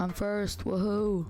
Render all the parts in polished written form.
I'm first, woohoo!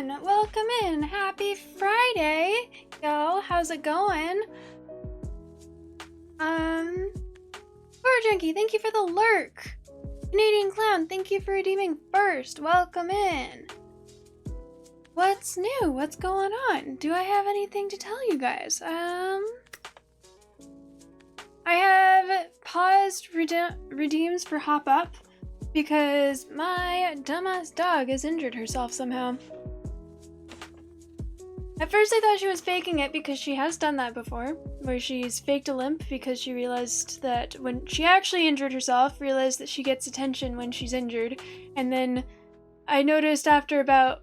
everyone! Welcome in! Happy Friday! Yo, how's it going? Horror Junkie, thank you for the lurk! Canadian Clown, thank you for redeeming first! Welcome in! What's new? What's going on? Do I have anything to tell you guys? I have paused redeems for Hop Up because my dumbass dog has injured herself somehow. At first I thought she was faking it because she has done that before, where she's faked a limp because she realized that when she actually injured herself, realized that she gets attention when she's injured, and then I noticed after about,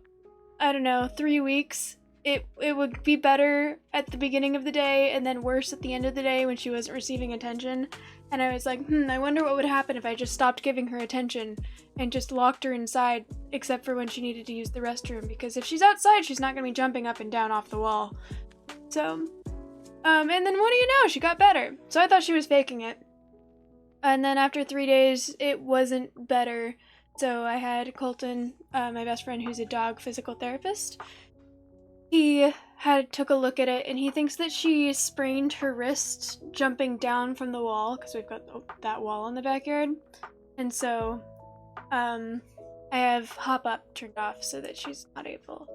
I don't know, 3 weeks, it would be better at the beginning of the day and then worse at the end of the day when she wasn't receiving attention. And I was like, I wonder what would happen if I just stopped giving her attention and just locked her inside, except for when she needed to use the restroom, because if she's outside, she's not going to be jumping up and down off the wall. So, and then what do you know? She got better. So I thought she was faking it. And then after 3 days, it wasn't better. So I had Colton, my best friend who's a dog physical therapist. He took a look at it, and he thinks that she sprained her wrist jumping down from the wall, because we've got that wall in the backyard. And so, I have Hop Up turned off so that she's not able,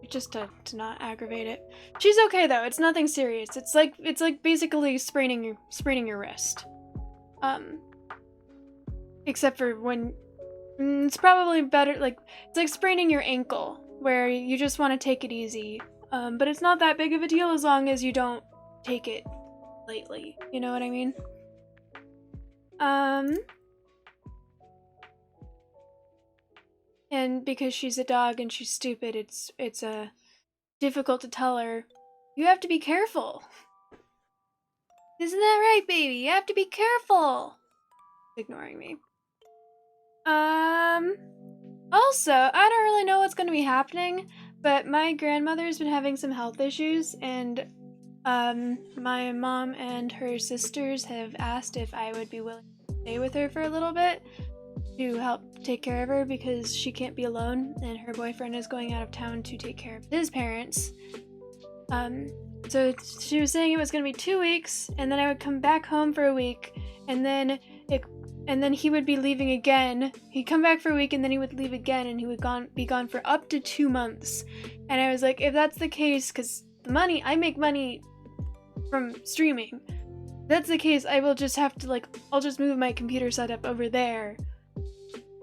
just to not aggravate it. She's okay though. It's nothing serious. It's like basically spraining your wrist. Except for when it's probably better. Like it's like spraining your ankle, where you just want to take it easy. But it's not that big of a deal as long as you don't take it lightly. You know what I mean? And because she's a dog and she's stupid, it's difficult to tell her, you have to be careful. Isn't that right, baby? You have to be careful. Ignoring me. Also, I don't really know what's going to be happening, but my grandmother's been having some health issues, and my mom and her sisters have asked if I would be willing to stay with her for a little bit to help take care of her, because she can't be alone, and her boyfriend is going out of town to take care of his parents. So she was saying it was going to be 2 weeks, and then I would come back home for a week, and then he would be leaving again. He'd come back for a week and then he would leave again, and he would be gone for up to 2 months. And I was like, if that's the case, because I make money from streaming. If that's the case, I will just have to I'll just move my computer setup over there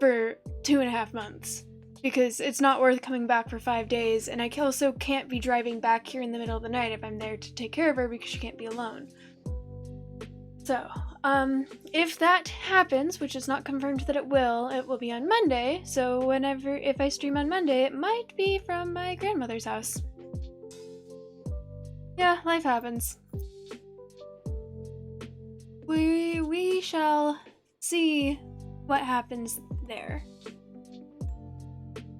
for 2.5 months. Because it's not worth coming back for 5 days, and I also can't be driving back here in the middle of the night if I'm there to take care of her because she can't be alone. So, if that happens, which is not confirmed that it will be on Monday, so if I stream on Monday, it might be from my grandmother's house. Yeah, life happens. We shall see what happens there.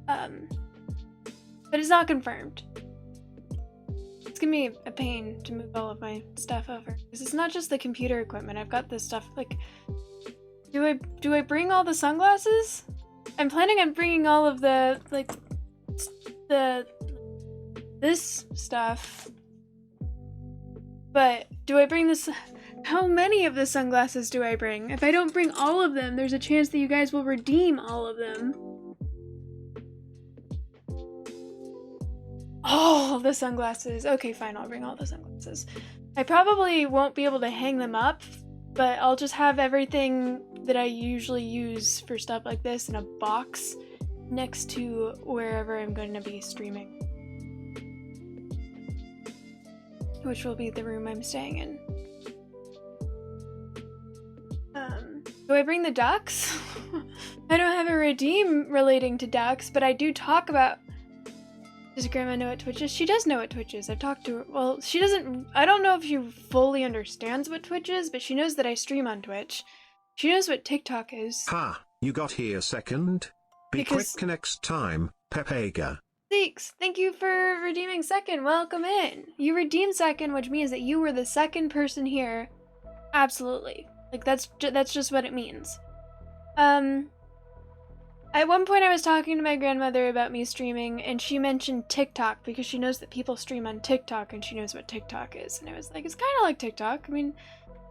But it's not confirmed. It's gonna be a pain to move all of my stuff over, because it's not just the computer equipment. I've got this stuff, do I bring all the sunglasses? I'm planning on bringing all of this stuff, but do I bring this? How many of the sunglasses do I bring? If I don't bring all of them, there's a chance that you guys will redeem all of them. All the sunglasses. Okay, fine, I'll bring all the sunglasses. I probably won't be able to hang them up, but I'll just have everything that I usually use for stuff like this in a box next to wherever I'm going to be streaming. Which will be the room I'm staying in. Do I bring the ducks? I don't have a redeem relating to ducks, but I do talk about... Does Grandma know what Twitch is? She does know what Twitch is. I've talked to her. Well, she doesn't... I don't know if she fully understands what Twitch is, but she knows that I stream on Twitch. She knows what TikTok is. Ha! You got here second? Be quick next time, Pepega. Thanks! Thank you for redeeming second. Welcome in. You redeemed second, which means that you were the second person here. Absolutely. That's just what it means. At one point I was talking to my grandmother about me streaming, and she mentioned TikTok because she knows that people stream on TikTok and she knows what TikTok is. And I was like, it's kind of like TikTok. I mean,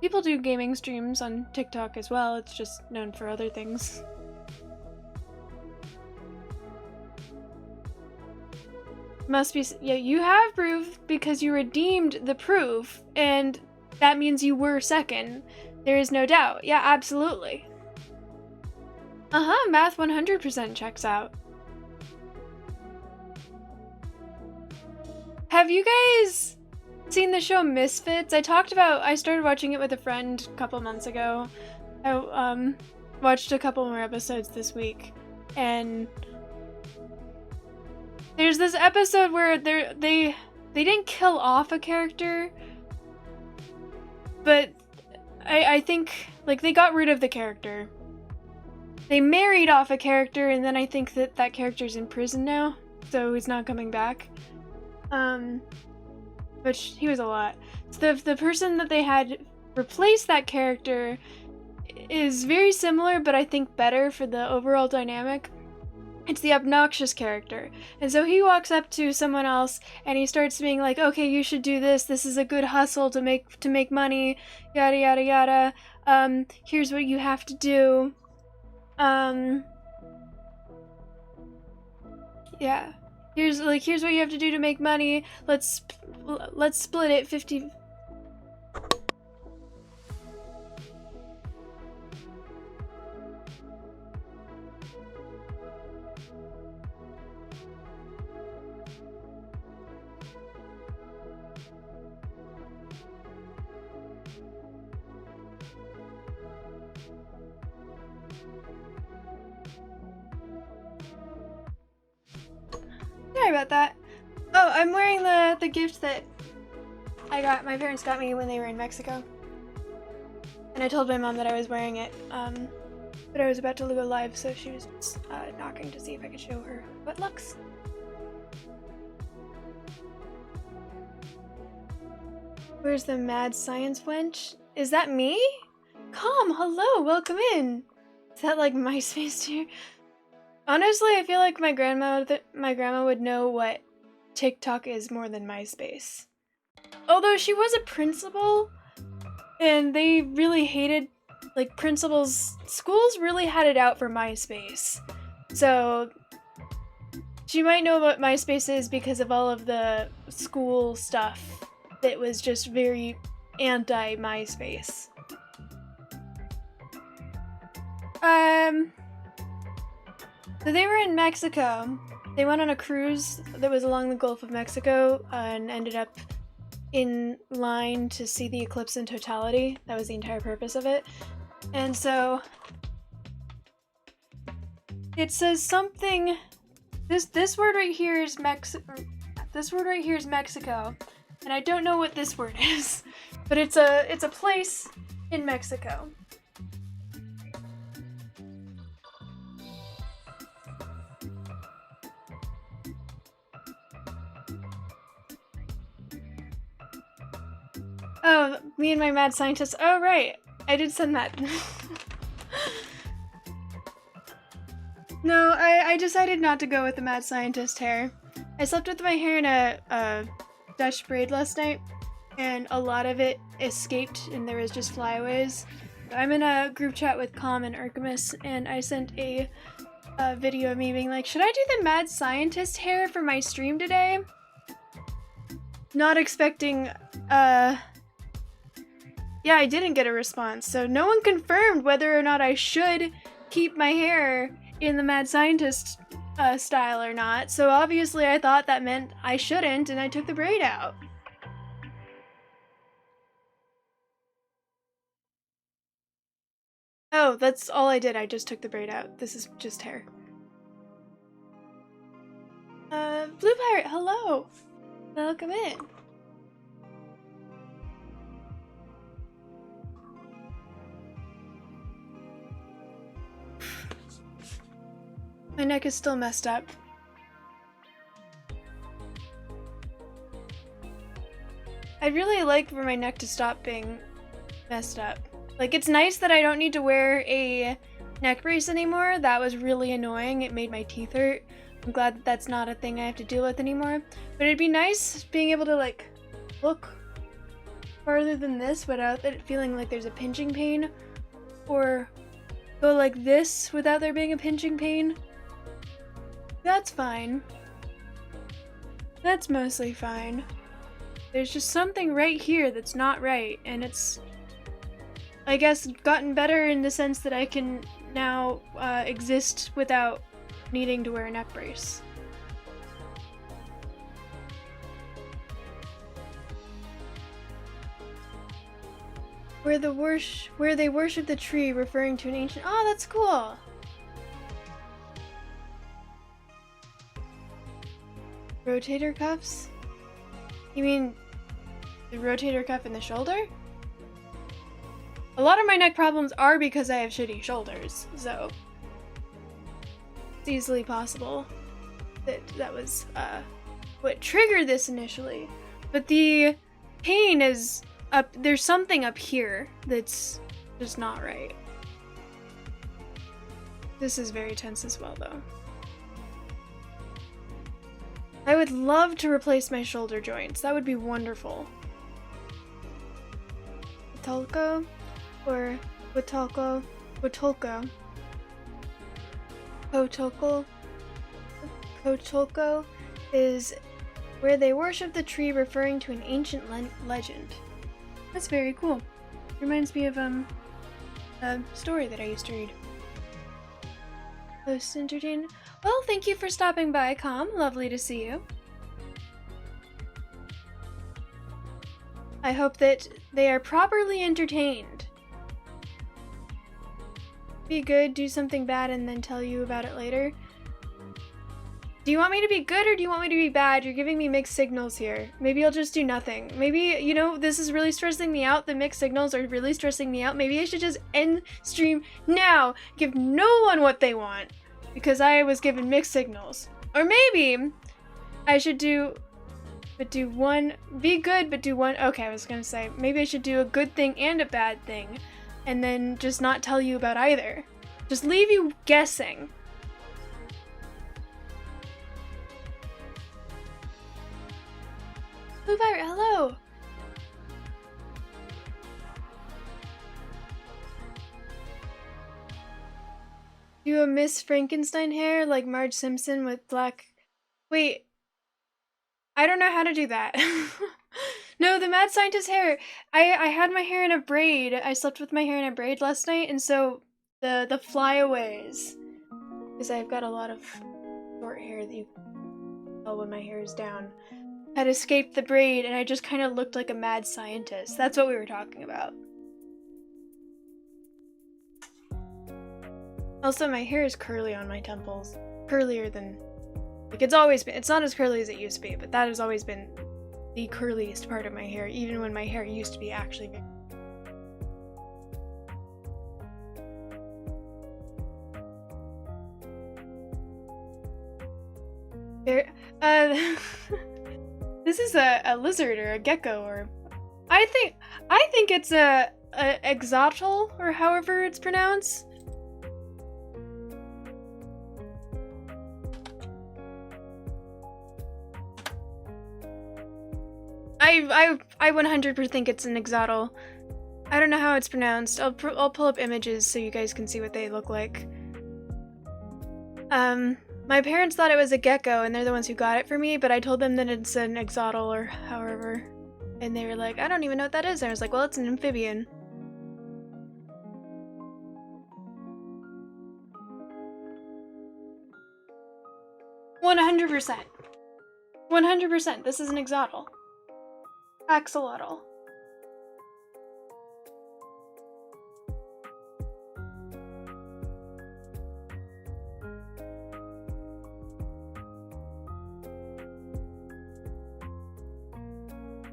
people do gaming streams on TikTok as well. It's just known for other things. Must be, yeah, you have proof because you redeemed the proof, and that means you were second. There is no doubt. Yeah, absolutely. Math 100% checks out. Have you guys seen the show Misfits? I started watching it with a friend a couple months ago. I watched a couple more episodes this week, and there's this episode where they didn't kill off a character, but I think, like, they got rid of the character. They married off a character, and then I think that character's in prison now, so he's not coming back. But he was a lot. So the person that they had replace that character is very similar, but I think better for the overall dynamic. It's the obnoxious character. And so he walks up to someone else and he starts being like, okay, you should do this. This is a good hustle to make money, yada yada yada. Here's what you have to do. Yeah. Here's what you have to do to make money. Let's split it 50. Sorry about that. Oh, I'm wearing the gift that my parents got me when they were in Mexico. And I told my mom that I was wearing it, but I was about to go live, so she was just knocking to see if I could show her what looks. Where's the mad science wench? Is that me? Hello, welcome in. Is that like MySpace too? Honestly, I feel like my grandma would know what TikTok is more than MySpace. Although she was a principal, and they really hated, like, schools really had it out for MySpace. So she might know what MySpace is because of all of the school stuff that was just very anti-MySpace. So they were in Mexico. They went on a cruise that was along the Gulf of Mexico and ended up in line to see the eclipse in totality. That was the entire purpose of it. And so it says something. This word right here is This word right here is Mexico, and I don't know what this word is, but it's a place in Mexico. Oh, me and my mad scientist. Oh, right. I did send that. No, I decided not to go with the mad scientist hair. I slept with my hair in a Dutch braid last night, and a lot of it escaped, and there was just flyaways. I'm in a group chat with Com and Urkamus, and I sent a video of me being like, should I do the mad scientist hair for my stream today? Not expecting, yeah, I didn't get a response, so no one confirmed whether or not I should keep my hair in the mad scientist style or not, so obviously I thought that meant I shouldn't, and I took the braid out. Oh, that's all I did, I just took the braid out. This is just hair. Blue Pirate, hello! Welcome in. My neck is still messed up. I'd really like for my neck to stop being messed up. Like, it's nice that I don't need to wear a neck brace anymore. That was really annoying. It made my teeth hurt. I'm glad that that's not a thing I have to deal with anymore. But it'd be nice being able to like look farther than this without it feeling like there's a pinching pain, or go like this without there being a pinching pain. That's fine. That's mostly fine. There's just something right here that's not right, and it's, I guess, gotten better in the sense that I can now exist without needing to wear a neck brace. Where they worship the tree, referring to an ancient. Oh, that's cool. Rotator cuffs? You mean the rotator cuff in the shoulder? A lot of my neck problems are because I have shitty shoulders, so it's easily possible that that was what triggered this initially. But the pain is up, there's something up here that's just not right. This is very tense as well, though. I would love to replace my shoulder joints. That would be wonderful. Watolko or Watolko? Watolko. Kotolko is where they worship the tree, referring to an ancient legend. That's very cool. Reminds me of a story that I used to read. Most entertaining. Well, thank you for stopping by, Com. Lovely to see you. I hope that they are properly entertained. Be good, do something bad, and then tell you about it later. Do you want me to be good or do you want me to be bad? You're giving me mixed signals here. Maybe I'll just do nothing. Maybe, you know, this is really stressing me out. The mixed signals are really stressing me out. Maybe I should just end stream now. Give no one what they want. Because I was given mixed signals. Or maybe I should be good, but do one. Okay, I was gonna say, maybe I should do a good thing and a bad thing. And then just not tell you about either. Just leave you guessing. Blue Pirate, hello! Do a Miss Frankenstein hair like Marge Simpson with black... Wait. I don't know how to do that. No, the mad scientist hair. I had my hair in a braid. I slept with my hair in a braid last night, and so the flyaways, because I've got a lot of short hair that you can tell when my hair is down, had escaped the braid, and I just kind of looked like a mad scientist. That's what we were talking about. Also, my hair is curly on my temples. Curlier than... Like, it's always been. It's not as curly as it used to be, but that has always been the curliest part of my hair, even when my hair used to be actually very... This is a lizard or a gecko, or... I think it's a exotl, or however it's pronounced. I 100% think it's an exotl. I don't know how it's pronounced. I'll pull up images so you guys can see what they look like. My parents thought it was a gecko, and they're the ones who got it for me, but I told them that it's an exotl, or however. And they were like, I don't even know what that is. And I was like, well, it's an amphibian. "100%. 100%. This is an exotl. Axolotl.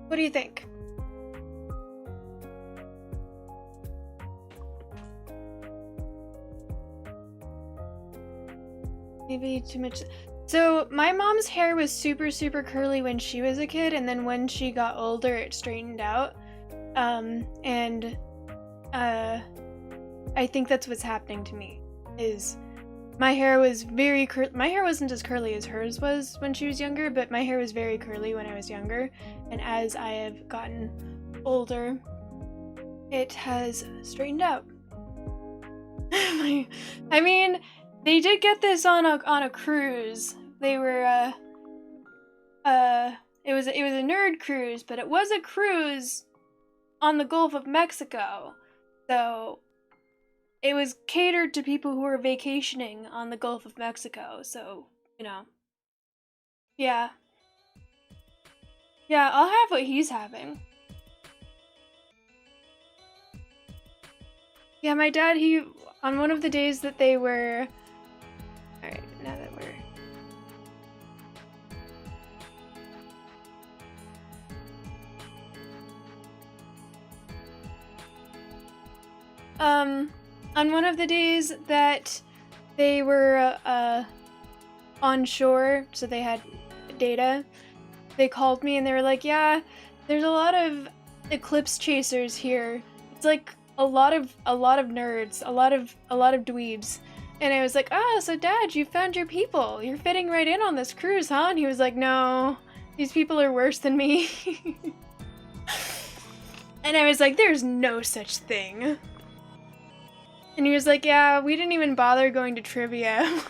What do you think? Maybe too much. So my mom's hair was super curly when she was a kid, and then when she got older it straightened out. I think that's what's happening to me. is my hair was very my hair wasn't as curly as hers was when she was younger, but my hair was very curly when I was younger, and as I have gotten older, it has straightened out. I mean, they did get this on a cruise. They were it was a nerd cruise, but it was a cruise on the Gulf of Mexico. So it was catered to people who were vacationing on the Gulf of Mexico. So, you know. Yeah. Yeah, I'll have what he's having. Yeah, my dad, he on one of the days that they were alright, now that we're on one of the days that they were on shore, so they had data, they called me and they were like, yeah, there's a lot of eclipse chasers here. It's like a lot of nerds, a lot of dweebs. And I was like, so Dad, you found your people. You're fitting right in on this cruise, huh? And he was like, no, these people are worse than me. And I was like, there's no such thing. And he was like, yeah, we didn't even bother going to trivia.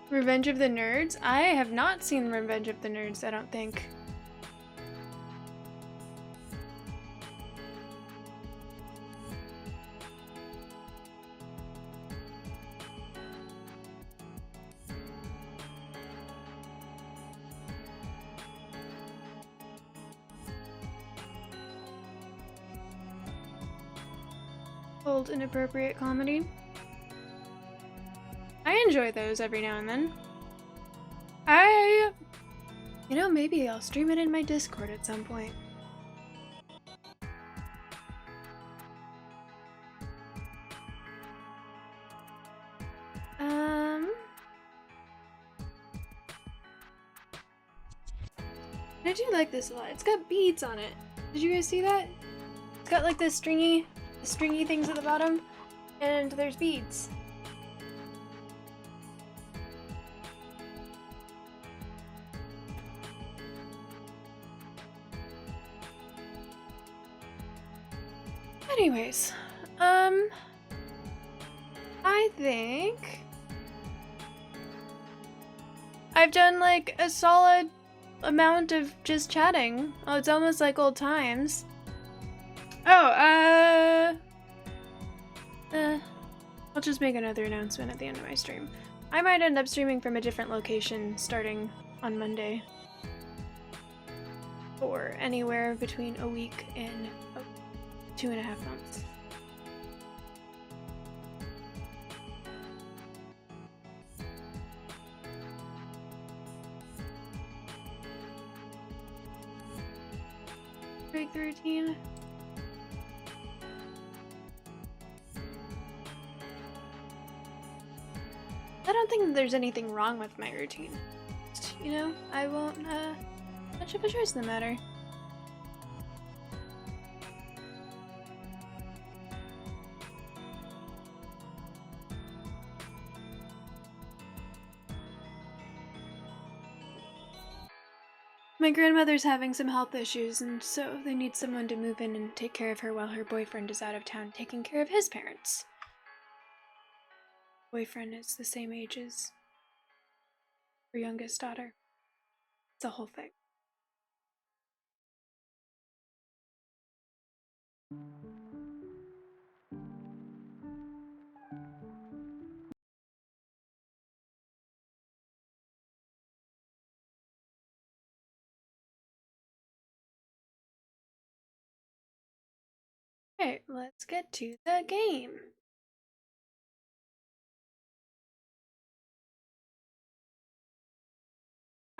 Revenge of the Nerds? I have not seen Revenge of the Nerds, I don't think. Old inappropriate comedy. I enjoy those every now and then. You know, maybe I'll stream it in my Discord at some point. I do like this a lot. It's got beads on it. Did you guys see that? It's got like the stringy things at the bottom, and there's beads. Anyways, I think I've done like a solid amount of just chatting. Oh, it's almost like old times. Oh, I'll just make another announcement at the end of my stream. I might end up streaming from a different location starting on Monday. Or anywhere between a week and 2.5 months. Break the routine. I don't think there's anything wrong with my routine. Just, you know, I won't much of a choice in the matter. My grandmother's having some health issues, and so they need someone to move in and take care of her while her boyfriend is out of town taking care of his parents. Boyfriend is the same age as her youngest daughter. It's a whole thing. Alright, let's get to the game.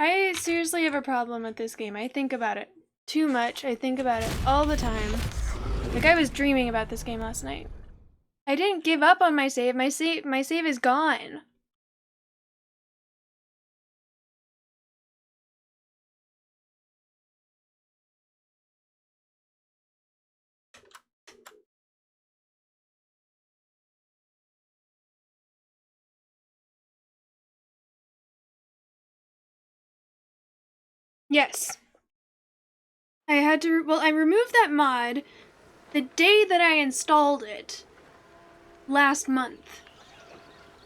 I seriously have a problem with this game. I think about it too much. I think about it all the time. Like, I was dreaming about this game last night. I didn't give up on my save. My save is gone. Yes. I had to, well, I removed that mod the day that I installed it last month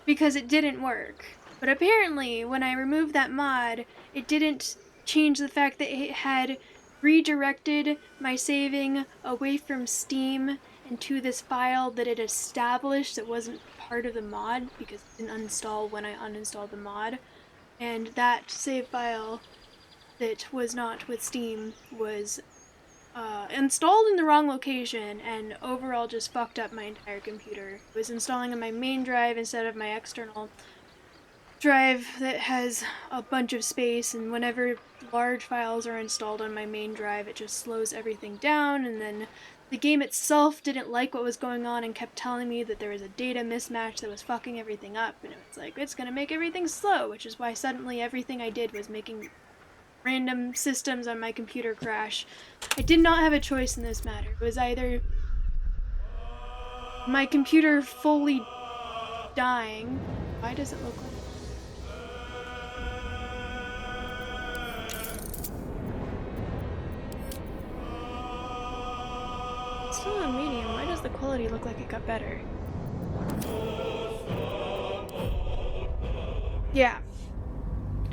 because it didn't work. But apparently, when I removed that mod, it didn't change the fact that it had redirected my saving away from Steam and to this file that it established that wasn't part of the mod because it didn't uninstall when I uninstalled the mod. And that save file that was not with Steam was installed in the wrong location and overall just fucked up my entire computer. It was installing on my main drive instead of my external drive that has a bunch of space, and whenever large files are installed on my main drive, it just slows everything down, and then the game itself didn't like what was going on and kept telling me that there was a data mismatch that was fucking everything up, and it was like, it's gonna make everything slow, which is why suddenly everything I did was making random systems on my computer crash. I did not have a choice in this matter. It was either my computer fully dying. Why does it look like... It's still on medium. Why does the quality look like it got better? Yeah.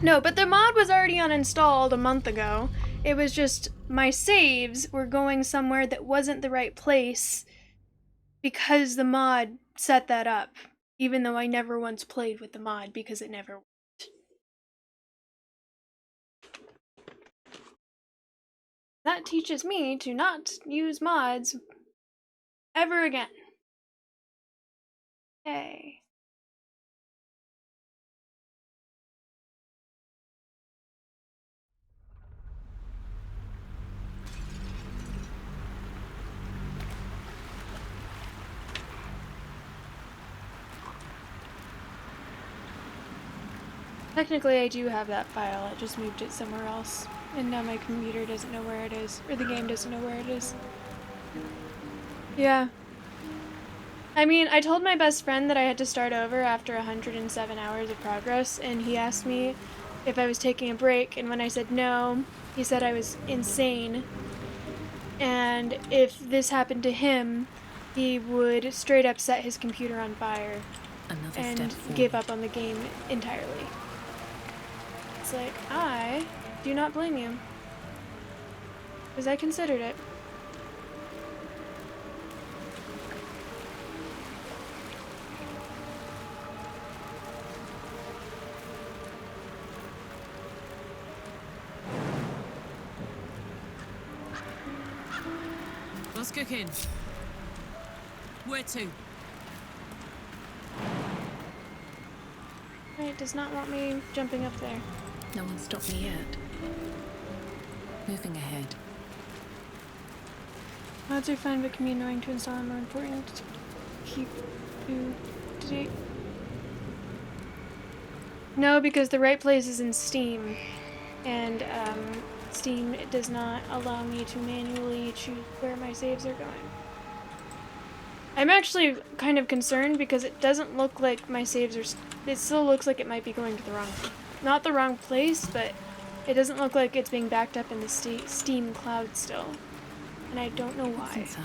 No, but the mod was already uninstalled a month ago. It was just my saves were going somewhere that wasn't the right place because the mod set that up, even though I never once played with the mod because it never worked. That teaches me to not use mods ever again. Hey. Technically, I do have that file. I just moved it somewhere else. And now my computer doesn't know where it is. Or the game doesn't know where it is. Yeah. I mean, I told my best friend that I had to start over after 107 hours of progress, and he asked me if I was taking a break, and when I said no, he said I was insane. And if this happened to him, he would straight up set his computer on fire and give up on the game entirely. It's like, I do not blame you. Because I considered it. What's cooking? Where to? It does not want me jumping up there. No one stopped me yet. Moving ahead. Mods are fine, but can be annoying to install and more important to keep you to date. No, because the right place is in Steam, and Steam does not allow me to manually choose where my saves are going. I'm actually kind of concerned because it doesn't look like my saves are... It still looks like it might be going to the wrong... Not the wrong place, but it doesn't look like it's being backed up in the Steam cloud still. And I don't know why. What's inside?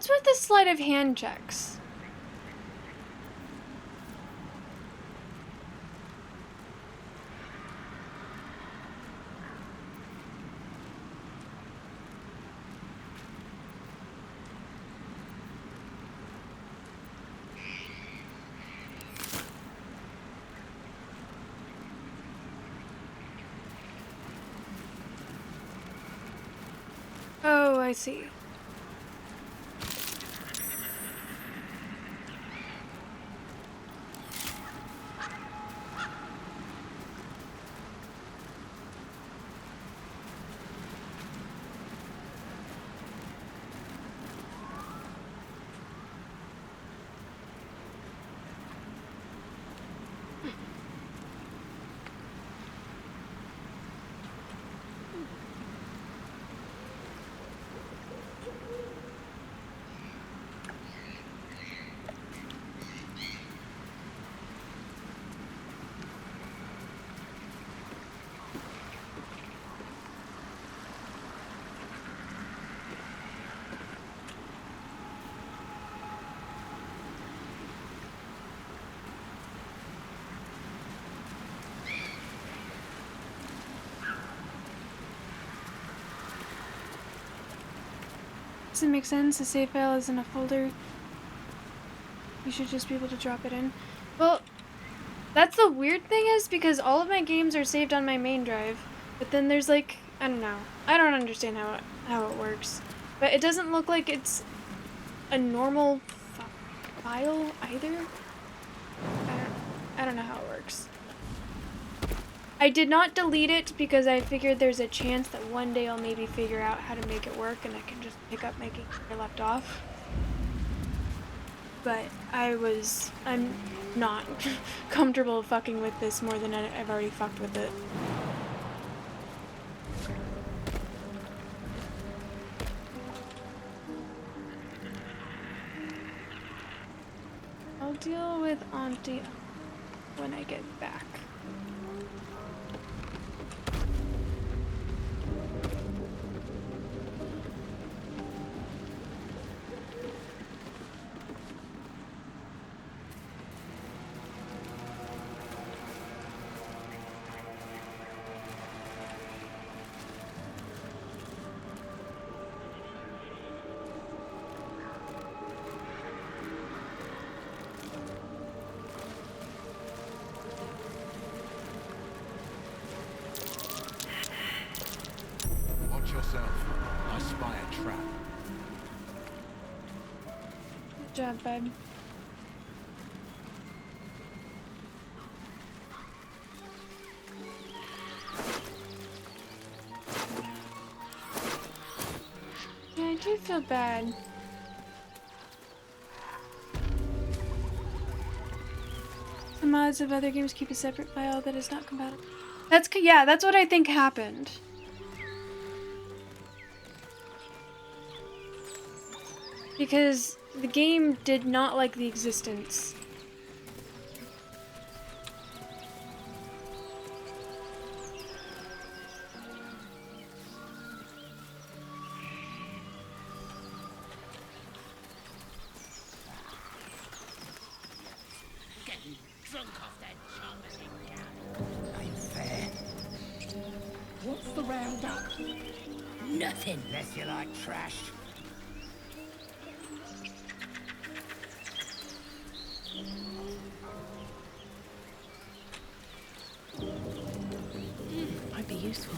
What's with the sleight of hand checks? Oh, I see. Does it make sense? The save file is in a folder. You should just be able to drop it in. Well, that's the weird thing is because all of my games are saved on my main drive, but then there's like, I don't know. I don't understand how it works. But it doesn't look like it's a normal file either. I don't know how it works. I did not delete it because I figured there's a chance that one day I'll maybe figure out how to make it work and I can just pick up making where I left off. But I'm not comfortable fucking with this more than I've already fucked with it. I'll deal with Auntie when I get back. I spy a trap. Good job, bud. Yeah, I do feel bad. The mods of other games keep a separate file that is not compatible. Yeah, that's what I think happened. Because the game did not like the existence. Getting drunk off that charming gal. Ain't fair. What's the round up? Nothing. Unless you like trash. Might be useful.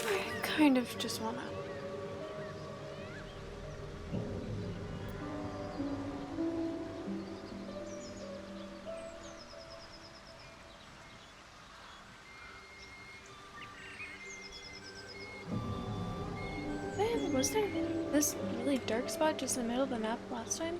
I kind of just wanna. Was there this really dark spot just in the middle of the map last time?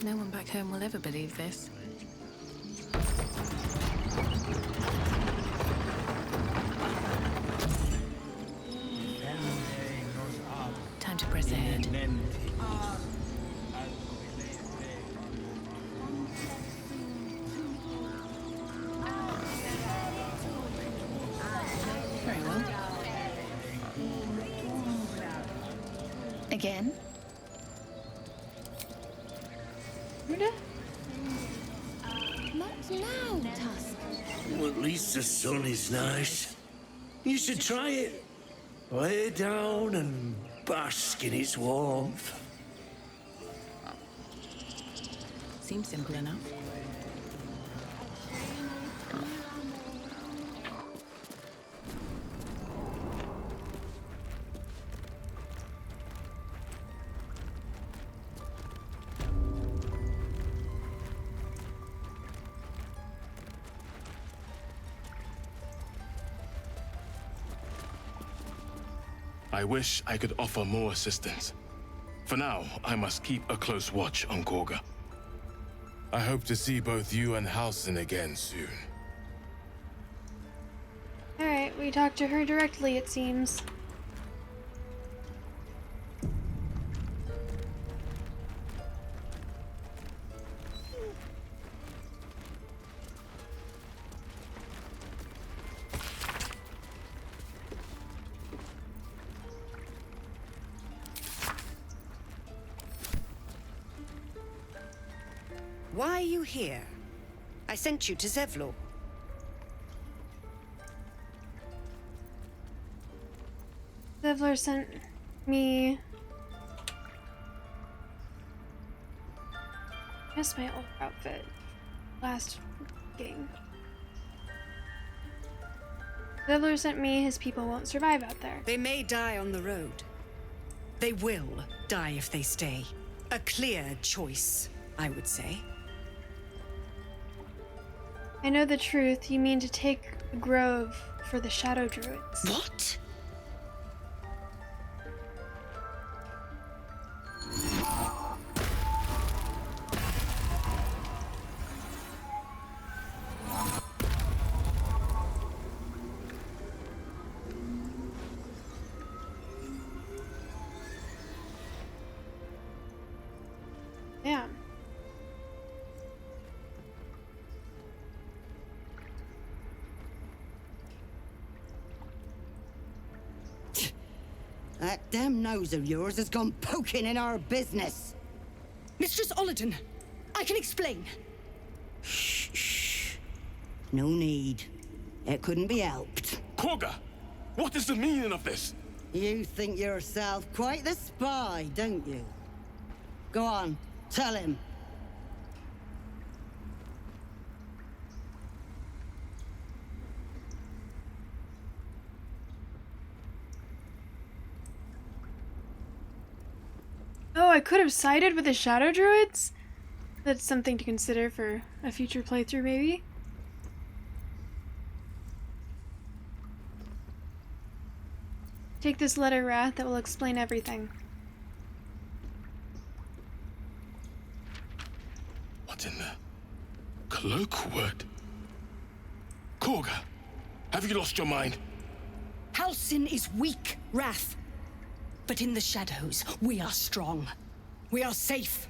No one back home will ever believe this. Time to press ahead. Very well. Again? Not now, Tusk. Well, at least the sun is nice. You should try it. Lay down and bask in its warmth. Seems simple enough. I wish I could offer more assistance. For now, I must keep a close watch on Korga. I hope to see both you and Halsin again soon. Alright, we talked to her directly, it seems. Why are you here? I sent you to Zevlor. Zevlor sent me... I missed my old outfit. Last game. Zevlor sent me his people won't survive out there. They may die on the road. They will die if they stay. A clear choice, I would say. I know the truth. You mean to take the grove for the Shadow Druids. What? Damn. That damn nose of yours has gone poking in our business. Mistress Olladin, I can explain. Shh, shh. No need. It couldn't be helped. Korga! What is the meaning of this? You think yourself quite the spy, don't you? Go on, tell him. Oh, I could have sided with the Shadow Druids? That's something to consider for a future playthrough, maybe? Take this letter, Wrath, that will explain everything. What in the... Cloakwood? Korga, have you lost your mind? Halsin is weak, Wrath. But in the shadows, we are strong. We are safe.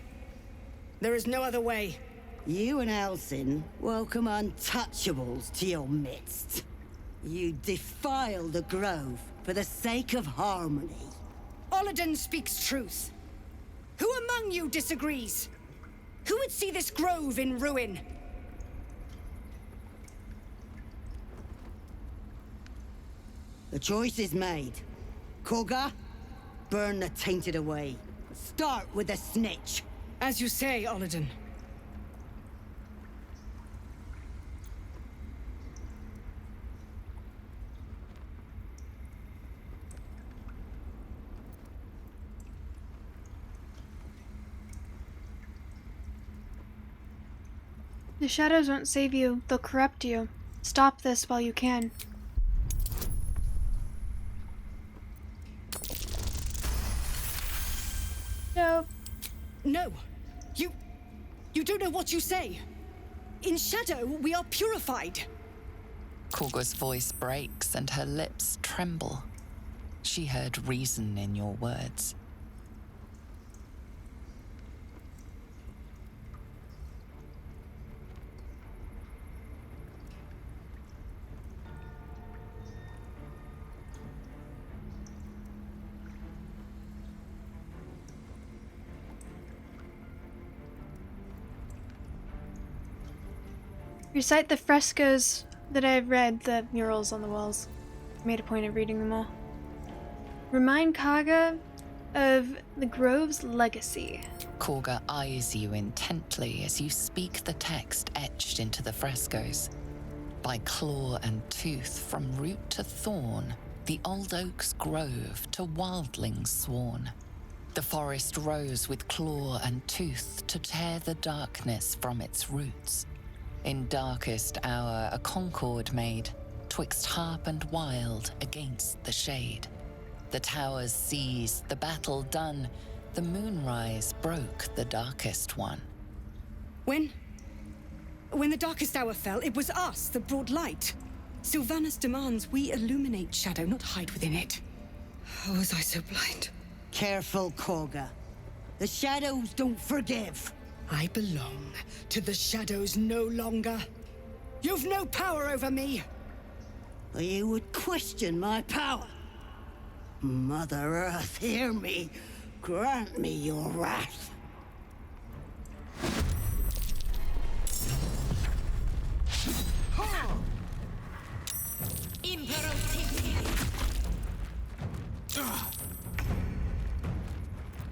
There is no other way. You and Halsin welcome untouchables to your midst. You defile the grove for the sake of harmony. Olladin speaks truth. Who among you disagrees? Who would see this grove in ruin? The choice is made. Korga, burn the tainted away. Start with the snitch. As you say, Olladin. The shadows won't save you, they'll corrupt you. Stop this while you can. No. You... You don't know what you say. In shadow, we are purified. Korga's voice breaks and her lips tremble. She heard reason in your words. Recite the frescoes that I've read, the murals on the walls. I made a point of reading them all. Remind Kaga of the Grove's legacy. Korga eyes you intently as you speak the text etched into the frescoes. By claw and tooth, from root to thorn, the old oak's grove to wildlings sworn. The forest rose with claw and tooth to tear the darkness from its roots. In darkest hour a concord made, twixt harp and wild against the shade. The towers seized, the battle done, the moonrise broke the darkest one. When the darkest hour fell, it was us that brought light. Sylvanas demands we illuminate shadow, not hide within it. How was I so blind? Careful, Korga. The shadows don't forgive. I belong to the shadows no longer. You've no power over me. You would question my power. Mother Earth, hear me. Grant me your wrath.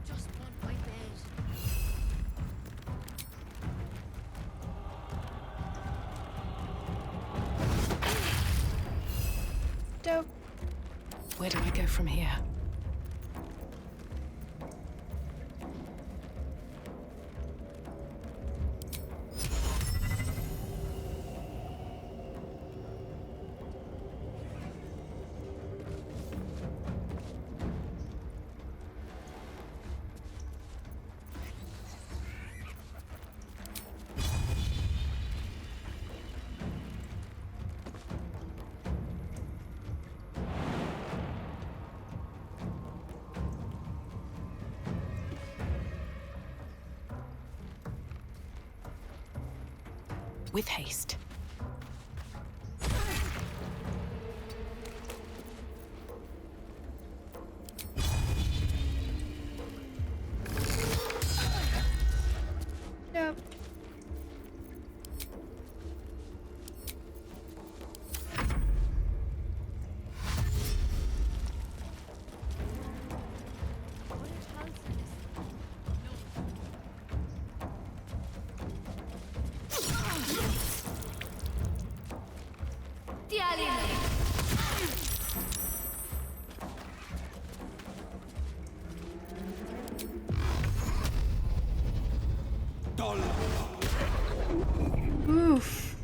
Just want my bed. Dope. Where do I go from here? With haste. Dope. Oof.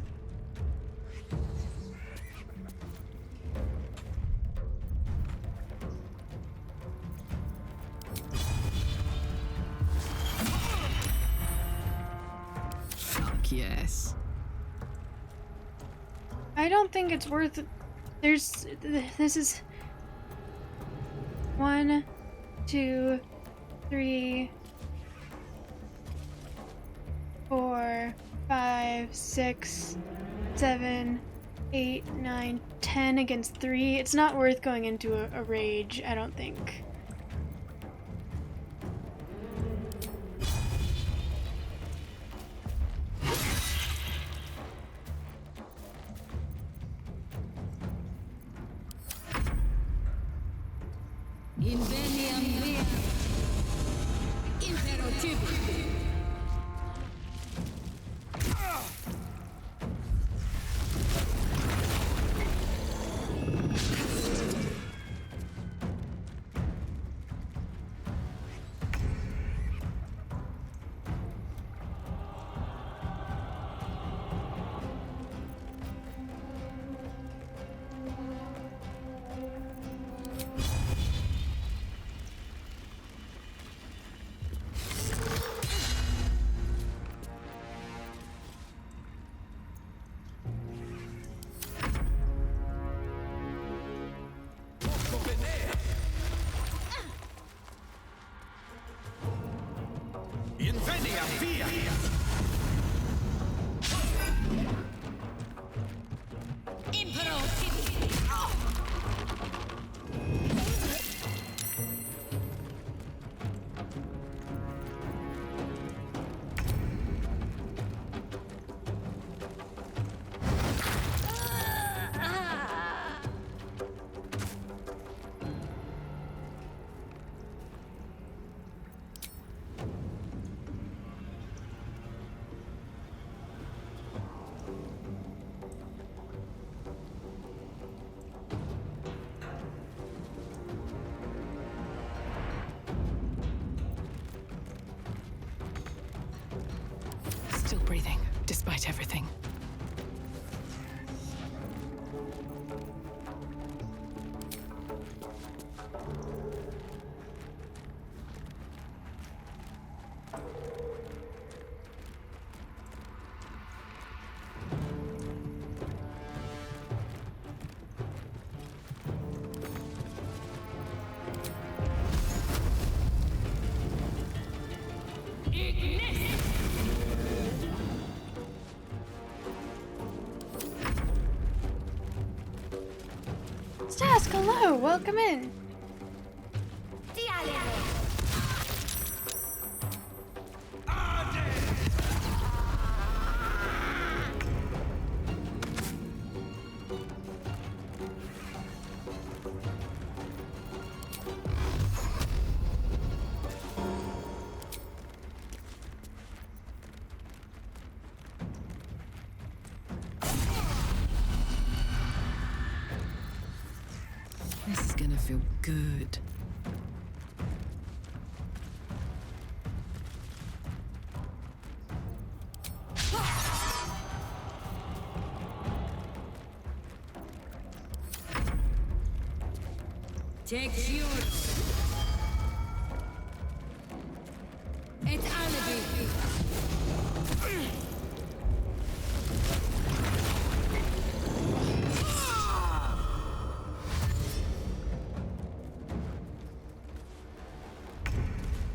Fuck yes. I don't think it's worth. This is 1, 2, 3, 4, 5, 6, 7, 8, 9, 10 against 3. It's not worth going into a rage, I don't think. Still breathing, despite everything. Stask, hello, welcome in. This is gonna feel good. Texture. Et alibi.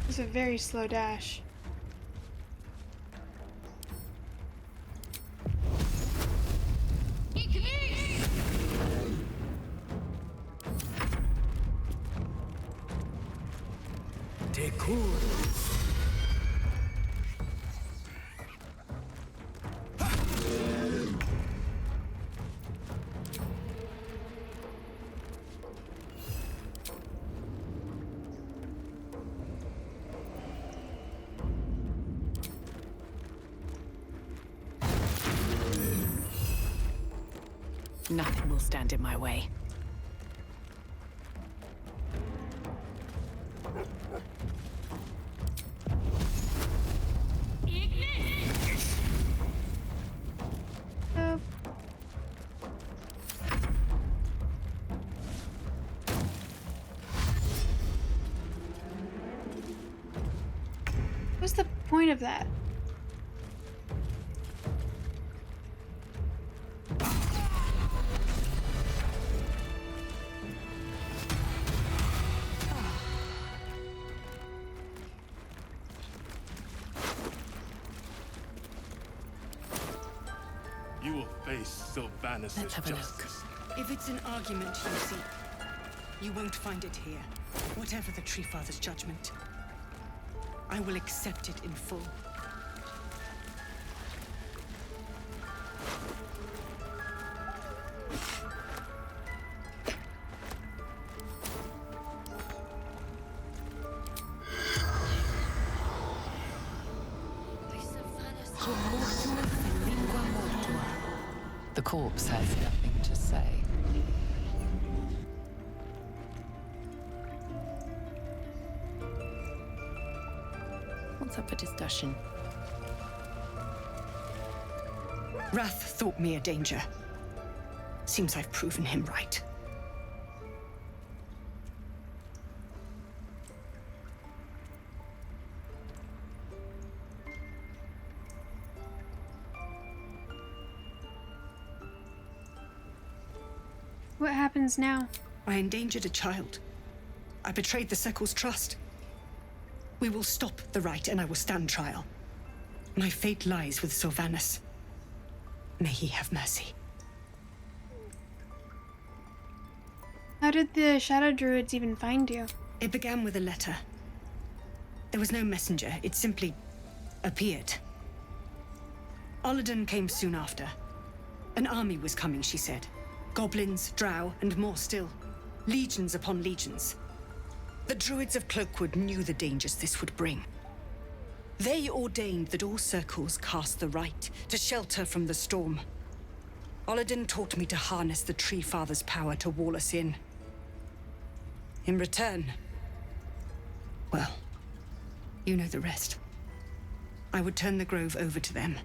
It's a very slow dash. Nothing will stand in my way. Oh. What's the point of that? You will face Sylvanus' Let's have a look. justice. If it's an argument you seek, you won't find it here. Whatever the Tree Father's judgment, I will accept it in full. The corpse has nothing to say. What's up for discussion? Wrath thought me a danger. Seems I've proven him right. What happens now? I endangered a child. I betrayed the Circle's trust. We will stop the rite and I will stand trial. My fate lies with Sylvanus. May he have mercy. How did the Shadow Druids even find you? It began with a letter. There was no messenger, it simply appeared. Olladin came soon after. An army was coming, she said. Goblins, drow, and more still. Legions upon legions. The Druids of Cloakwood knew the dangers this would bring. They ordained that all circles cast the rite to shelter from the storm. Olladin taught me to harness the Tree Father's power to wall us in. In return, well, you know the rest. I would turn the grove over to them.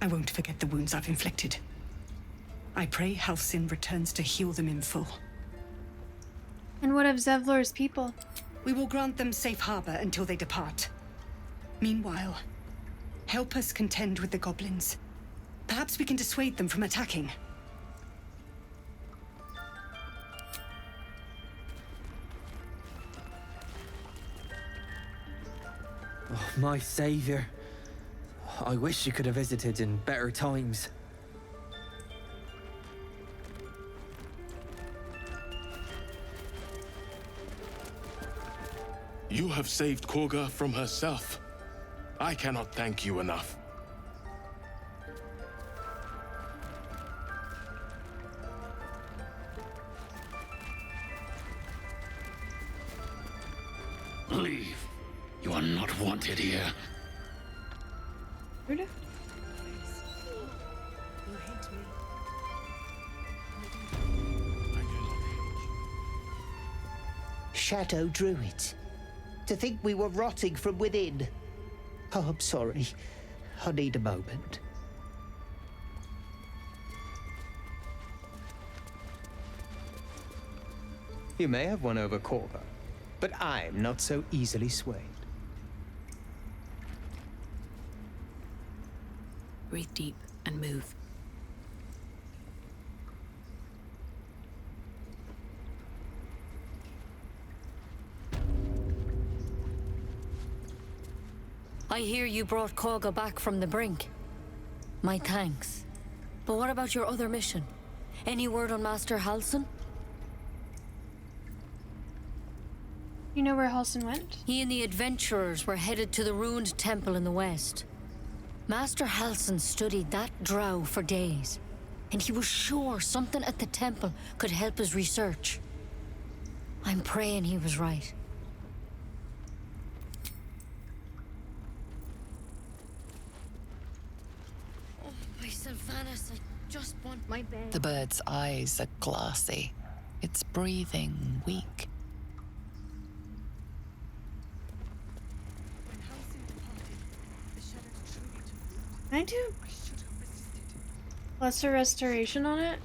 I won't forget the wounds I've inflicted. I pray Halcyon returns to heal them in full. And what of Zevlor's people? We will grant them safe harbor until they depart. Meanwhile, help us contend with the goblins. Perhaps we can dissuade them from attacking. Oh, my savior. I wish you could have visited in better times. You have saved Korga from herself. I cannot thank you enough. Leave. You are not wanted here. Rude. Shadow druids. To think we were rotting from within. Oh, I'm sorry. I need a moment. You may have won over Korva, but I'm not so easily swayed. Breathe deep and move. I hear you brought Korga back from the brink. My thanks. But what about your other mission? Any word on Master Halcyon? You know where Halcyon went? He and the adventurers were headed to the ruined temple in the west. Master Halcyon studied that drow for days, and he was sure something at the temple could help his research. I'm praying he was right. Oh, my Sylvanas, I just want my bed. The bird's eyes are glassy, its breathing weak. Can I do lesser restoration on it?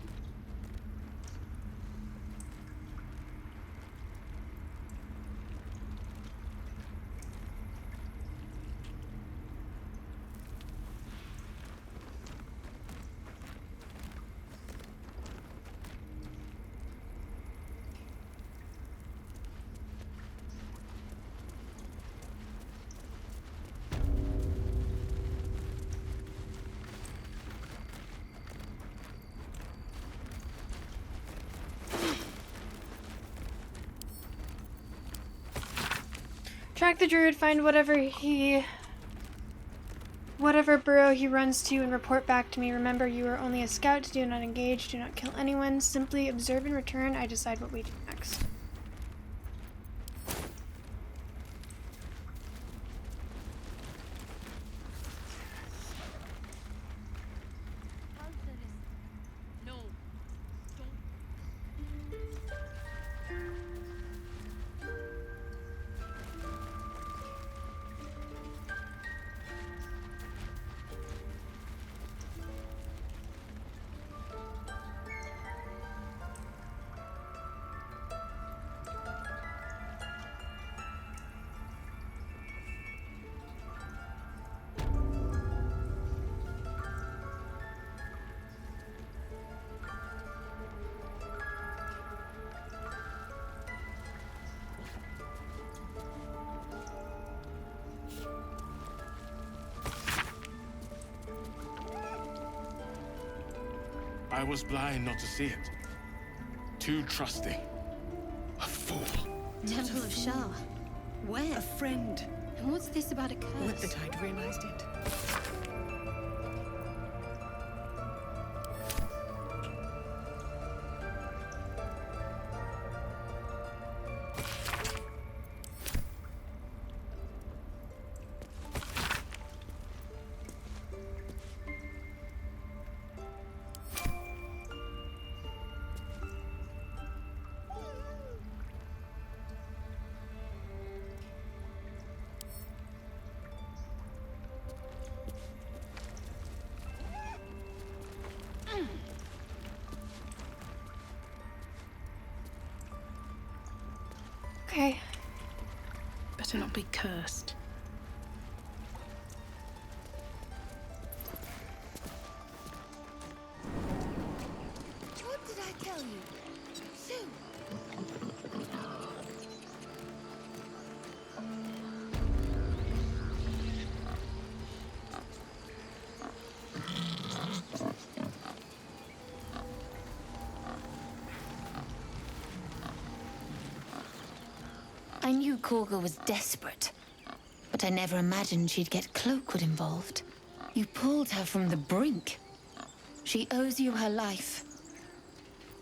Track the druid, find whatever burrow he runs to, and report back to me. Remember, you are only a scout. Do not engage. Do not kill anyone. Simply observe and return. I decide what we do next. I was blind not to see it. Too trusting. A fool. Temple of Shah. Where? A friend. And what's this about a curse? Would that I'd realized it. to not be cursed. What did I tell you? Sue! I knew Korga was desperate, but I never imagined she'd get Cloakwood involved. You pulled her from the brink. She owes you her life.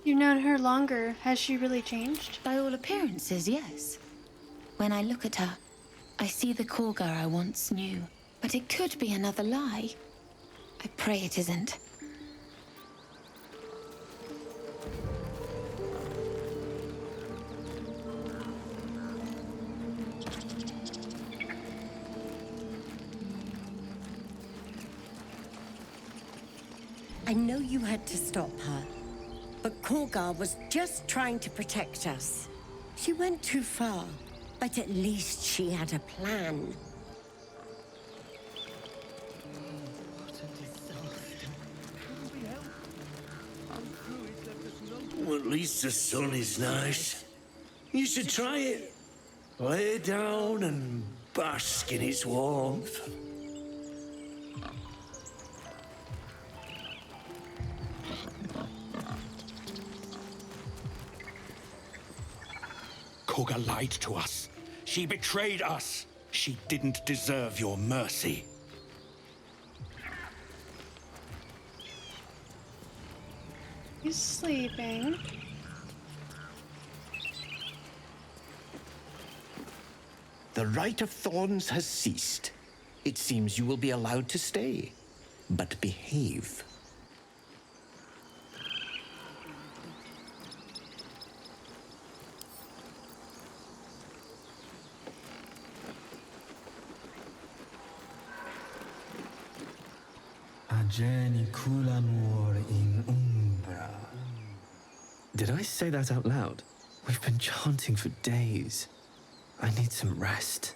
You've known her longer. Has she really changed? By all appearances, yes. When I look at her, I see the Korga I once knew. But it could be another lie. I pray it isn't. I know you had to stop her, but Korgar was just trying to protect us. She went too far, but at least she had a plan. Well, at least the sun is nice. You should try it. Lay down and bask in its warmth. Korga lied to us. She betrayed us. She didn't deserve your mercy. He's sleeping. The Rite of Thorns has ceased. It seems you will be allowed to stay, but behave. Ageni culamur in umbra. Did I say that out loud? We've been chanting for days. I need some rest.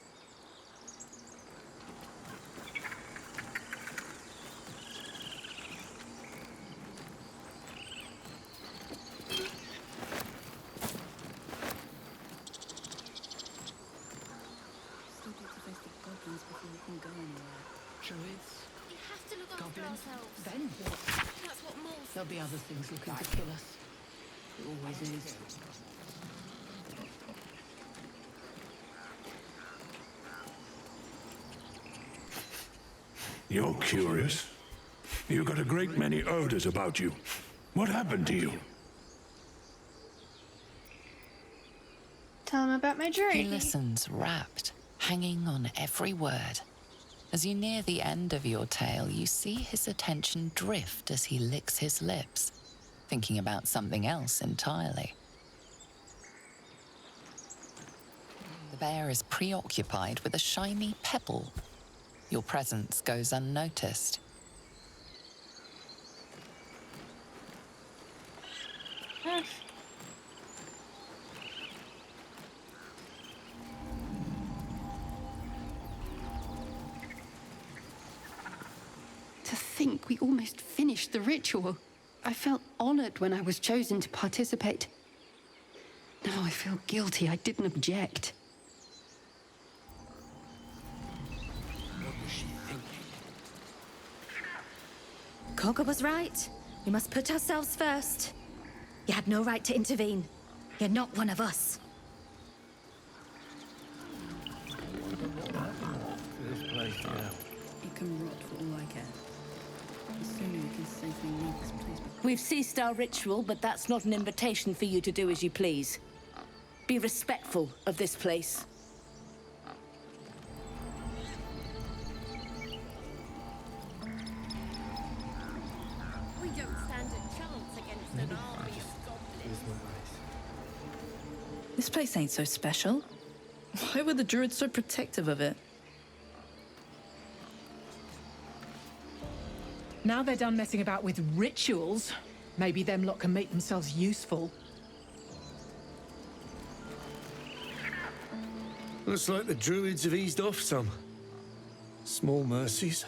Then what? That's what moles. There'll be other things looking to kill us. It always is. You're curious. You've got a great many odors about you. What happened to you? Tell him about my journey. He listens, rapt, hanging on every word. As you near the end of your tale, you see his attention drift as he licks his lips, thinking about something else entirely. The bear is preoccupied with a shiny pebble. Your presence goes unnoticed. To think we almost finished the ritual. I felt honored when I was chosen to participate. Now I feel guilty I didn't object. Korga was right. We must put ourselves first. You had no right to intervene. You're not one of us. This place now. It can rot for all I care. Assuming we can safely leave this place. We've ceased our ritual, but that's not an invitation for you to do as you please. Be respectful of this place. We don't stand a chance against an army of goblins. This place ain't so special. Why were the druids so protective of it? Now they're done messing about with rituals, maybe them lot can make themselves useful. Looks like the druids have eased off some. Small mercies.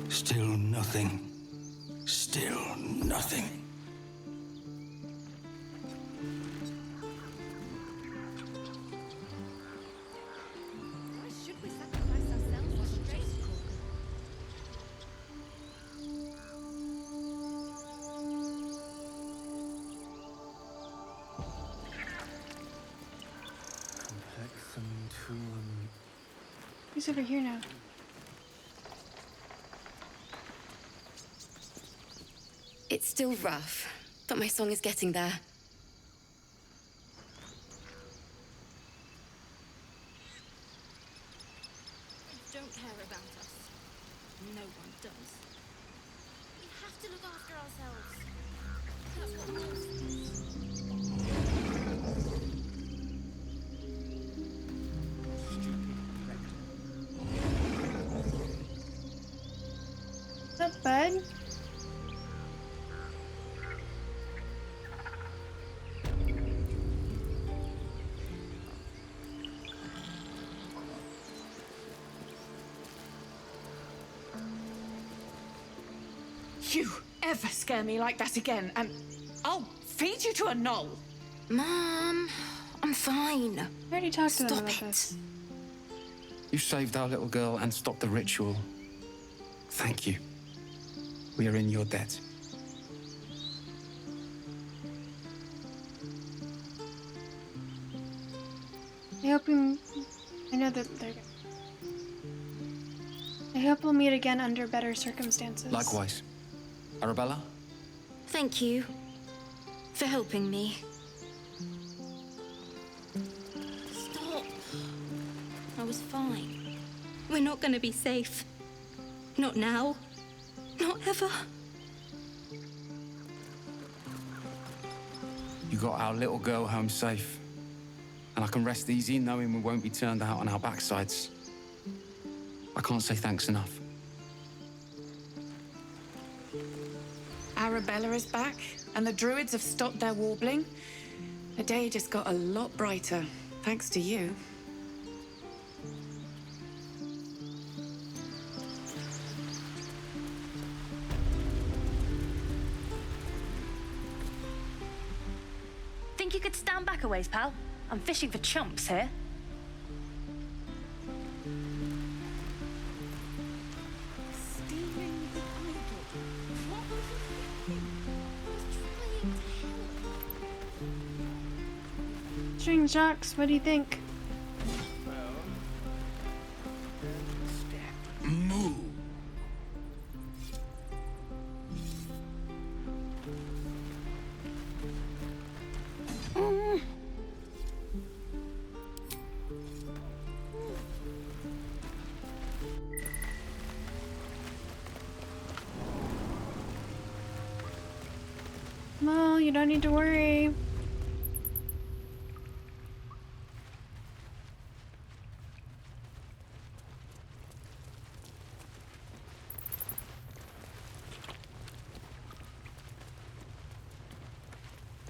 Still nothing. Still nothing. Why should we sacrifice ourselves for straight He's over here now. It's still rough, but my song is getting there. They don't care about us. No one does. We have to look after ourselves. That's what What's up, bud? You ever scare me like that again, and I'll feed you to a knoll. Mom, I'm fine. I already talked to them Stop about it. this. You saved our little girl and stopped the ritual. Thank you. We are in your debt. I hope we... I know that they're... I hope we'll meet again under better circumstances. Likewise. Arabella? Thank you for helping me. Stop. I was fine. We're not going to be safe. Not now. Not ever. You got our little girl home safe. And I can rest easy knowing we won't be turned out on our backsides. I can't say thanks enough. Arabella is back, and the druids have stopped their warbling. The day just got a lot brighter, thanks to you. Think you could stand back a ways, pal? I'm fishing for chumps here. String Jocks, what do you think? Move. Well, you don't need to worry.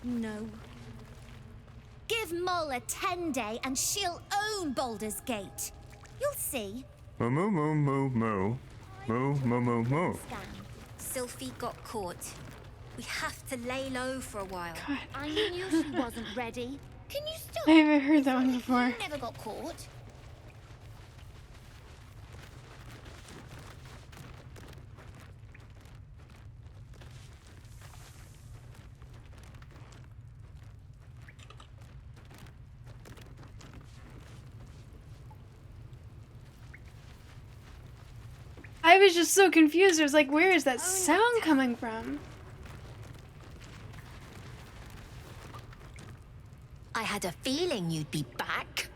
No. Give Mull a 10-day and she'll own Baldur's Gate. You'll see. Moo moo moo moo moo. Moo moo moo moo. Sylphie got caught. We have to lay low for a while. I knew she wasn't ready. Can you stop? I haven't heard that one before. You never got caught. I was just so confused. I was like, where is that sound coming from? I had a feeling you'd be back.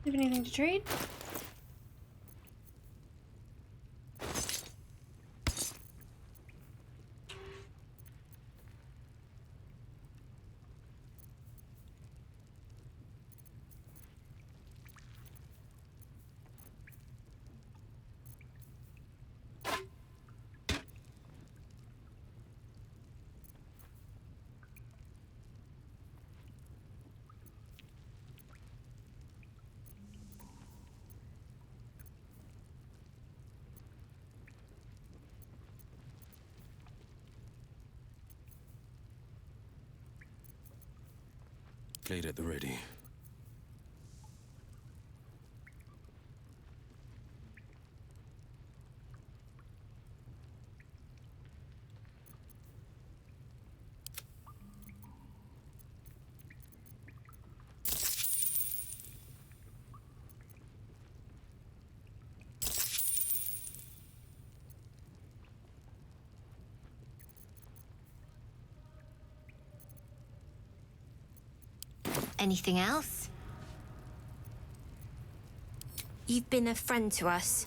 Have anything to trade? Blade at the ready. Anything else? You've been a friend to us.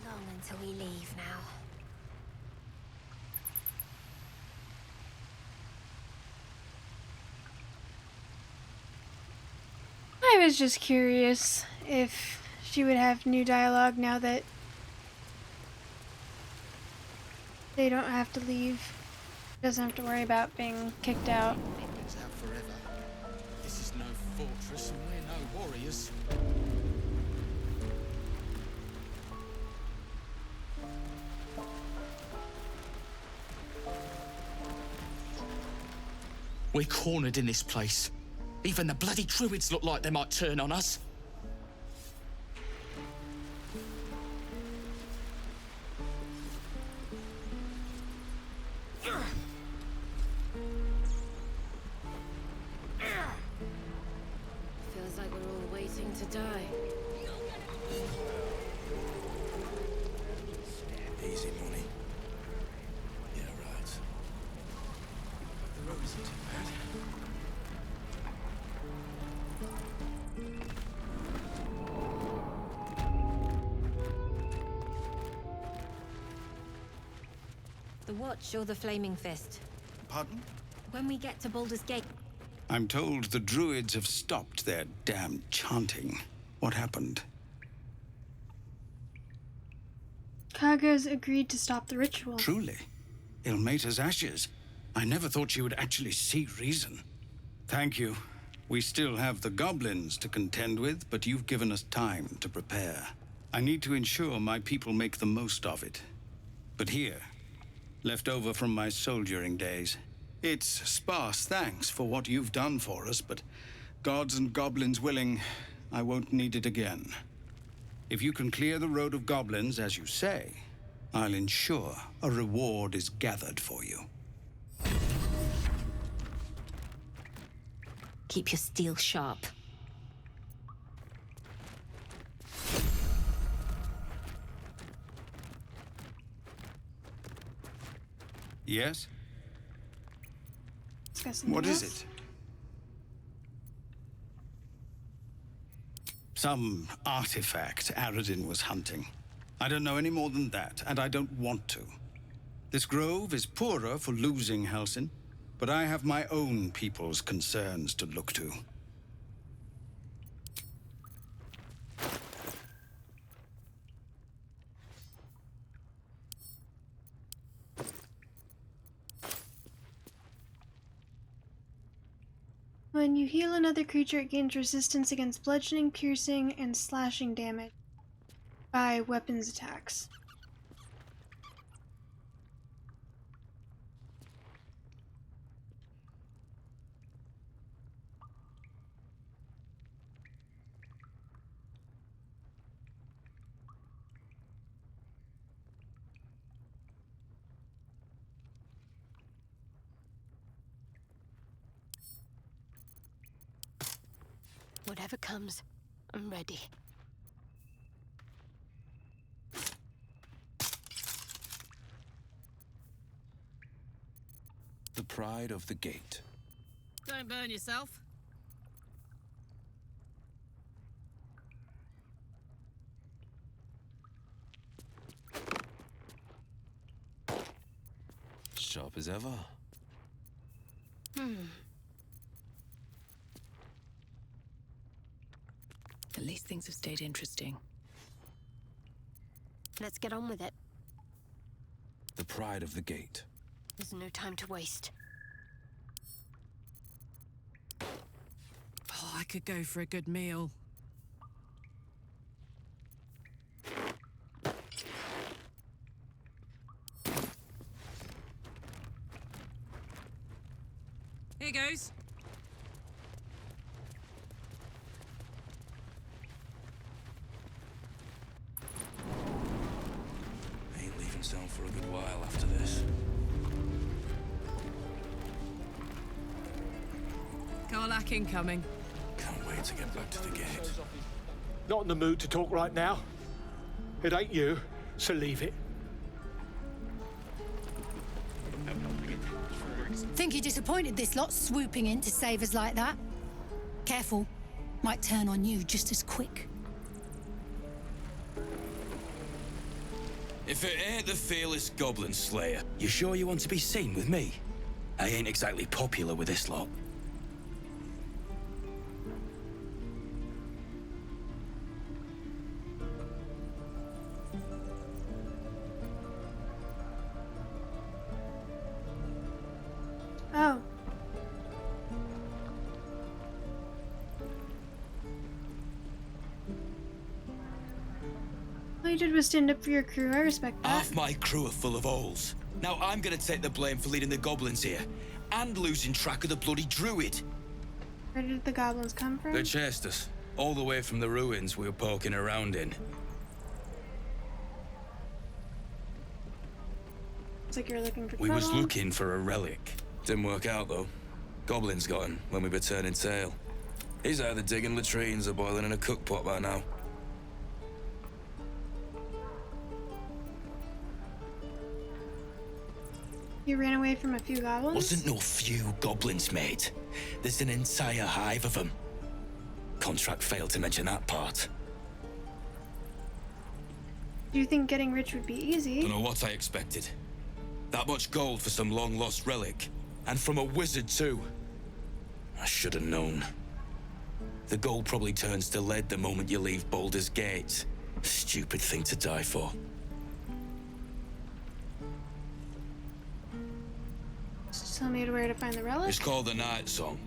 Not long until we leave now. I was just curious if she would have new dialogue now that they don't have to leave. Doesn't have to worry about being kicked out. Goblins out forever. This is no fortress and we're no warriors. We're cornered in this place. Even the bloody druids look like they might turn on us. Feels like we're all waiting to die. Easy money. Yeah, right. The road isn't too bad. The Watch or the Flaming Fist? Pardon? When we get to Baldur's Gate... I'm told the druids have stopped their damn chanting. What happened? Kaga's agreed to stop the ritual. Truly? Ilmater's ashes. I never thought she would actually see reason. Thank you. We still have the goblins to contend with, but you've given us time to prepare. I need to ensure my people make the most of it. But here, left over from my soldiering days, it's sparse thanks for what you've done for us, but gods and goblins willing, I won't need it again. If you can clear the road of goblins, as you say, I'll ensure a reward is gathered for you. Keep your steel sharp. Yes? Discussing What is else? it? Some artifact Aradin was hunting. I don't know any more than that, and I don't want to. This grove is poorer for losing Halsin, but I have my own people's concerns to look to. When you heal another creature, it gains resistance against bludgeoning, piercing, and slashing damage by weapons attacks. Whatever comes, I'm ready. The pride of the gate. Don't burn yourself. sharp as ever. At least things have stayed interesting. Let's get on with it. The pride of the gate. There's no time to waste. Oh, I could go for a good meal. Here goes. Ain't leaving town for a good while after this. Garlack incoming. Can't wait to get back to the gate. Not in the mood to talk right now. It ain't you, so leave it. Think you're disappointed this lot swooping in to save us like that? Careful. Might turn on you just as quick. If it ain't the fearless Goblin Slayer, you sure you want to be seen with me? I ain't exactly popular with this lot. Oh. All you did was stand up for your crew. I respect that. Half my crew are full of holes. Now I'm gonna take the blame for leading the goblins here, and losing track of the bloody druid. Where did the goblins come from? They chased us, all the way from the ruins we were poking around in. It's like you're looking for We trouble. was looking for a relic. Didn't work out, though. Goblins got him when we were turning tail. He's either digging latrines or boiling in a cookpot by now. You ran away from a few goblins? Wasn't no few goblins, mate. There's an entire hive of them. Contract failed to mention that part. Do you think getting rich would be easy? Don't know what I expected. That much gold for some long-lost relic. And from a wizard, too. I should have known. The gold probably turns to lead the moment you leave Baldur's Gate. Stupid thing to die for. Just tell me where to find the relic? It's called the Night Song.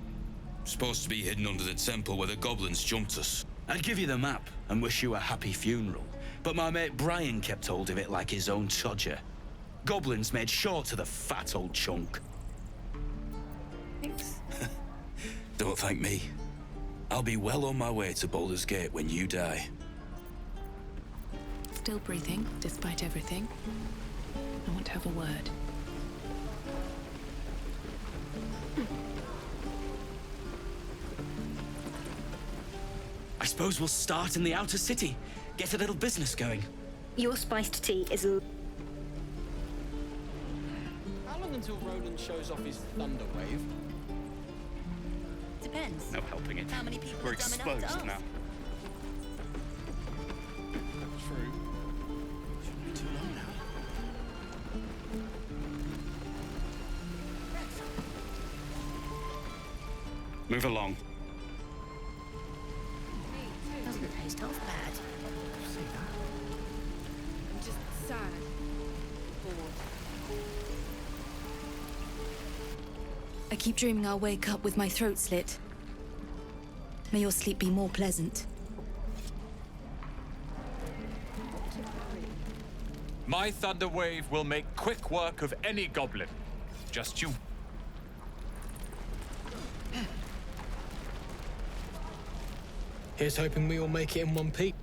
Supposed to be hidden under the temple where the goblins jumped us. I'd give you the map and wish you a happy funeral. But my mate Brian kept hold of it like his own Todger. Goblins made sure to the fat old chunk. Thanks. Don't thank me. I'll be well on my way to Baldur's Gate when you die. Still breathing, despite everything. I want to have a word. I suppose we'll start in the outer city. Get a little business going. Your spiced tea is... How long until Roland shows off his thunder wave? Depends. No helping it. How many people We're are dumb enough to exposed ask? now. True. Shouldn't be too long now. Move along. Doesn't taste half bad. I'm just sad. Bored. I keep dreaming I'll wake up with my throat slit. May your sleep be more pleasant. My thunder wave will make quick work of any goblin. Just you. Here's hoping we all make it in one piece.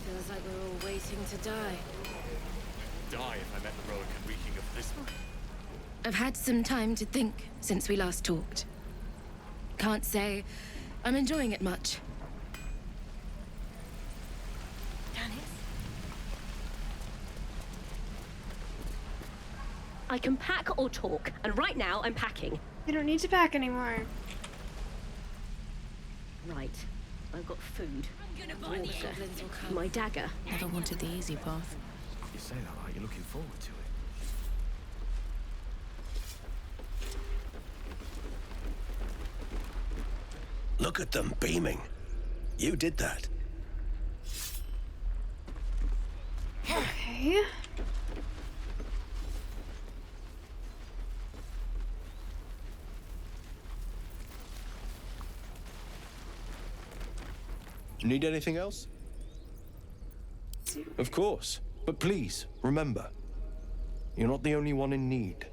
Feels like we're all waiting to die. Die if I met the Rowan reeking of this. I've had some time to think since we last talked. Can't say I'm enjoying it much. I can pack or talk, and right now I'm packing. You don't need to pack anymore. Right. I've got food, water, goblins will come. my dagger. Never wanted the easy path. You say that like you're looking forward to it. Look at them beaming. You did that. Okay. Need anything else? Of course. But please, remember, you're not the only one in need.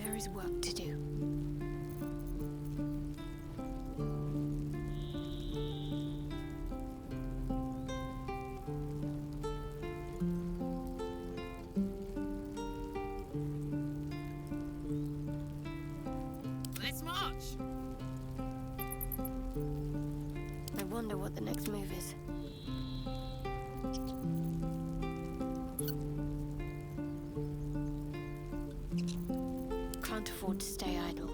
There is work to do. Let's march! I wonder what the next move is. Can't afford to stay idle.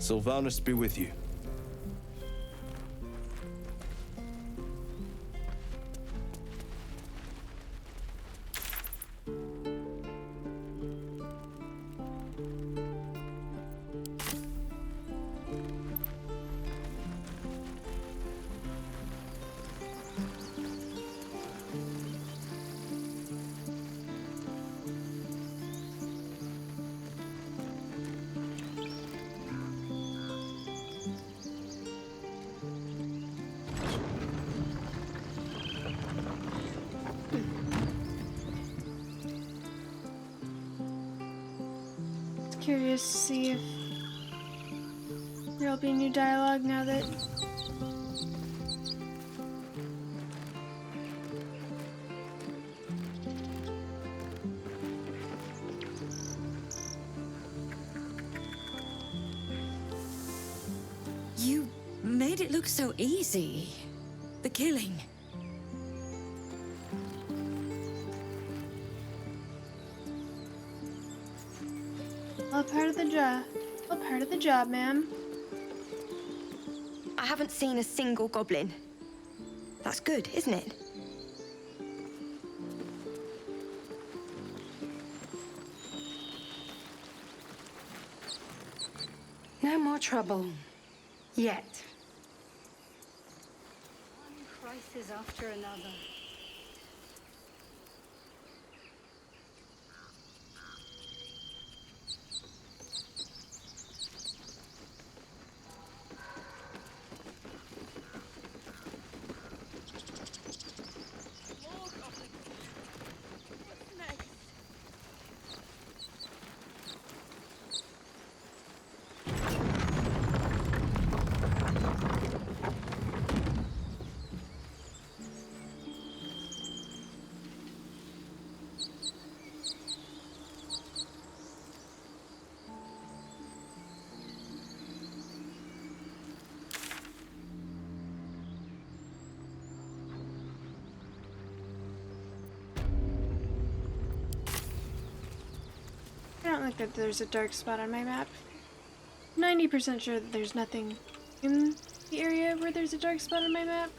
Sylvanus be with you. Curious to see if there'll be new dialogue now that You made it look so easy. The killing. all part of the job. All part of the job, ma'am. I haven't seen a single goblin. That's good, isn't it? No more trouble. Yet. One crisis after another. that there's a dark spot on my map. 90% sure that there's nothing in the area where there's a dark spot on my map.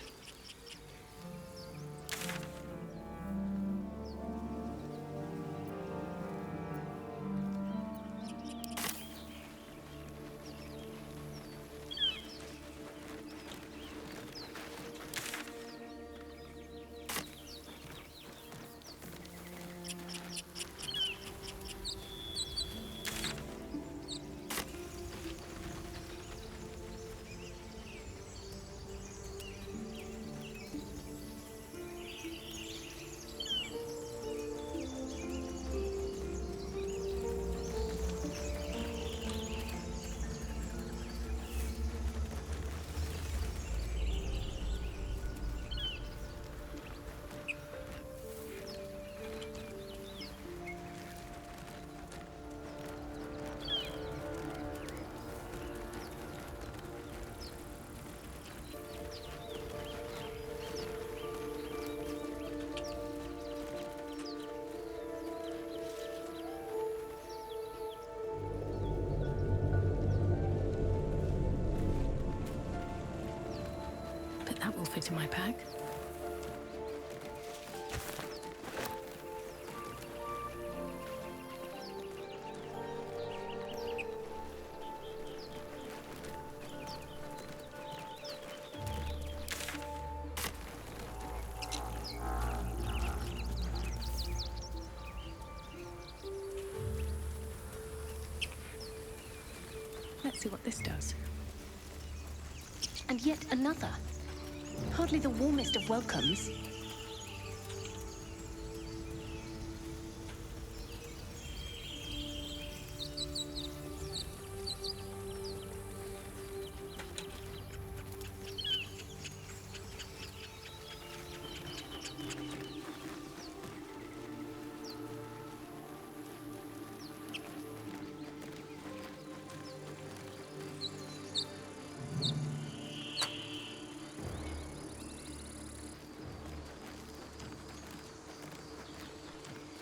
But that will fit in my pack. Let's see what this does. And yet another. Hardly the warmest of welcomes.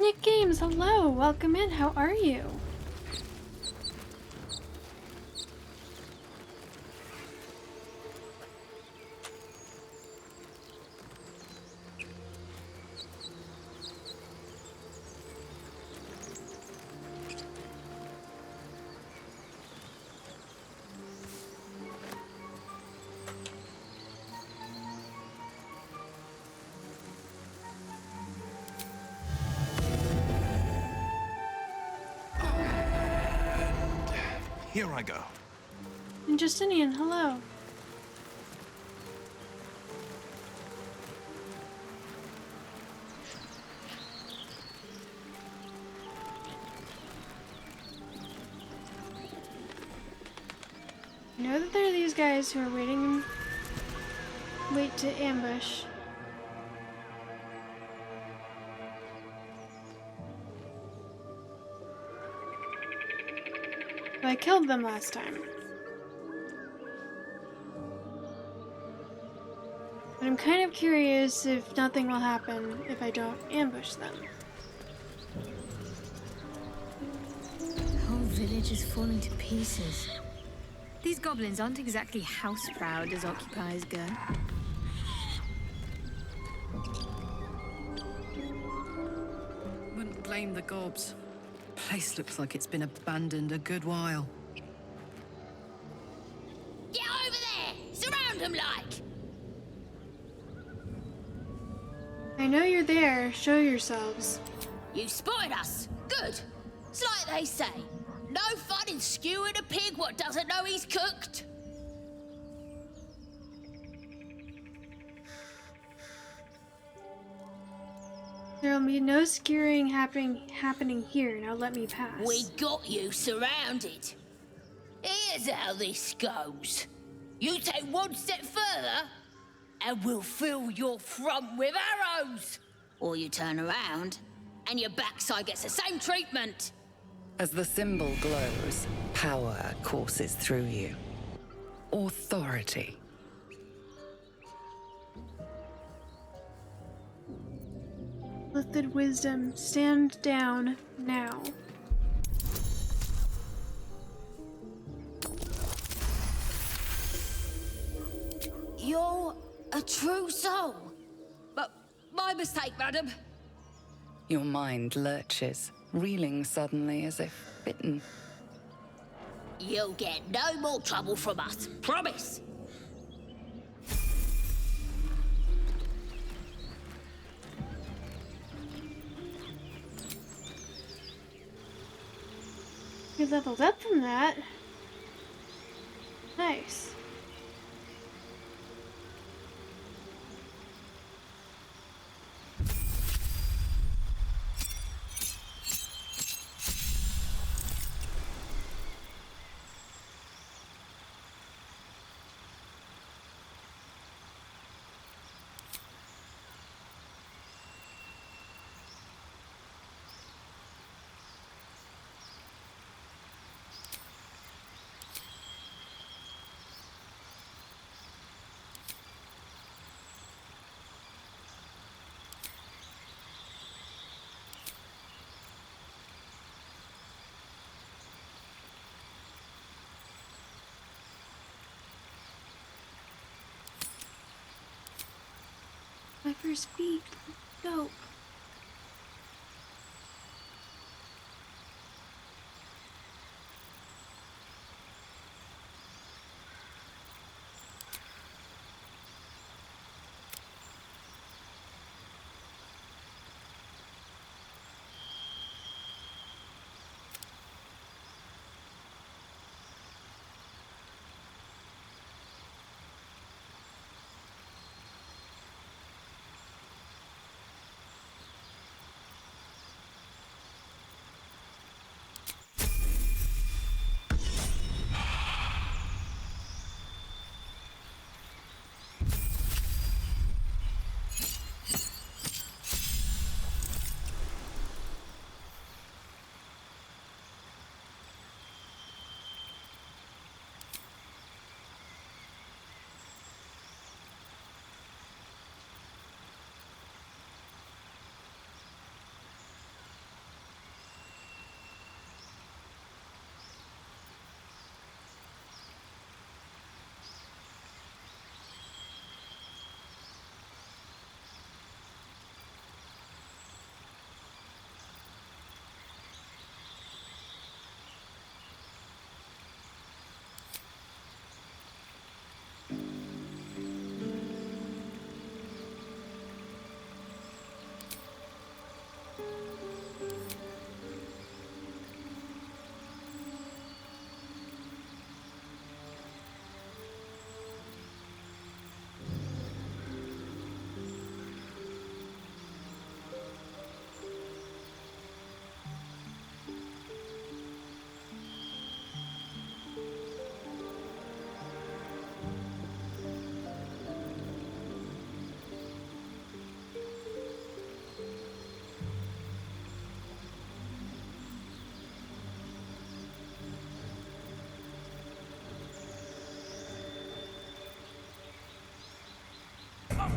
Nick Games, hello! Welcome in, how are you? Here I go. And Justinian, hello. I know that there are these guys who are wait to ambush. I killed them last time. But I'm kind of curious if nothing will happen if I don't ambush them. The whole village is falling to pieces. These goblins aren't exactly house-proud as occupiers go. Wouldn't blame the gobs. Place looks like it's been abandoned a good while. Get over there! Surround them like! I know you're there. Show yourselves. You spotted us. Good. It's like they say. No fun in skewing a pig what doesn't know he's cooked. There'll be no skewering happening here. Now let me pass. We got you surrounded. Here's how this goes. You take one step further, and we'll fill your front with arrows. Or you turn around, and your backside gets the same treatment. As the symbol glows, power courses through you. Authority. Lifted wisdom, stand down now. true soul. But my mistake, madam. Your mind lurches, reeling suddenly as if bitten. You'll get no more trouble from us. Promise. We leveled up from that. Nice. My first beat. Dope.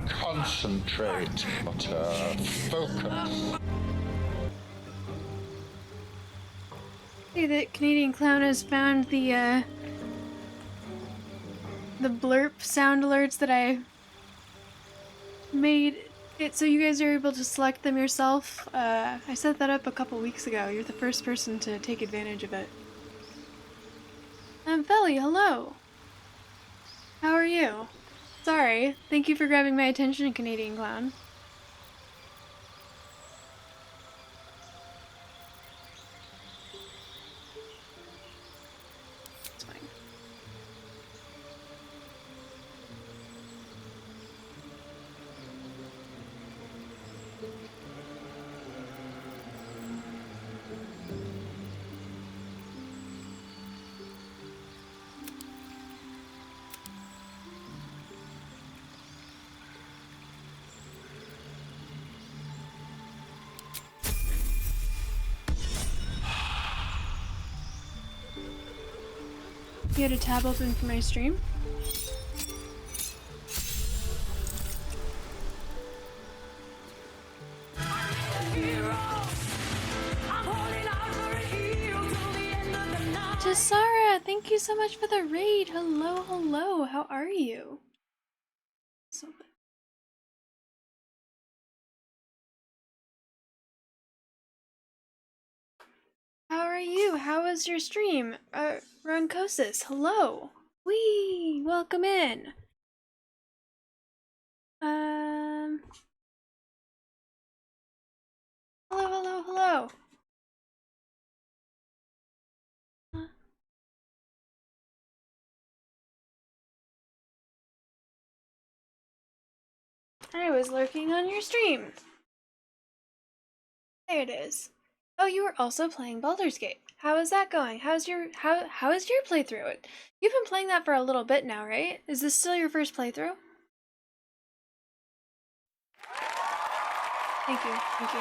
Concentrate, Potter. Focus. See that Canadian Clown has found the blurp sound alerts that I made it so you guys are able to select them yourself. I set that up a couple weeks ago. You're the first person to take advantage of it. Felly, hello. How are you? Sorry. Thank you for grabbing my attention, Canadian Clown. It's fine. You had a tab open for my stream? Jasara, thank you so much for the raid. Hello, hello. How are you? So How are you? How was your stream? Roncosis, hello. Wee, welcome in. Hello, hello, hello. I was lurking on your stream. There it is. Oh, you were also playing Baldur's Gate. How is that going? How is your playthrough? You've been playing that for a little bit now, right? Is this still your first playthrough? Thank you. Thank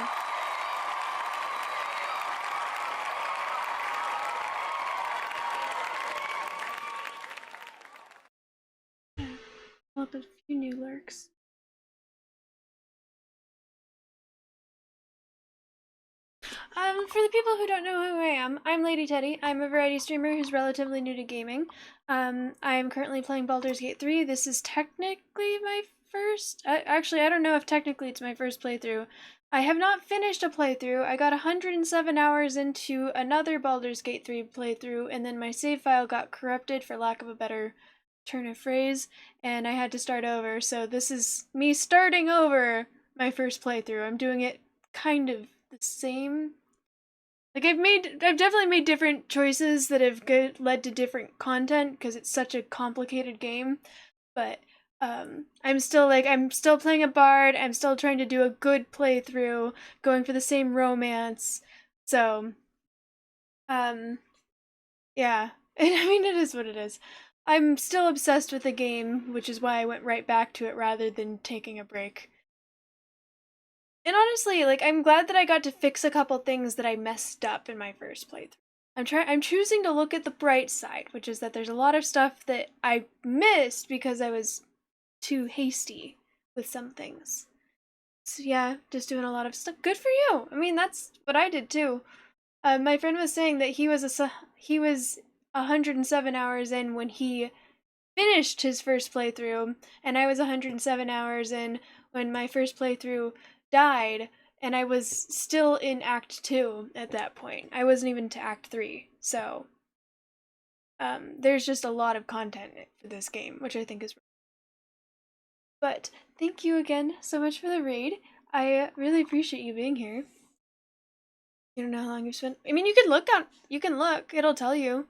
you. Well, a few new lurks. For the people who don't know who I am, I'm Lady Teddy. I'm a variety streamer who's relatively new to gaming. I am currently playing Baldur's Gate 3. This is technically my first... actually, I don't know if technically it's my first playthrough. I have not finished a playthrough. I got 107 hours into another Baldur's Gate 3 playthrough, and then my save file got corrupted, for lack of a better turn of phrase, and I had to start over. So this is me starting over my first playthrough. I'm doing it kind of the same. Like, I've definitely made different choices that have led to different content because it's such a complicated game, but I'm still playing a bard. I'm still trying to do a good playthrough, going for the same romance. So, yeah. And I mean, it is what it is. I'm still obsessed with the game, which is why I went right back to it rather than taking a break. And honestly, like, I'm glad that I got to fix a couple things that I messed up in my first playthrough. I'm choosing to look at the bright side, which is that there's a lot of stuff that I missed because I was too hasty with some things. So yeah, just doing a lot of stuff. Good for you. I mean, that's what I did too. My friend was saying that he was 107 hours in when he finished his first playthrough, and I was 107 hours in when my first playthrough died, and I was still in Act 2 at that point. I wasn't even to Act 3, so there's just a lot of content for this game, which I think is... But thank you again so much for the raid. I really appreciate you being here. You don't know how long you've spent... I mean, you can look, it'll tell you.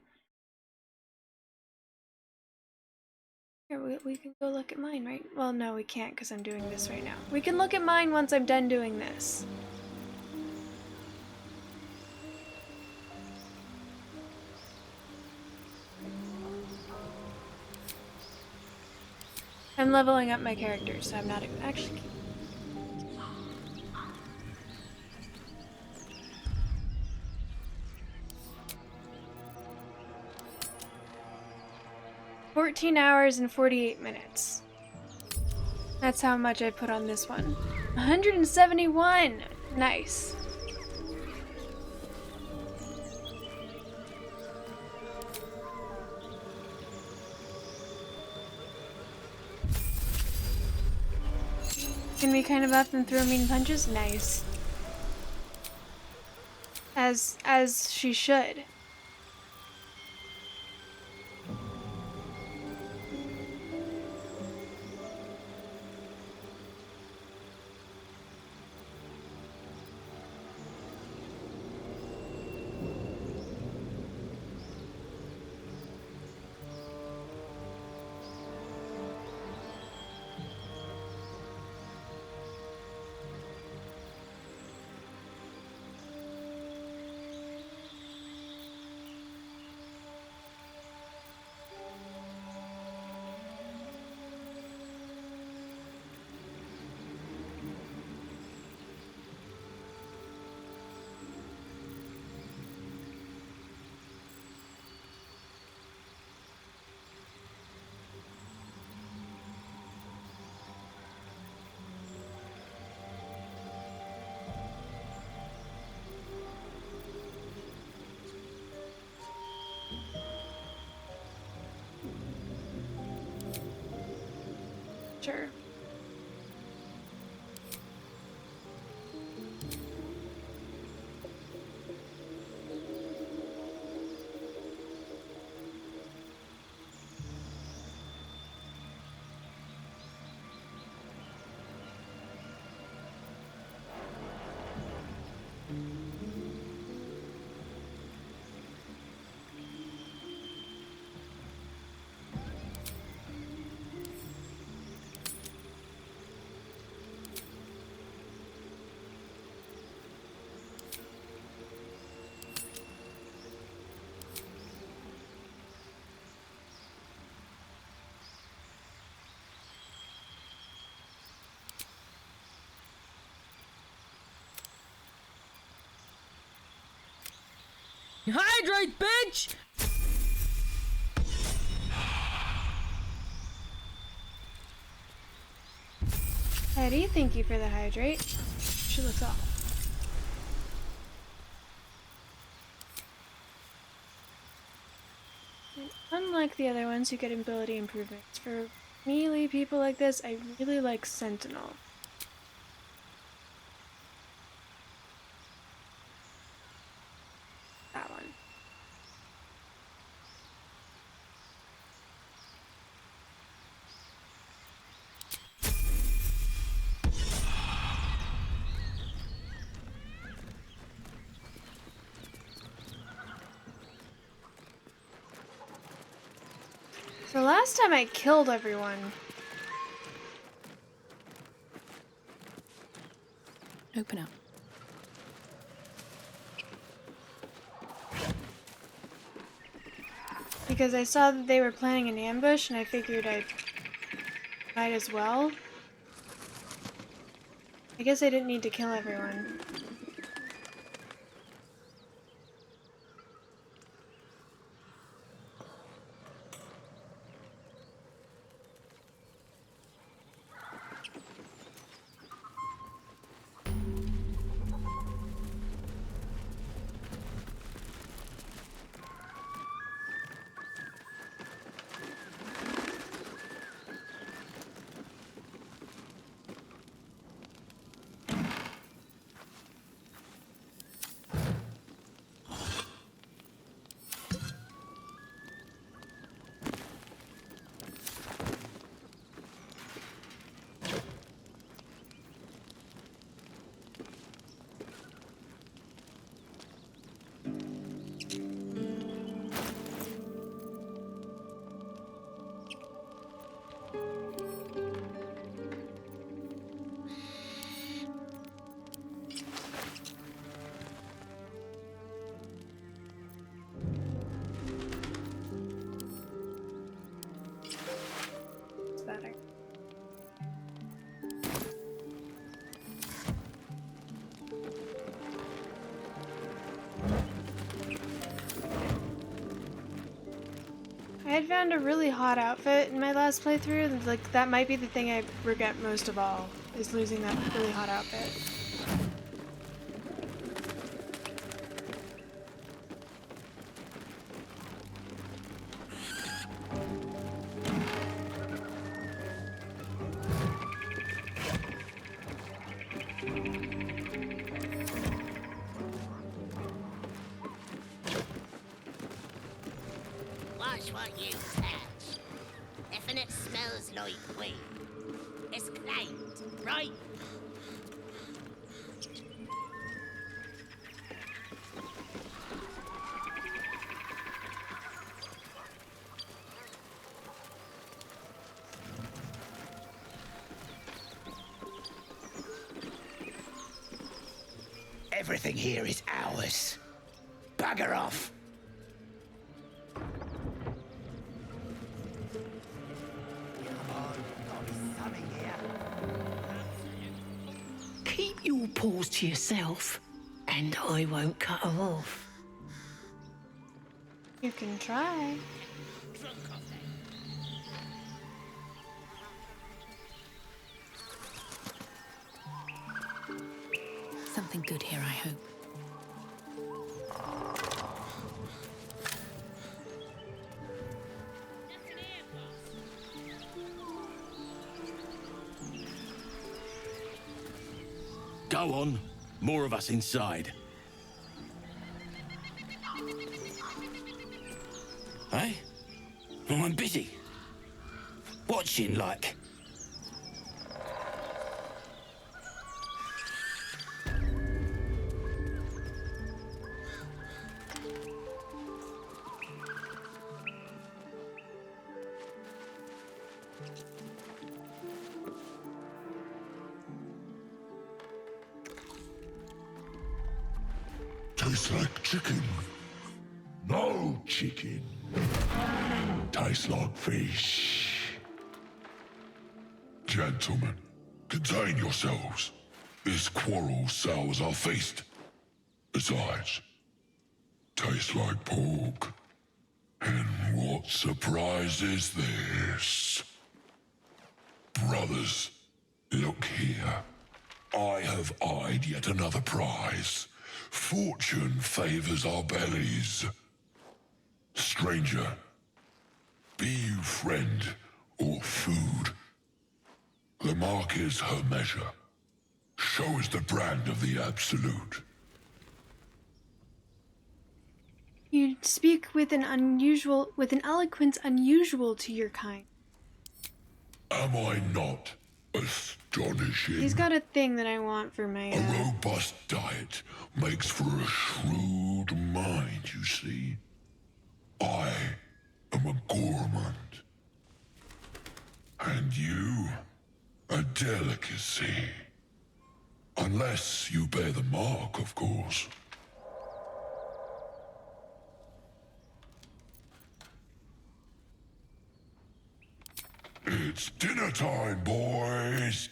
Here, we can go look at mine, right? Well, no, we can't because I'm doing this right now. We can look at mine once I'm done doing this. I'm leveling up my characters, so I'm not actually... 14 hours and 48 minutes. That's how much I put on this one. 171! Nice. Can we kind of up and throw mean punches? Nice. As she should. Sure. Hydrate, bitch! Eddie, thank you for the hydrate. She looks off. And unlike the other ones who get ability improvements, for melee people like this, I really like Sentinel. That one. So last time I killed everyone. Open up. Because I saw that they were planning an ambush and I figured I might as well. I guess I didn't need to kill everyone. It's better. I had found a really hot outfit in my last playthrough, and like that might be the thing I regret most of all, is losing that really hot outfit. Watch what you touch. If it smells like weed, it's claimed, right? Everything here is ours. Bugger off. Keep your paws to yourself, and I won't cut her off. You can try. Something good here, I hope. Go on. More of us inside. Hey? Oh, I'm busy. Watching, like. Tastes like chicken. No chicken. Tastes like fish. Gentlemen, contain yourselves. This quarrel sours our feast. Besides, tastes like pork. And what surprise is this? Brothers, look here. I have eyed yet another prize. Fortune favors our bellies. Stranger, be you friend or food, the mark is her measure. Show is the brand of the absolute. You speak with an eloquence unusual to your kind. Am I not astonishing? He's got a thing that I want for my... A robust diet makes for a shrewd mind, you see. I am a gourmand. And you, a delicacy. Unless you bear the mark, of course. It's dinner time, boys!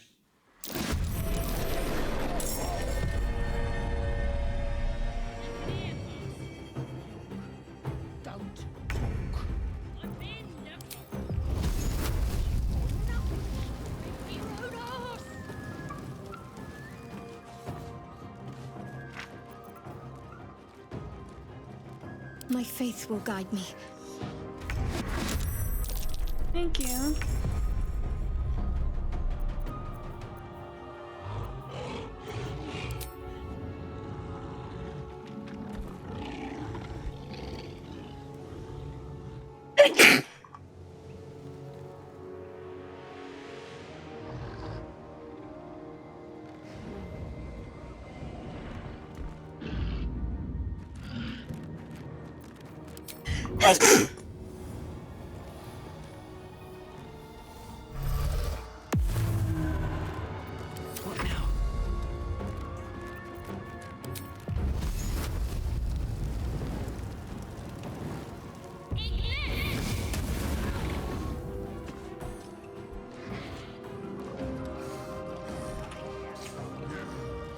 My faith will guide me. Thank you. What now?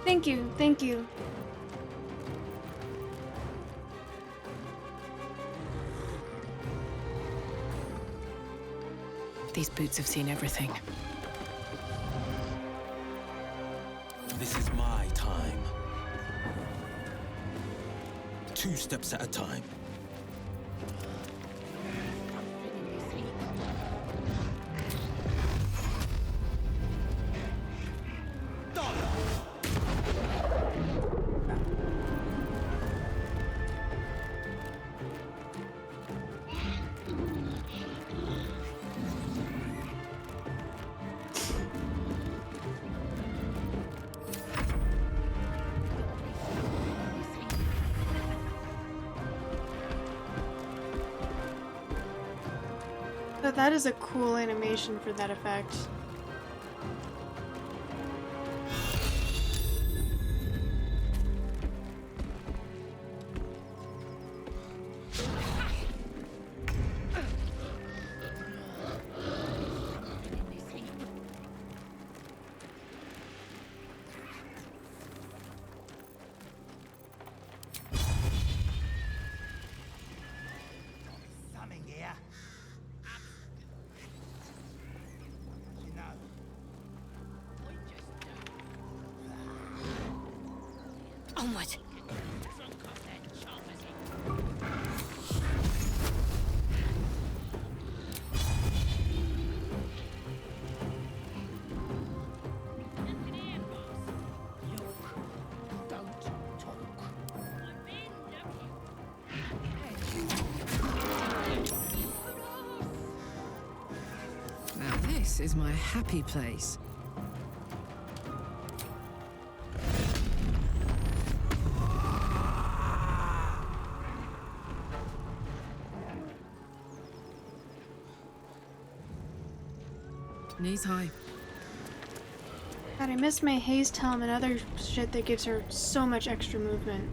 Thank you, thank you. These boots have seen everything. This is my time. 2 steps at a time. But that is a cool animation for that effect. Something here. You know. Onward. Now this is my happy place. Knees high. God, I missed my haste helm and other shit that gives her so much extra movement.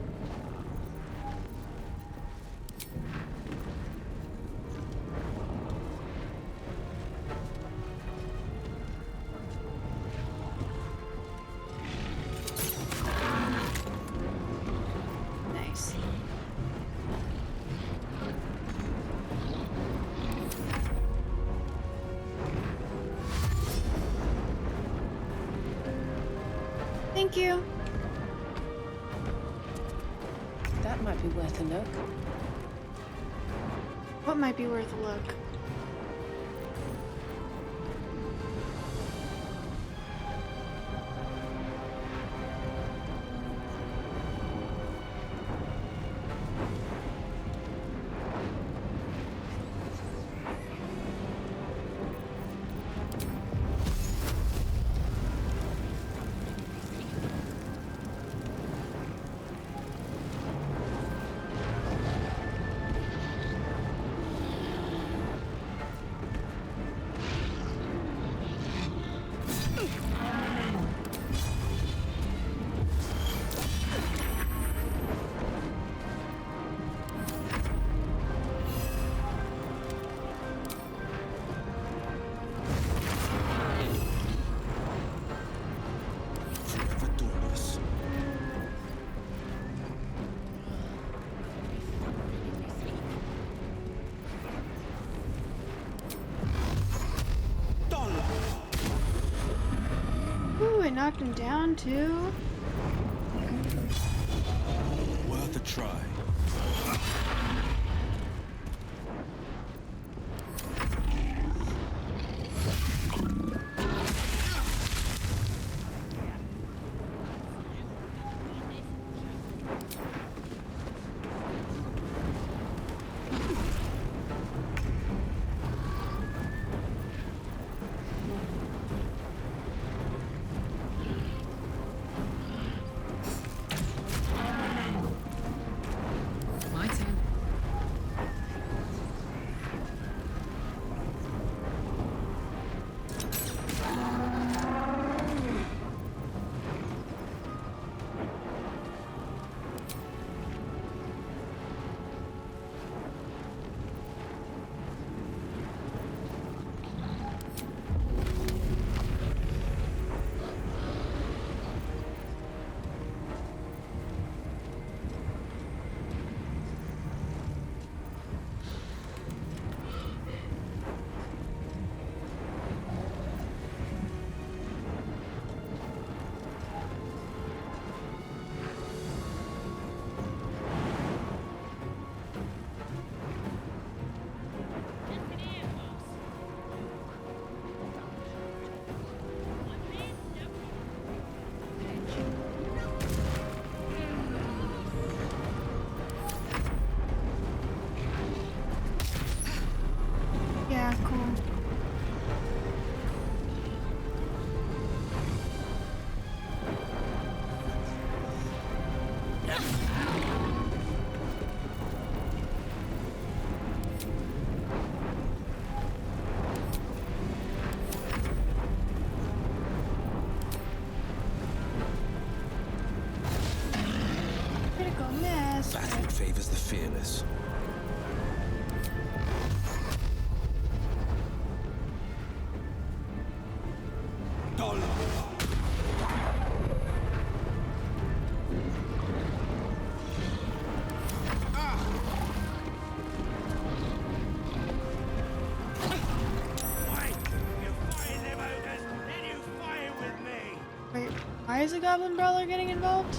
Nice. Thank you. That might be worth a look. What might be worth a look? Ooh, it knocked him down too. Worth a try. My turn. Yeah, cool. Critical miss. Battle favors the fearless. Wait, why is a goblin brawler getting involved?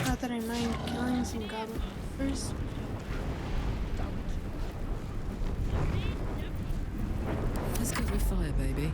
Not that I mind killing some goblins. Let's go with fire, baby.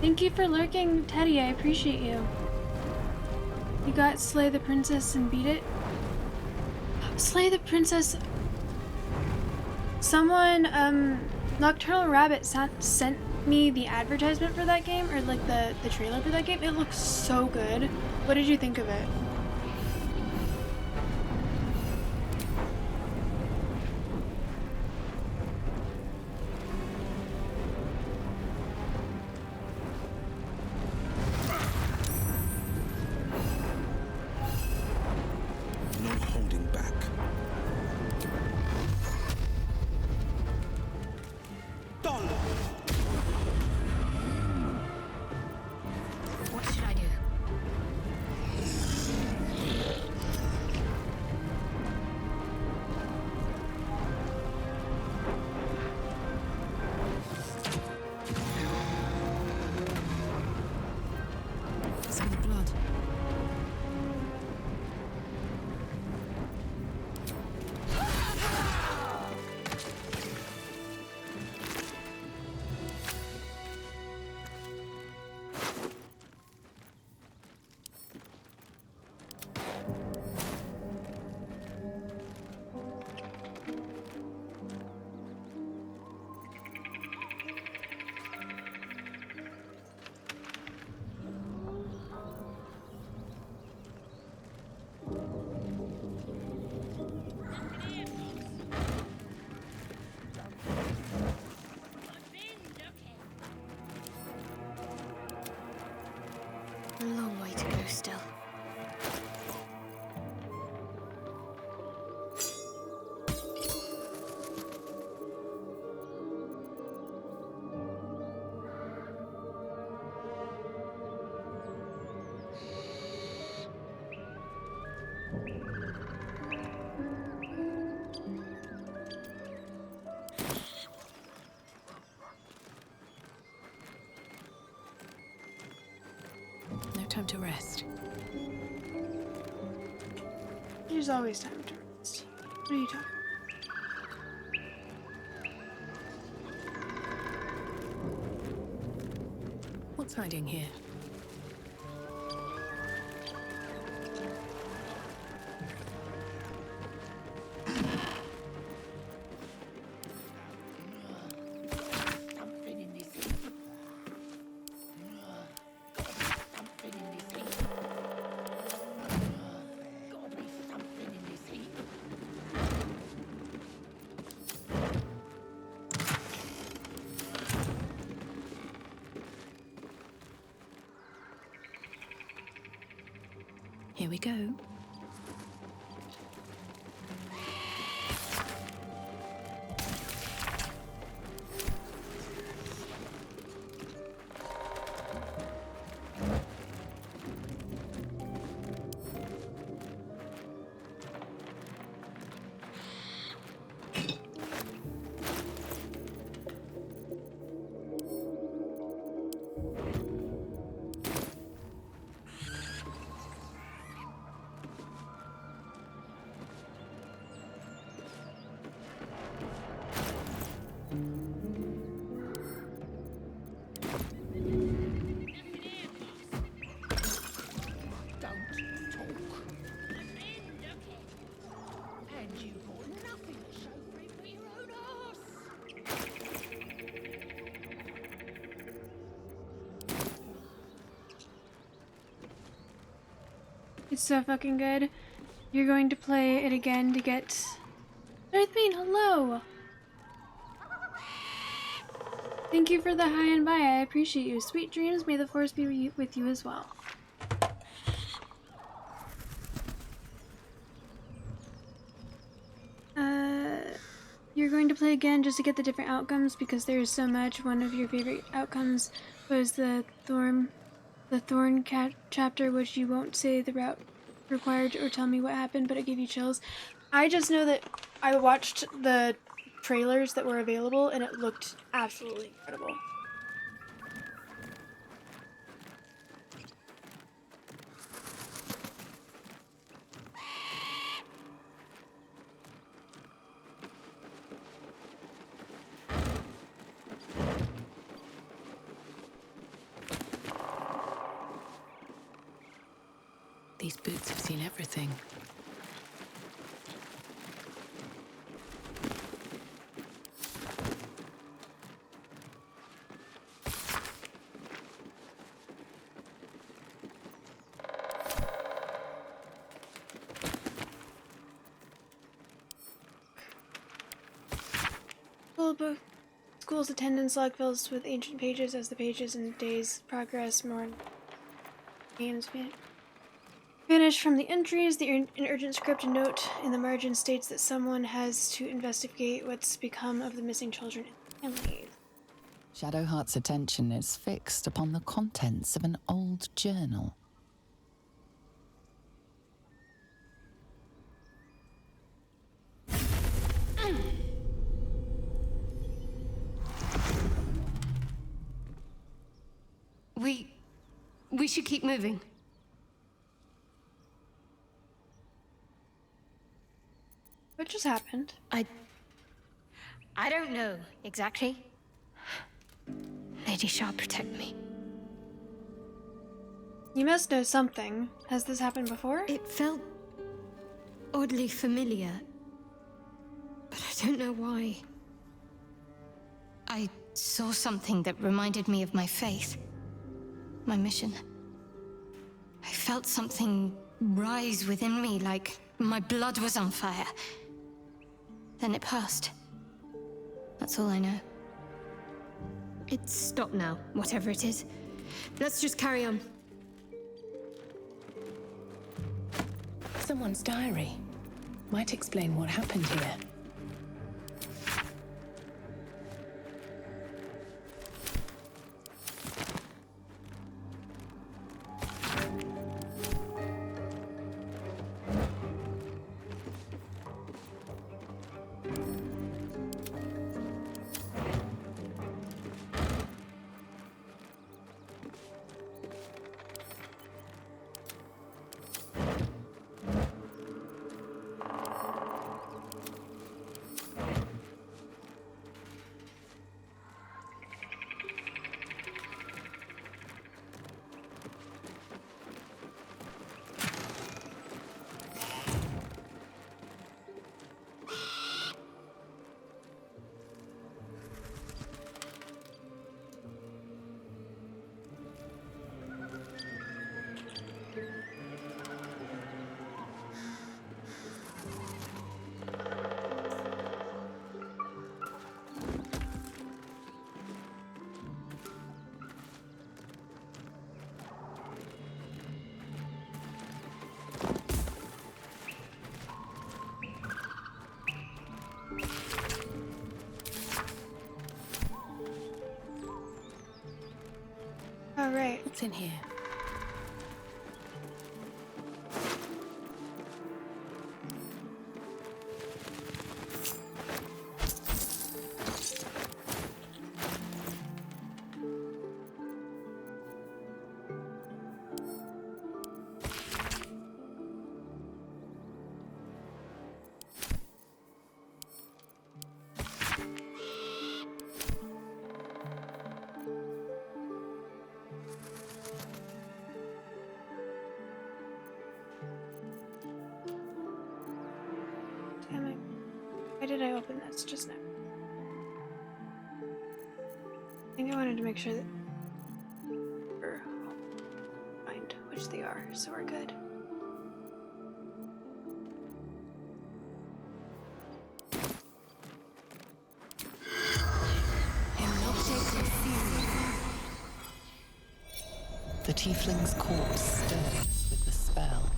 Thank you for lurking, Teddy. I appreciate you. You got Slay the Princess and beat it? Slay the Princess. Someone, Nocturnal Rabbit sent me the advertisement for that game, or like the trailer for that game. It looks so good. What did you think of it? No holding back. What should I do? Some of the blood. A long way to go still. No time to rest. There's always time to rest. What are you talking about? What's hiding here? Here we go. It's so fucking good. You're going to play it again to get... Earthbean, hello! Thank you for the hi and bye. I appreciate you. Sweet dreams. May the force be with you as well. You're going to play again just to get the different outcomes because there's so much. One of your favorite outcomes was the Thorn chapter, which you won't say the route required or tell me what happened, but it gave you chills. I just know that I watched the trailers that were available and it looked absolutely incredible. These boots have seen everything. School's attendance log fills with ancient pages as the pages and days progress. More names vanish from the entries. An urgent script note in the margin states that someone has to investigate what's become of the missing children and families. Shadowheart's attention is fixed upon the contents of an old journal. We should keep moving. What just happened? I don't know exactly. Lady Shah, protect me. You must know something. Has this happened before? It felt oddly familiar, but I don't know why. I saw something that reminded me of my faith, my mission. I felt something rise within me, like my blood was on fire. Then it passed. That's all I know. It's stopped now, whatever it is. Let's just carry on. Someone's diary. Might explain what happened here. All right. What's in here? Damn it. Why did I open this just now? I think I wanted to make sure that or find which they are, so we're good. The tiefling's corpse stirs with the spell.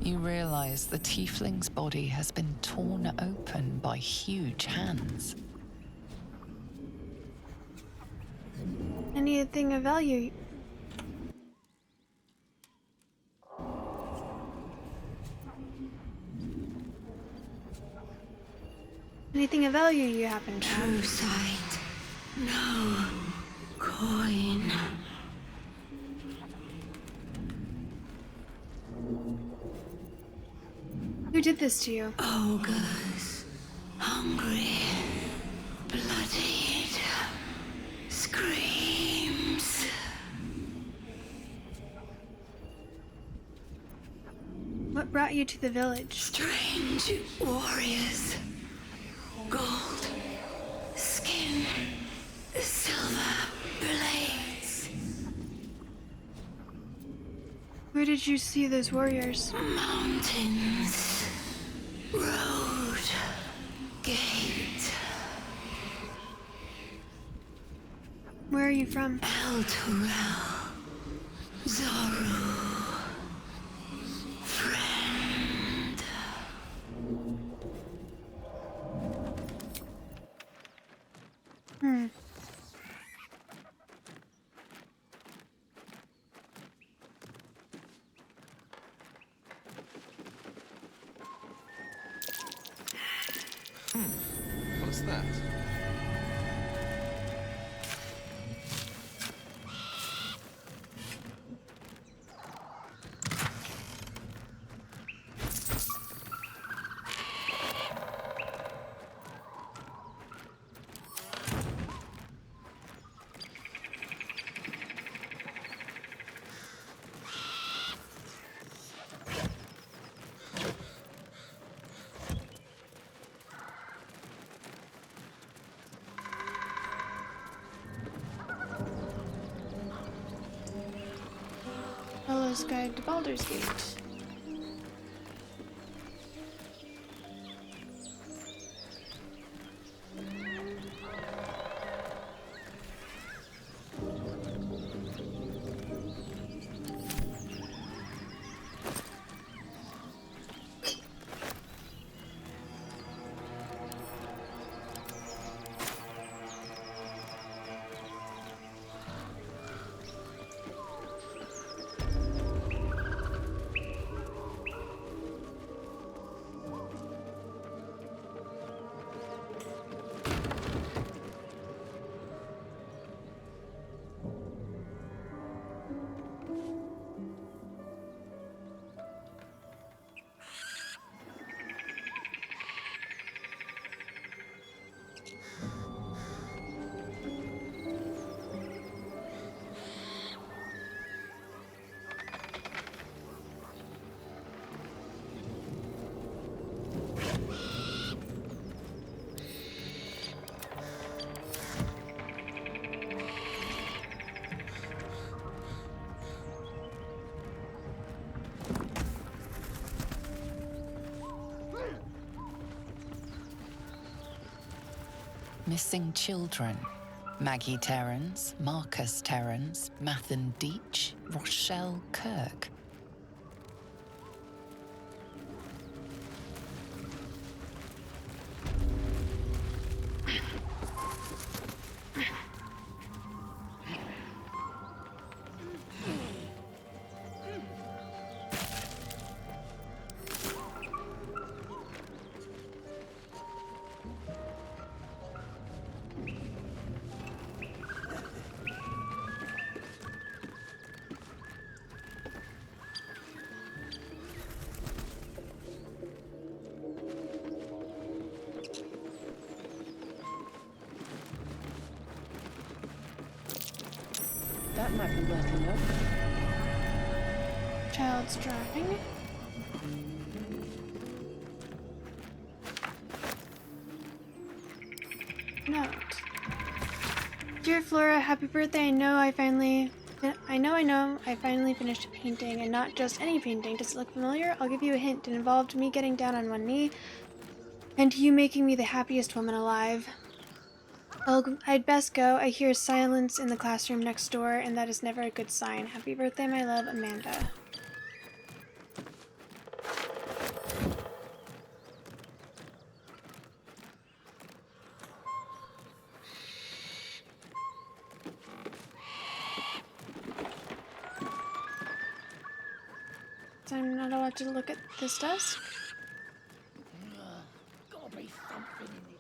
You realize the tiefling's body has been torn open by huge hands. Anything of value? Anything of value you happen to have? True sight. No coin. Who did this to you? Ogres. Hungry. Bloodied. Screams. brought you to the village? Strange warriors. Gold. Skin. Silver blades. Where did you see those warriors? Mountains. Road. Gate. Where are you from? El Turel. Zoru. Friend. Hmm. What's that? Fellow's Guide to Baldur's Gate. Missing children. Maggie Terrans, Marcus Terrans, Mathan Deach, Rochelle Kirk. That might be worth a look. Child's drawing. Note. Dear Flora, happy birthday. I know I finally finished a painting, and not just any painting. Does it look familiar? I'll give you a hint. It involved me getting down on one knee and you making me the happiest woman alive. I'd best go. I hear silence in the classroom next door, and that is never a good sign. Happy birthday, my love, Amanda. So I'm not allowed to look at this desk? Gotta be something in it.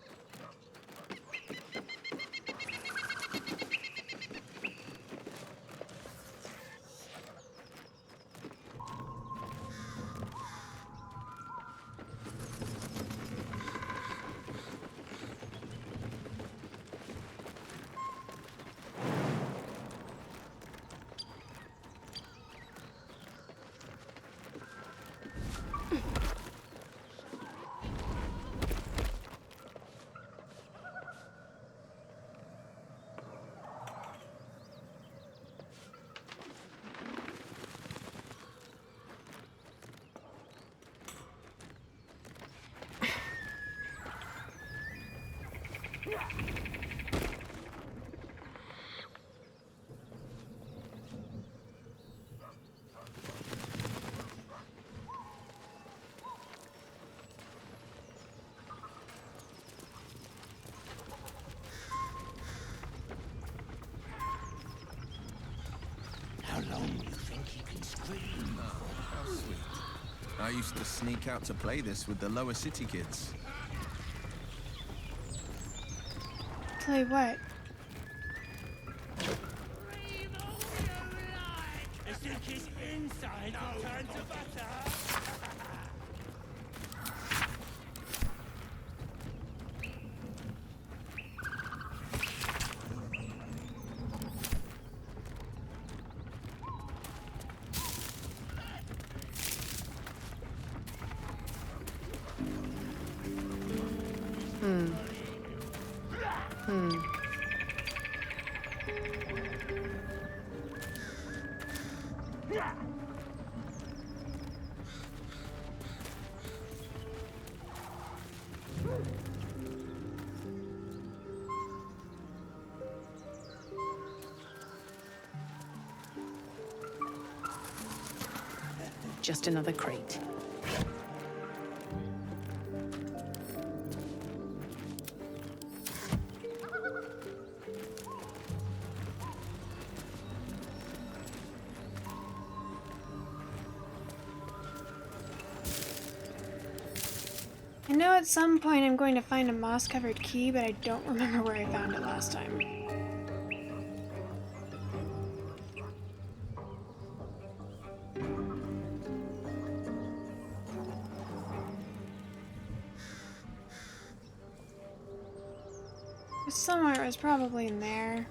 How long do you think he can scream? How sweet. I used to sneak out to play this with the lower city kids. Play what? I think his inside will turn to butter. Just another crate. I know at some point I'm going to find a moss-covered key, but I don't remember where I found it last time. Somewhere it was probably in there.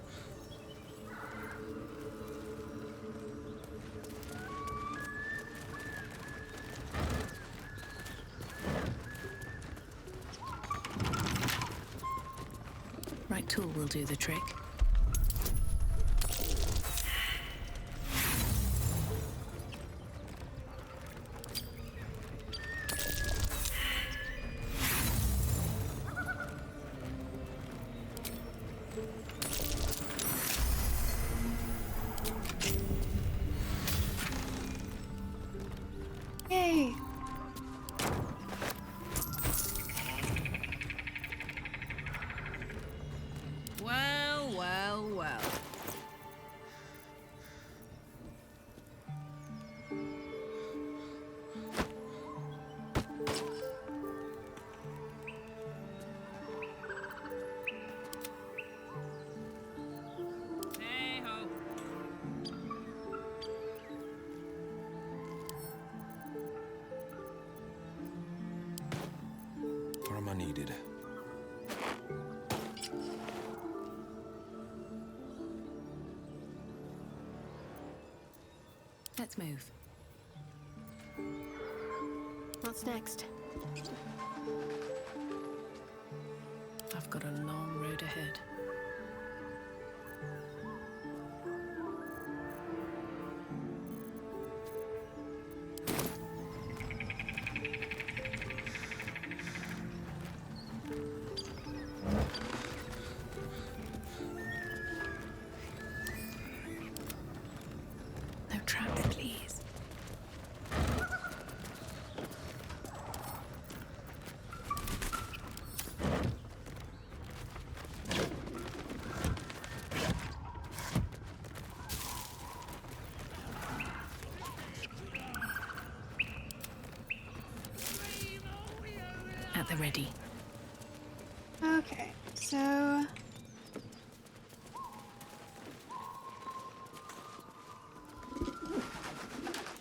Right tool will do the trick. Yay! Well, well, well. Hey-ho. Where am I needed? Let's move. What's next? I've got a long road ahead. No traps, please. At the ready. Okay, so...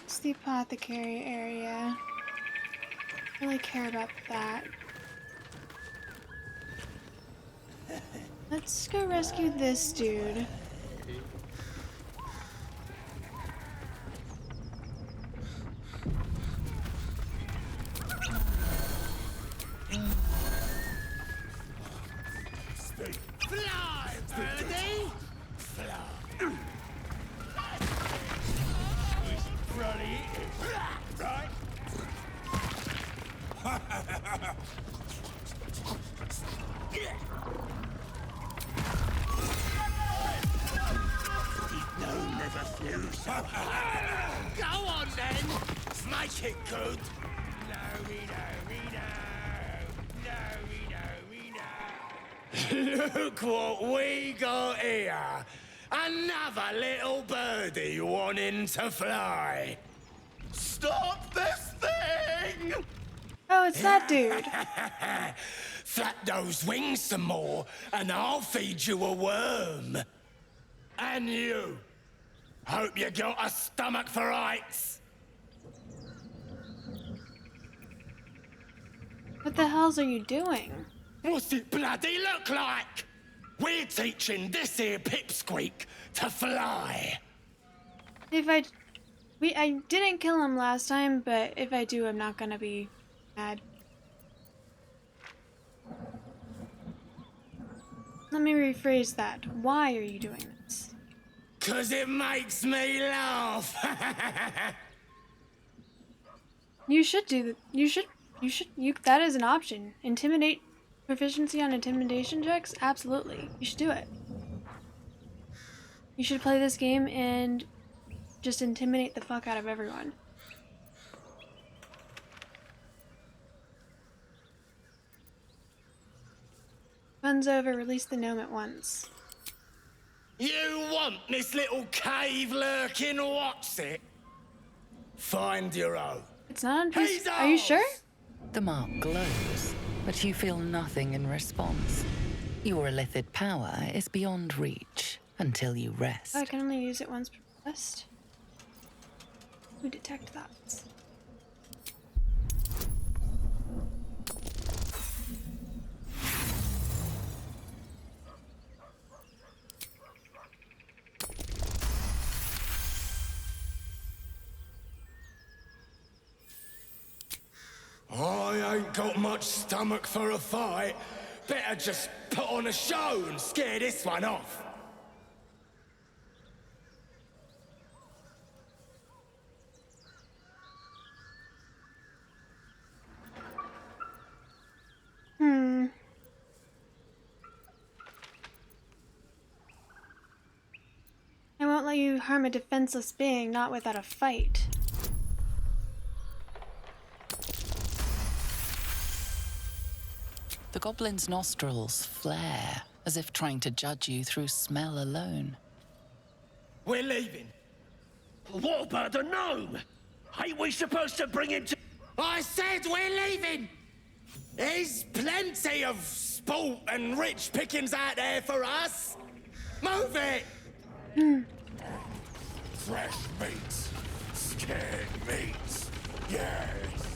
it's the apothecary area. I really care about that. Let's go rescue this dude. Fly, birdie! Fly. Ready? Right? Go on then! Make it good! Look what we got here! Another little birdie wanting to fly! Stop this thing! Oh, it's that dude. Flap those wings some more, and I'll feed you a worm. And you. Hope you got a stomach for heights. What the hells are you doing? What's it bloody look like? We're teaching this here pipsqueak to fly. I didn't kill him last time, but if I do, I'm not gonna be mad. Let me rephrase that. Why are you doing this? 'Cause it makes me laugh. You should do that. That is an option. Intimidate, proficiency on intimidation checks? Absolutely. You should do it. You should play this game and just intimidate the fuck out of everyone. Fun's over, release the gnome at once. You want this little cave lurking what's it? Find your own. It's not on piece. Are you sure? The mark glows, but you feel nothing in response. Your illithid power is beyond reach until you rest. Oh, I can only use it once per rest. Who detect that? I ain't got much stomach for a fight. Better just put on a show and scare this one off. I won't let you harm a defenseless being, not without a fight. The goblin's nostrils flare, as if trying to judge you through smell alone. We're leaving. What about the gnome? Ain't we supposed to bring him to... I said we're leaving! There's plenty of sport and rich pickings out there for us. Move it! Fresh meats. Scared meats. Yes.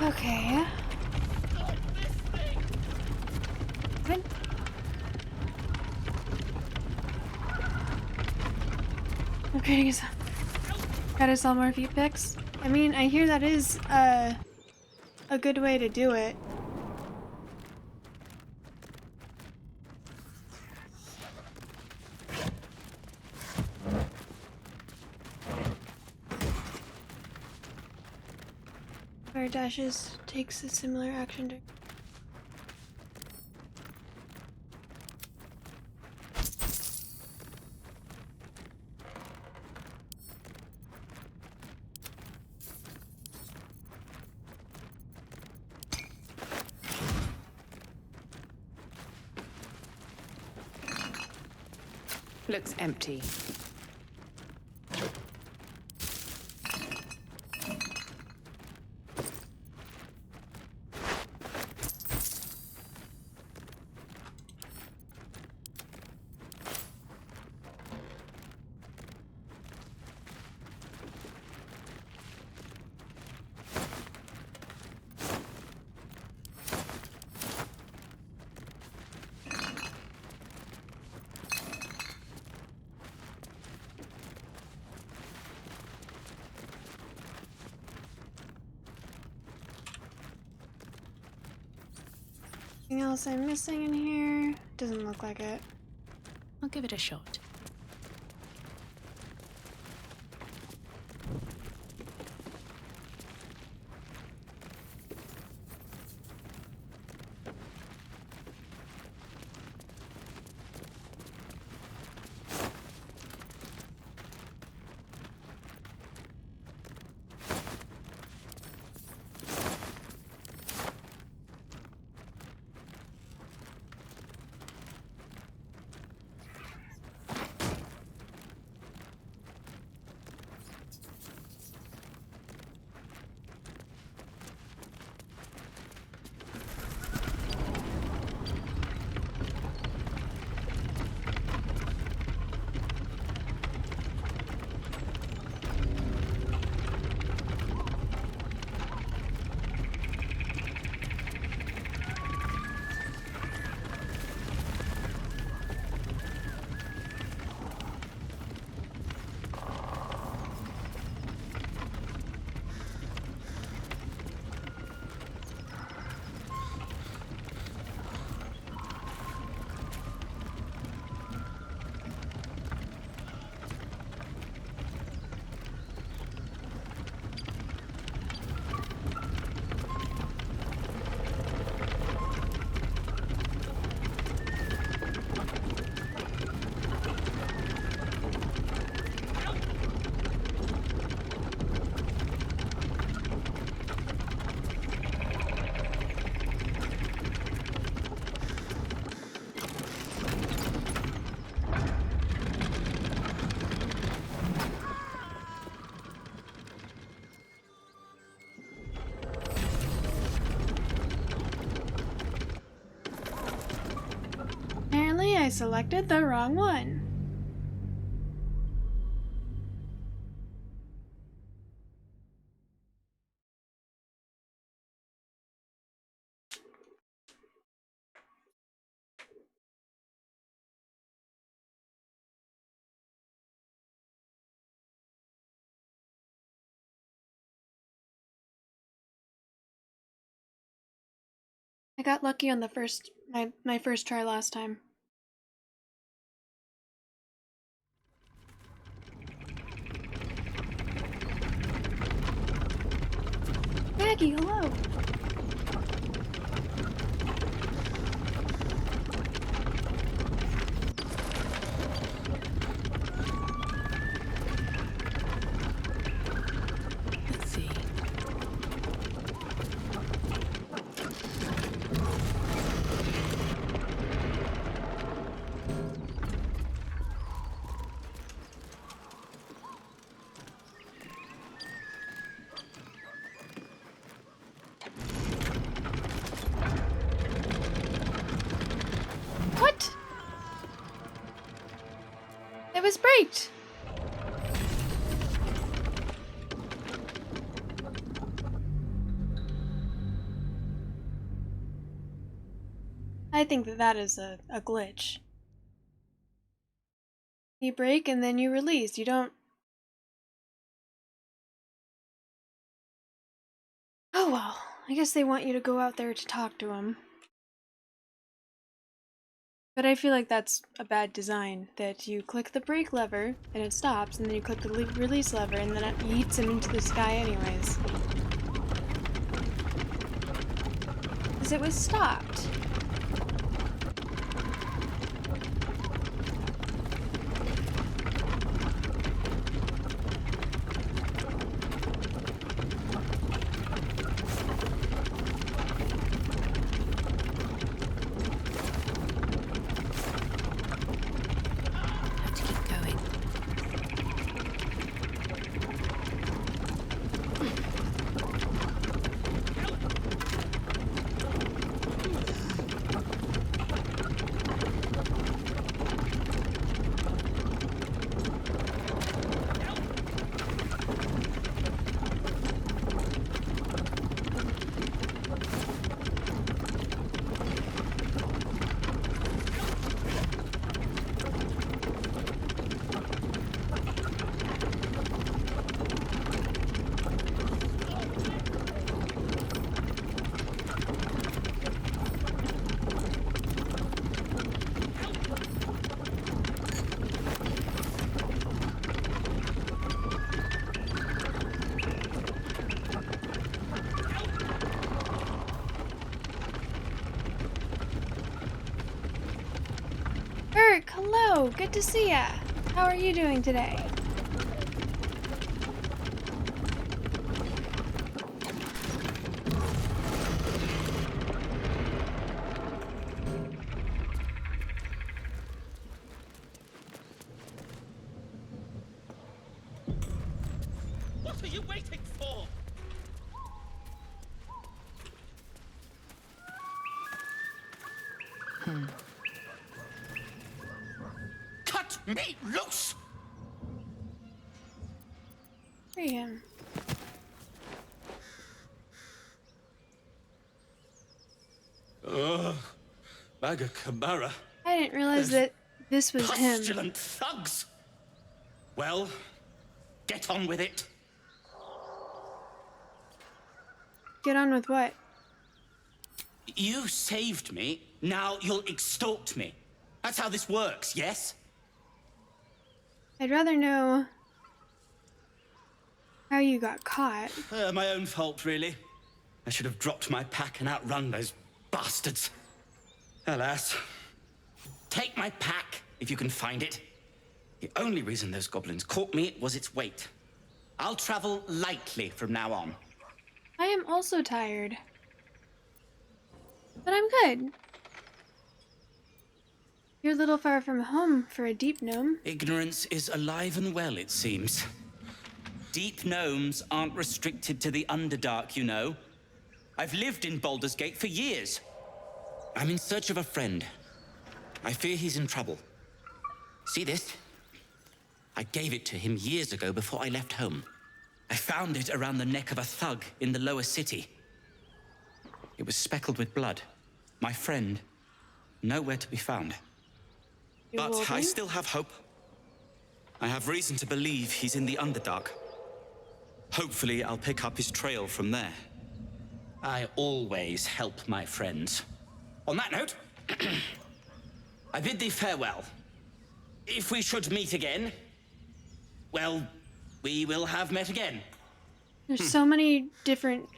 Okay. What? Okay, gotta sell more feet picks. I mean, I hear that is a good way to do it. Fire dashes takes a similar action. Looks empty. Anything else I'm missing in here? Doesn't look like it. I'll give it a shot. Apparently, I selected the wrong one. I got lucky on the first my first try last time. Maggie, hello. Let's see. What? It was braked. I think that is a glitch. You brake and then you release. You don't... Oh well, I guess they want you to go out there to talk to him. But I feel like that's a bad design, that you click the brake lever and it stops, and then you click the release lever and then it yeets him into the sky anyways. Because it was stopped. hello. Good to see ya. How are you doing today? What are you waiting for? Cut me loose! Free him. Maga Kamara. I didn't realize that this was him. Postulant thugs! Well, get on with it. Get on with what? You saved me, now you'll extort me. That's how this works, yes? I'd rather know how you got caught. My own fault, really. I should have dropped my pack and outrun those bastards. Alas. Take my pack, if you can find it. The only reason those goblins caught me was its weight. I'll travel lightly from now on. I am also tired. But I'm good. You're a little far from home for a deep gnome. Ignorance is alive and well, it seems. Deep gnomes aren't restricted to the Underdark, you know. I've lived in Baldur's Gate for years. I'm in search of a friend. I fear he's in trouble. See this? I gave it to him years ago before I left home. I found it around the neck of a thug in the lower city. It was speckled with blood. My friend, nowhere to be found. But I still have hope. I have reason to believe he's in the Underdark. Hopefully, I'll pick up his trail from there. I always help my friends. On that note, I bid thee farewell. If we should meet again, well, we will have met again. There's so many different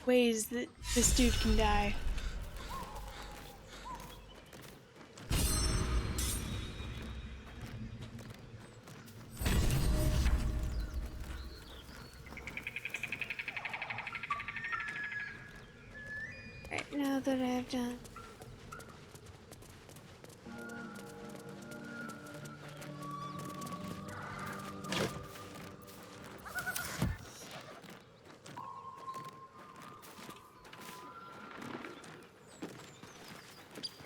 ways that this dude can die. Right, now that I've done...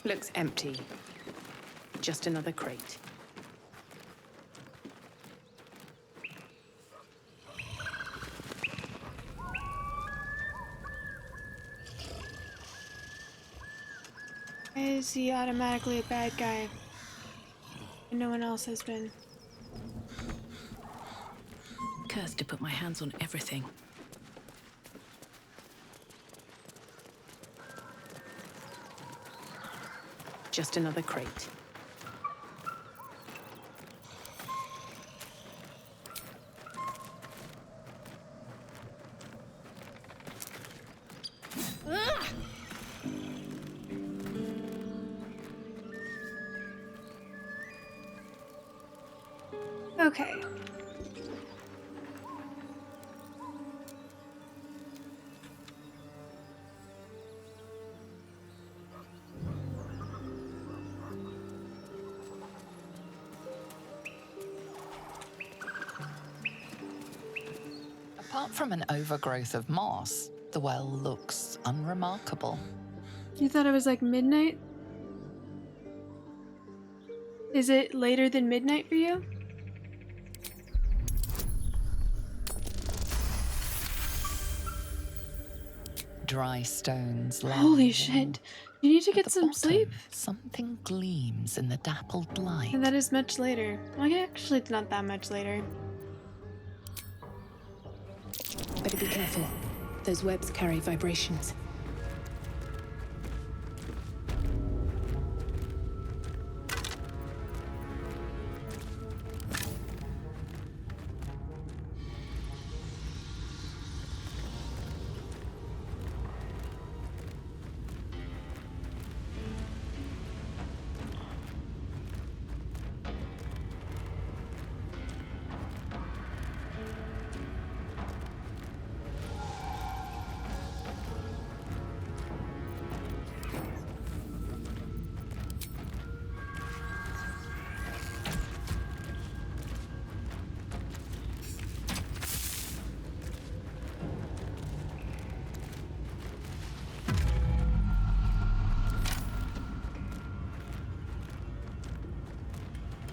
Looks empty. Just another crate. Why is he automatically a bad guy? And no one else has been. Cursed to put my hands on everything. Just another crate. Okay. Apart from an overgrowth of moss, the well looks unremarkable. You thought it was like midnight? Is it later than midnight for you? Dry stones lie. Holy shit. You need to get some bottom, sleep. Something gleams in the dappled light. And that is much later. Well, actually, it's not that much later. Better be careful. Those webs carry vibrations.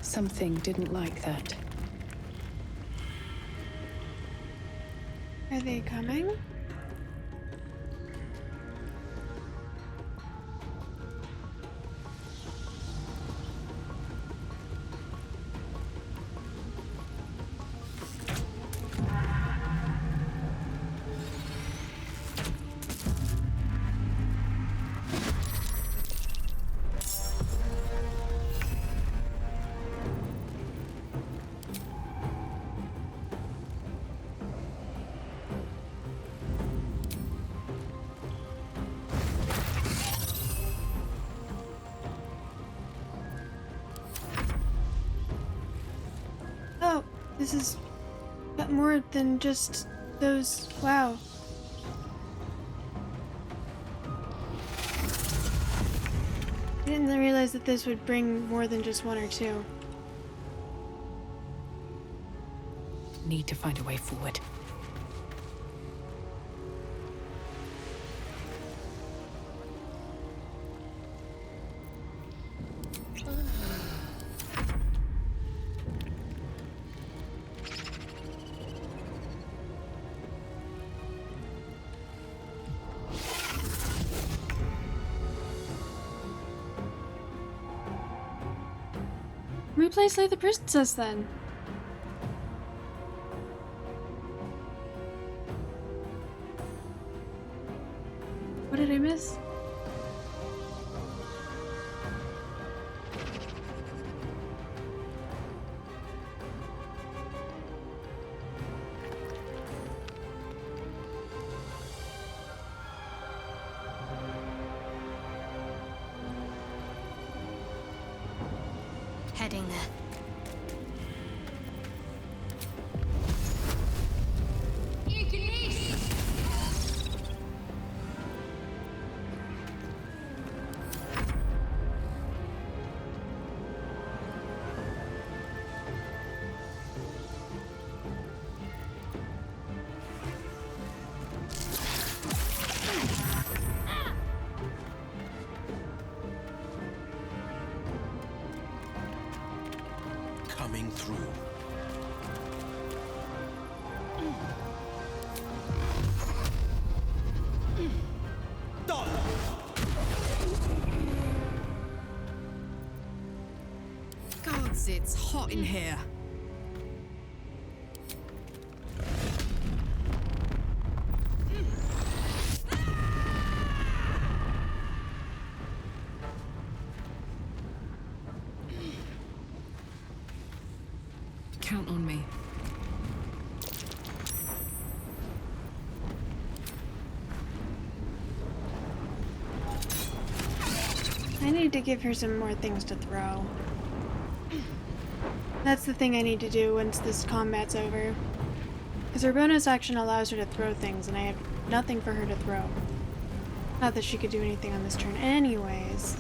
Something didn't like that. Are they coming? Oh, this is more than just those. Wow. I didn't realize that this would bring more than just one or two. Need to find a way forward. Replay Slay the Princess then. What did I miss? Heading there. Coming through. Gods, it's hot in here. Count on me. I need to give her some more things to throw. That's the thing I need to do once this combat's over. Because her bonus action allows her to throw things, and I have nothing for her to throw. Not that she could do anything on this turn anyways.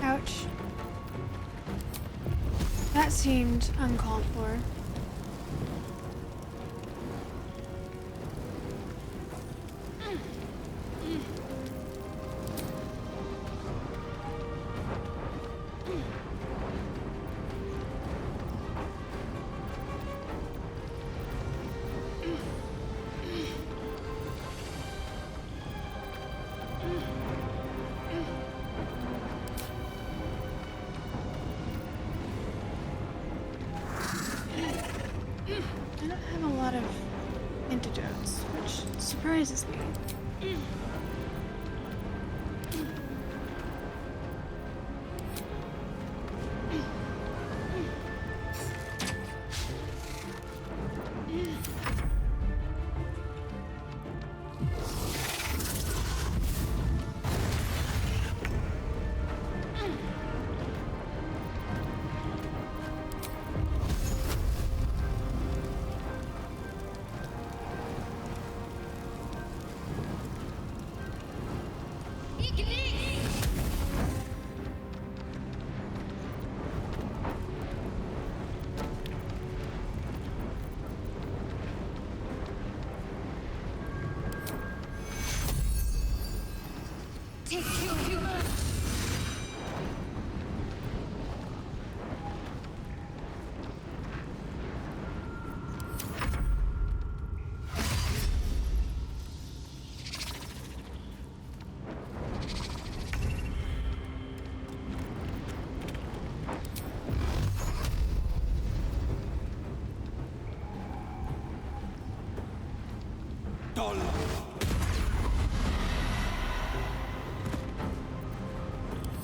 Ouch. That seemed uncalled for. I don't have a lot of antidotes, which surprises me.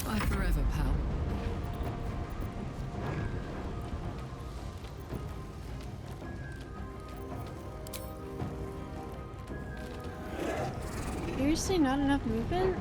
Bye forever, pal. Seriously, not enough movement?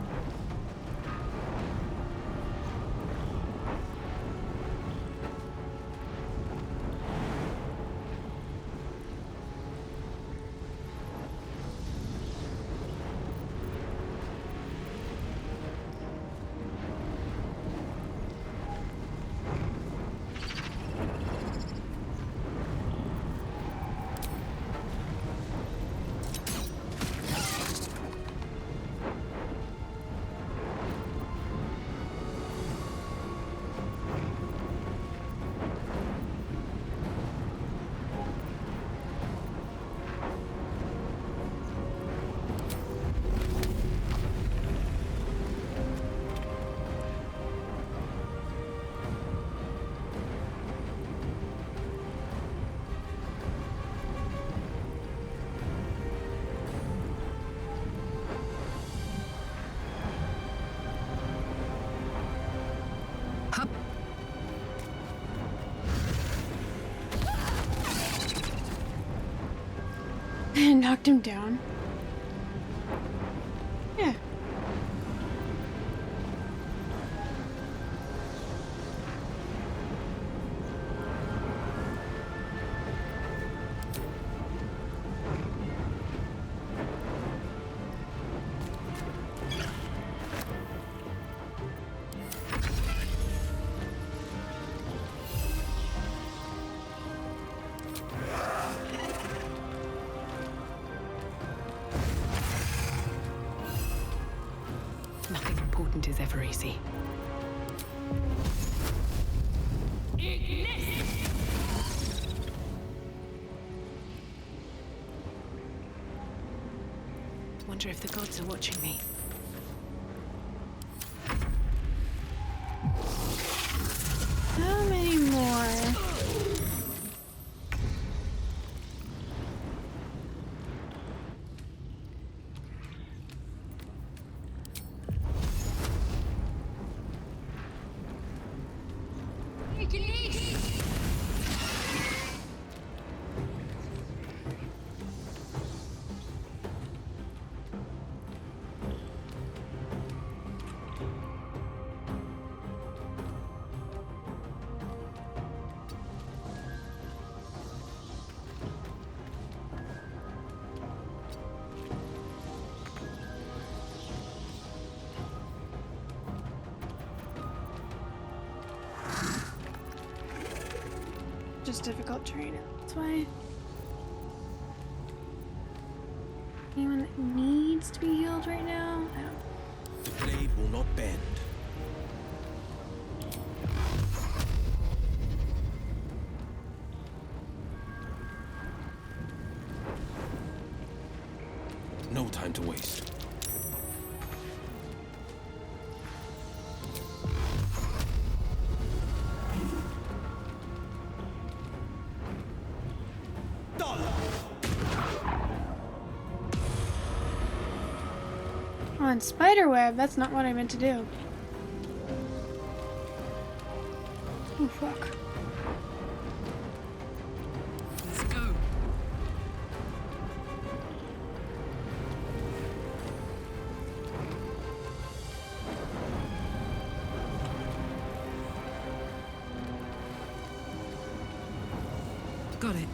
Knocked him down. Yeah. Nothing important is ever easy. Wonder if the gods are watching me. How many more? Just difficult terrain, that's why. Anyone that needs to be healed right now? I don't. The blade will not bend. No time to waste. On spiderweb, that's not what I meant to do. Oh fuck. Let's go. Got it.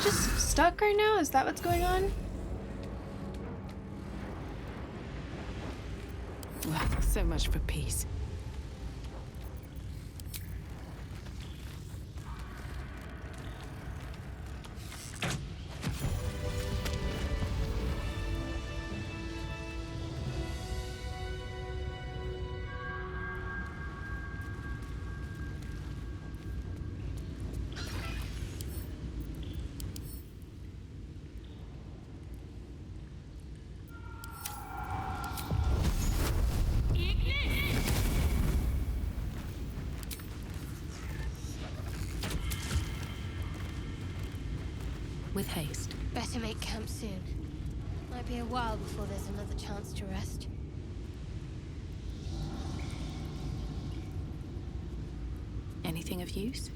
just stuck right now? Is that what's going on? Well, so much for peace. With haste. Better make camp soon. Might be a while before there's another chance to rest. Anything of use?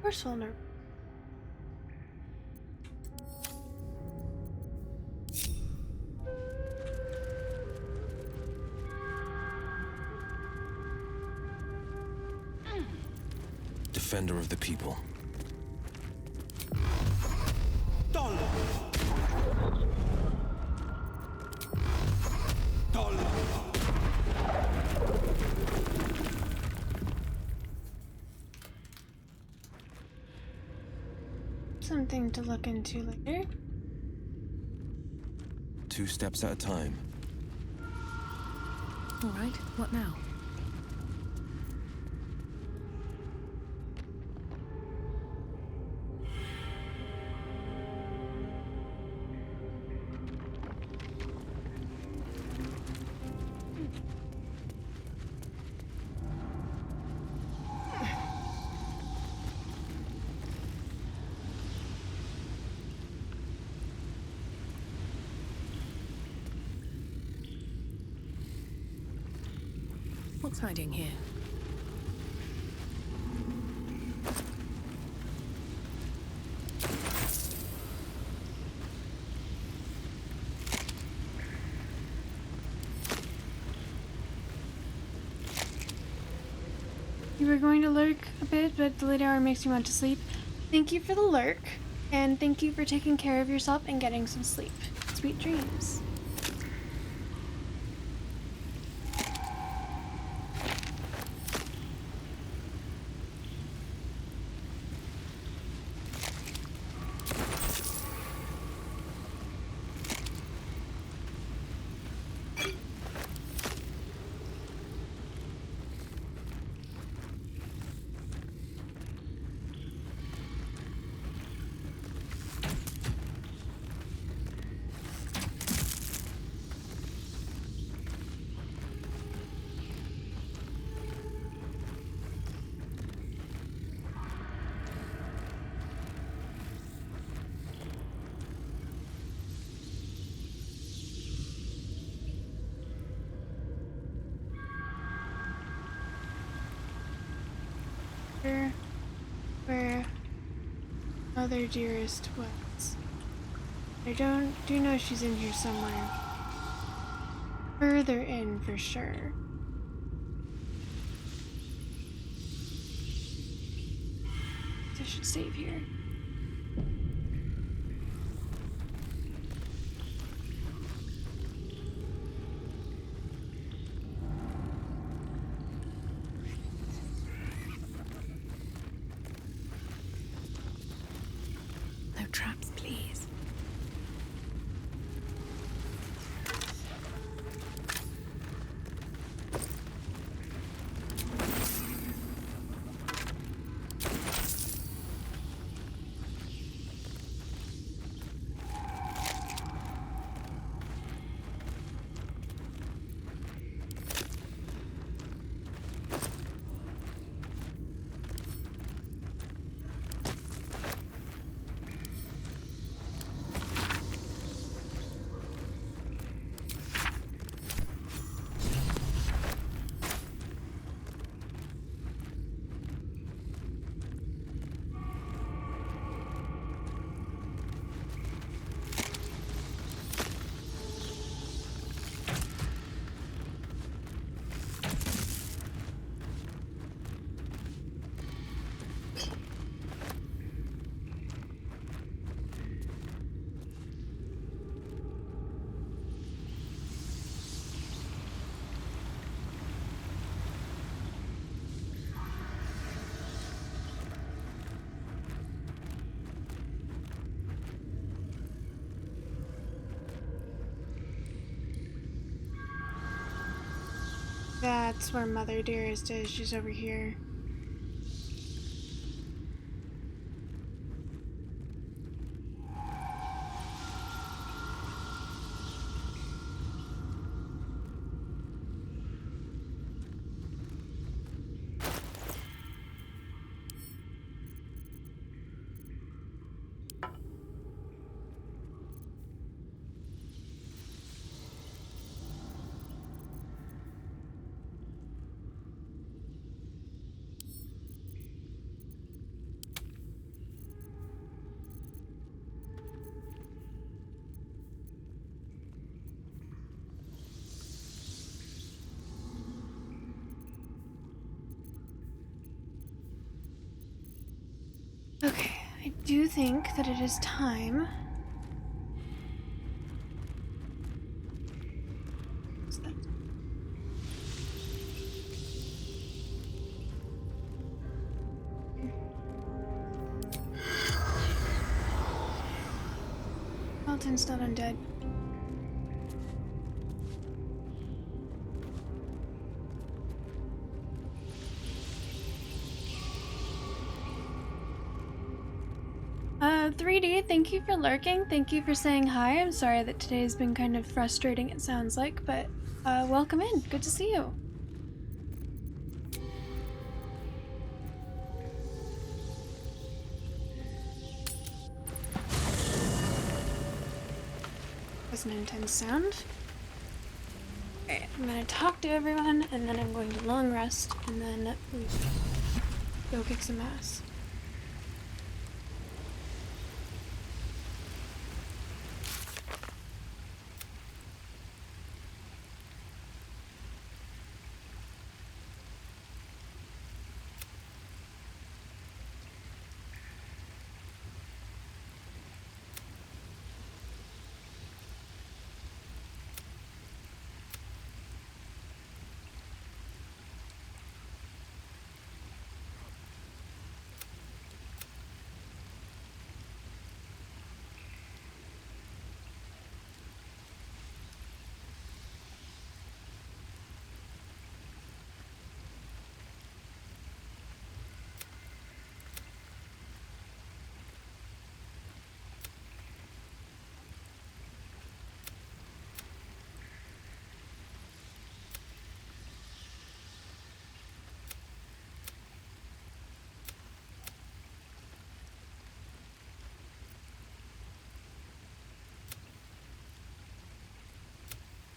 Where's Fulner? Defender of the people. Something to look into later. 2 steps at a time. All right, what now? What's hiding here? You were going to lurk a bit, but the late hour makes you want to sleep. Thank you for the lurk, and thank you for taking care of yourself and getting some sleep. Sweet dreams. Where Mother Dearest was. I do know she's in here somewhere. Further in for sure. I should save here. No traps, please. That's where Mother Dearest is. She's over here. Okay, I do think that it is time. What's that? Alton's not undead. Uh, 3D, thank you for lurking. Thank you for saying hi. I'm sorry that today's been kind of frustrating, it sounds like, but welcome in. Good to see you. Was an intense sound. Okay, I'm gonna talk to everyone, and then I'm going to long rest, and then go kick some ass.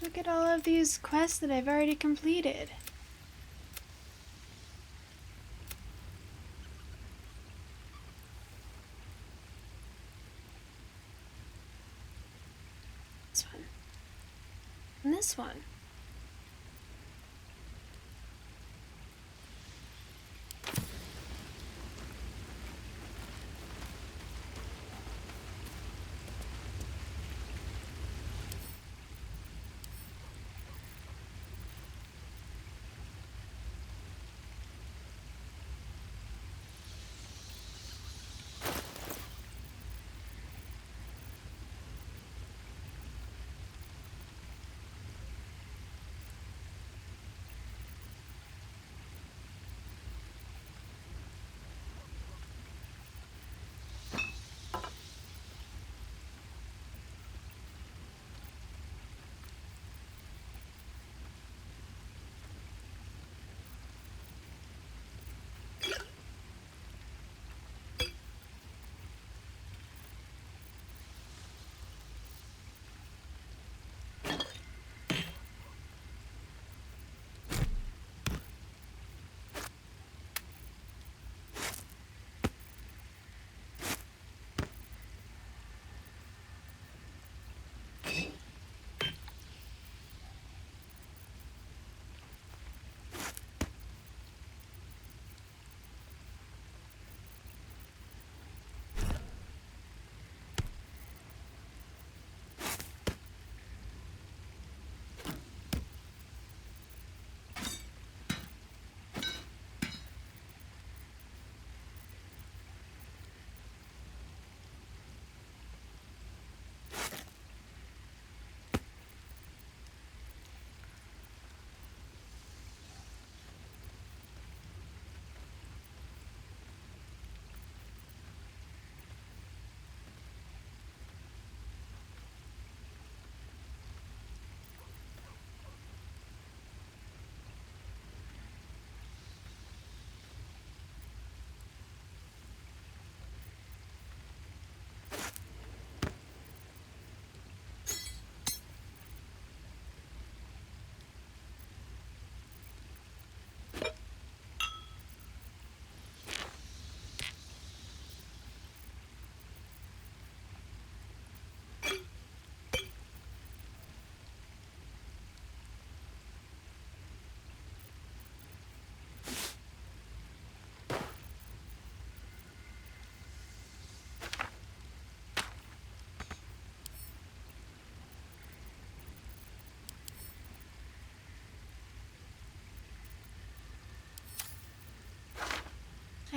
Look at all of these quests that I've already completed. This one. And this one.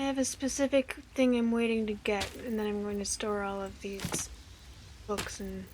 have a specific thing I'm waiting to get, and then I'm going to store all of these books and...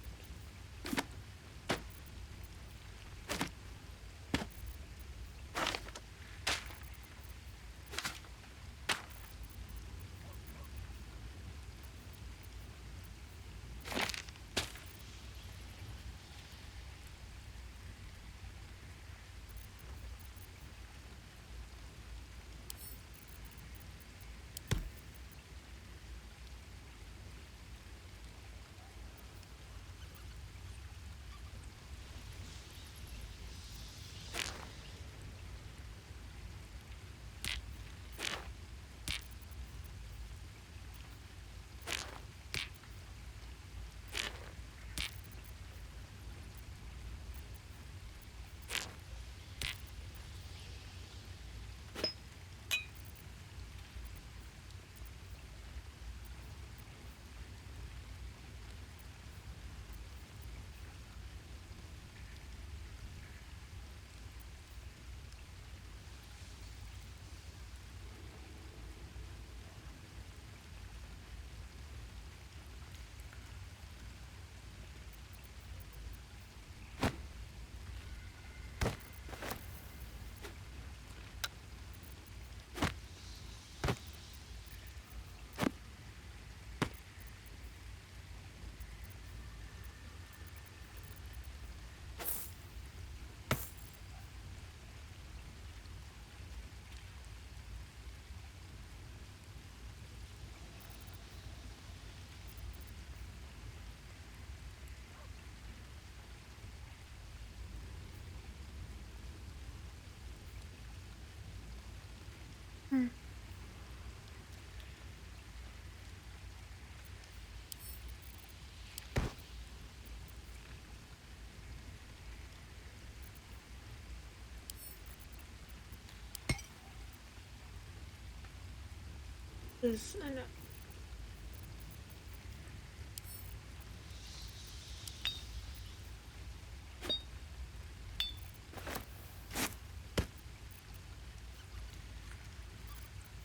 I know.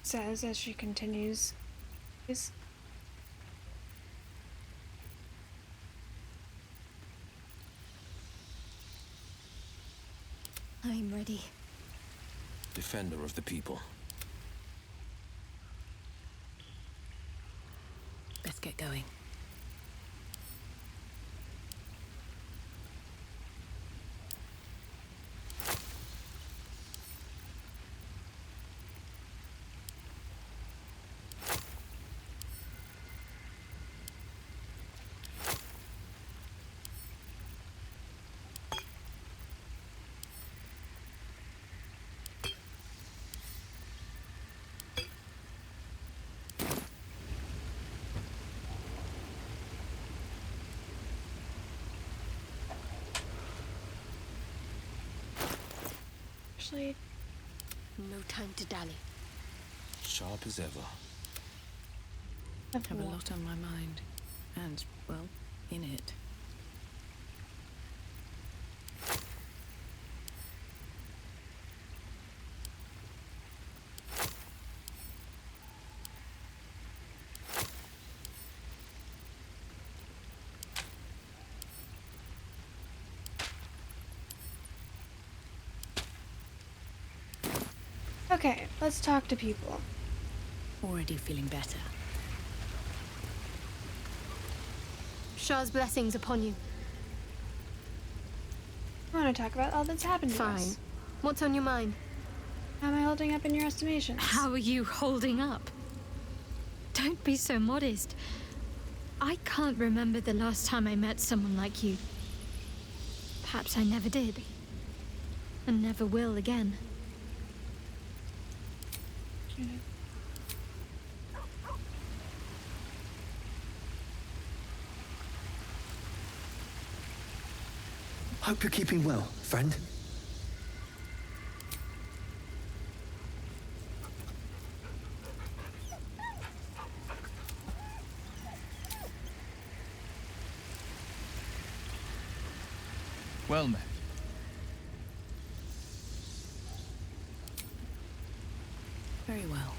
Says as she continues. I'm ready. Defender of the people. Let's get going. Actually, no time to dally. Sharp as ever. Have a lot on my mind. And, well, in it. okay, let's talk to people. Already feeling better. Shah's blessings upon you. I want to talk about all that's happened to us. Fine. What's on your mind? How am I holding up in your estimation? How are you holding up? Don't be so modest. I can't remember the last time I met someone like you. Perhaps I never did. And never will again. Hope you're keeping well, friend. Well met. Very well.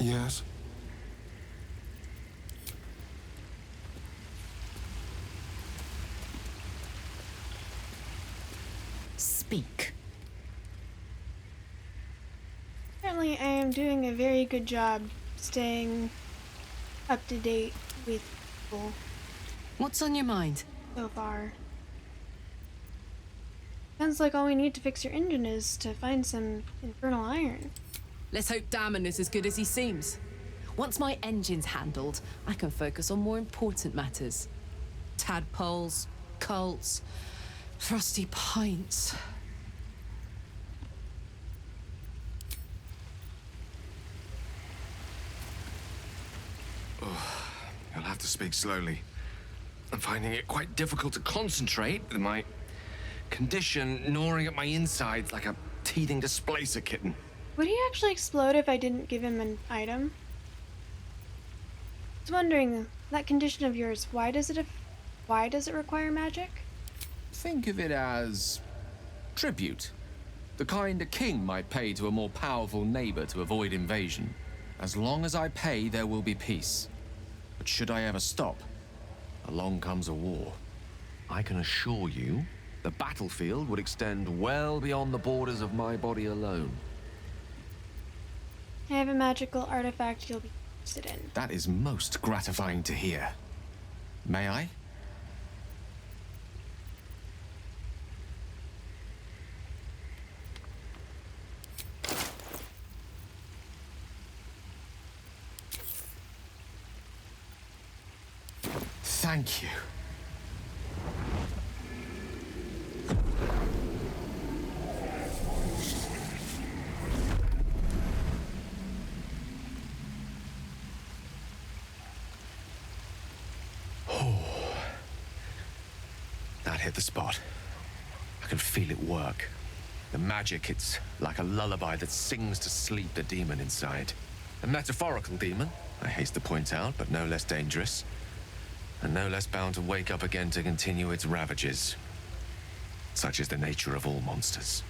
Yes? Speak. Apparently, I am doing a very good job staying up to date with people What's on your mind? so far. Sounds like all we need to fix your engine is to find some infernal iron. Let's hope Damon is as good as he seems. Once my engine's handled, I can focus on more important matters. Tadpoles, cults, frosty pints. You'll have to speak slowly. I'm finding it quite difficult to concentrate with my condition gnawing at my insides like a teething displacer kitten. Would he actually explode if I didn't give him an item? I was wondering, that condition of yours, why does it require magic? Think of it as tribute. The kind a king might pay to a more powerful neighbor to avoid invasion. As long as I pay, there will be peace. But should I ever stop, along comes a war. I can assure you, the battlefield would extend well beyond the borders of my body alone. I have a magical artifact you'll be interested in. That is most gratifying to hear. May I? Thank you. That hit the spot. I can feel it work. The magic, it's like a lullaby that sings to sleep the demon inside. A metaphorical demon, I haste to point out, but no less dangerous. And no less bound to wake up again to continue its ravages. Such is the nature of all monsters.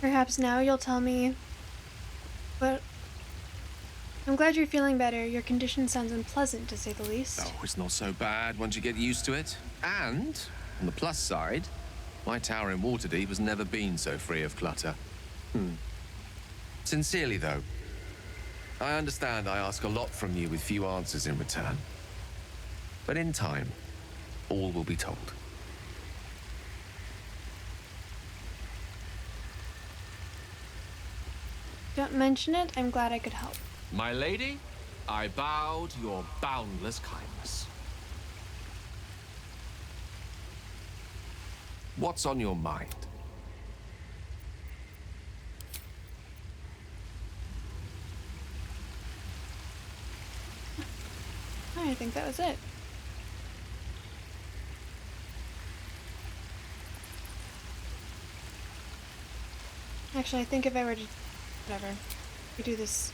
Perhaps now you'll tell me what... I'm glad you're feeling better. Your condition sounds unpleasant, to say the least. Oh, it's not so bad once you get used to it. And, on the plus side, my tower in Waterdeep has never been so free of clutter. Sincerely, though, I understand I ask a lot from you with few answers in return. But in time, all will be told. Don't mention it. I'm glad I could help. My lady, I bow to your boundless kindness. What's on your mind? I think that was it. Actually, I think if I were to... Whatever. We do this...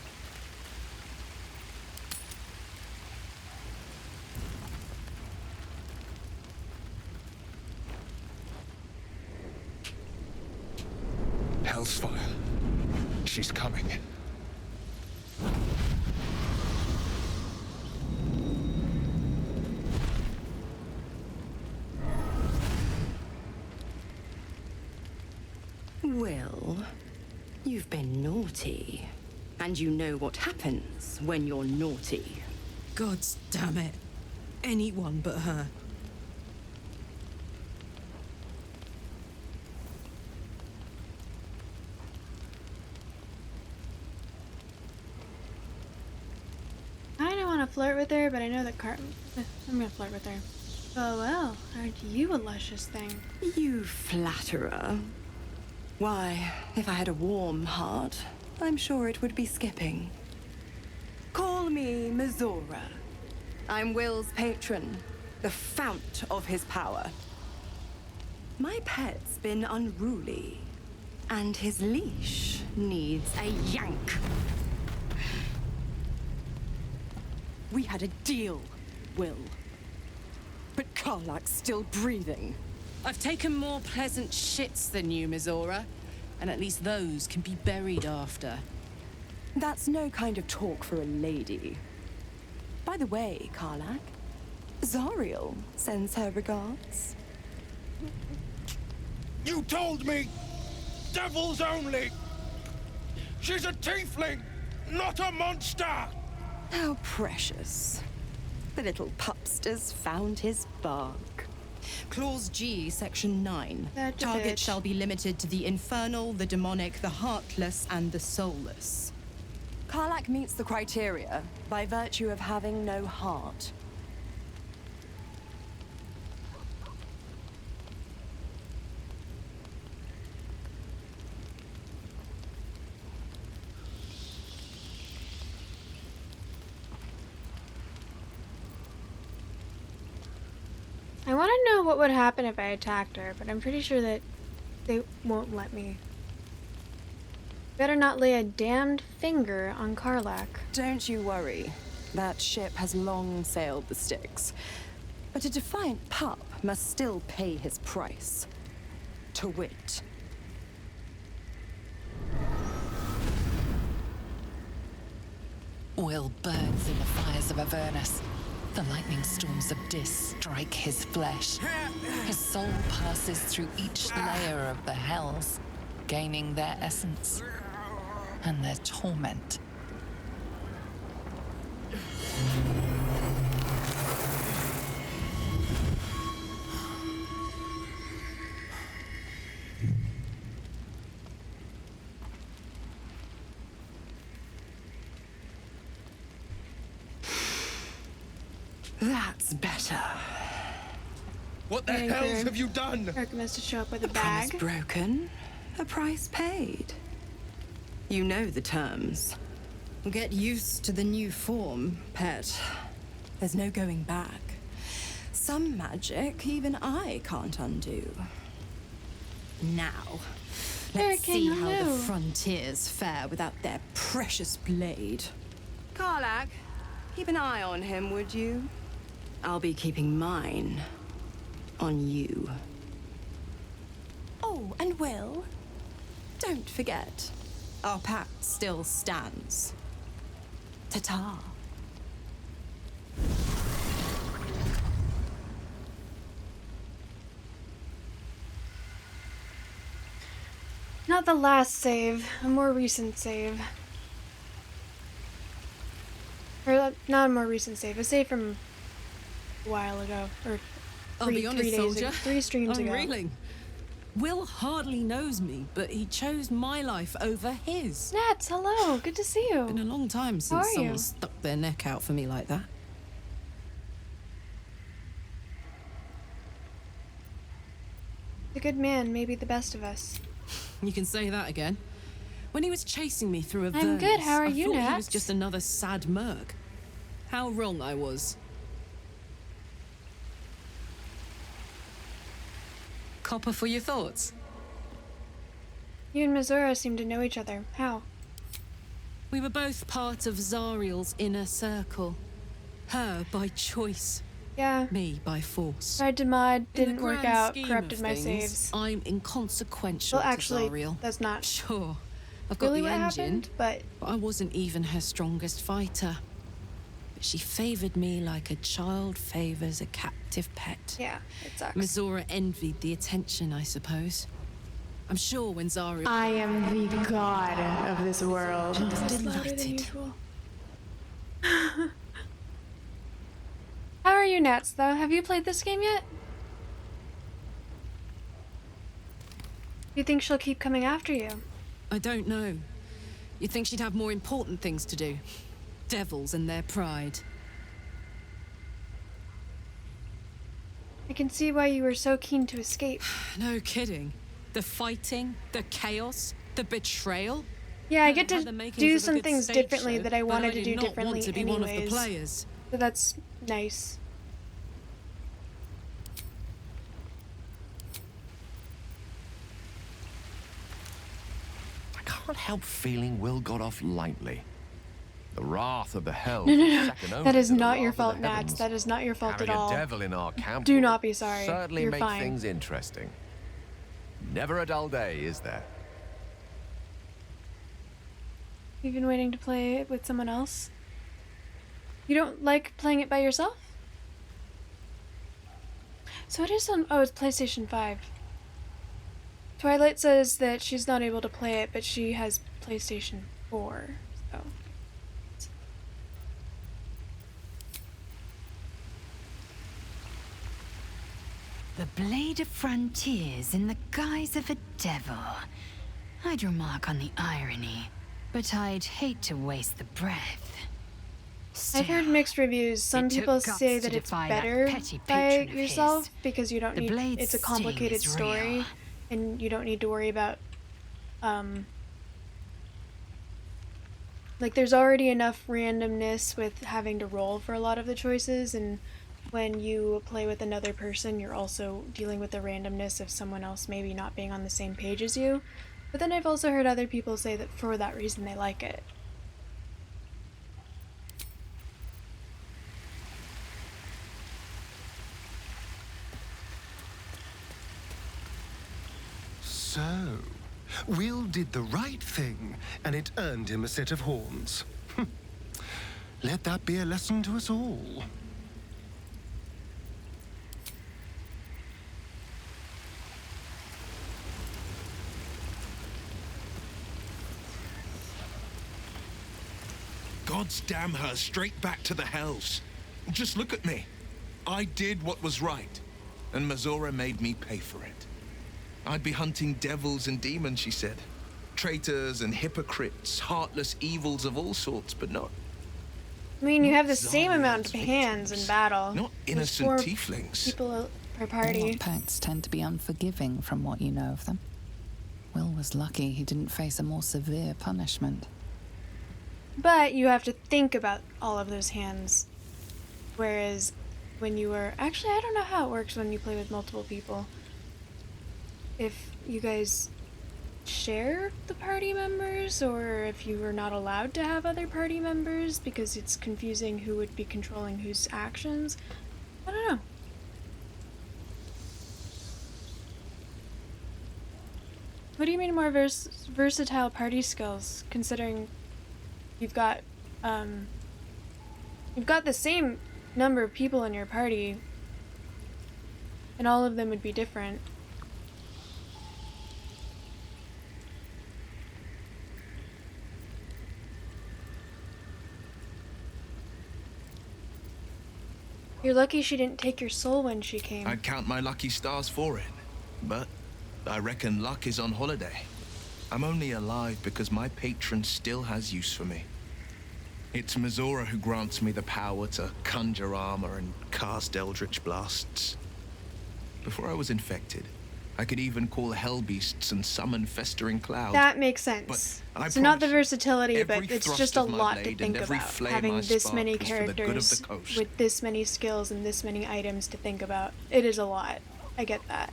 Hell's fire. She's coming. Will, you've been naughty. And you know what happens when you're naughty. God damn it. Anyone but her. I don't want to flirt with her, but I know that I'm gonna flirt with her. Oh well, aren't you a luscious thing? You flatterer. Why, if I had a warm heart, I'm sure it would be skipping. Call me Mizora. I'm Will's patron, the fount of his power. My pet's been unruly, and his leash needs a yank. We had a deal, Will. But Karlach's still breathing. I've taken more pleasant shits than you, Mizora. And at least those can be buried after. That's no kind of talk for a lady. By the way, Karlak, Zariel sends her regards. You told me! Devils only! She's a tiefling, not a monster! How precious. The little pupster's found his bark. Clause G, Section 9. That's a Target bitch. shall be limited to the infernal, the demonic, the heartless, and the soulless. Karlak meets the criteria by virtue of having no heart. I want to know what would happen if I attacked her, but I'm pretty sure that they won't let me. Better not lay a damned finger on Karlak. Don't you worry. That ship has long sailed the Styx. But a defiant pup must still pay his price. To wit. Will burns in the fires of Avernus. The lightning storms of Dis strike his flesh. His soul passes through each layer of the hells, gaining their essence and their torment. That's better. What the hell have you done? Recommends to show up with a Promise bag. broken, a price paid. You know the terms. Get used to the new form, pet. There's no going back. Some magic even I can't undo. Now, let's Hurricane see how the hello. frontiers fare without their precious blade. Karlak, keep an eye on him, would you? I'll be keeping mine on you. Oh, and Will, don't forget, our pact still stands. Ta-ta. Not the last save, a more recent save. Or not a more recent save, a save from a while ago. Or I'll be honest, days soldier. ago, 3 streams I'm ago. reeling. Will hardly knows me, but he chose my life over his. Nats, hello. Good to see you. Been a long time How since are someone you? stuck their neck out for me like that. A good man, maybe the best of us. You can say that again. When he was chasing me through a I'm good, how are I you, thought he was Nats? just another sad merc. How wrong I was. Copper for your thoughts. You and Mizora seem to know each other. How? We were both part of Zariel's inner circle. Her by choice. Yeah. Me by force. Tried to mod, In the didn't work grand out, scheme corrupted of my things, saves. I'm inconsequential Well, actually, to Zariel. that's not Sure, I've got really the what engine, happened, but I wasn't even her strongest fighter. But she favored me like a child favors a captive pet. yeah, it sucks. Mizora envied the attention, I suppose. I'm sure when Zariel... I am the god of this world. Delighted. How are you, Nats, though? Have you played this game yet? Do you think she'll keep coming after you? I don't know. You'd think she'd have more important things to do. Devils and their pride. I can see why you were so keen to escape. No kidding. The fighting, the chaos, the betrayal. Yeah, I get Had to the makings do of a some good things stage differently show, that I but wanted to did do not differently want to be anyways. one of the players. So that's nice. I can't help feeling Will got off lightly. The wrath of the hells No, no, is no. second only That is to the not wrath your of fault, the Nats. heavens. That is not your fault Having at all. a devil in our camp Do will not be sorry. certainly You're make fine. things interesting. Never a dull day, is there? You've been waiting to play it with someone else? You don't like playing it by yourself? So it is on... Oh, it's PlayStation 5. Twilight says that she's not able to play it, but she has PlayStation 4, so... The Blade of Frontiers in the guise of a devil. I'd remark on the irony, but I'd hate to waste the breath. I've heard mixed reviews. Some it took people guts say to that it's defy that better petty by patron of yourself his. because you don't The need... blade's It's a sting complicated is story, real. and you don't need to worry about... Like, there's already enough randomness with having to roll for a lot of the choices, and when you play with another person, you're also dealing with the randomness of someone else maybe not being on the same page as you. But then I've also heard other people say that for that reason they like it. So, Will did the right thing, and it earned him a set of horns. Let that be a lesson to us all. Gods damn her, straight back to the hells. Just look at me. I did what was right, and Mazora made me pay for it. I'd be hunting devils and demons, she said. Traitors and hypocrites, heartless evils of all sorts, but not... I mean, you have the same amount of hands in battle. Not There's innocent 4 tieflings. people per party. Warlock pacts tend to be unforgiving from what you know of them. Will was lucky he didn't face a more severe punishment. But you have to think about all of those hands. Whereas when you were... Actually, I don't know how it works when you play with multiple people. If you guys share the party members, or if you were not allowed to have other party members because it's confusing who would be controlling whose actions. I don't know. What do you mean more versatile party skills, considering you've got the same number of people in your party, and all of them would be different. You're lucky she didn't take your soul when she came. I'd count my lucky stars for it, but I reckon luck is on holiday. I'm only alive because my patron still has use for me. It's Mazora who grants me the power to conjure armor and cast eldritch blasts. Before I was infected, I could even call hell beasts and summon festering clouds. That makes sense. So not the versatility, but it's just a lot to think about. Having this many characters with this many skills and this many items to think about. It is a lot. I get that.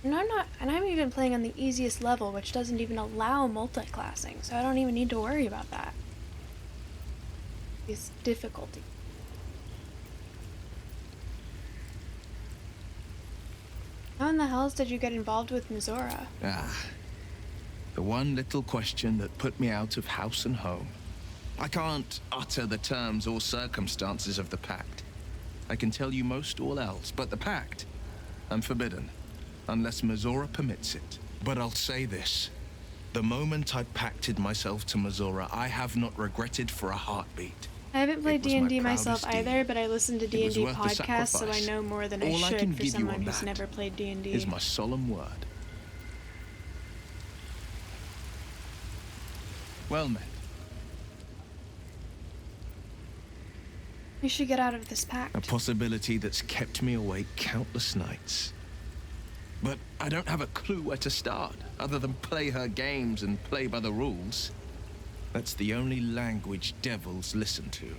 And I'm even playing on the easiest level, which doesn't even allow multi-classing, so I don't even need to worry about that. It's difficulty. How in the hells did you get involved with Mazora? The one little question that put me out of house and home. I can't utter the terms or circumstances of the pact. I can tell you most all else, but the pact, I'm forbidden, unless Mazora permits it. But I'll say this. The moment I pacted myself to Mazora, I have not regretted for a heartbeat. I haven't played It was my D&D myself proudest either, but I listen to It was D&D worth the podcasts, so I sacrifice. know more than All I I should can for give you someone on who's that never played D&D. Is my solemn word. Well met. You should get out of this pact. A possibility that's kept me awake countless nights. But I don't have a clue where to start, other than play her games and play by the rules. That's the only language devils listen to.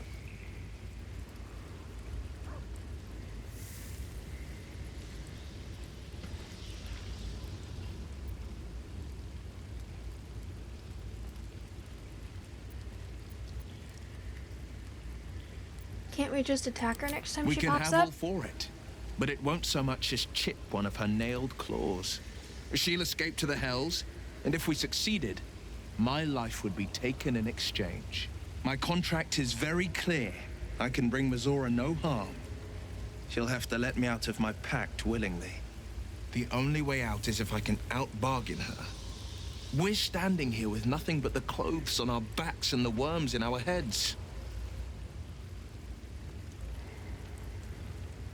Can't we just attack her next time We she can pops have up? all for it, but it won't so much as chip one of her nailed claws. She'll escape to the Hells, and if we succeeded, my life would be taken in exchange. My contract is very clear. I can bring Mazora no harm. She'll have to let me out of my pact willingly. The only way out is if I can out-bargain her. We're standing here with nothing but the clothes on our backs and the worms in our heads.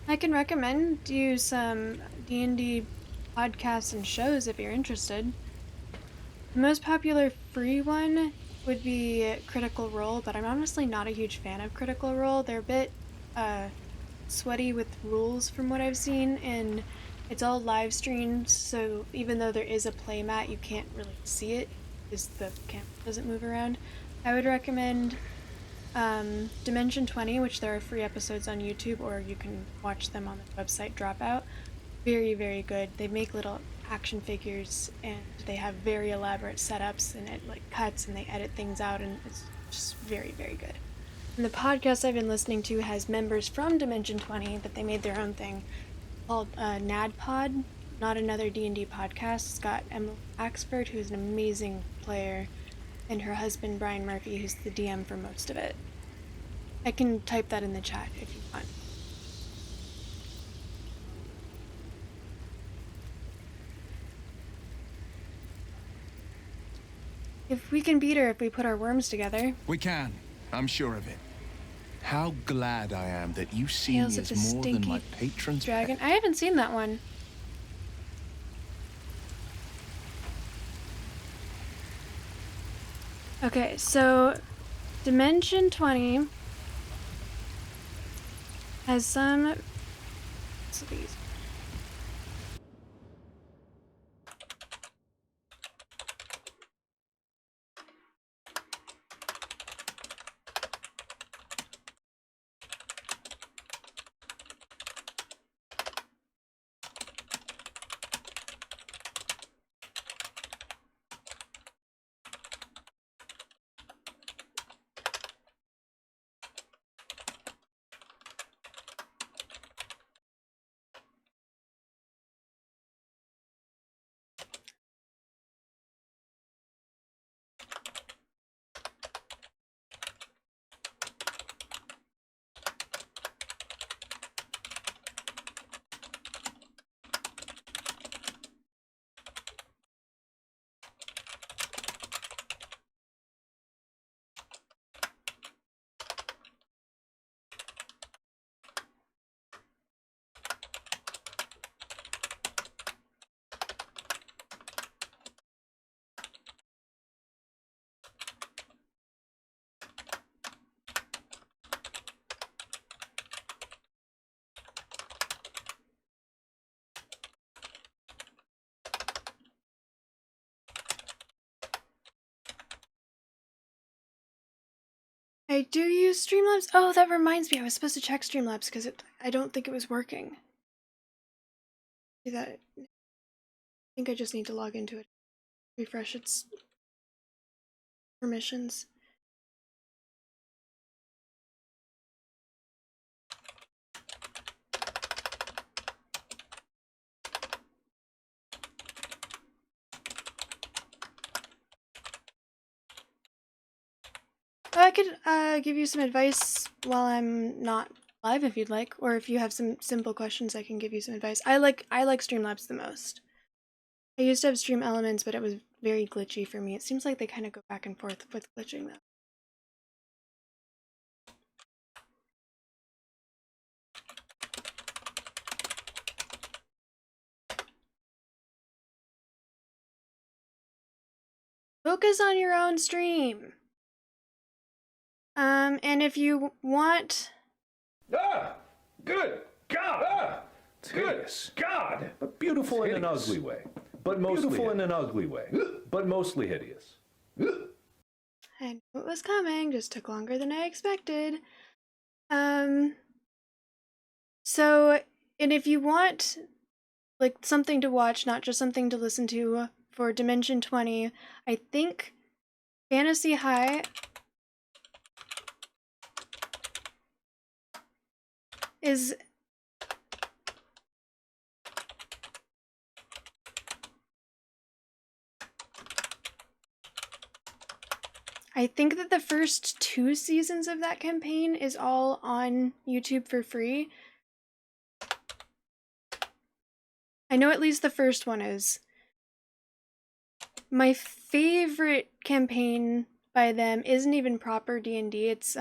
I can recommend you some D&D podcasts and shows if you're interested. The most popular free one would be Critical Role, but I'm honestly not a huge fan of Critical Role. They're a bit sweaty with rules from what I've seen, and it's all live streamed, so even though there is a playmat, you can't really see it because the camera doesn't move around. I would recommend Dimension 20, which there are free episodes on YouTube, or you can watch them on the website Dropout. Very, very good. They make little action figures, and they have very elaborate setups, and it like cuts, and they edit things out, and it's just very, very good. And the podcast I've been listening to has members from Dimension 20 that they made their own thing called NADPod, Not Another D&D Podcast. It's got Emily Axford, who's an amazing player, and her husband Brian Murphy, who's the DM for most of it. I can type that in the chat if you want. If we can beat her if we put our worms together. We can. I'm sure of it. How glad I am that you see Tales me of the as more than my Stinky patron's Dragon. I haven't seen that one. Okay, so Dimension 20 has some. So these. I do use Streamlabs. Oh, that reminds me. I was supposed to check Streamlabs because I don't think it was working. Do that. I think I just need to log into it. Refresh its permissions. I could give you some advice while I'm not live if you'd like, or if you have some simple questions, I can give you some advice. I like Streamlabs the most. I used to have Stream Elements, but it was very glitchy for me. It seems like they kind of go back and forth with glitching though. Focus on your own stream. And if you want... Ah! Good God! Ah! Good God! But beautiful in an ugly way. But mostly beautiful in an ugly way. But mostly hideous. I knew it was coming, just took longer than I expected. So, and if you want, like, something to watch, not just something to listen to, for Dimension 20, I think Fantasy High... is I think that the first 2 seasons of that campaign is all on YouTube for free. I know at least the first one is. My favorite campaign by them isn't even proper D&D. It's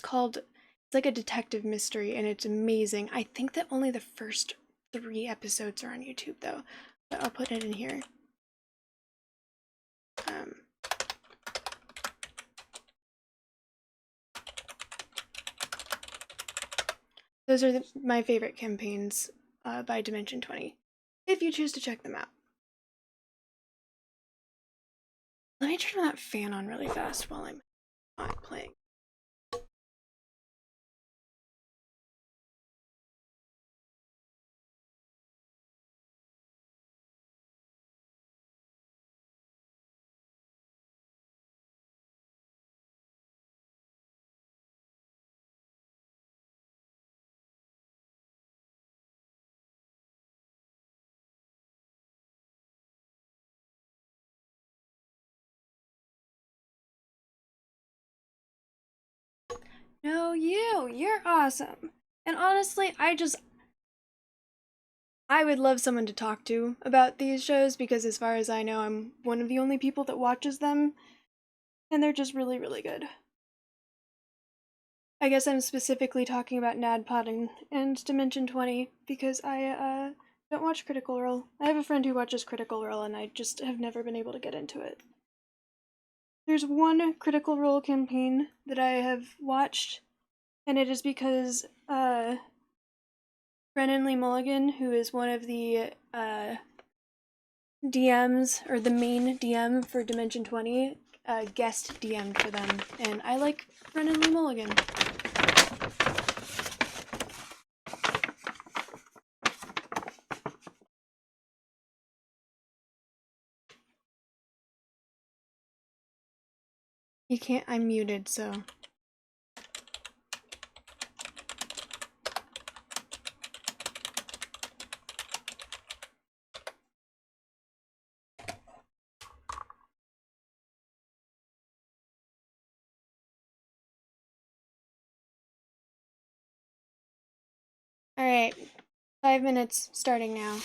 called, it's like a detective mystery, and it's amazing. I think that only the first 3 episodes are on YouTube though, but I'll put it in here. Those are my favorite campaigns by Dimension 20, if you choose to check them out. Let me turn that fan on really fast while I'm not playing. No, you're awesome. And honestly, I would love someone to talk to about these shows, because as far as I know, I'm one of the only people that watches them, and they're just really, really good. I guess I'm specifically talking about NADPOD and Dimension 20, because I don't watch Critical Role. I have a friend who watches Critical Role, and I just have never been able to get into it. There's one Critical Role campaign that I have watched, and it is because Brennan Lee Mulligan, who is one of the DMs, or the main DM for Dimension 20, guest DM'd for them, and I like Brennan Lee Mulligan. You can't, I'm muted, so. Alright, 5 minutes starting now.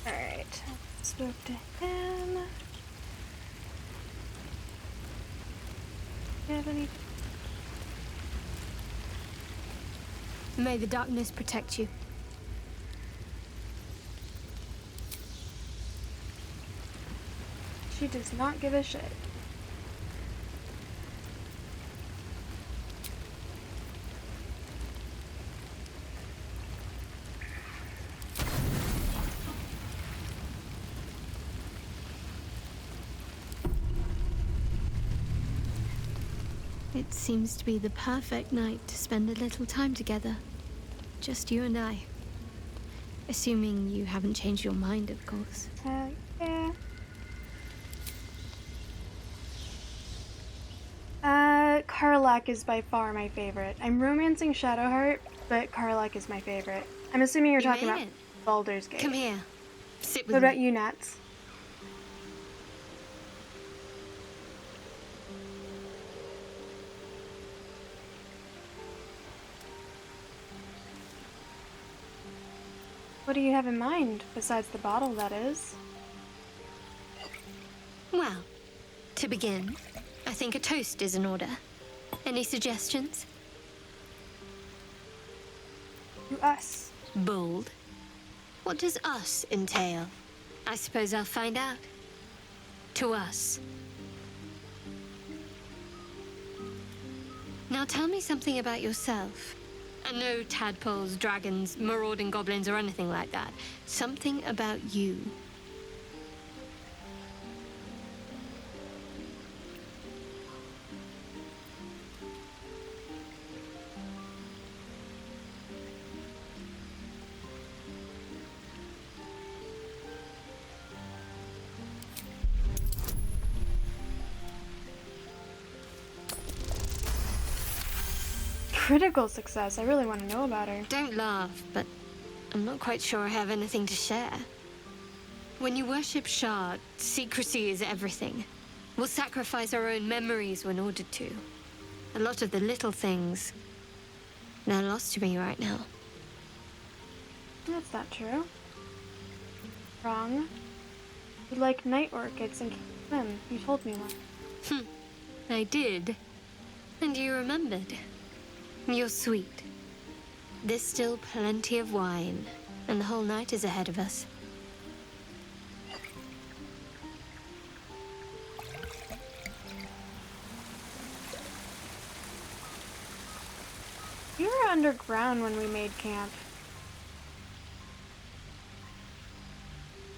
Alright, spoke to him. Do you have any? May the darkness protect you. She does not give a shit. It seems to be the perfect night to spend a little time together. Just you and I. Assuming you haven't changed your mind, of course. Yeah. Karlak is by far my favorite. I'm romancing Shadowheart, but Karlak is my favorite. I'm assuming you're talking about Baldur's Gate. Come here. Sit with What about me. you, Nats? What do you have in mind, besides the bottle, that is? Well, to begin, I think a toast is in order. Any suggestions? To us. Bold. What does us entail? I suppose I'll find out. To us. Now tell me something about yourself. And no tadpoles, dragons, marauding goblins, or anything like that. Something about you. Critical success. I really want to know about her. Don't laugh, but I'm not quite sure I have anything to share. When you worship Shard, secrecy is everything. We'll sacrifice our own memories when ordered to. A lot of the little things, they're lost to me right now. That's not true. Wrong. You like night orchids and can't swim. You told me once. I did. And you remembered. You're sweet. There's still plenty of wine, and the whole night is ahead of us. You were underground when we made camp.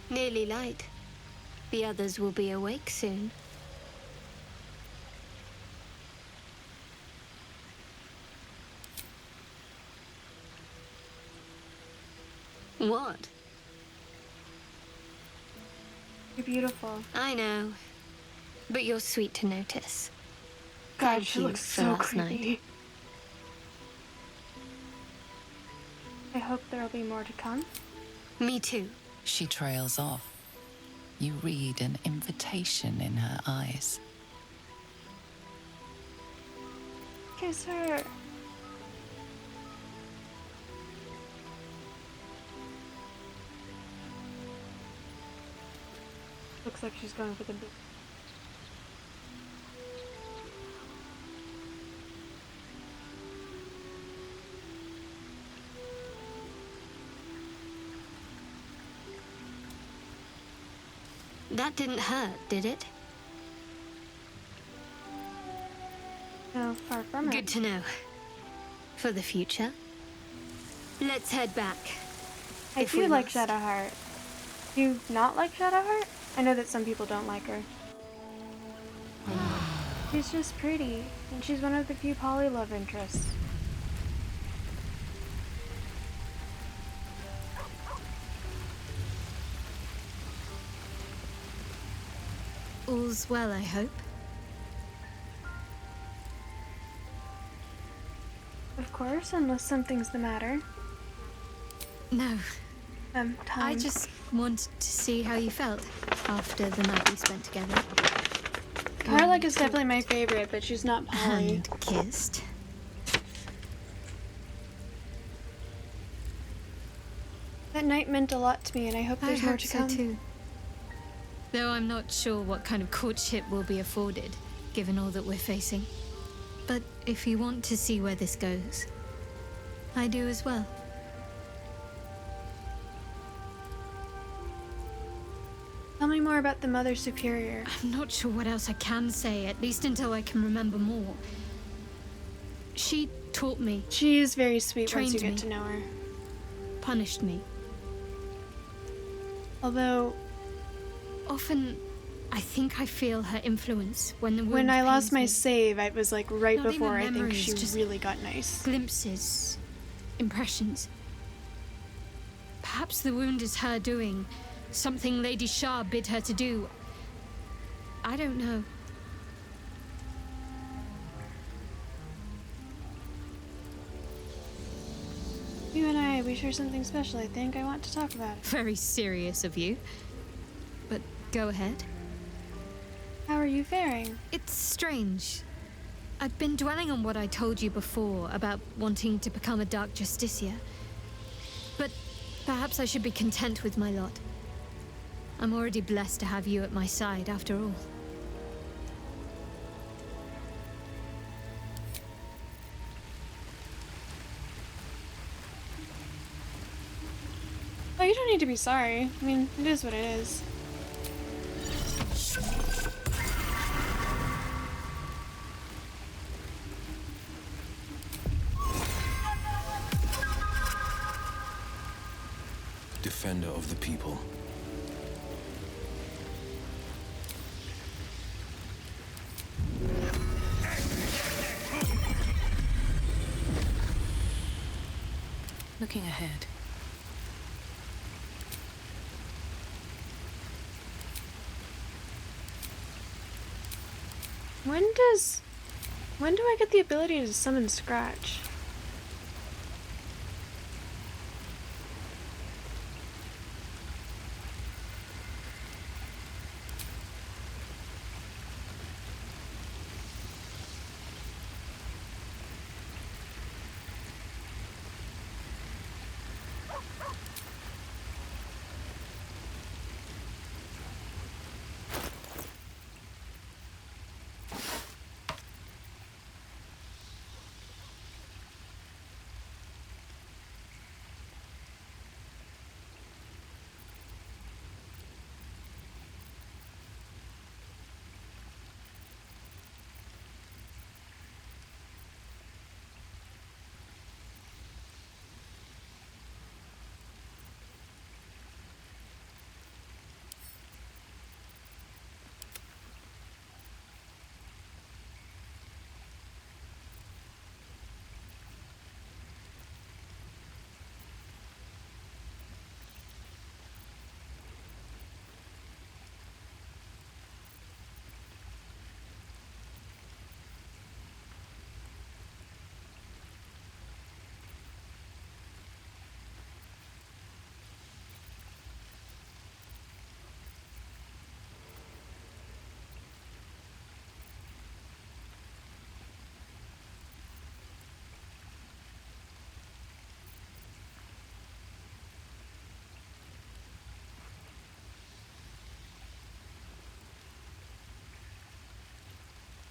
Nearly light. The others will be awake soon. What? You're beautiful. I know. But you're sweet to notice. God, Thank she you looks for so last creepy. night. I hope there'll be more to come. Me too. She trails off. You read an invitation in her eyes. Kiss her. Looks like she's going for the big. That didn't hurt, did it? No, far from it. Good to know. For the future. Let's head back. I If we do like must. Shadowheart. Do you not like Shadowheart? I know that some people don't like her. She's just pretty, and she's one of the few poly love interests. All's well, I hope. Of course, unless something's the matter. No. Time. I just wanted to see how you felt after the night we spent together. Karlach is definitely my favorite, but she's not poly. And kissed. That night meant a lot to me, and I hope there's more to come. Too. Though I'm not sure what kind of courtship will be afforded, given all that we're facing. But if you want to see where this goes, I do as well. Tell me more about the Mother Superior. I'm not sure what else I can say, at least until I can remember more. She taught me. She is very sweet once you Trained get me. to know her. Punished me. Although, often, I think I feel her influence when the wound when I lost pains my me. save, I was like right Not even before I think memories, she just really got nice. Glimpses, impressions. Perhaps the wound is her doing, something Lady Shah bid her to do. I don't know. You and I, we share something special, I think. I want to talk about it. Very serious of you. But go ahead. How are you faring? It's strange. I've been dwelling on what I told you before about wanting to become a Dark Justicia. But perhaps I should be content with my lot. I'm already blessed to have you at my side, after all. Oh, you don't need to be sorry. I mean, it is what it is. defender of the people. Looking ahead. When do I get the ability to summon Scratch?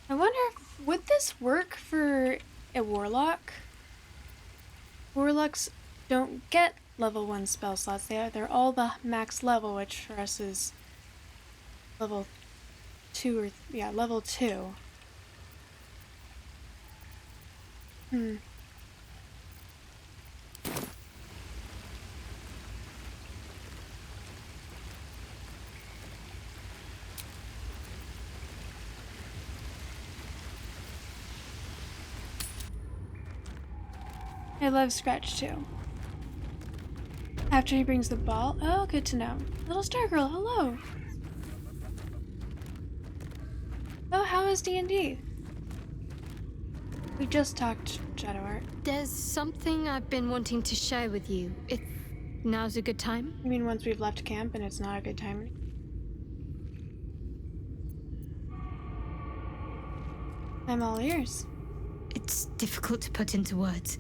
I wonder, would this work for a warlock? Warlocks don't get level 1 spell slots. They're all the max level, which for us is level 2 or level 2. I love Scratch too. After he brings the ball. Oh, good to know. Little Star Girl, hello. Oh, how is D&D? We just talked Shadow Art. There's something I've been wanting to share with you. If now's a good time? You mean once we've left camp and it's not a good time? I'm all ears. It's difficult to put into words.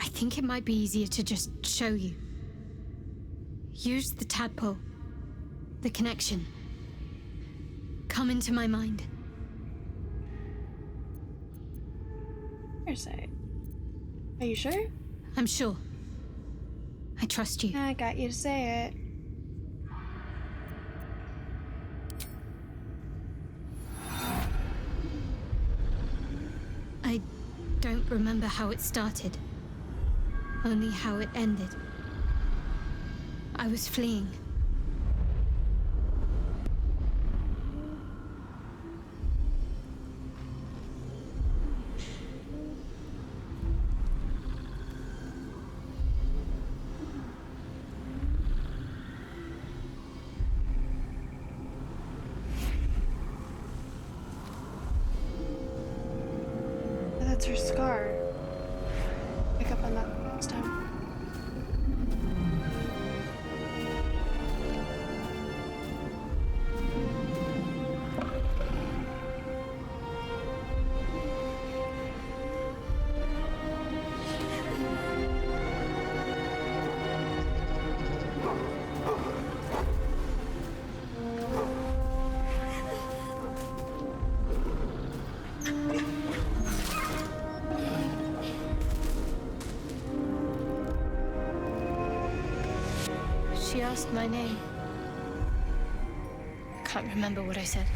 I think it might be easier to just show you. Use the tadpole. The connection. Come into my mind. Hearsay. Are you sure? I'm sure. I trust you. I got you to say it. I don't remember how it started. Only how it ended. I was fleeing. That's her scar. Pick up on that next time. She asked my name. Can't remember what I said.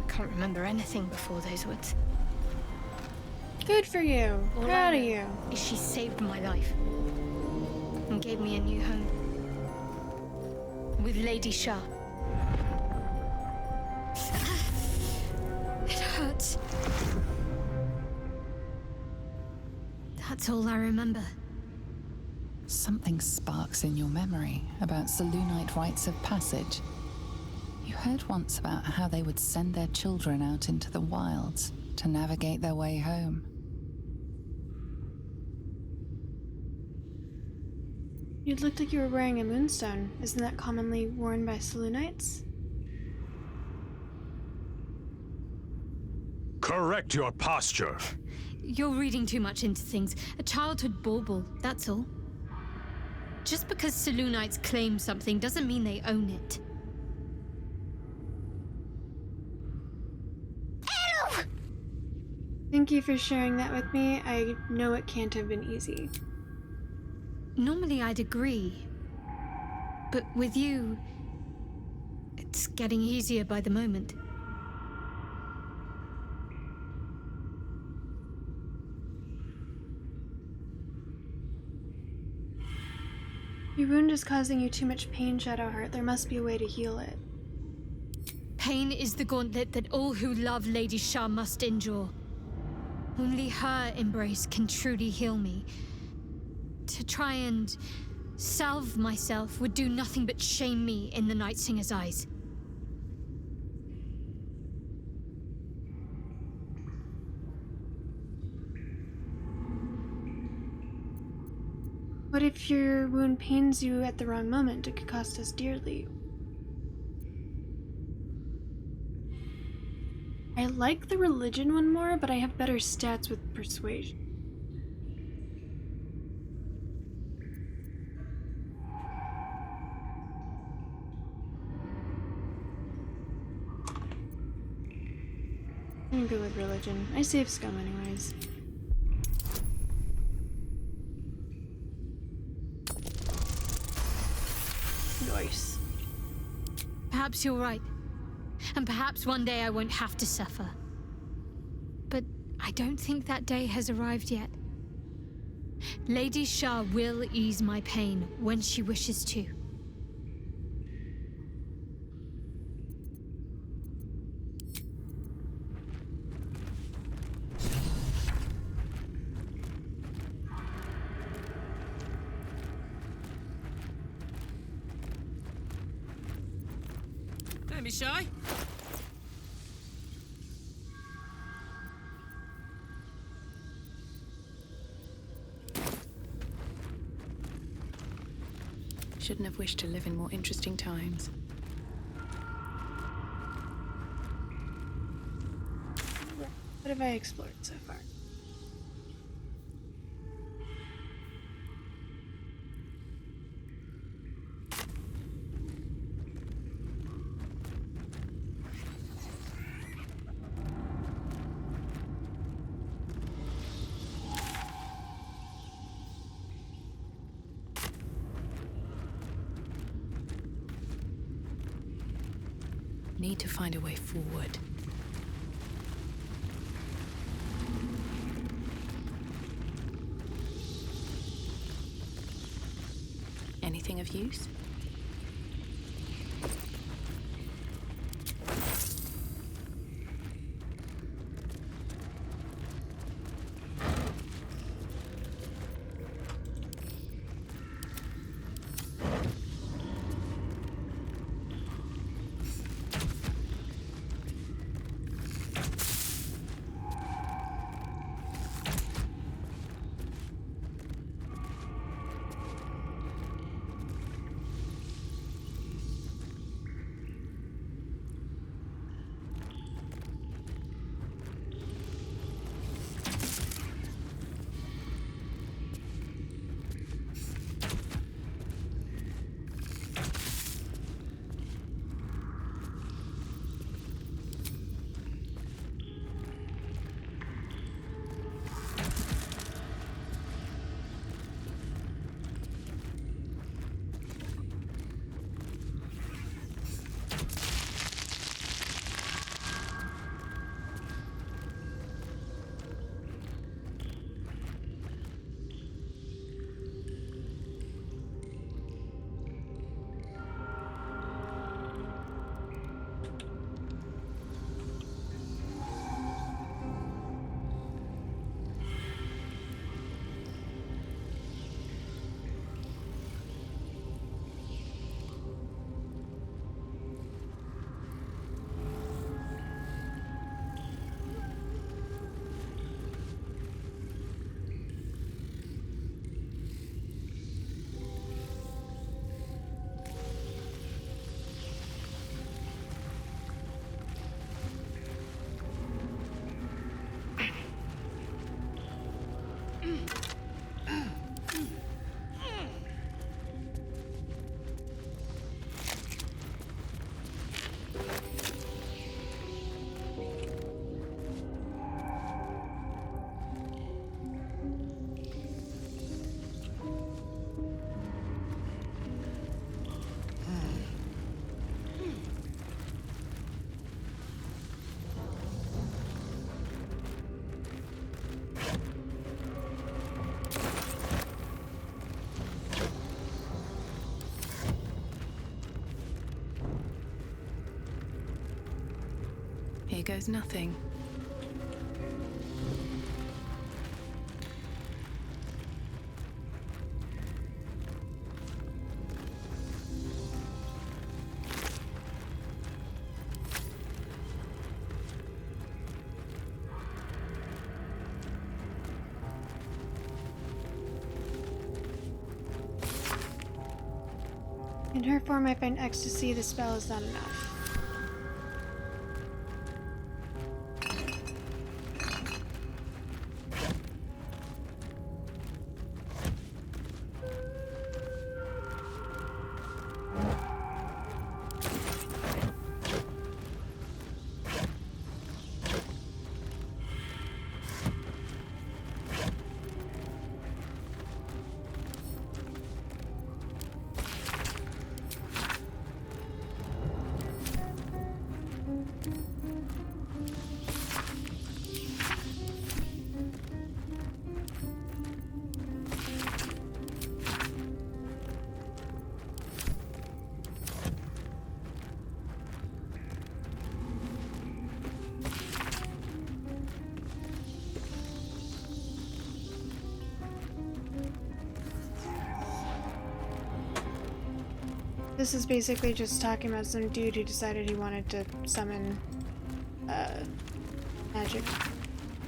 Can't remember anything before those words. Good for you. All Proud I of know you. is she saved my life and gave me a new home with Lady Shah. It hurts. That's all I remember. Something sparks in your memory about Selûnite rites of passage. You heard once about how they would send their children out into the wilds to navigate their way home. You looked like you were wearing a moonstone. Isn't that commonly worn by Selûnites? Correct your posture. You're reading too much into things. A childhood bauble, that's all. Just because Selûnites claim something doesn't mean they own it. Thank you for sharing that with me. I know it can't have been easy. Normally I'd agree. But with you, it's getting easier by the moment. Your wound is causing you too much pain, Shadowheart. There must be a way to heal it. Pain is the gauntlet that all who love Lady Shah must endure. Only her embrace can truly heal me. To try and salve myself would do nothing but shame me in the Night Singer's eyes. What if your wound pains you at the wrong moment? It could cost us dearly. I like the religion one more, but I have better stats with persuasion. I'm gonna go with religion. I save scum anyways. Nice. Perhaps you're right. And perhaps one day I won't have to suffer. But I don't think that day has arrived yet. Lady Shah will ease my pain when she wishes to. Don't be shy. Shouldn't have wished to live in more interesting times. What have I explored so far? Need to find a way forward. Anything of use? goes nothing. In her form, I find ecstasy. The spell is not enough. This is basically just talking about some dude who decided he wanted to summon magic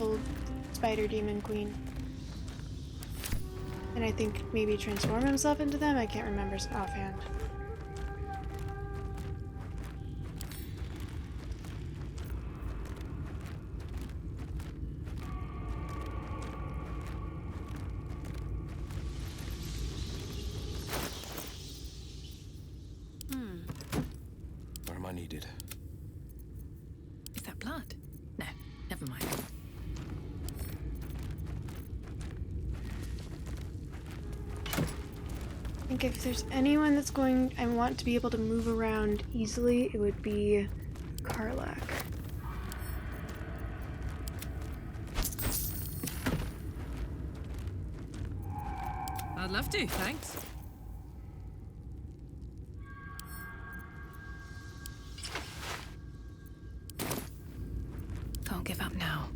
old spider demon queen. And I think maybe transform himself into them? I can't remember offhand. Where am I needed? Is that blood? No, never mind. I think if there's anyone that's going I want to be able to move around easily, it would be Karlach. I'd love to, thanks. Can't give up now.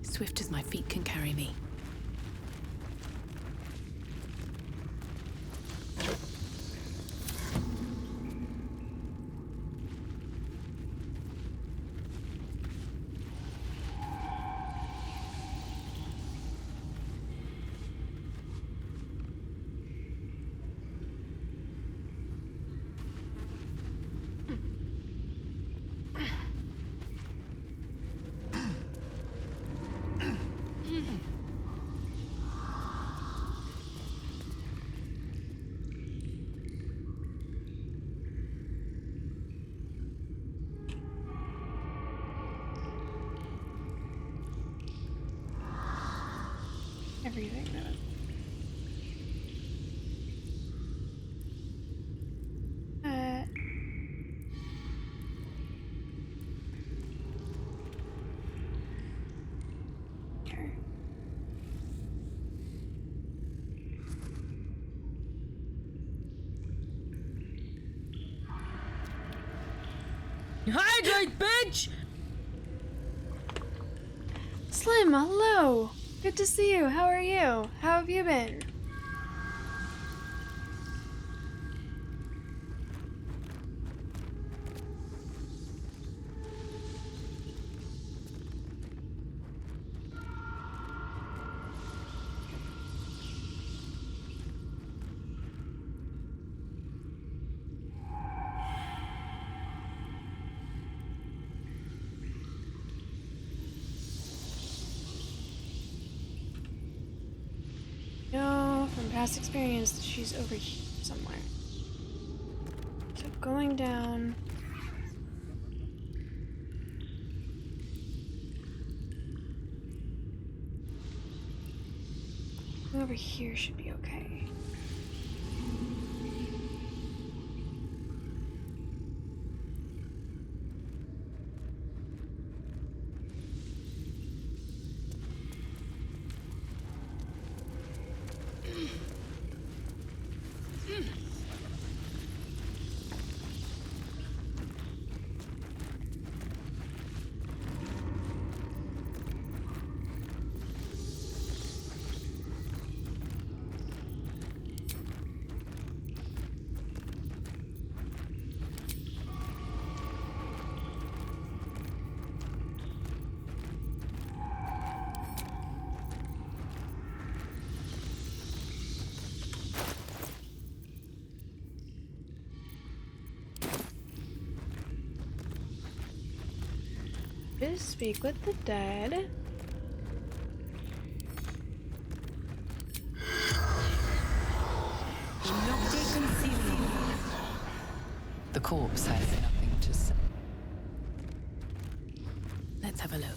Swift as my feet can carry me. Everything though. Here. Hydrate, bitch! Slim, hello! Good to see you. How are you? How have you been? No, from past experience, she's over here somewhere. So going down. Over here should be okay. Just speak with the dead. The corpse has nothing to say. Let's have a look.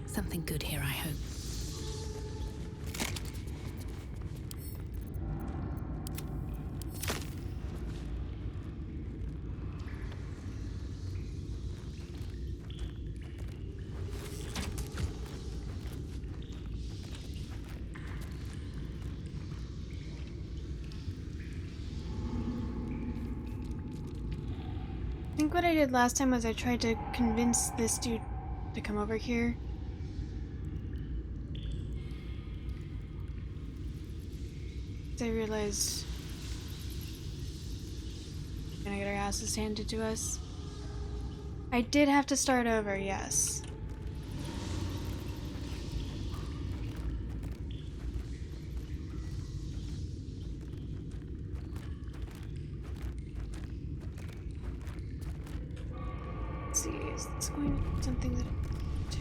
Something good here, I hope. I think what I did last time was I tried to convince this dude to come over here. I realized we're gonna get our asses handed to us. I did have to start over, yes. Let's see, is this going to be something that I do?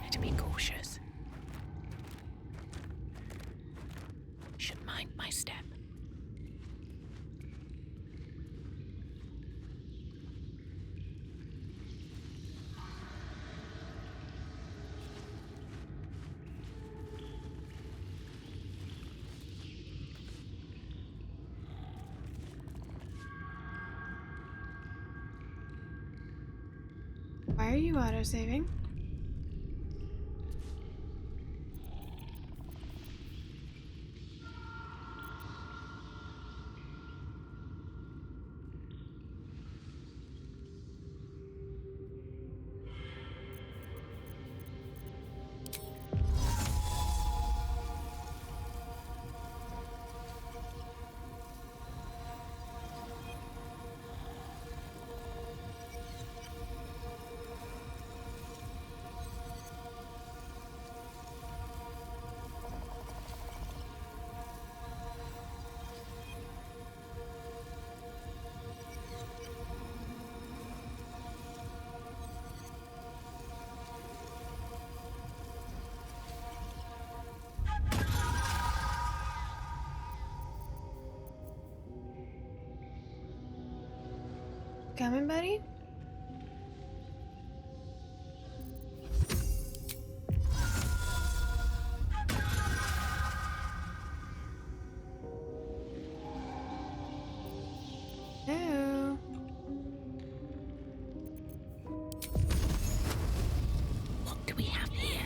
Better be cautious. Should mind my step. Why are you auto-saving? Coming, buddy? No. What do we have here?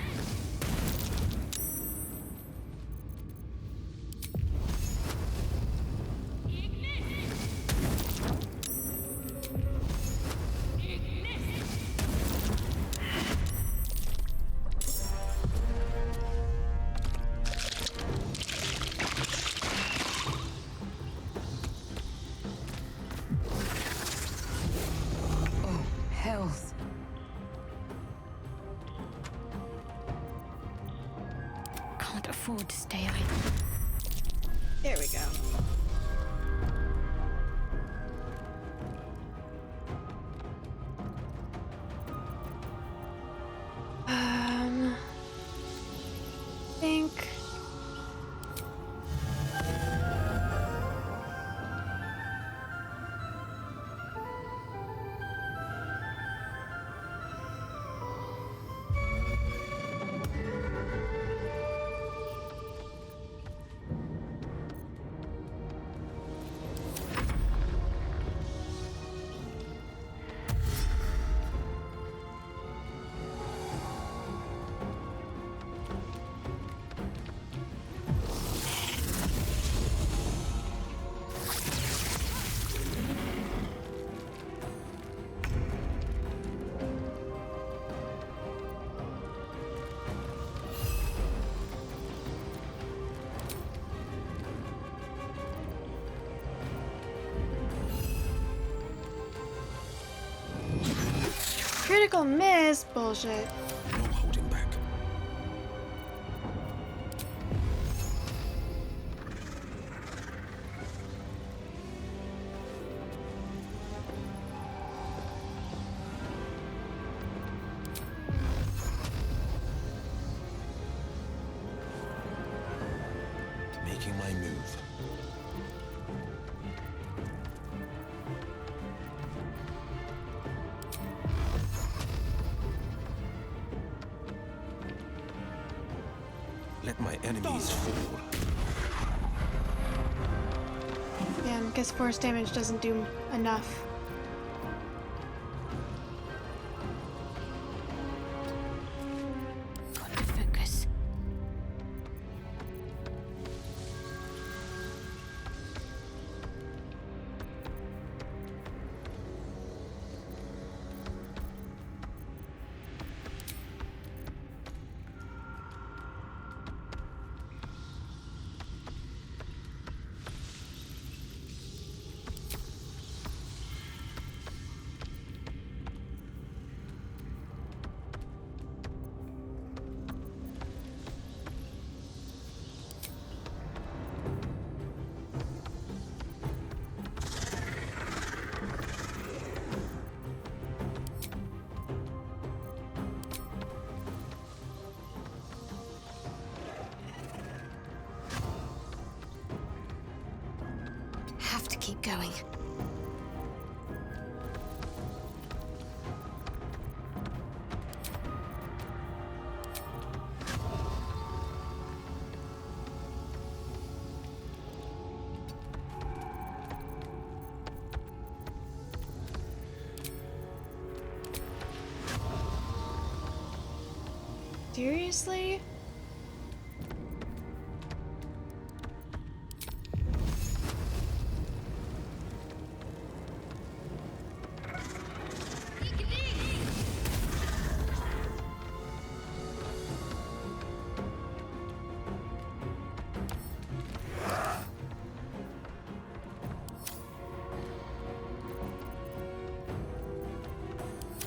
can't afford to stay idle. There we go. Think. Critical miss bullshit. No holding back. Making my move. Let my enemies fall. Damn, guess force damage doesn't do enough. Got to focus. Have to keep going. Seriously?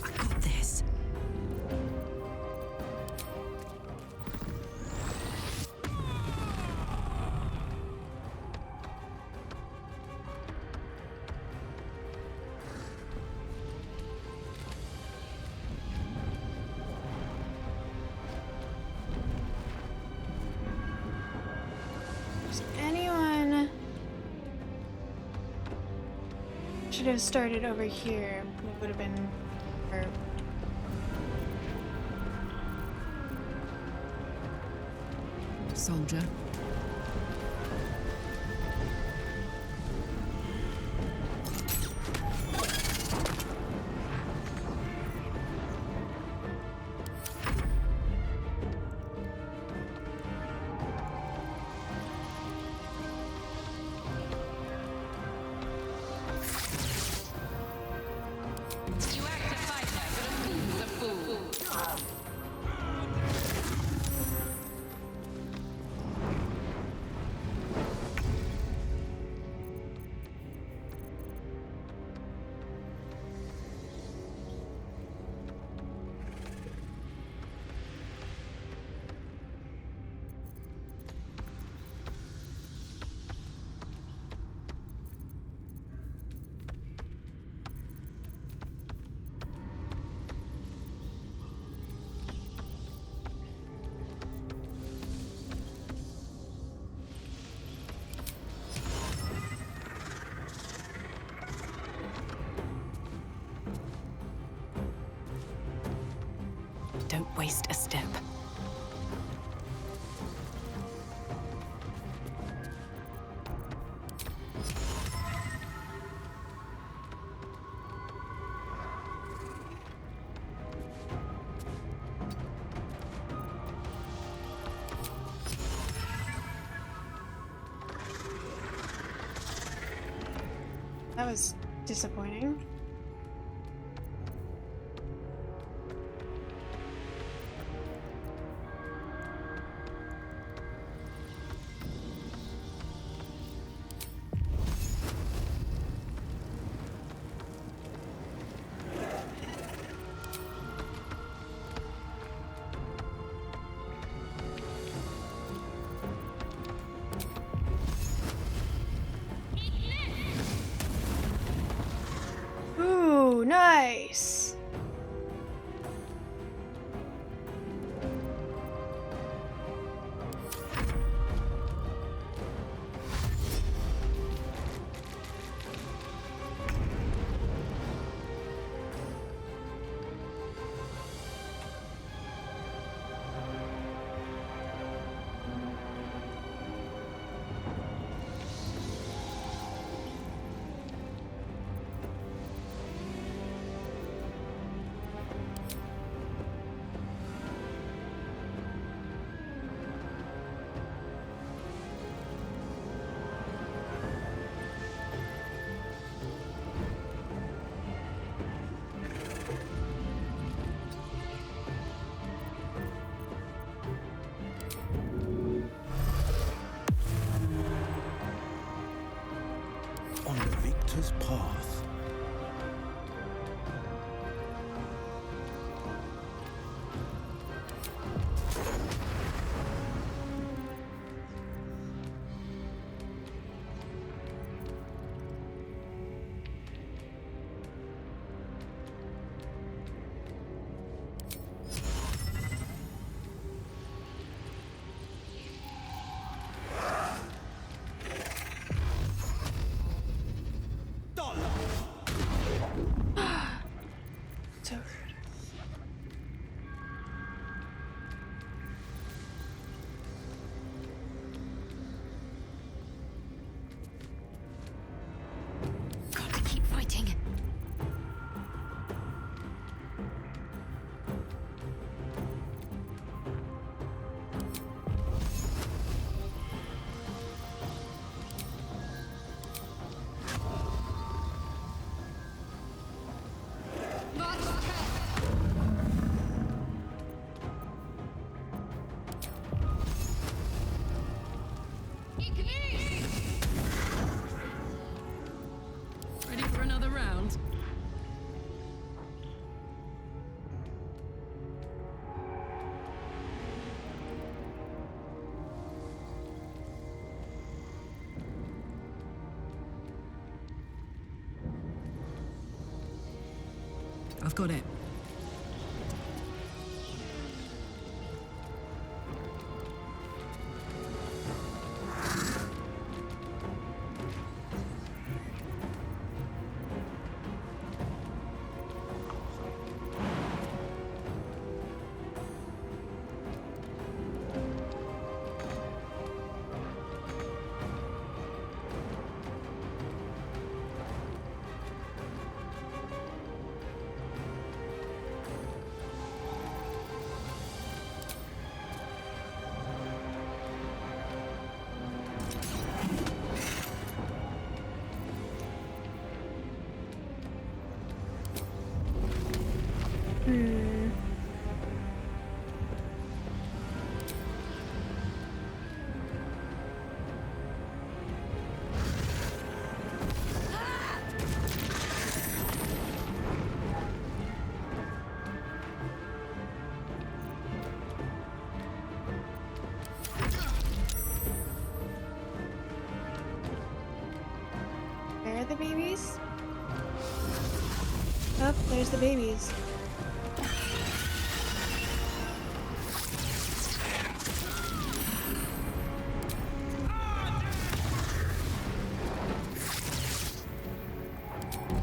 I got this. Does anyone should have started over here? It would have been. Or Soldier. You act a fighter, but a fool's a fool. waste a step. That was disappointing. Ooh, nice. On the victor's path. So rude. Gotta keep fighting. Ready for another round? I've got it. Where are the babies? Oh, there's the babies.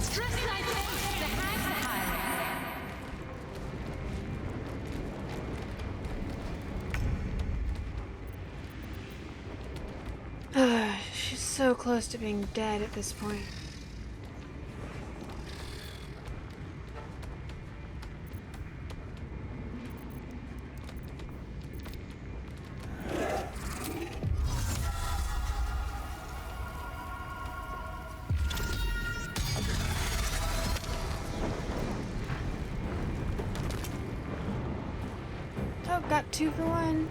Stress like this, the hands are high. so close to being dead at this point. Oh, got 2 for 1.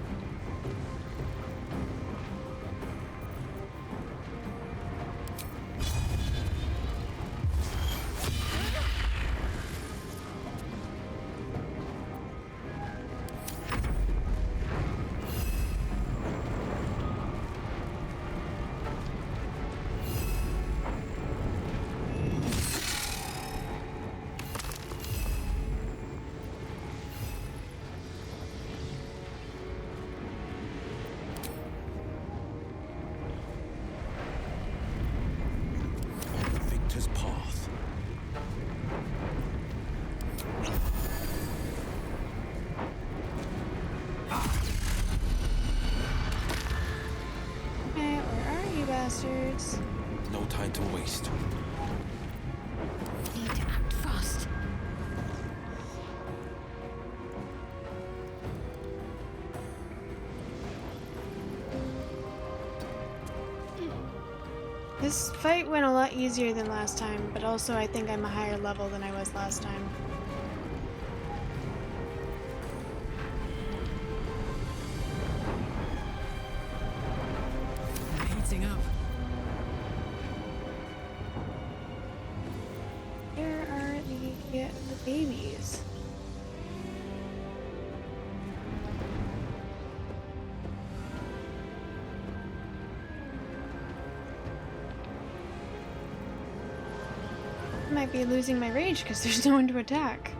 Victor's path. Hey, where are you bastards? No time to waste. Need to act fast. This fight went a lot easier than last time, but also I think I'm a higher level than I was last time. I'm heating up. Where are the babies? I might be losing my rage because there's no one to attack.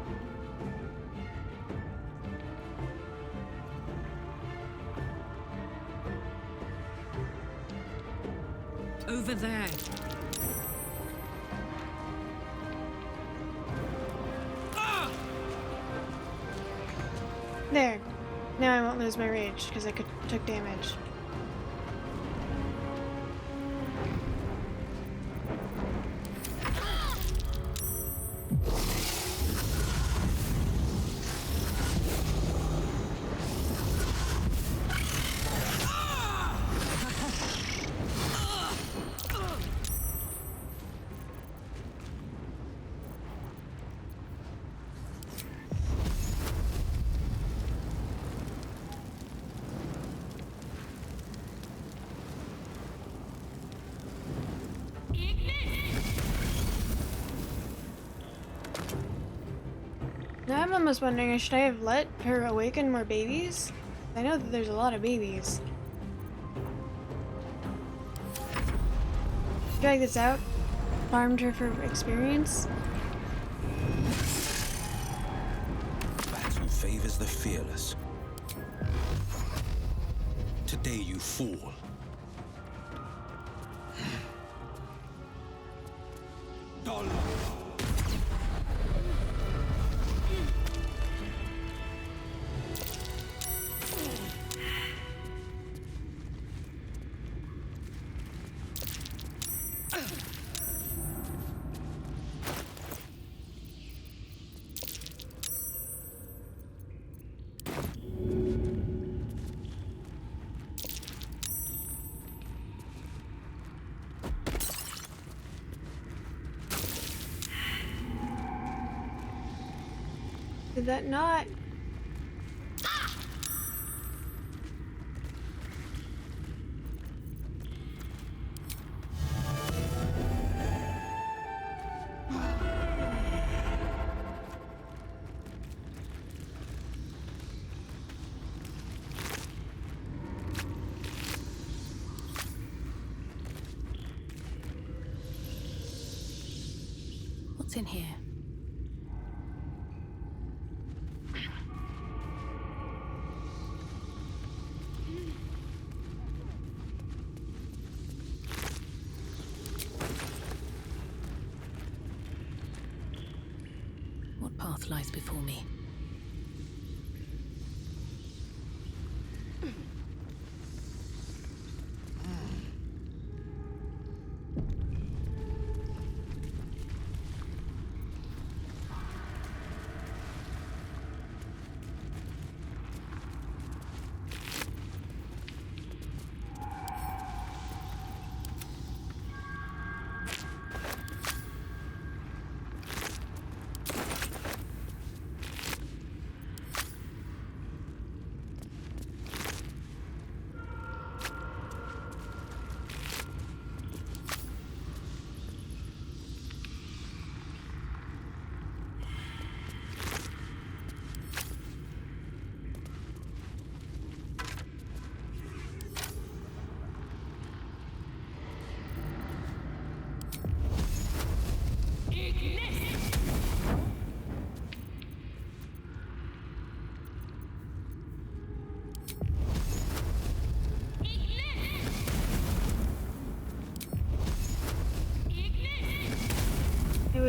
Over there. There. Now I won't lose my rage because I took damage. Now I'm almost wondering, should I have let her awaken more babies? I know that there's a lot of babies. Drag this out. Farmed her for experience. Battle favors the fearless. Today you fall. Dollar. Did that not? What's in here? What path lies before me?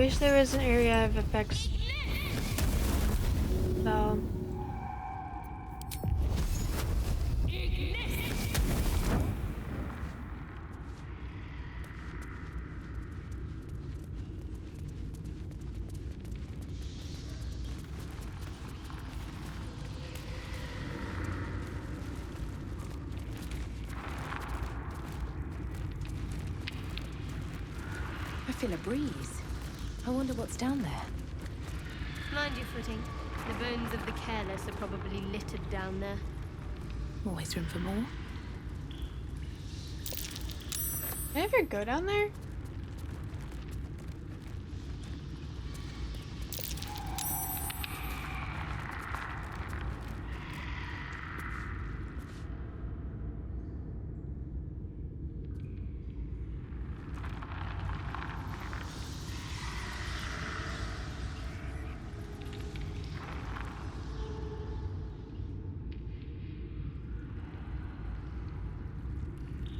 wish there was an area of effects. So. I feel a breeze. I wonder what's down there. Mind your footing. The bones of the careless are probably littered down there. Always room for more. Did I ever go down there?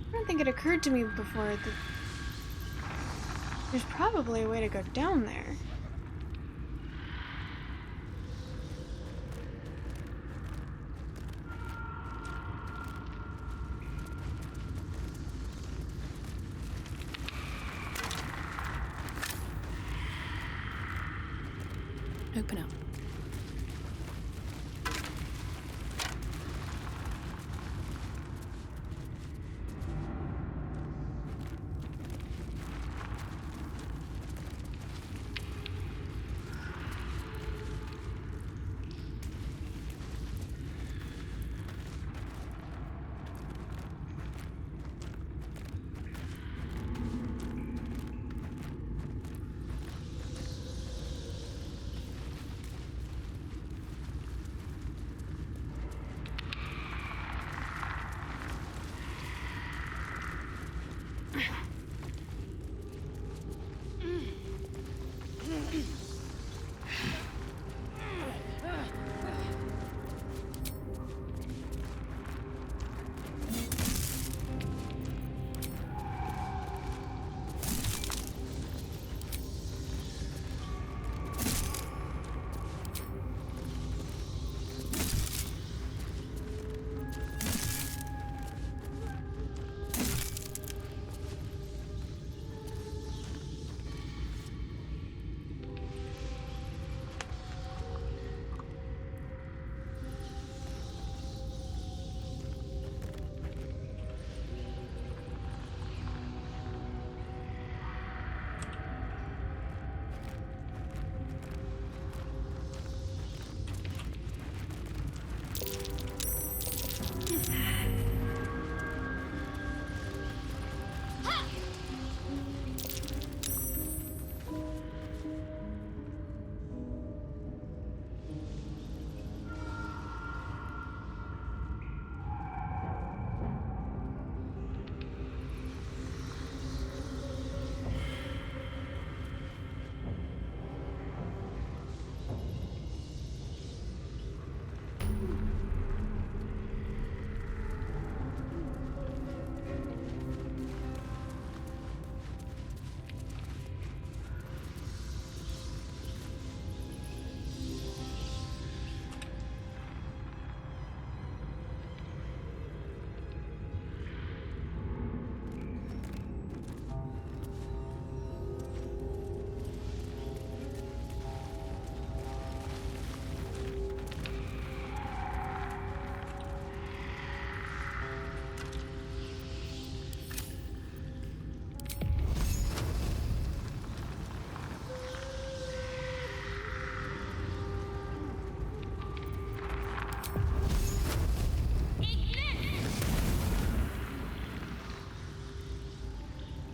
I don't think it occurred to me before that there's probably a way to go down there. Open up.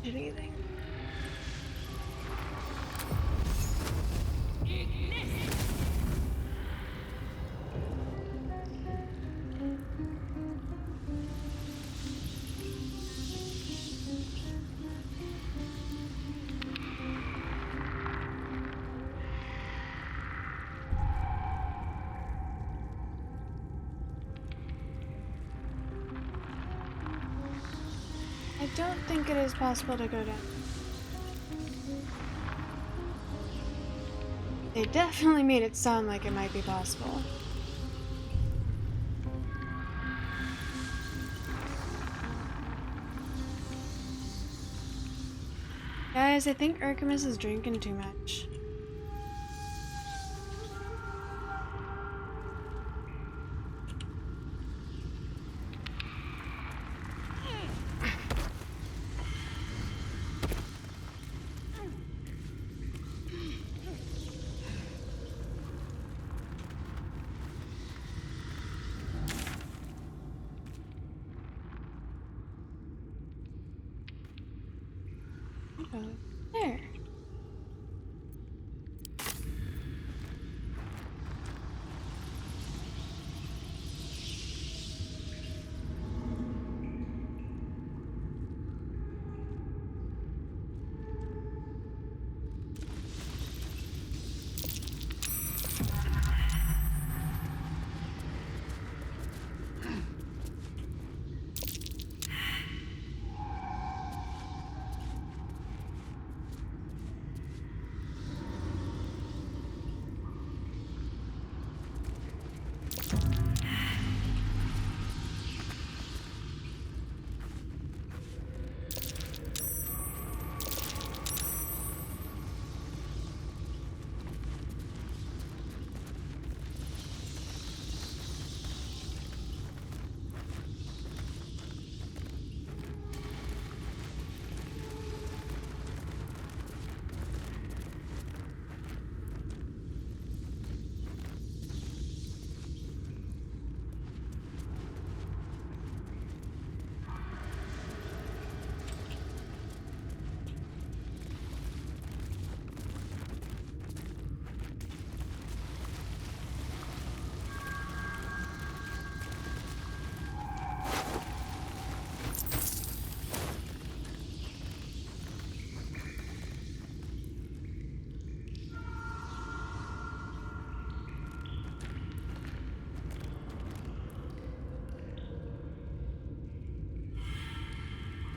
Anything. I don't think it is possible to go down. They definitely made it sound like it might be possible. Guys, I think Urkamus is drinking too much. There.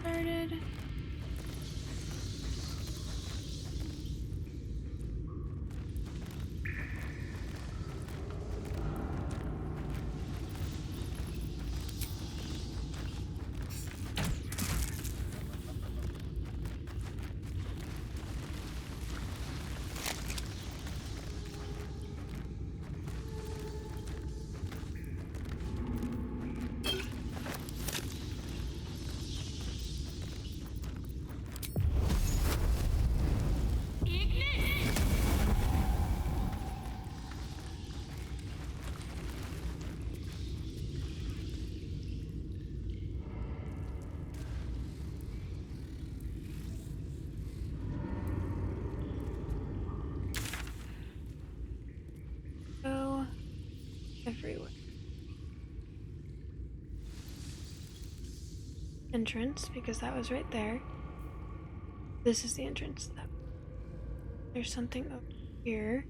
Started. Go everywhere. Entrance, because that was right there. This is the entrance. There's something over here.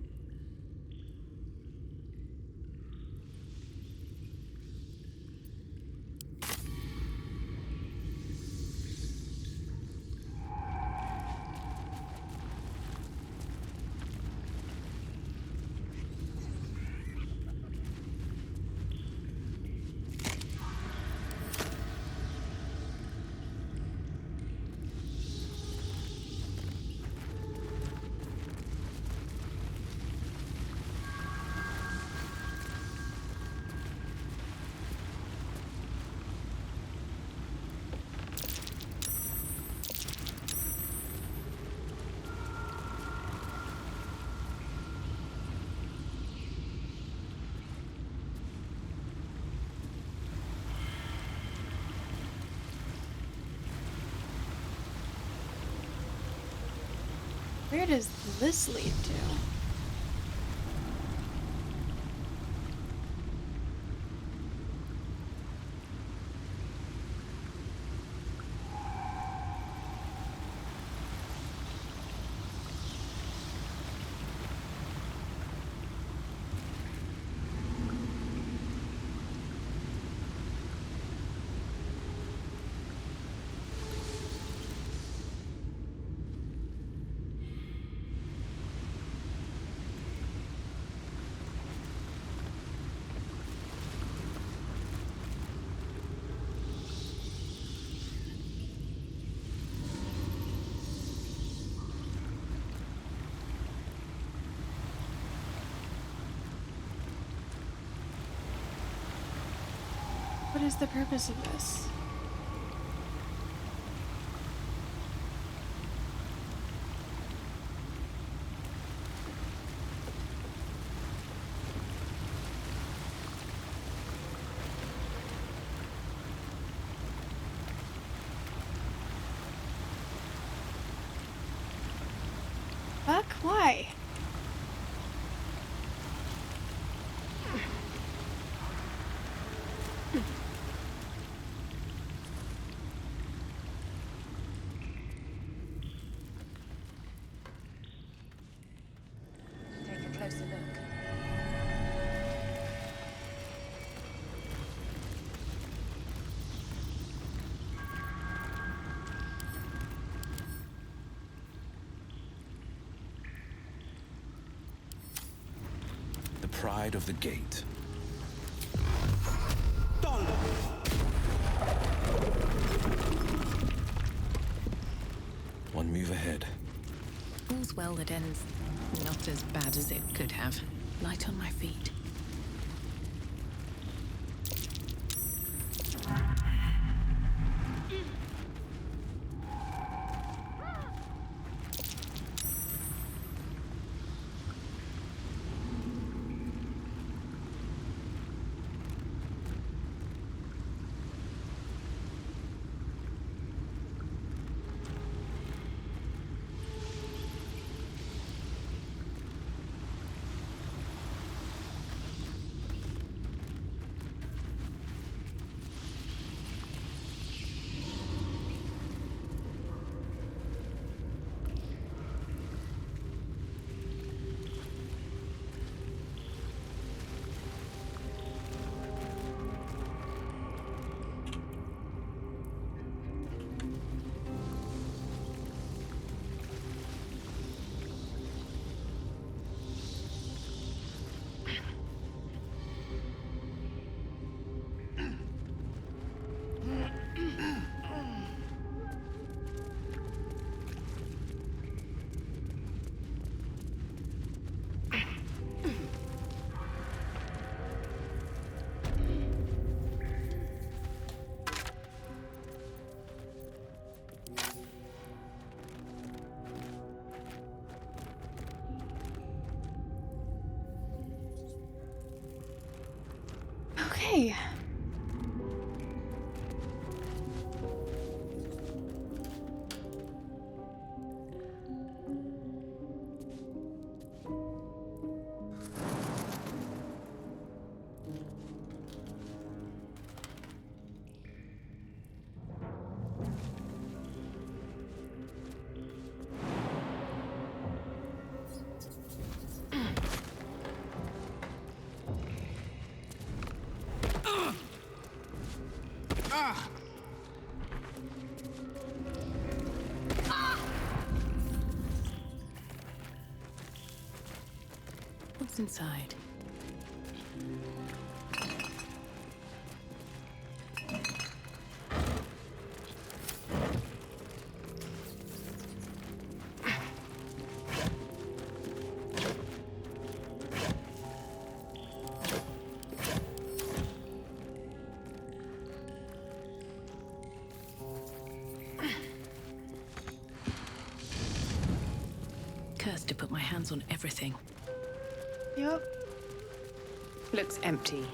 Where does this lead to? What is the purpose of this? Fuck? Why? Take a closer look. The pride of the gate. One move ahead. All's well that ends not as bad as it could have. Light on my feet. Okay. What's inside? Cursed to put my hands on everything. Yep. Looks empty.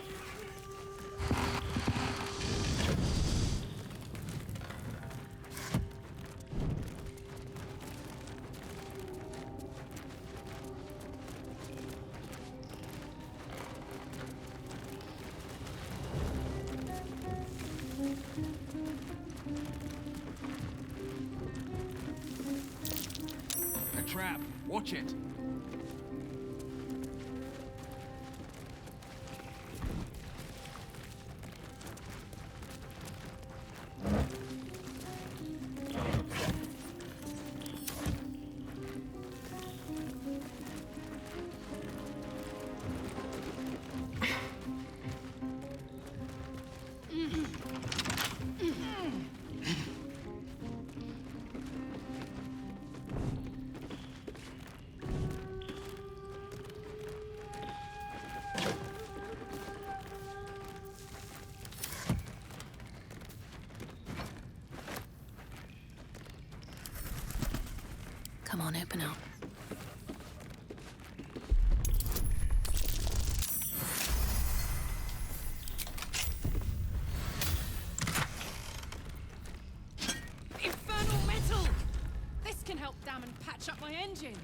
A trap. Watch it. on, open up. Infernal metal! This can help Damon patch up my engine.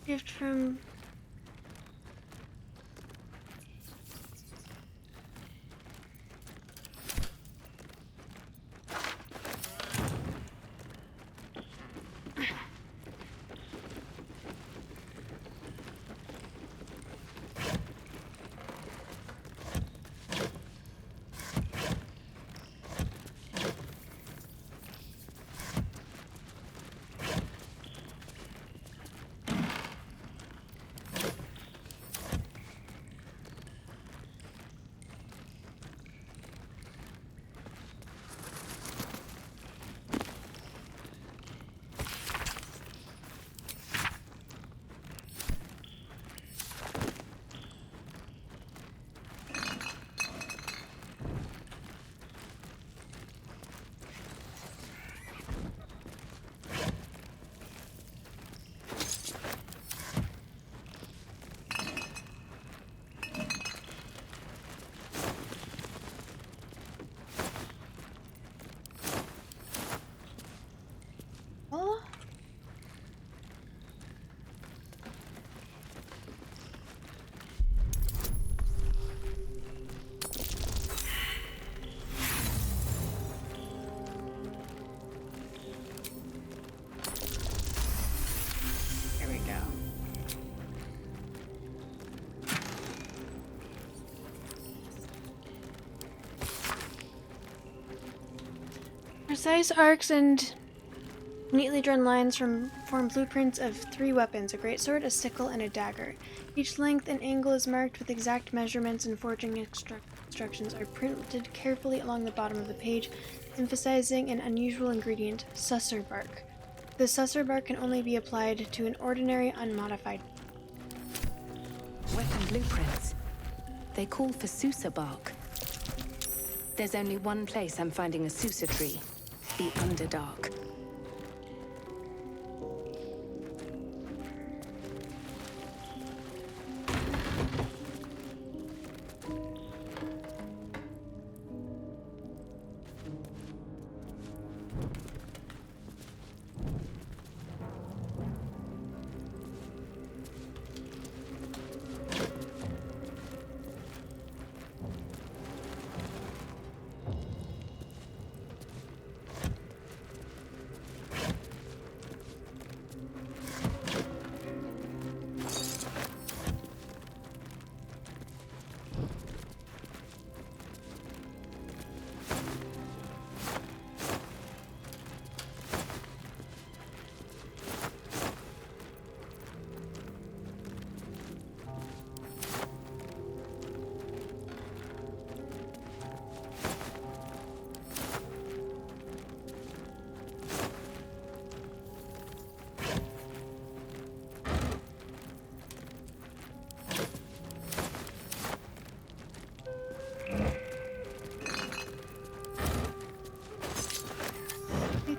Gift from... Oh? Here we go. Precise arcs and neatly drawn lines form blueprints of 3 weapons, a greatsword, a sickle, and a dagger. Each length and angle is marked with exact measurements, and forging instructions are printed carefully along the bottom of the page, emphasizing an unusual ingredient, susser bark. The susser bark can only be applied to an ordinary, unmodified. Weapon blueprints. They call for Susa bark. There's only one place I'm finding a Susa tree. The Underdark.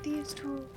These tools.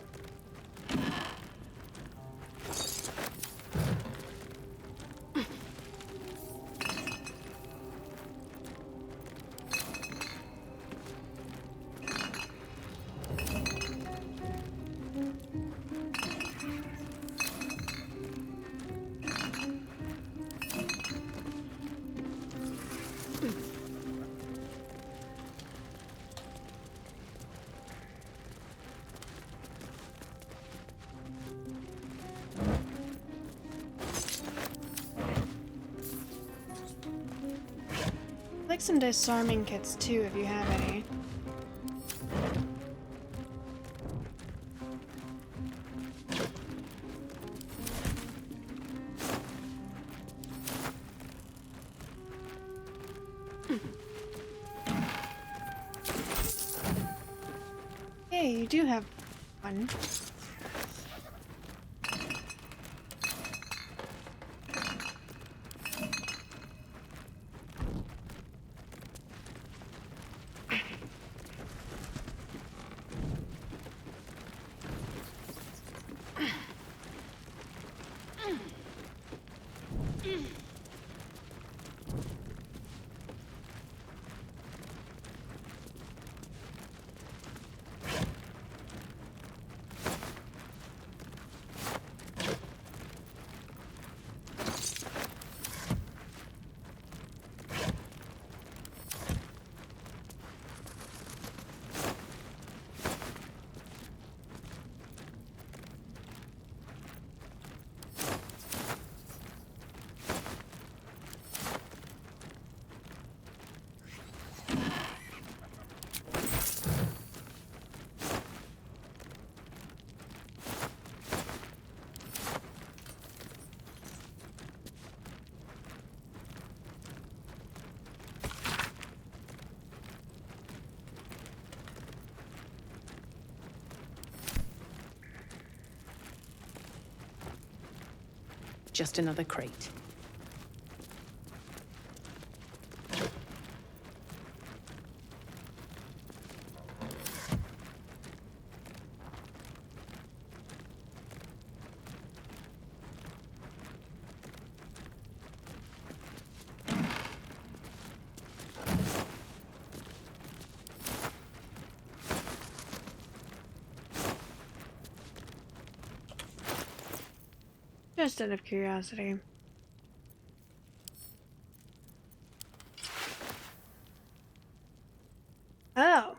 I'd like some disarming kits too, if you have any. Hey, you do have one. Just another crate. Just out of curiosity. Oh.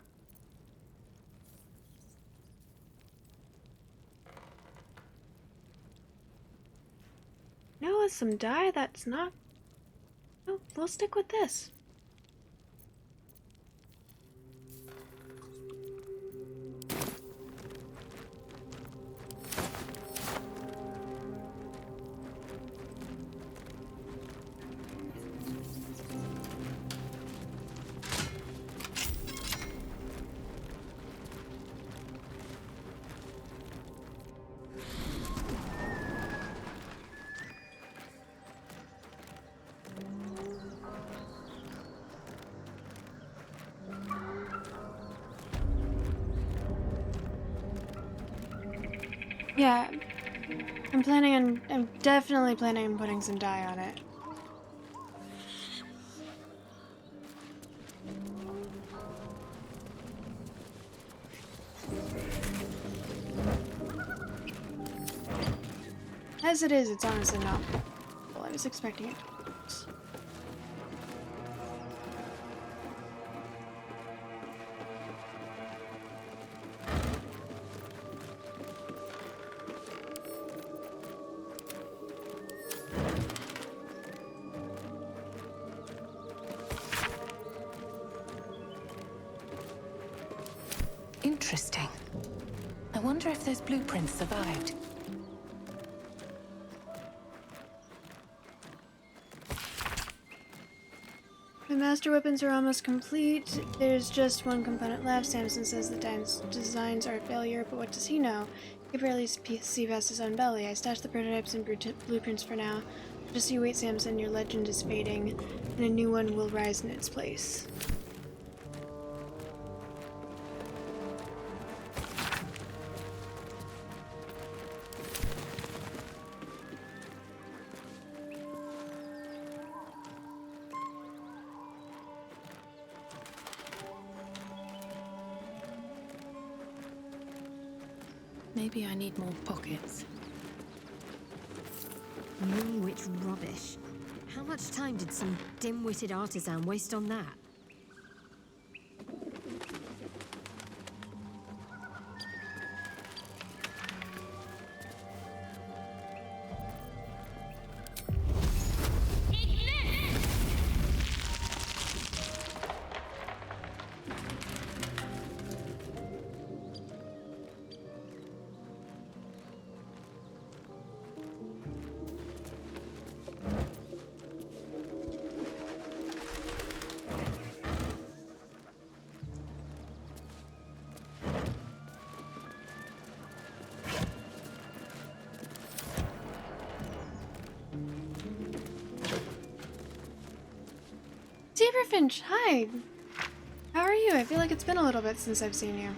No, with some dye that's not... No, we'll stick with this. Yeah, I'm definitely planning on putting some dye on it. As it is, it's honestly not. Well, I was expecting it to be worse. Interesting. I wonder if those blueprints survived. The master weapons are almost complete. There's just one component left. Samson says the designs are a failure, but what does he know? He can barely see past his own belly. I stashed the prototypes and blueprints for now. Just you wait, Samson. Your legend is fading, and a new one will rise in its place. Maybe I need more pockets. Moonwitch rubbish. How much time did some dim-witted artisan waste on that? Zebrafinch, hi! How are you? I feel like it's been a little bit since I've seen you.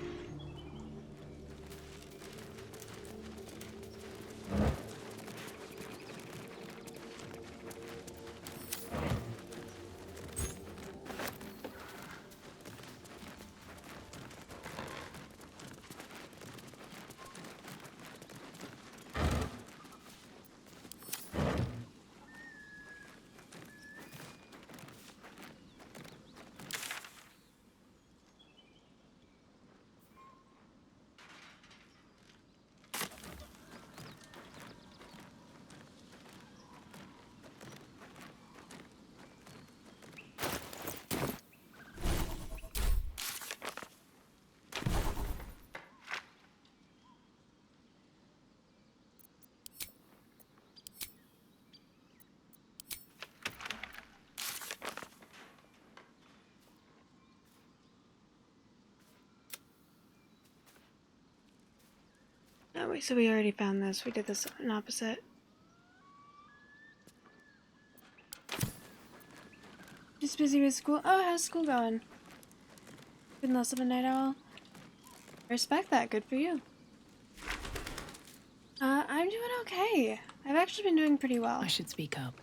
Oh wait, so we already found this. We did this in opposite. Just busy with school. Oh, how's school going? Been less of a night owl? I respect that. Good for you. I'm doing okay. I've actually been doing pretty well. I should speak up.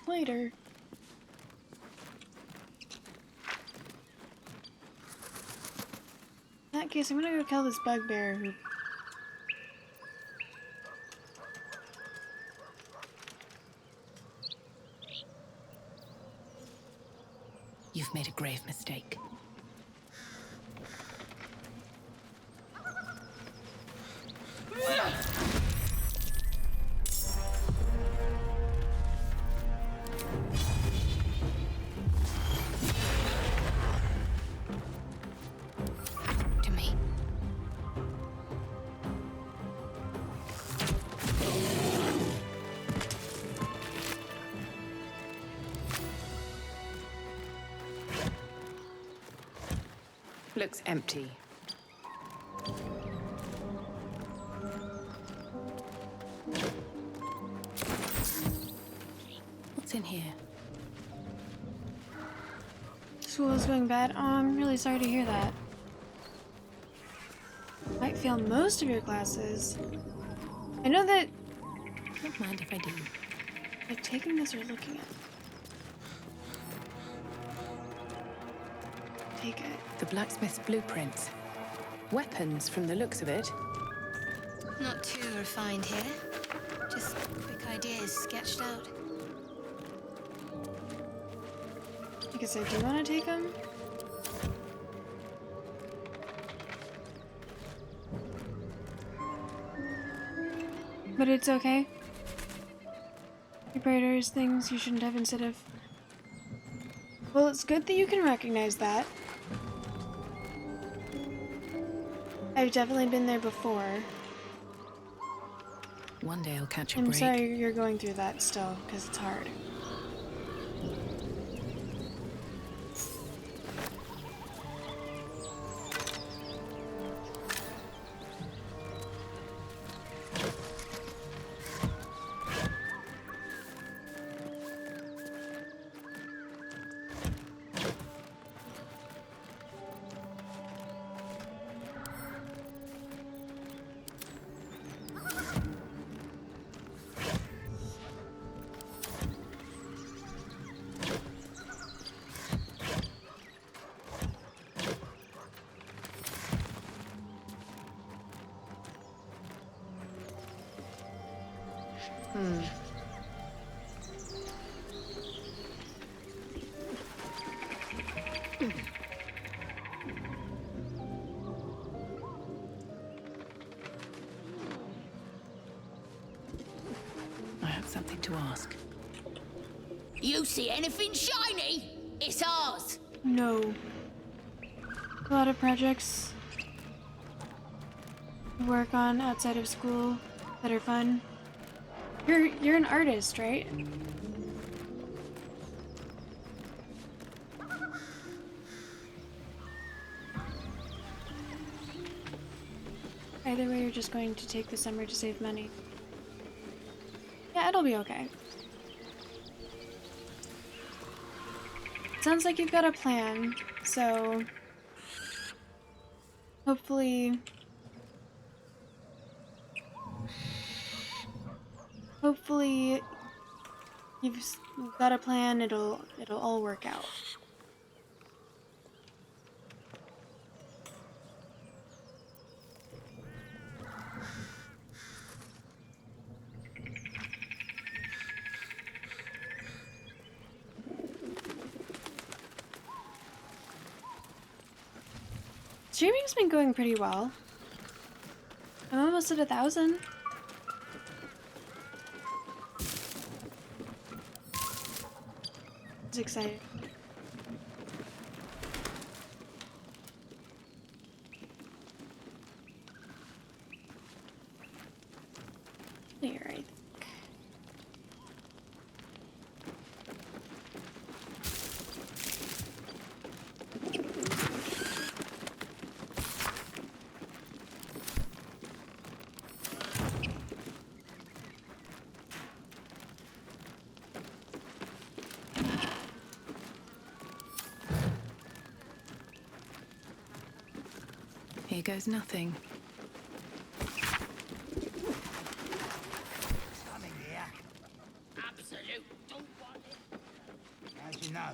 Later. In that case, I'm gonna go kill this bugbear who... You've made a grave mistake. To me. Looks empty. What's in here? School is going bad. Oh, I'm really sorry to hear that. Might fail most of your classes. I know that... Don't mind if I do. Like taking this or looking at it. Take it. The blacksmith's blueprints. Weapons from the looks of it. Not too refined here. Just quick ideas sketched out. I guess I do want to take them. But it's okay. Your predators things you shouldn't have instead of... Well, it's good that you can recognize that. I've definitely been there before. One day I'll catch a I'm break. sorry you're going through that still, because it's hard. I have something to ask. You see anything shiny? It's ours. No. A lot of projects to work on outside of school that are fun. You're an artist, right? Either way, you're just going to take the summer to save money. Yeah, it'll be okay. Sounds like you've got a plan, so hopefully you've got a plan, it'll all work out. Streaming's been going pretty well. I'm almost at 1,000. It's exciting. You're right. Here goes nothing. Coming here. Absolute. Don't want it. How'd you know?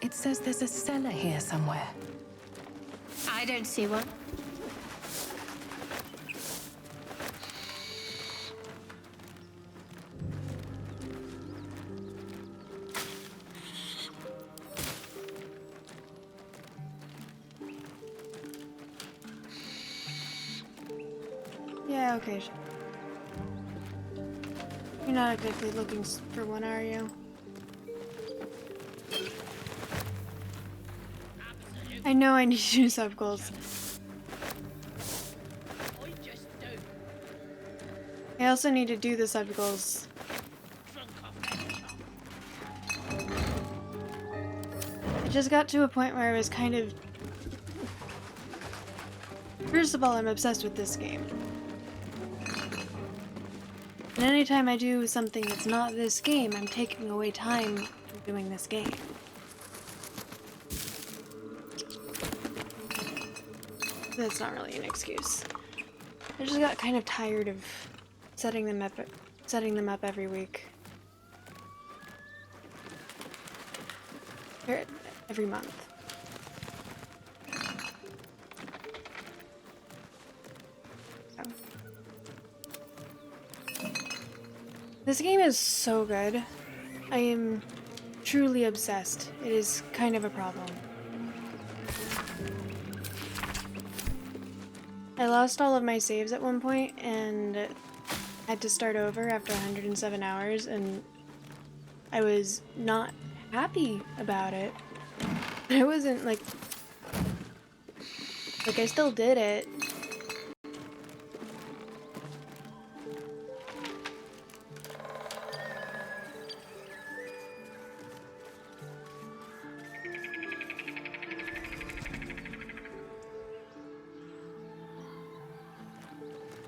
It says there's a cellar here somewhere. I don't see one. Yeah, okay. You're not exactly looking for one, are you? I know I need to do sub goals. I also need to do the sub goals. It just got to a point where I was kind of... First of all, I'm obsessed with this game. And anytime I do something that's not this game, I'm taking away time from doing this game. That's not really an excuse. I just got kind of tired of setting them up every week. Or every month. So. This game is so good. I am truly obsessed. It is kind of a problem. I lost all of my saves at one point and had to start over after 107 hours, and I was not happy about it. I wasn't like I still did it.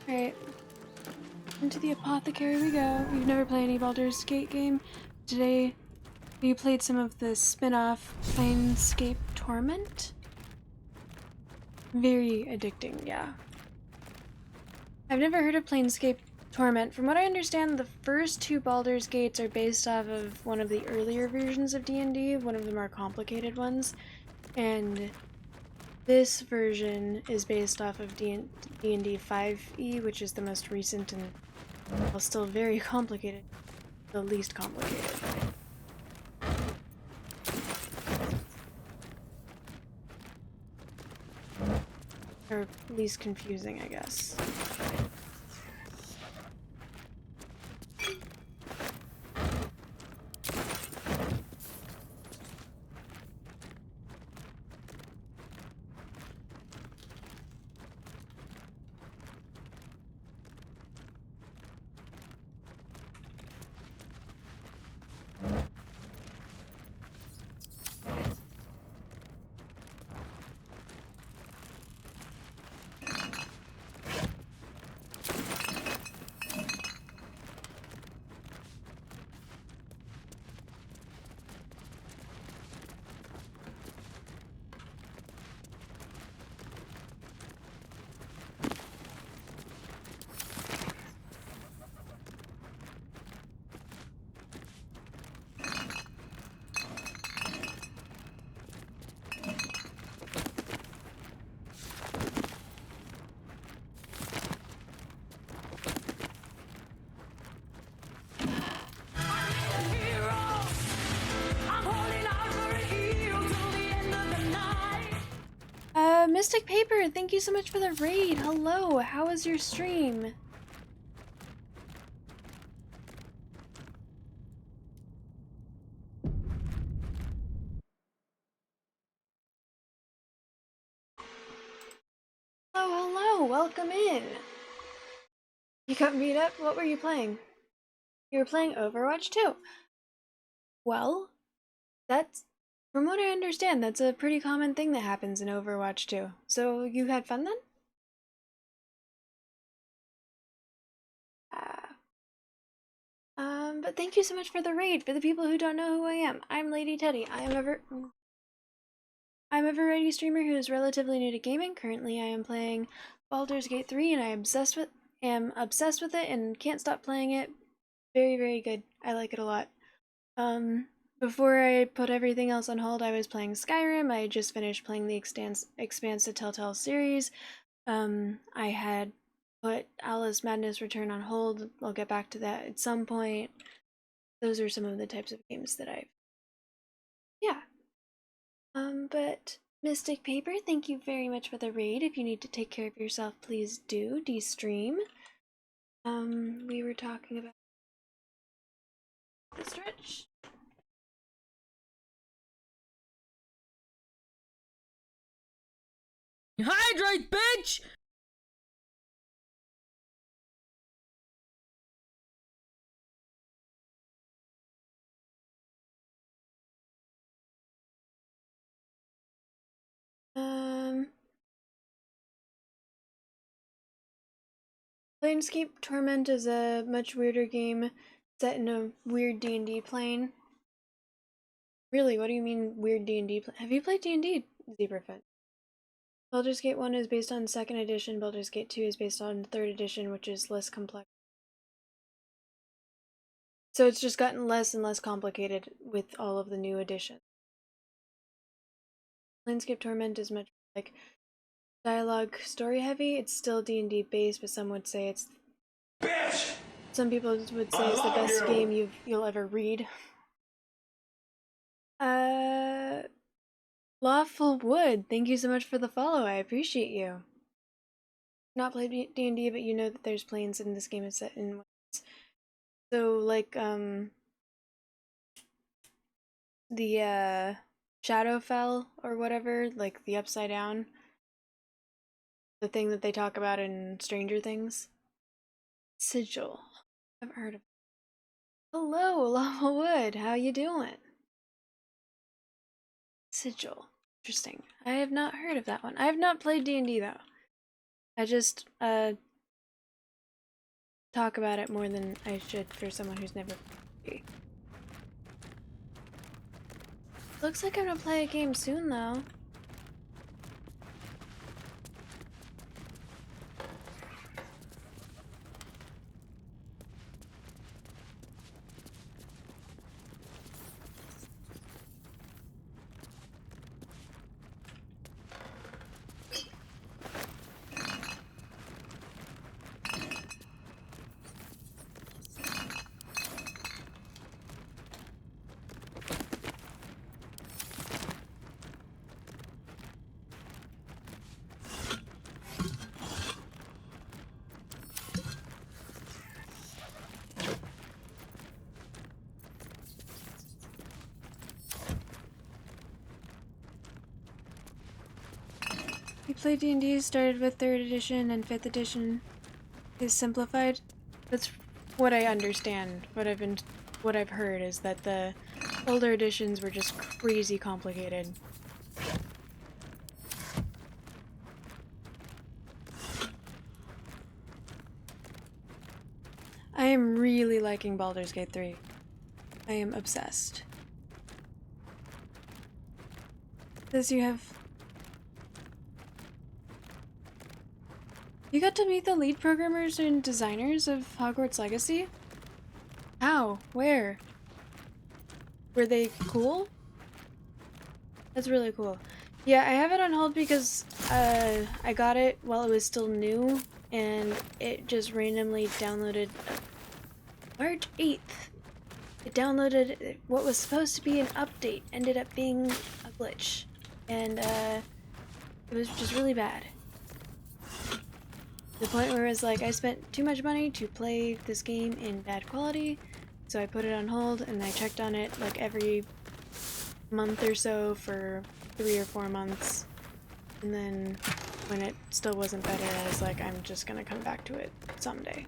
Alright, into the apothecary we go. We've never played any Baldur's Gate game. Today, we played some of the spin-off Planescape Torment. Very addicting, yeah. I've never heard of Planescape Torment. From what I understand, the first two Baldur's Gates are based off of one of the earlier versions of D&D, one of the more complicated ones. And this version is based off of D&D 5e, which is the most recent and while still very complicated, the least complicated. Or least confusing, I guess. Mystic Paper, thank you so much for the raid. Hello, how was your stream? Hello, welcome in. You got beat up? What were you playing? You were playing Overwatch 2. Well, that's, from what I understand, that's a pretty common thing that happens in Overwatch 2. So you had fun then? But thank you so much for the raid. For the people who don't know who I am, I'm Lady Teddy. I'm a variety streamer who is relatively new to gaming. Currently, I am playing Baldur's Gate 3, and am obsessed with it and can't stop playing it. Very, very good. I like it a lot. Before I put everything else on hold, I was playing Skyrim. I just finished playing the Expanse Telltale series. I had put Alice Madness Return on hold. I'll get back to that at some point. Those are some of the types of games that yeah. But Mystic Paper, thank you very much for the raid. If you need to take care of yourself, please do de-stream. We were talking about the stretch. Hydrate, bitch! Planescape Torment is a much weirder game set in a weird D&D plane. Really, what do you mean weird D&D plane? Have you played D&D, Zebrafin? Baldur's Gate 1 is based on 2nd edition, Baldur's Gate 2 is based on 3rd edition, which is less complex. So it's just gotten less and less complicated with all of the new additions. Planescape Torment is much like dialogue story heavy. It's still D&D based, but some would say it's some people would say it's the best game you'll ever read. Lawful Wood, thank you so much for the follow. I appreciate you. Not played D&D, but you know that there's planes in this game is set in woods. So like the Shadowfell or whatever, like the Upside Down. The thing that they talk about in Stranger Things. Sigil. I've heard of it. Hello, Lava Wood. How you doing? Sigil. Interesting. I have not heard of that one. I have not played D&D though. I just talk about it more than I should for someone who's never played. Looks like I'm gonna play a game soon though. You play D&D started with 3rd edition and 5th edition is simplified. That's what I understand. What I've heard is that the older editions were just crazy complicated. I am really liking Baldur's Gate 3. I am obsessed. Says you have... You got to meet the lead programmers and designers of Hogwarts Legacy? How? Where? Were they cool? That's really cool. Yeah, I have it on hold because I got it while it was still new, and it just randomly downloaded March 8th. It downloaded what was supposed to be an update, ended up being a glitch, and it was just really bad. To the point where it was like, I spent too much money to play this game in bad quality, so I put it on hold, and I checked on it like every month or so for 3 or 4 months, and then when it still wasn't better, I was like, I'm just gonna come back to it someday.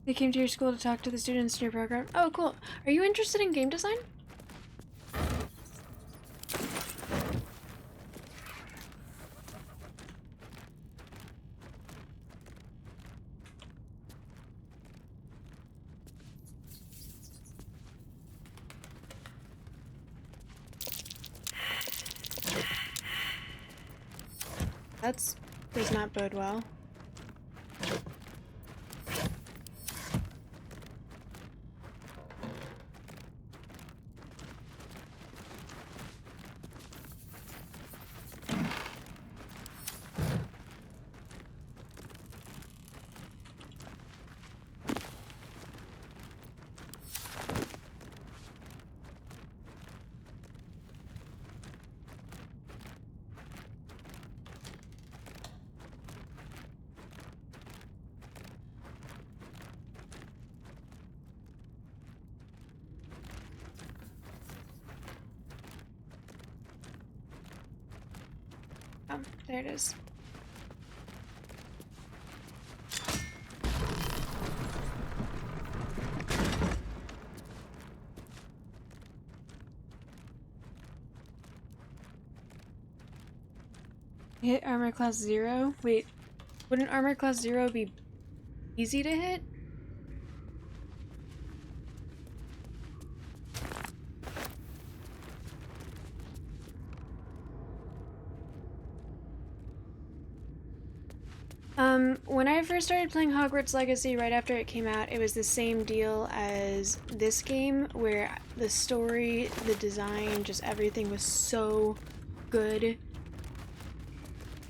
They came to your school to talk to the students in your program. Oh, cool. Are you interested in game design? That does not bode well. Oh, there it is. Hit armor class 0? Wait, wouldn't armor class 0 be easy to hit? When I first started playing Hogwarts Legacy right after it came out, it was the same deal as this game, where the story, the design, just everything was so good.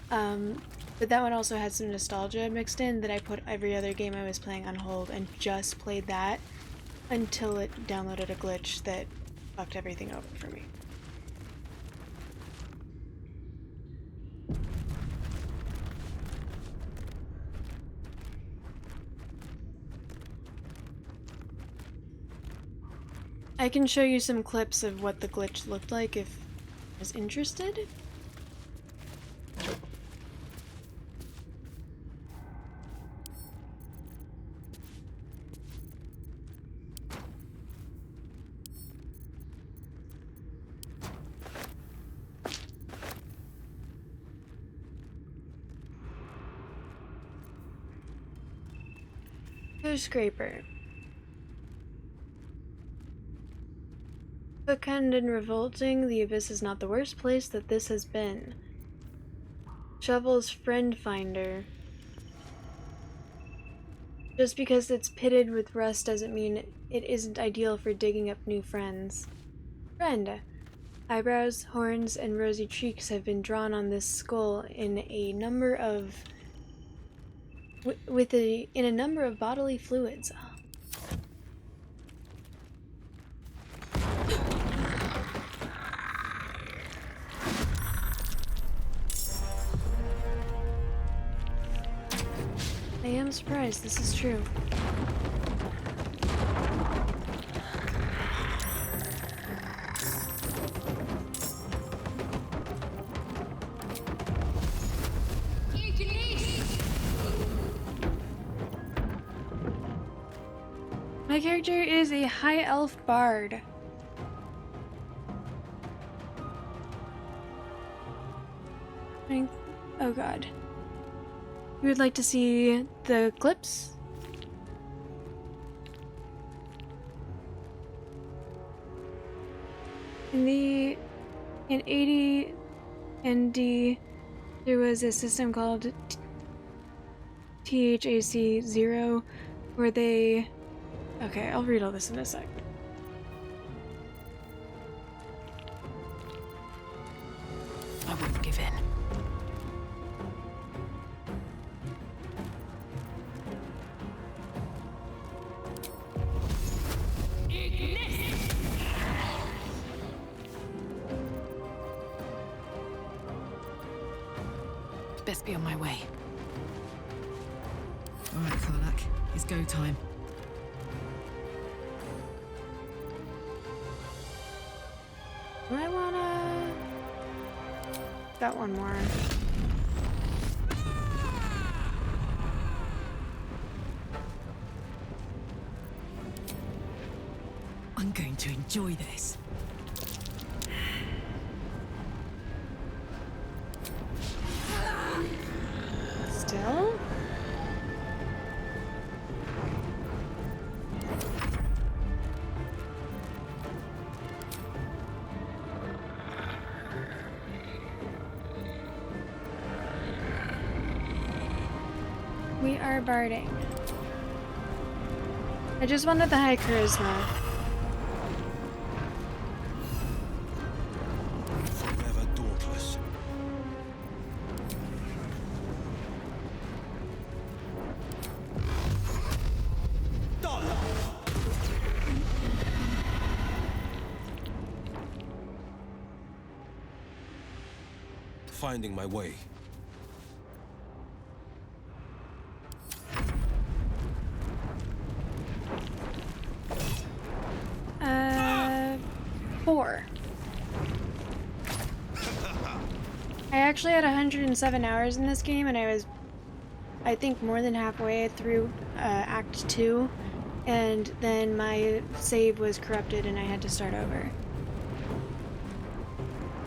But that one also had some nostalgia mixed in that I put every other game I was playing on hold and just played that until it downloaded a glitch that fucked everything over for me. I can show you some clips of what the glitch looked like if I was interested. Go scraper. Bookend and revolting, the abyss is not the worst place that this has been. Shovel's friend finder. Just because it's pitted with rust doesn't mean it isn't ideal for digging up new friends. Friend. Eyebrows, horns, and rosy cheeks have been drawn on this skull in a number of in a number of bodily fluids. I am surprised this is true. My character is a high elf bard. Oh god. You would like to see the clips? In 80 ND, there was a system called THAC 0 where they... Okay, I'll read all this in a sec. I won't give in. Best be on my way. All right, Karlak. It's go time. Do I wanna... Got one more. I'm going to enjoy this. Still? We are barding. I just wanted the high charisma. Forever dauntless. Finding my way. I actually had 107 hours in this game, and I was, I think, more than halfway through Act 2, and then my save was corrupted and I had to start over.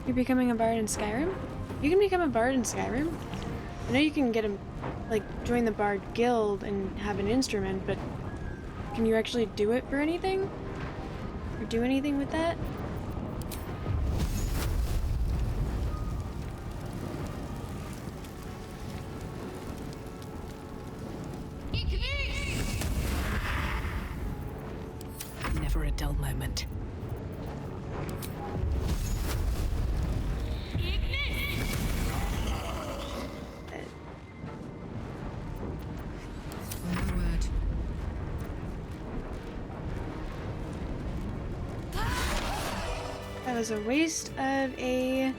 You're becoming a bard in Skyrim? You can become a bard in Skyrim? I know you can get join the bard guild and have an instrument, but can you actually do it for anything? Or do anything with that? Never a dull moment. That was a waste of a...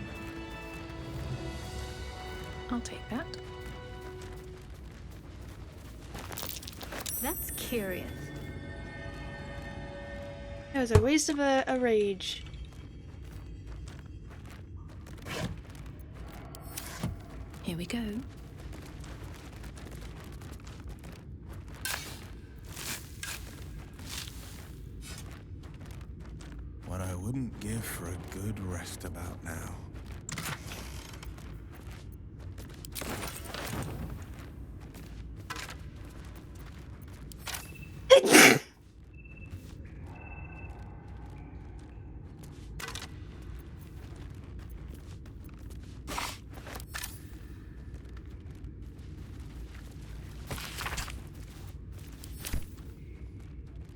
I'll take that. That's curious. That was a waste of a rage. Here we go. What I wouldn't give for a good rest about now.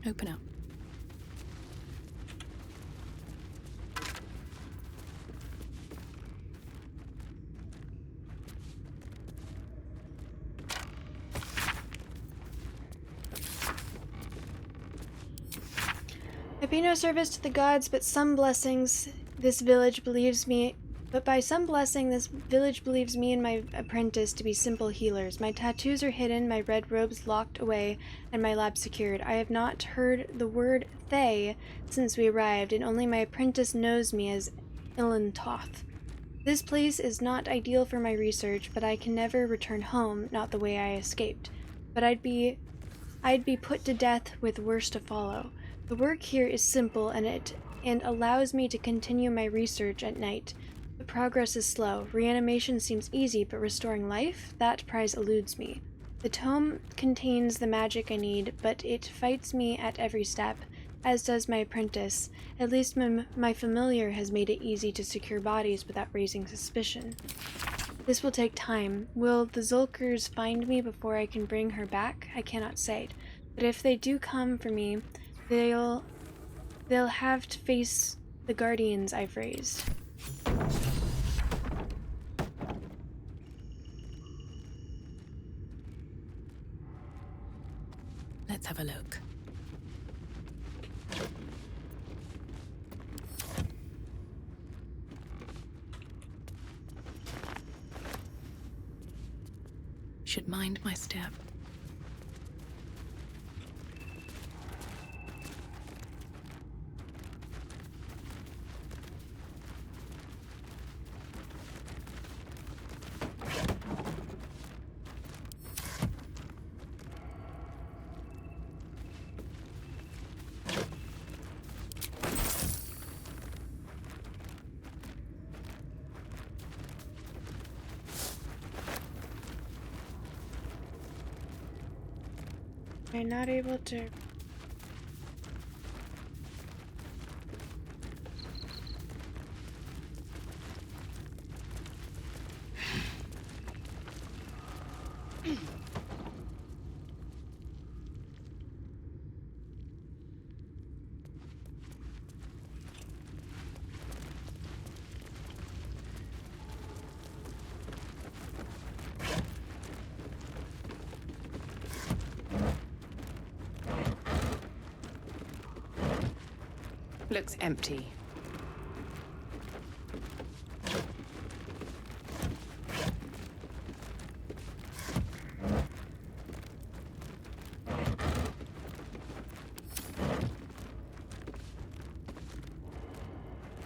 Open up. I pay no service to the gods, but some blessings this village believes me. But by some blessing, this village believes me and my apprentice to be simple healers. My tattoos are hidden, my red robes locked away, and my lab secured. I have not heard the word Thay since we arrived, and only my apprentice knows me as Ilantoth. This place is not ideal for my research, but I can never return home, not the way I escaped. But I'd be put to death with worse to follow. The work here is simple and allows me to continue my research at night. The progress is slow. Reanimation seems easy, but restoring life? That prize eludes me. The tome contains the magic I need, but it fights me at every step, as does my apprentice. At least my familiar has made it easy to secure bodies without raising suspicion. This will take time. Will the Zulkers find me before I can bring her back? I cannot say. But if they do come for me, they'll have to face the guardians I've raised. Let's have a look. Should mind my step. I'm not able to. Looks empty.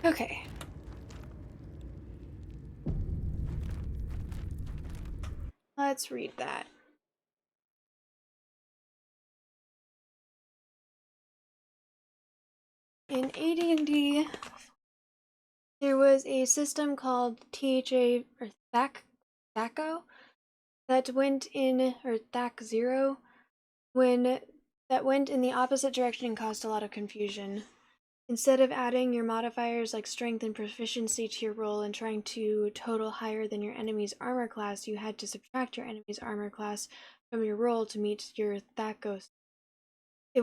Okay. Let's read that. In AD&D, there was a system called THA or THACO that went in, or THAC 0, that went in the opposite direction and caused a lot of confusion. Instead of adding your modifiers like strength and proficiency to your roll and trying to total higher than your enemy's armor class, you had to subtract your enemy's armor class from your roll to meet your THACO. It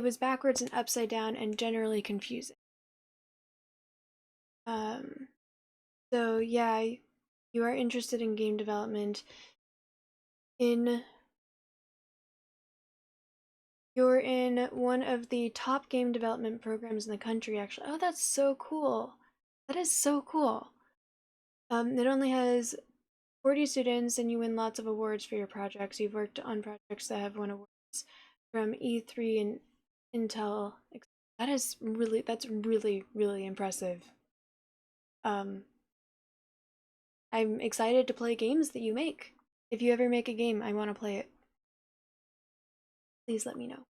was backwards and upside down and generally confusing. So yeah, you are interested in game development. You're in one of the top game development programs in the country, actually. Oh, that's so cool. That is so cool. It only has 40 students and you win lots of awards for your projects. You've worked on projects that have won awards from E3 and Intel. That's really, really impressive. I'm excited to play games that you make. If you ever make a game, I want to play it. Please let me know.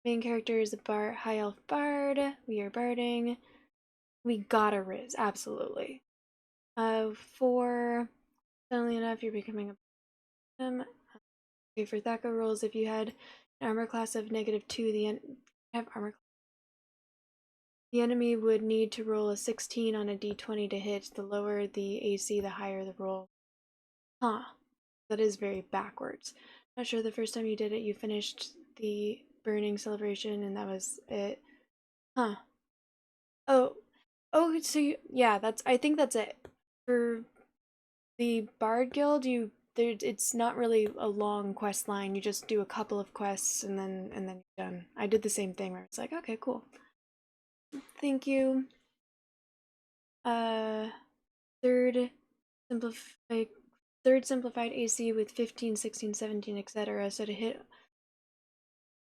Main character is a high elf bard. We are barding. We gotta Riz, absolutely. For funnily enough, you're becoming a okay, for Thaco rolls, if you had an armor class of -2, the enemy would need to roll a 16 on a d20 to hit. The lower the AC, the higher the roll. Huh. That is very backwards. Not sure the first time you did it, you finished the burning celebration and that was it. Huh. Oh, so yeah, I think that's it. For the Bard Guild, it's not really a long quest line. You just do a couple of quests and then you're done. I did the same thing where it's like, okay, cool. Thank you. Third simplified AC with 15, 16, 17, etc. So to hit,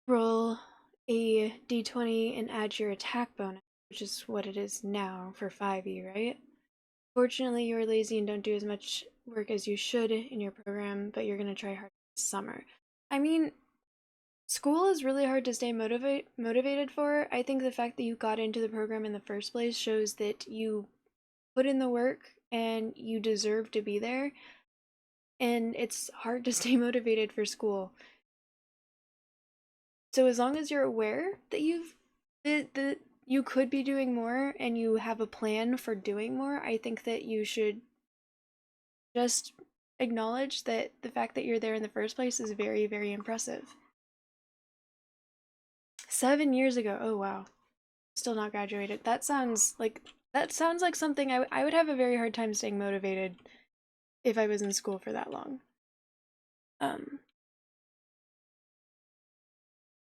roll a d20 and add your attack bonus, which is what it is now for 5e, right? Fortunately, you're lazy and don't do as much work as you should in your program, but you're going to try hard this summer. I mean, school is really hard to stay motivated for. I think the fact that you got into the program in the first place shows that you put in the work and you deserve to be there. And it's hard to stay motivated for school. So as long as you're aware that you could be doing more and you have a plan for doing more, I think that you should just acknowledge that the fact that you're there in the first place is very, very impressive. 7 years ago. Oh wow. Still not graduated. That sounds like something I would have a very hard time staying motivated if I was in school for that long. But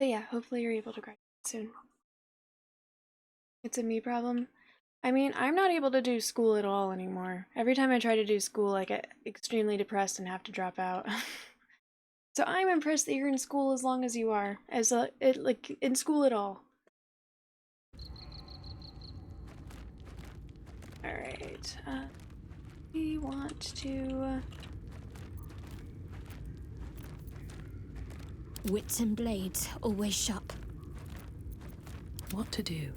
yeah, hopefully you're able to graduate soon. It's a me problem. I mean, I'm not able to do school at all anymore. Every time I try to do school, I get extremely depressed and have to drop out. So I'm impressed that you're in school as long as you are, like in school at all. All right. We want to. Wits and blades, always sharp. What to do?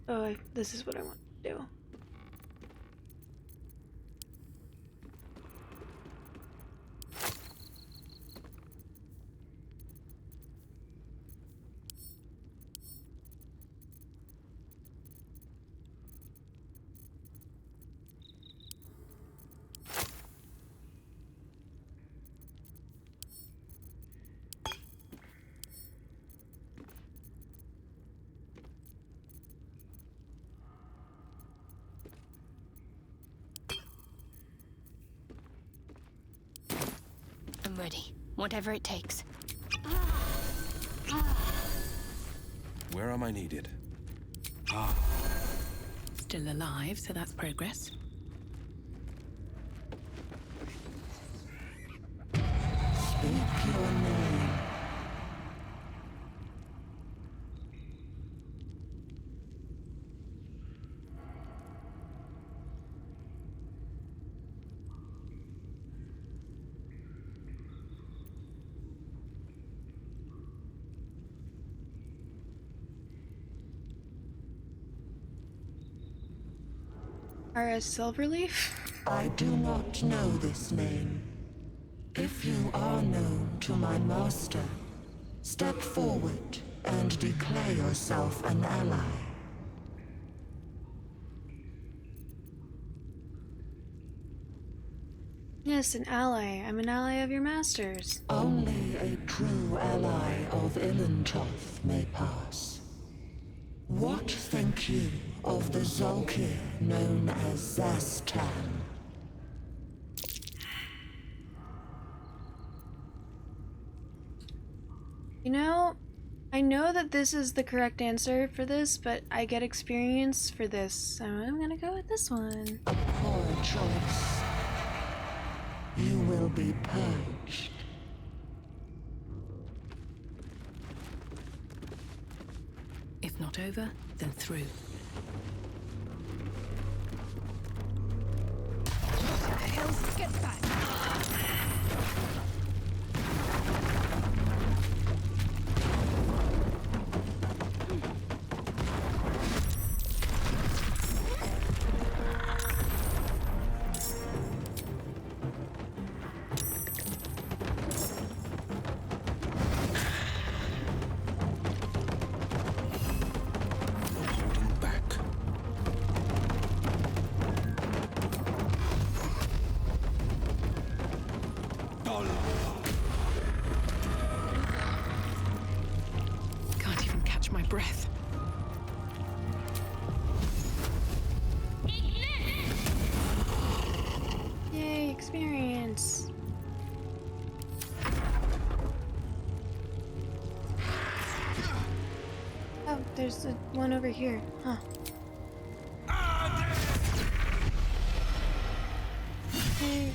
Oh, this is what I want to do. I'm ready. Whatever it takes. Where am I needed? Still alive, so that's progress. Speak your name. R.S. Silverleaf? I do not know this name. If you are known to my master, step forward and declare yourself an ally. Yes, an ally. I'm an ally of your master's. Only a true ally of Ilintoth may pass. What think you of the Zolkir known as Zastan? You know, I know that this is the correct answer for this, but I get experience for this, so I'm gonna go with this one. A poor choice. You will be purged. Not over, then through. Get back! Can't even catch my breath. Yay, experience. Oh, there's one over here. Huh. Hey.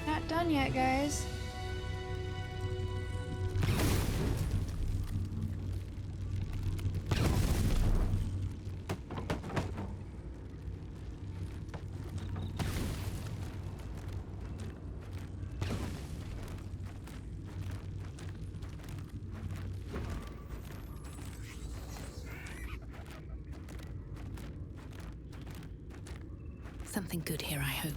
Not done yet, guys. Something good here, I hope.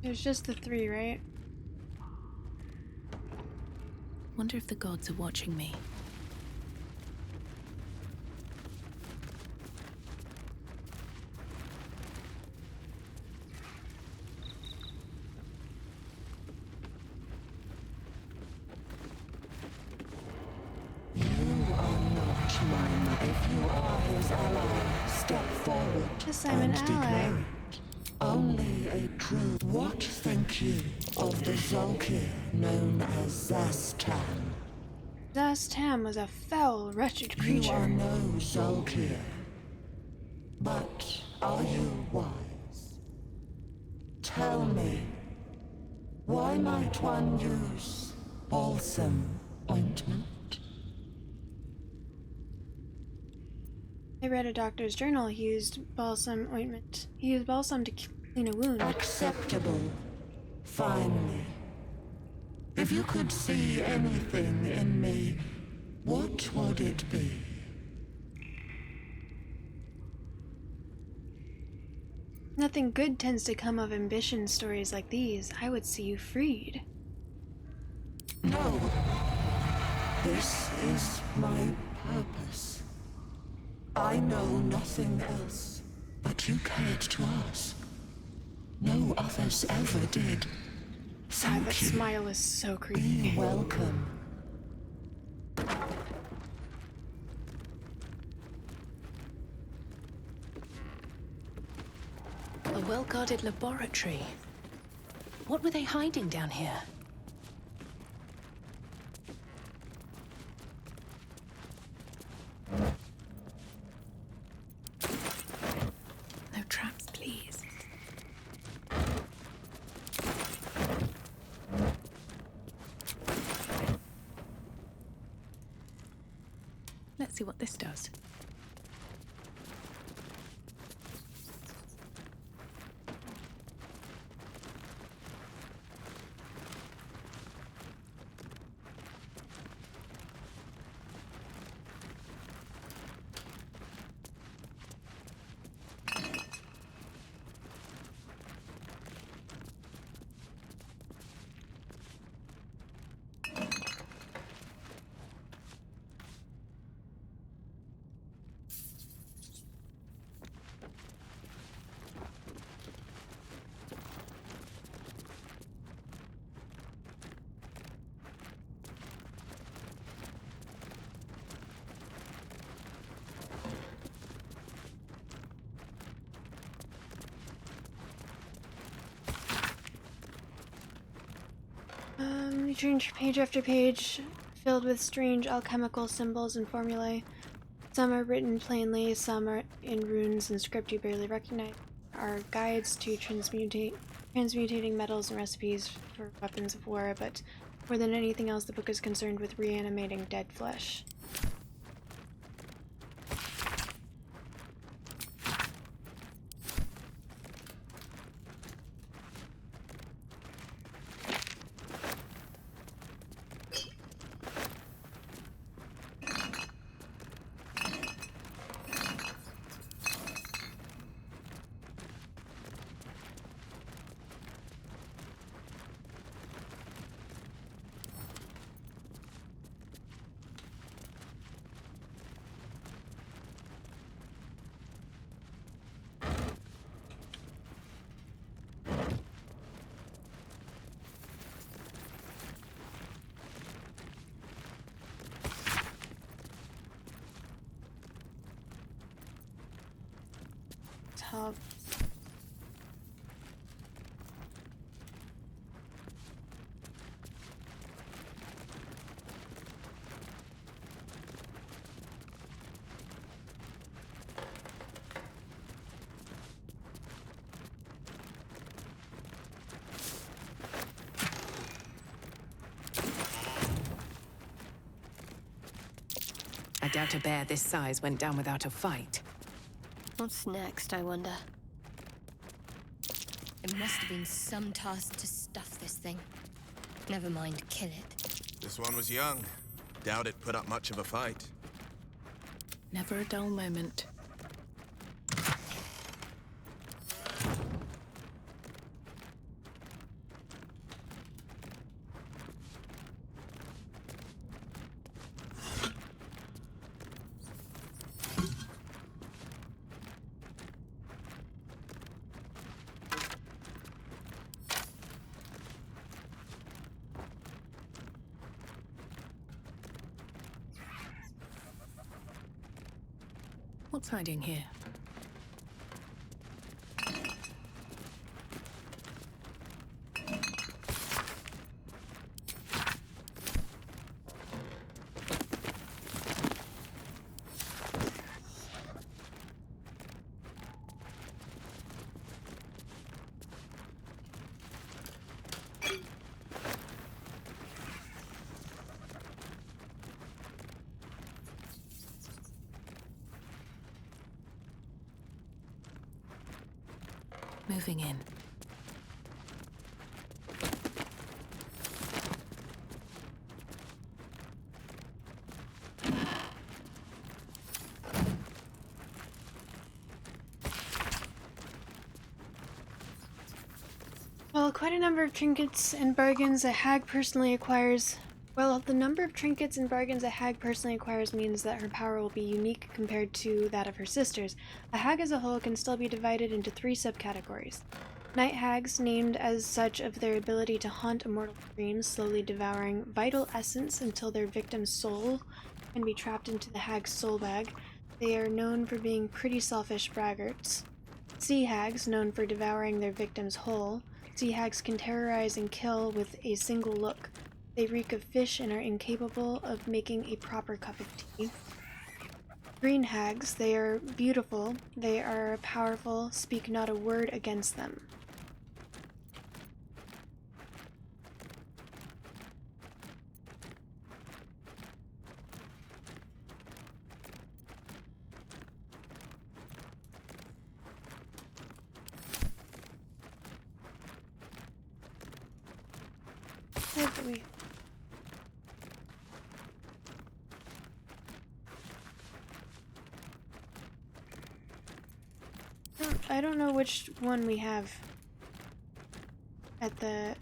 There's just the three, right? Wonder if the gods are watching me. You are not mine. If you are his ally, step forward Yes, I'm an and ally. declare it. Only a true. What think you of the Zolkir known as Zastan? Zastam was a foul, wretched creature. You are no Zolkir. But are you wise? Tell me, why might one use balsam ointment? I read a doctor's journal. He used balsam ointment. He used balsam to clean a wound. Acceptable. Finally. If you could see anything in me, what would it be? Nothing good tends to come of ambition stories like these. I would see you freed. No. This is my purpose. I know nothing else, but you cared to ask. No others ever did. God, Thank that you. smile is so creepy. Be welcome. A well-guarded laboratory. What were they hiding down here? No traps, please. Let's see what this does. You turn page after page, filled with strange alchemical symbols and formulae. Some are written plainly, some are in runes and script you barely recognize. Are guides to transmutating metals and recipes for weapons of war, but more than anything else, the book is concerned with reanimating dead flesh. Tub. I doubt a bear this size went down without a fight. What's next, I wonder? It must have been some task to stuff this thing. Never mind, kill it. This one was young. Doubt it put up much of a fight. Never a dull moment. What's hiding here? Moving in. Well, quite a number of trinkets and bargains a hag personally acquires. Well, the number of trinkets and bargains a hag personally acquires means that her power will be unique compared to that of her sisters. A hag as a whole can still be divided into 3 subcategories. Night hags, named as such of their ability to haunt immortal dreams, slowly devouring vital essence until their victim's soul can be trapped into the hag's soul bag. They are known for being pretty selfish braggarts. Sea hags, known for devouring their victim's whole. Sea hags can terrorize and kill with a single look. They reek of fish and are incapable of making a proper cup of tea. Green hags, they are beautiful, they are powerful, speak not a word against them. I don't know which one we have at this.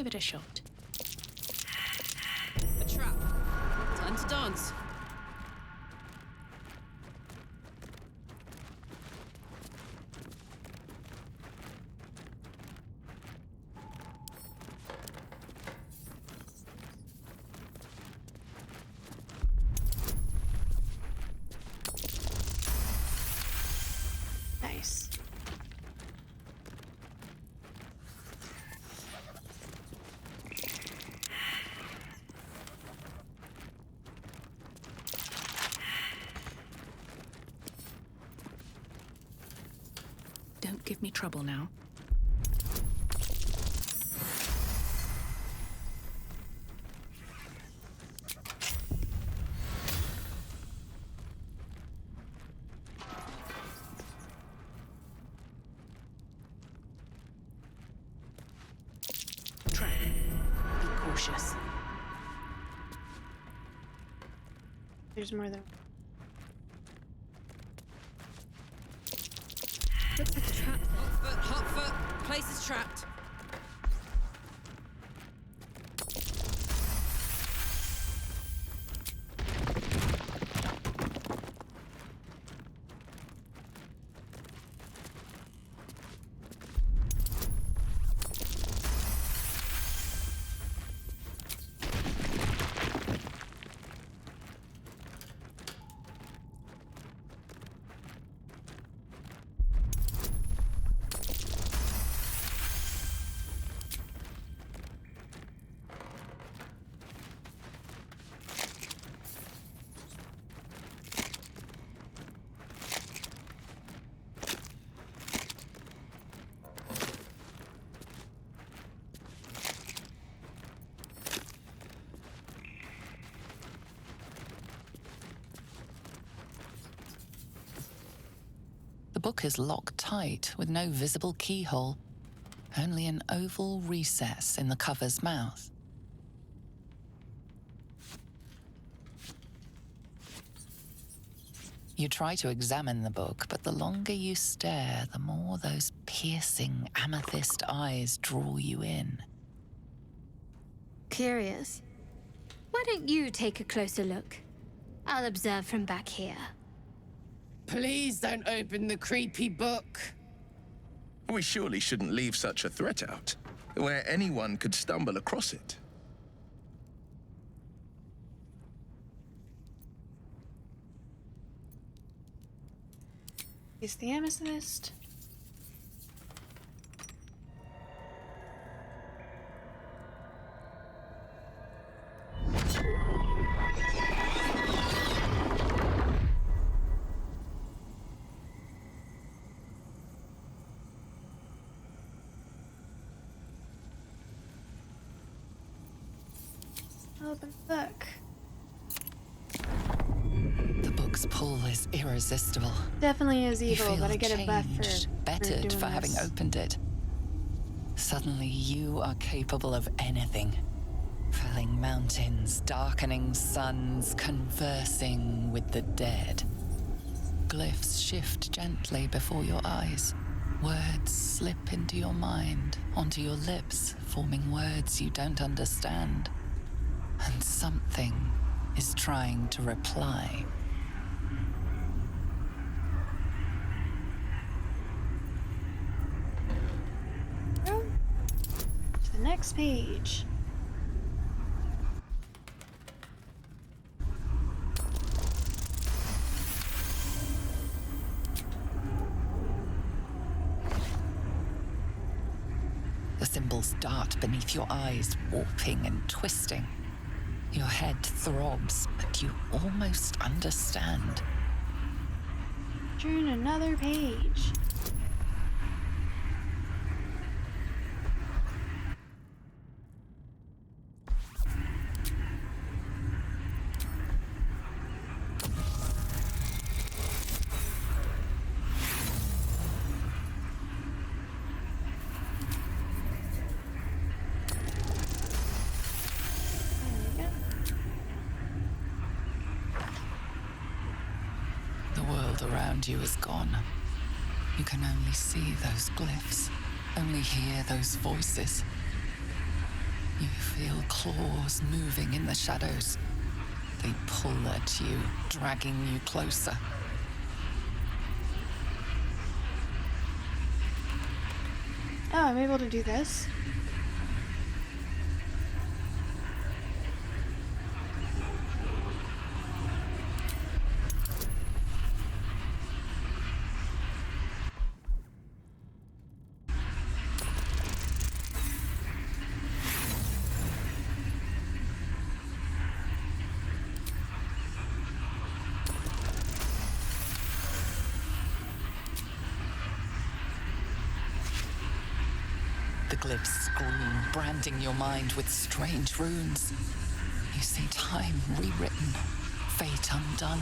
give it a shot. A trap. Time to dance. Nice. Don't give me trouble now. Trap. Be cautious. There's more than. Looks like a trap there. Hot foot. Place is trapped. The book is locked tight with no visible keyhole, only an oval recess in the cover's mouth. You try to examine the book, but the longer you stare, the more those piercing amethyst eyes draw you in. Curious. Why don't you take a closer look? I'll observe from back here. Please don't open the creepy book. We surely shouldn't leave such a threat out, where anyone could stumble across it. Is the amethyst? Open book. The book's pull is irresistible. Definitely is You evil, feel but I get a buff changed, for bettered doing for having this. opened it. Suddenly you are capable of anything. Felling mountains, darkening suns, conversing with the dead. Glyphs shift gently before your eyes. Words slip into your mind, onto your lips, forming words you don't understand. And something is trying to reply. To the next page. The symbols dart beneath your eyes, warping and twisting. Your head throbs, but you almost understand. Turn another page. The world around you is gone. You can only see those glyphs, only hear those voices. You feel claws moving in the shadows. They pull at you, dragging you closer. Oh, I'm able to do this. The glyphs scream, branding your mind with strange runes. You see time rewritten, fate undone,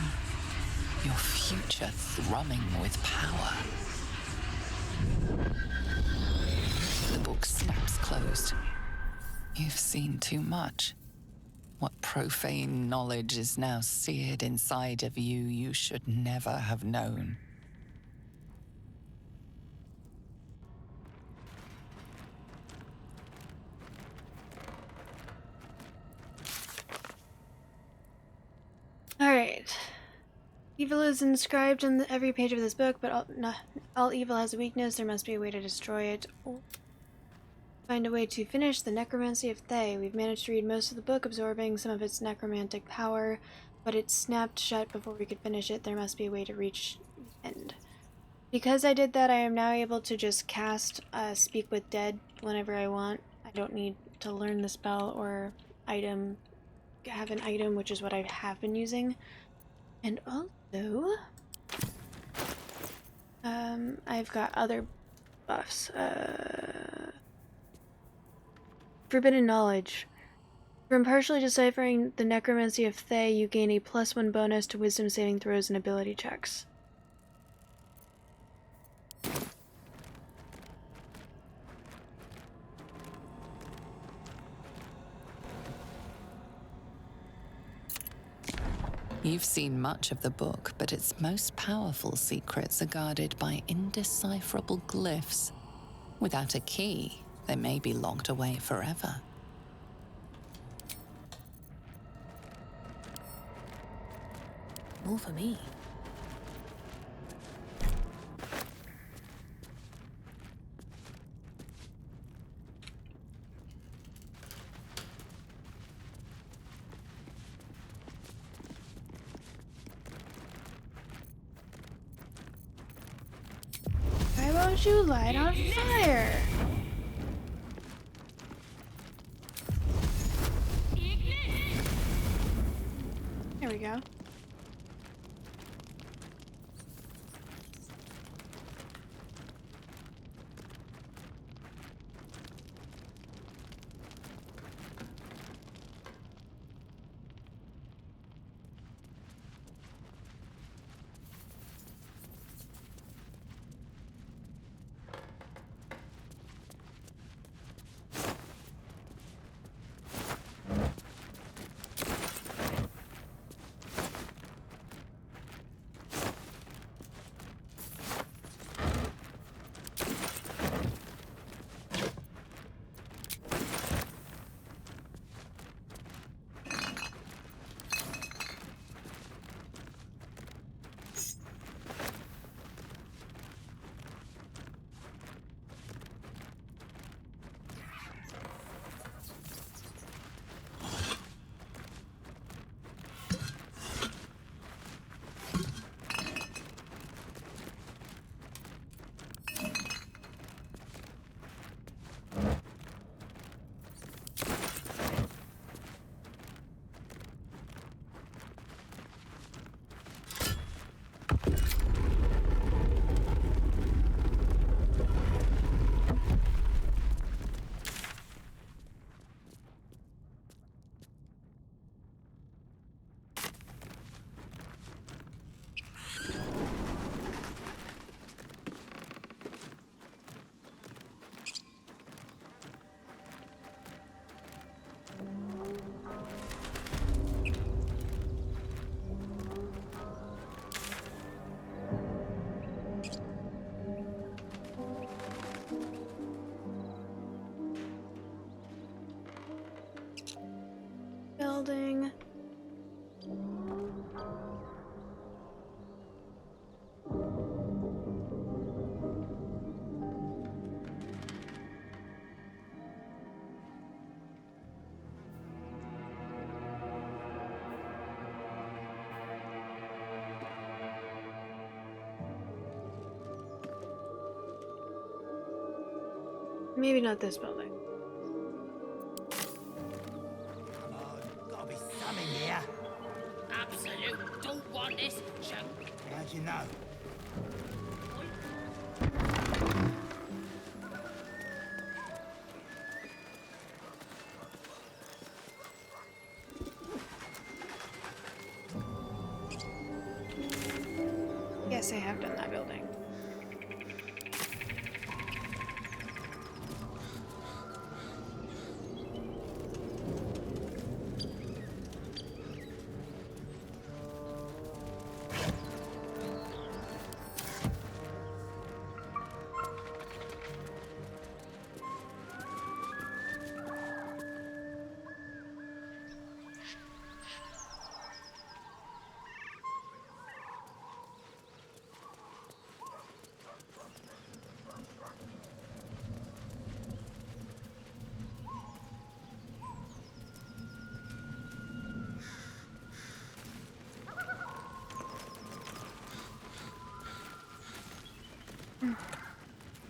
your future thrumming with power. The book snaps closed. You've seen too much. What profane knowledge is now seared inside of you you should never have known. Alright. Evil is inscribed on every page of this book, but all evil has a weakness. There must be a way to destroy it. Or find a way to finish the necromancy of Thay. We've managed to read most of the book, absorbing some of its necromantic power, but it snapped shut before we could finish it. There must be a way to reach the end. Because I did that, I am now able to just cast Speak with Dead whenever I want. I don't need to learn the spell or have an item, which is what I have been using. And also, I've got other buffs. Forbidden Knowledge. From partially deciphering the necromancy of Thay, you gain a +1 bonus to wisdom saving throws and ability checks. You've seen much of the book, but its most powerful secrets are guarded by indecipherable glyphs. Without a key, they may be locked away forever. More for me. Why won't you light on fire? There we go. building. Maybe not this building. Come on, gotta be some in here. Absolute don't want this junk. How'd you know? Yes, I have done that building.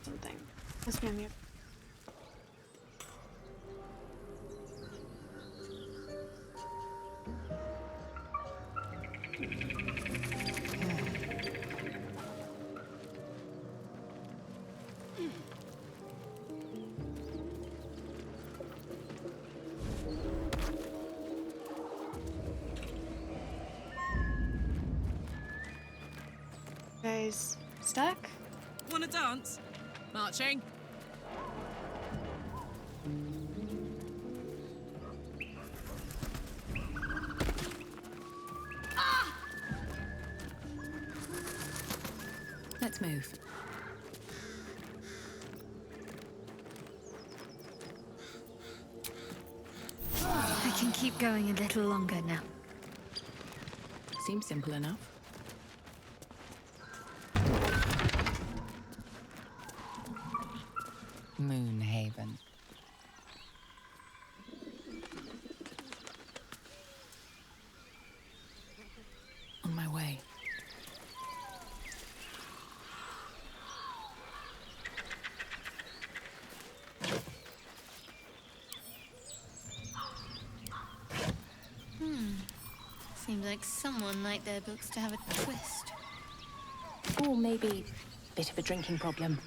Something. Must be on mute. Guys, stuck? Wanna dance? Marching. Let's move. I can keep going a little longer now. Seems simple enough. Moonhaven. On my way. Seems like someone liked their books to have a twist. Or maybe a bit of a drinking problem.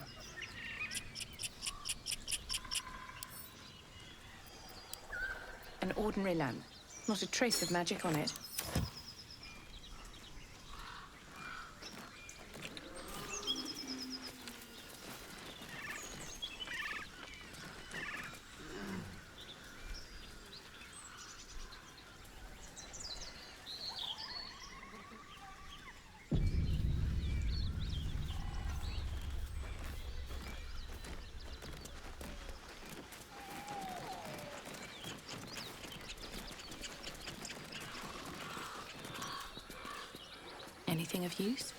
An ordinary lamp. Not a trace of magic on it. Anything of use?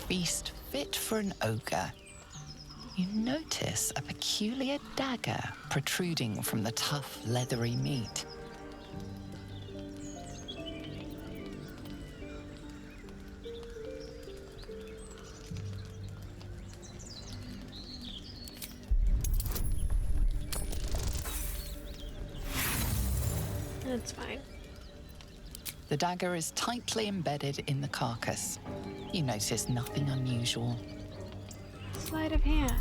feast fit for an ogre. You notice a peculiar dagger protruding from the tough, leathery meat. That's fine. The dagger is tightly embedded in the carcass. You notice nothing unusual. Sleight of hand.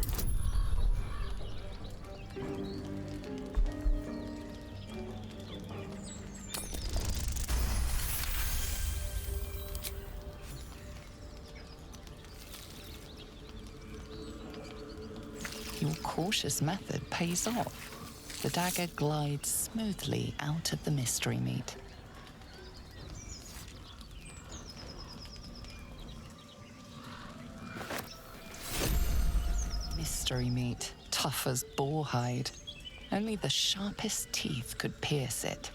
Your cautious method pays off. The dagger glides smoothly out of the mystery meat. Mystery meat, tough as boar hide. Only the sharpest teeth could pierce it.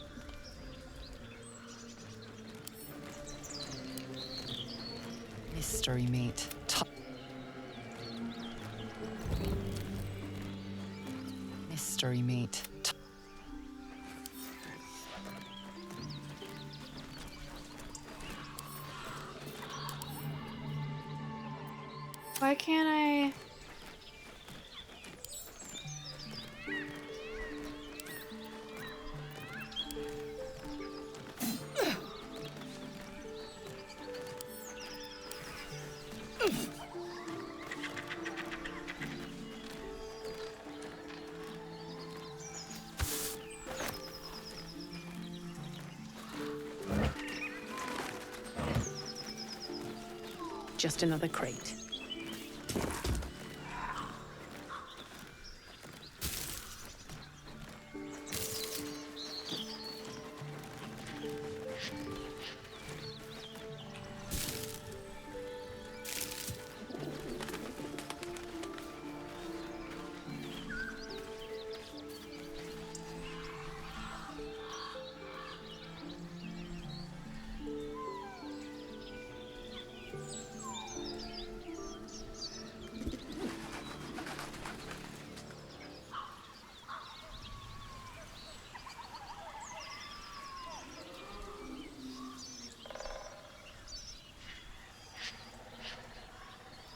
Mystery meat, mystery meat. Why can't I? Just another crate.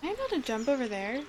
Am I able to jump over there?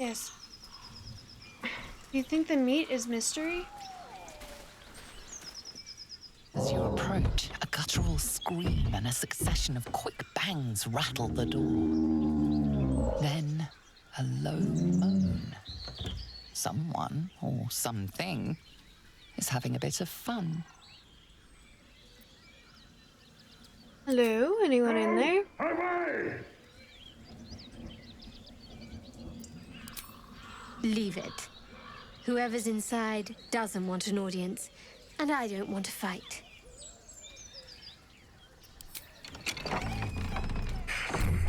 Yes. Do you think the meat is mystery? As you approach, a guttural scream and a succession of quick bangs rattle the door. Then, a low moan. Someone, or something, is having a bit of fun. Hello? Anyone in there? Leave it. Whoever's inside doesn't want an audience, and I don't want to fight.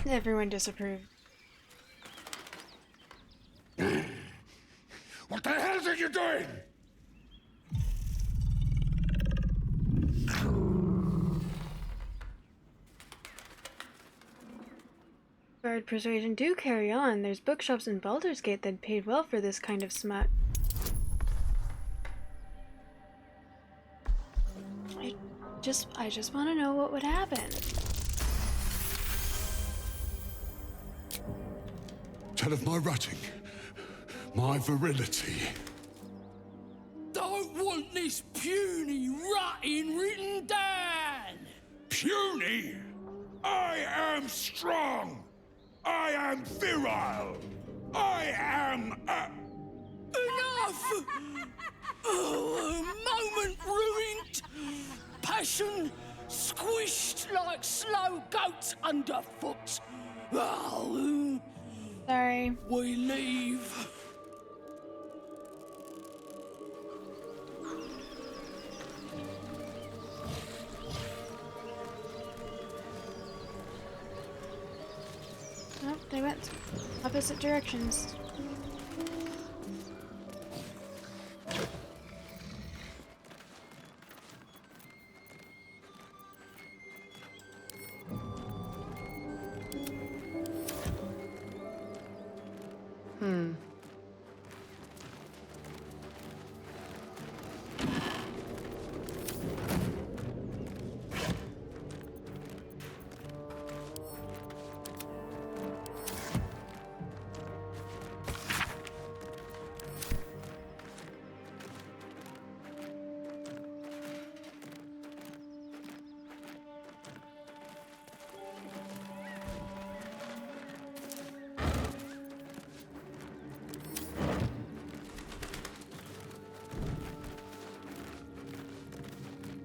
Everyone disapproved. What the hell are you doing? Bard persuasion, do carry on. There's bookshops in Baldur's Gate that paid well for this kind of smut. I just want to know what would happen. Tell of my rutting, my virility. want this puny rotting written down. Puny? I am strong. I am virile. I am Enough! Oh, a moment ruined. Passion squished like slow goats underfoot. Oh, sorry. We leave. Nope, they went opposite directions.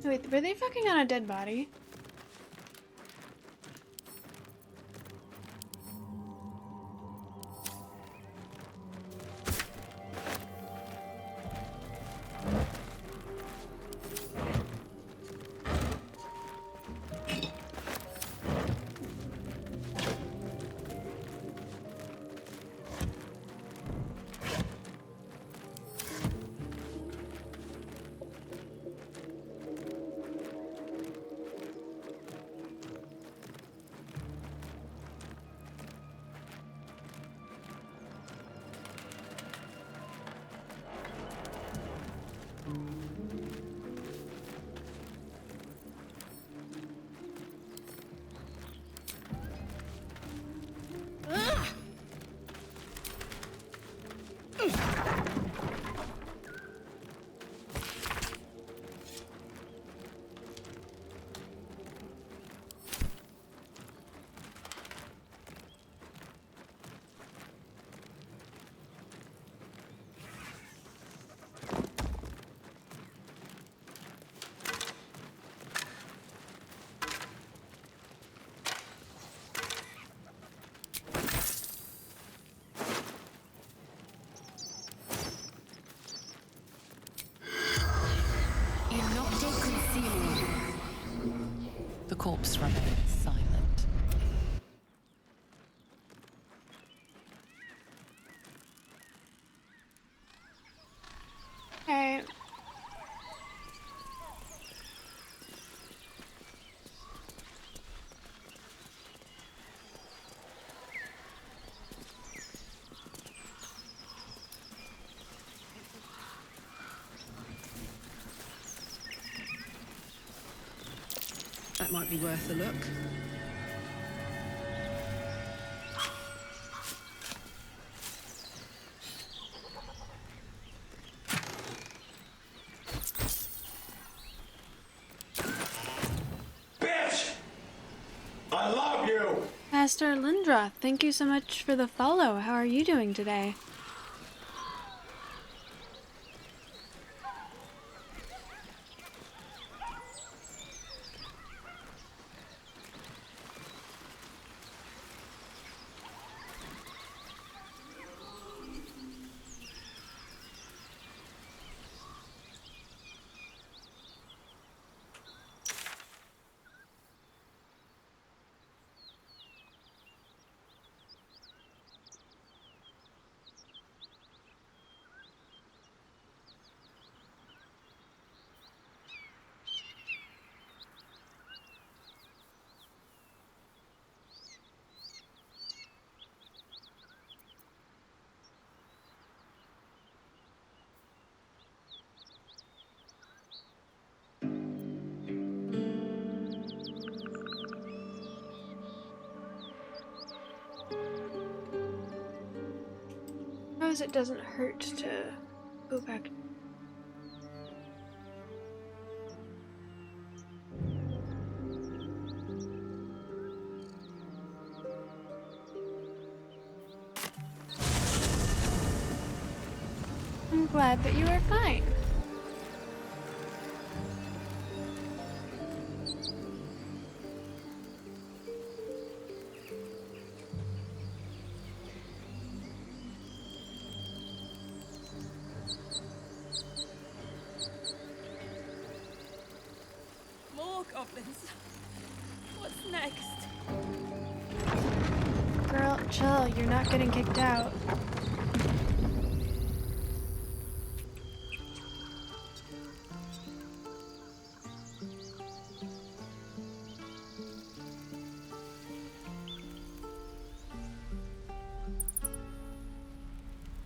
Wait, were they fucking on a dead body? The corpse remains silent. Alright. That might be worth a look. Bitch! I love you! Master Lindra, thank you so much for the follow. How are you doing today? Suppose it doesn't hurt to go back. I'm glad that you are fine. More goblins. What's next? Girl, chill. You're not getting kicked out.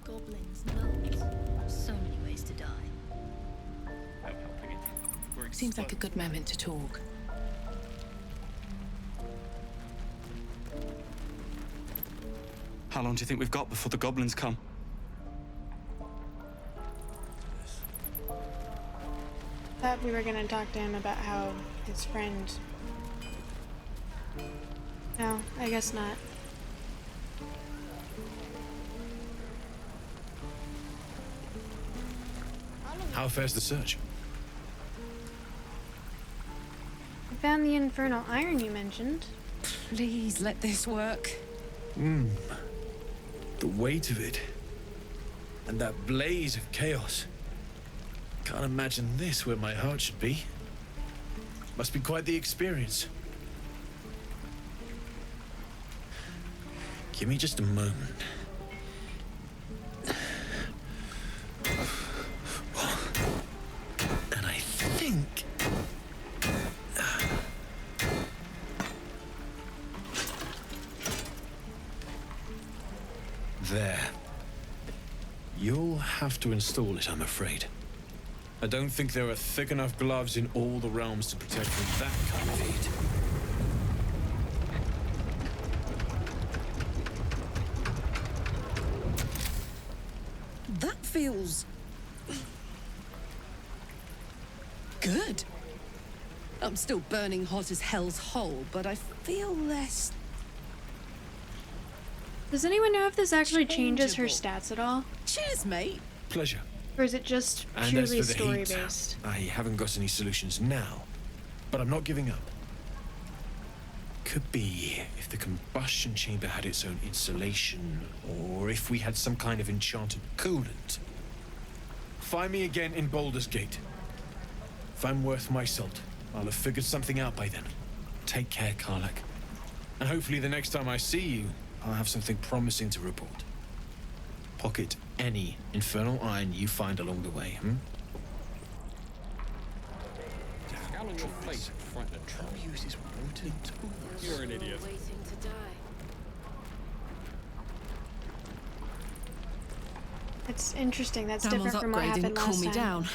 Goblins not. So many ways to die. Seems like a good moment to talk. How long do you think we've got before the goblins come? Thought we were gonna talk to him about how his friend... No, I guess not. How fares the search? I found the infernal iron you mentioned. Please let this work. The weight of it. And that blaze of chaos. Can't imagine this where my heart should be. Must be quite the experience. Give me just a moment. And I think... There. You'll have to install it, I'm afraid. I don't think there are thick enough gloves in all the realms to protect from that kind of heat. That feels... good. I'm still burning hot as hell's hole, but I feel less... Does anyone know if this actually changes her stats at all? Cheers, mate. Pleasure. Or is it just And as purely for the heat, story-based? I haven't got any solutions now, but I'm not giving up. Could be if the combustion chamber had its own insulation, or if we had some kind of enchanted coolant. Find me again in Baldur's Gate. If I'm worth my salt, I'll have figured something out by then. Take care, Karlach. And hopefully the next time I see you, I'll have something promising to report. Pocket any infernal iron you find along the way, Scowl on your face and frighten a troll. Uses wooden tools. You're an idiot. Waiting to die. It's interesting. That's Damon's different from what upgrade happened didn't cool last me time. down,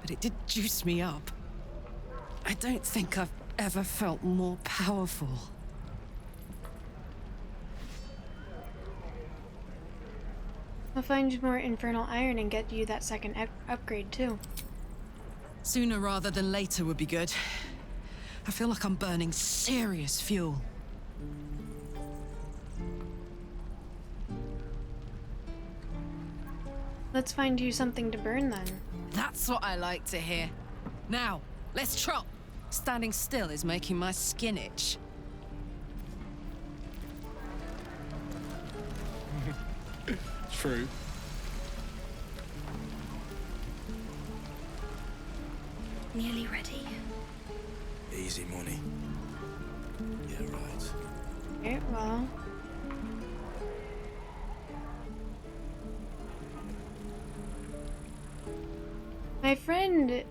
but it did juice me up. I don't think I've ever felt more powerful. I'll find you more infernal iron and get you that second upgrade too. Sooner rather than later would be good. I feel like I'm burning serious fuel. Let's find you something to burn then. That's what I like to hear. Now, let's trot. Standing still is making my skin itch. True. Nearly ready. Easy money. Yeah, right. Okay, well. My friend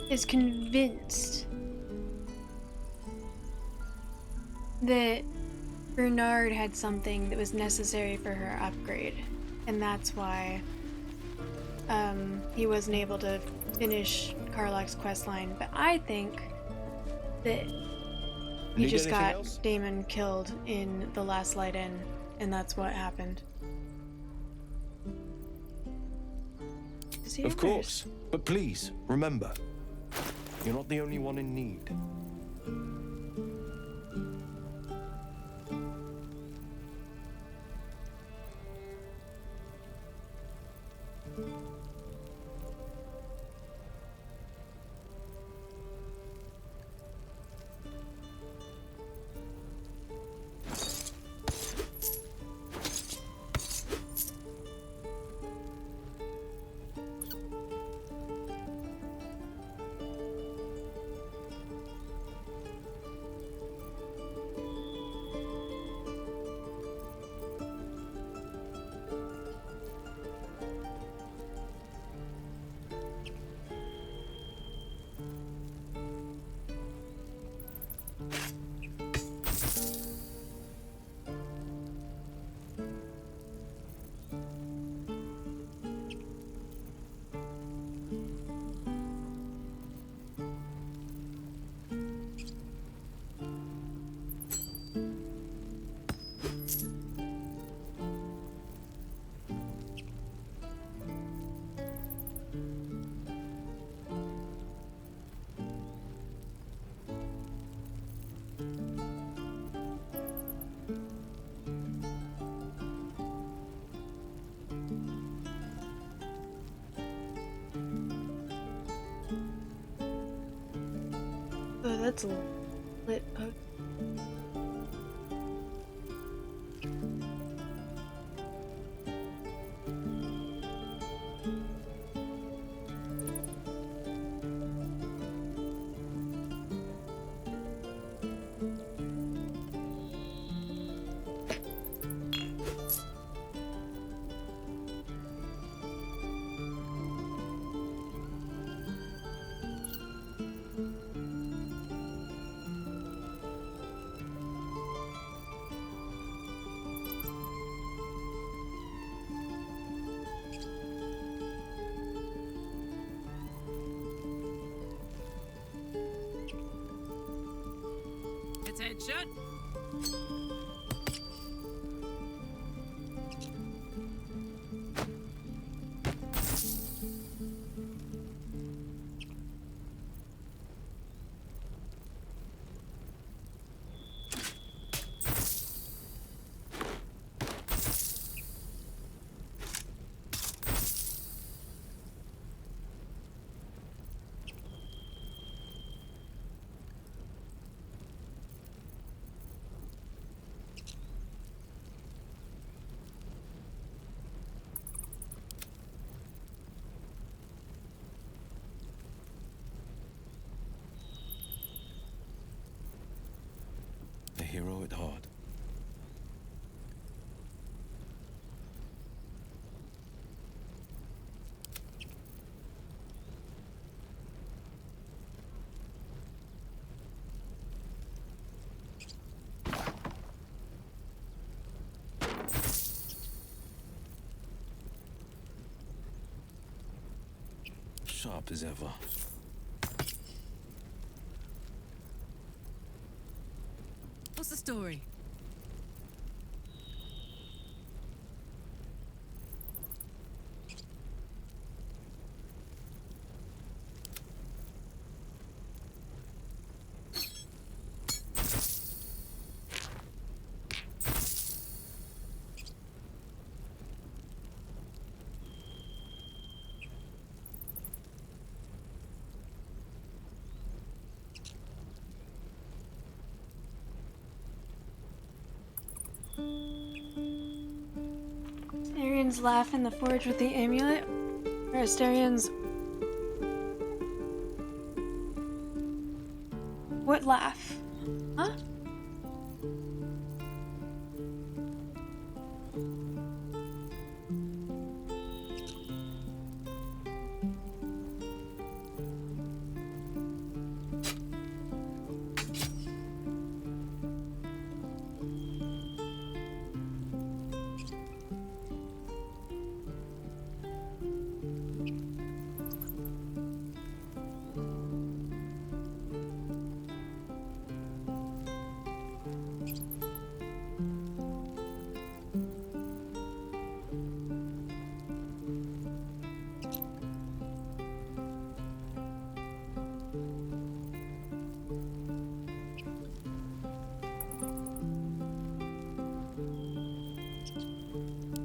is convinced that Bernard had something that was necessary for her upgrade, and that's why he wasn't able to finish Karlach's questline. But I think that he Need just anything got else? Damon killed in the last light in, and that's what happened. Is he Of yours? course. But please, remember, you're not the only one in need. that's a lit post. Attention! A hero at heart. Sharp as ever. What's the story? Astarion's laugh in the forge with the amulet? Or Astarion's... What laugh? Huh?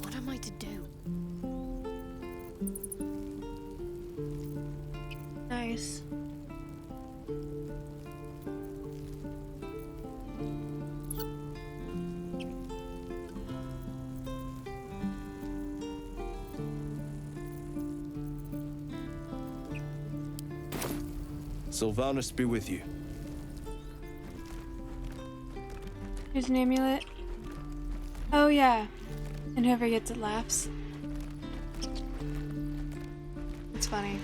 What am I to do? Nice. Sylvanus be with you. Here's an amulet. Oh yeah. And whoever gets it laughs. It's funny.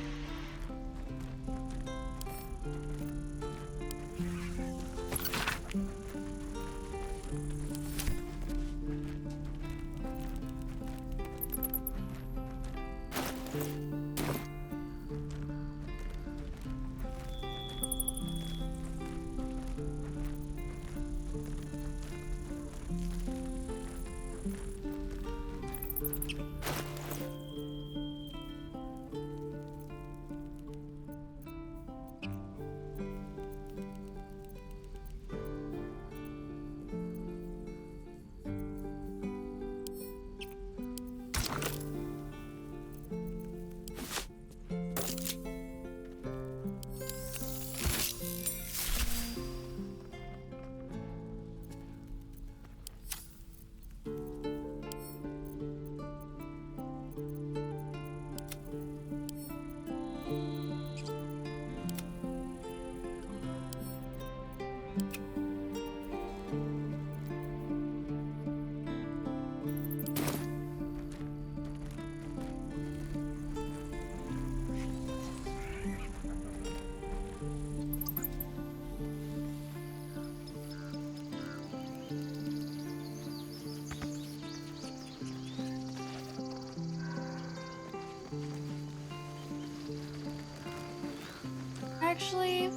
actually.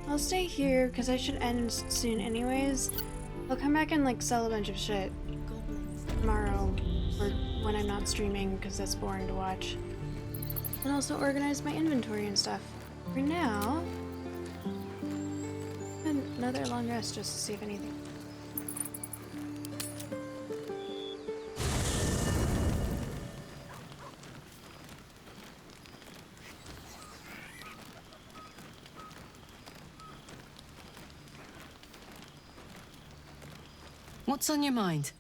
I'll stay here because I should end soon anyways. I'll come back and like sell a bunch of shit tomorrow or when I'm not streaming because that's boring to watch. And also organize my inventory and stuff. For now, another long rest just to see if anything. What's on your mind?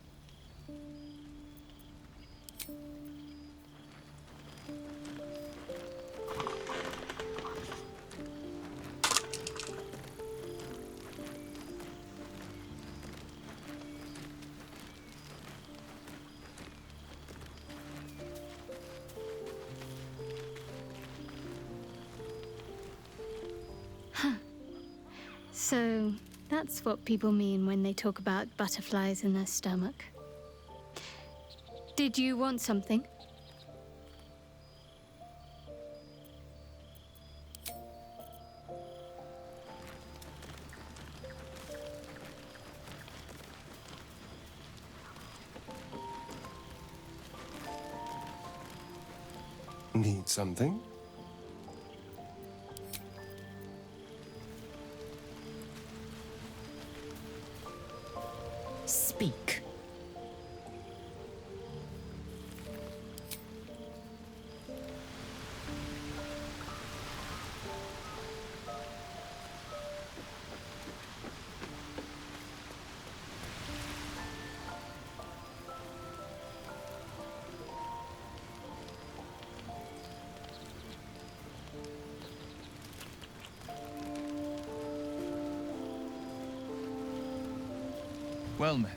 So, that's what people mean when they talk about butterflies in their stomach. Did you want something? Need something? Speak. Well met.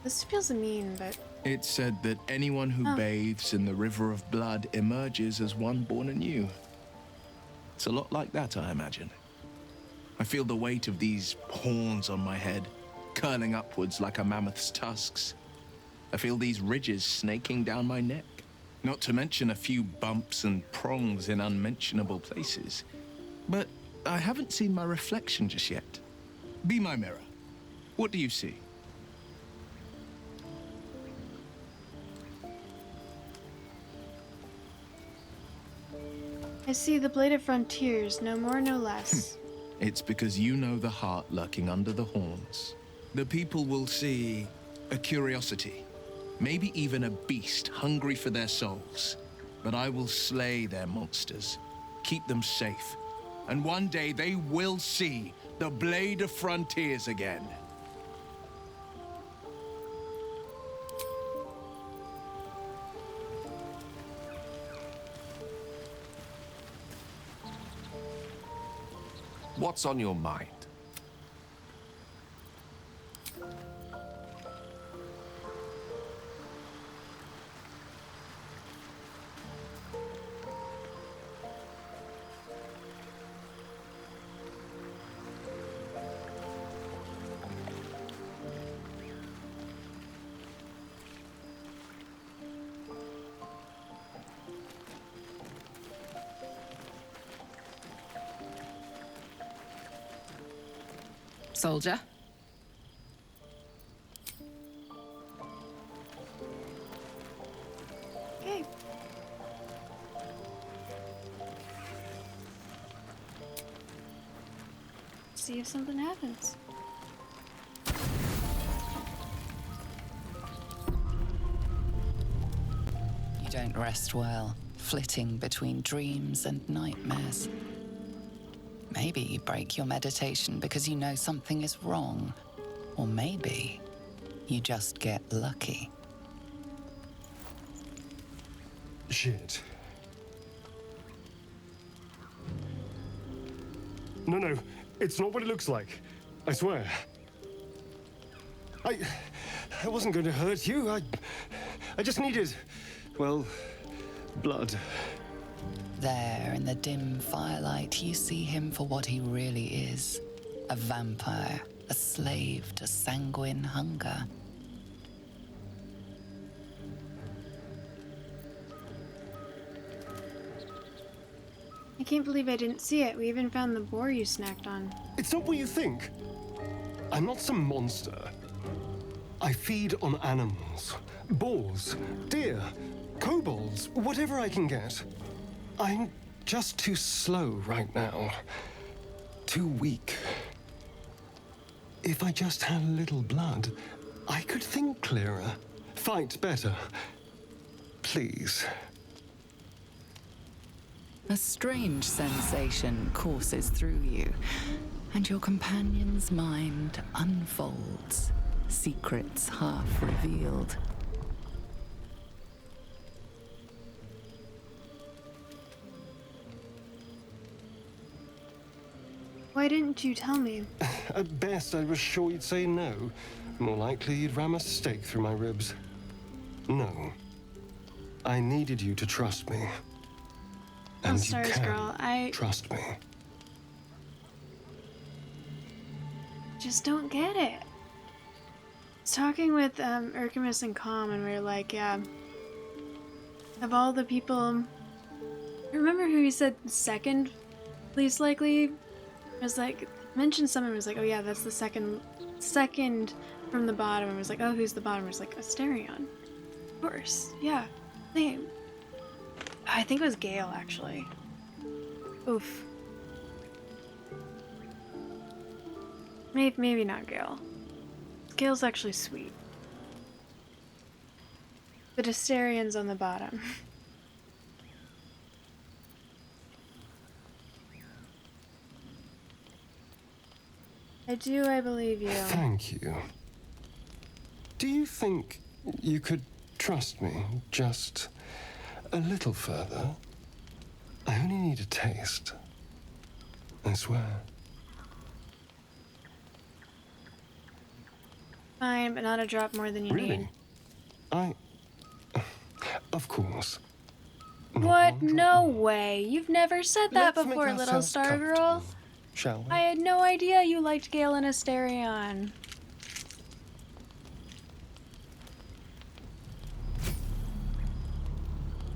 This feels mean, but It's said that anyone who bathes in the river of blood emerges as one born anew. It's a lot like that, I imagine. I feel the weight of these horns on my head, curling upwards like a mammoth's tusks. I feel these ridges snaking down my neck, not to mention a few bumps and prongs in unmentionable places. But I haven't seen my reflection just yet. Be my mirror. What do you see? I see the Blade of Frontiers, no more, no less. It's because you know the heart lurking under the horns. The people will see a curiosity, maybe even a beast hungry for their souls. But I will slay their monsters, keep them safe, and one day they will see the Blade of Frontiers again. What's on your mind? Soldier? Okay. See if something happens. You don't rest well, flitting between dreams and nightmares. Maybe you break your meditation because you know something is wrong. Or maybe you just get lucky. Shit. No, it's not what it looks like. I swear. I wasn't going to hurt you. I just needed, well, blood. There, in the dim firelight, you see him for what he really is. A vampire, a slave to sanguine hunger. I can't believe I didn't see it. We even found the boar you snacked on. It's not what you think. I'm not some monster. I feed on animals. Boars, deer, kobolds, whatever I can get. I'm just too slow right now. Too weak. If I just had a little blood, I could think clearer, fight better. Please. A strange sensation courses through you, and your companion's mind unfolds, secrets half revealed. Why didn't you tell me? At best, I was sure you'd say no. More likely, you'd ram a stake through my ribs. No. I needed you to trust me. And you Stars, can girl. trust me. Just don't get it. I was talking with Urkamus and Calm, and we were like, yeah, of all the people, remember who you said second least likely? I was like, mentioned someone was like, oh yeah, that's the second from the bottom. And was like, oh, who's the bottom? I was like, Asterion. Of course, yeah, same. I think it was Gale, actually. Oof. Maybe not Gale. Gale's actually sweet. But Asterion's on the bottom. I believe you. Thank you. Do you think you could trust me just a little further? I only need a taste. I swear. Fine, but not a drop more than you need. Of course. What? No way. You've never said that Let's make before, little ourselves star girl. Shall we? I had no idea you liked Gale and Asterion.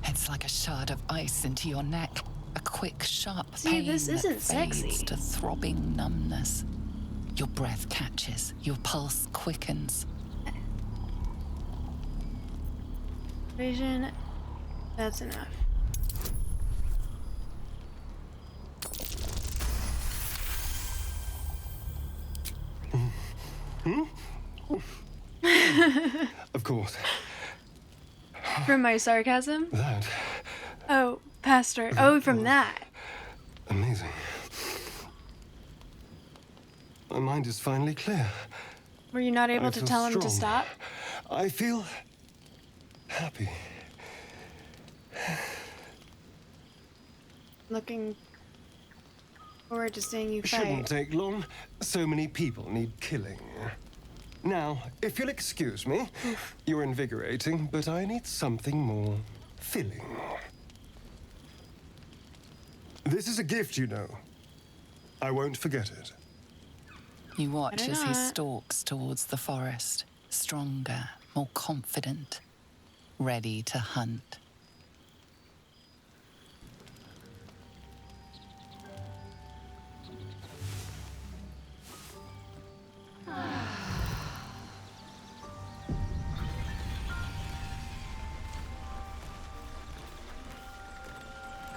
It's like a shard of ice into your neck. A quick, sharp See, pain this isn't that fades sexy. to throbbing numbness. Your breath catches, your pulse quickens. Vision, that's enough. Of course. From my sarcasm? That. Oh, Pastor. Oh, from that. Amazing. My mind is finally clear. Were you not able I to feel tell him to strong. stop? I feel happy. Looking forward to seeing you Shouldn't fight. take long. So many people need killing. Now, if you'll excuse me, you're invigorating, but I need something more filling. This is a gift, you know. I won't forget it. You watch Better as he not. stalks towards the forest, stronger, more confident, ready to hunt.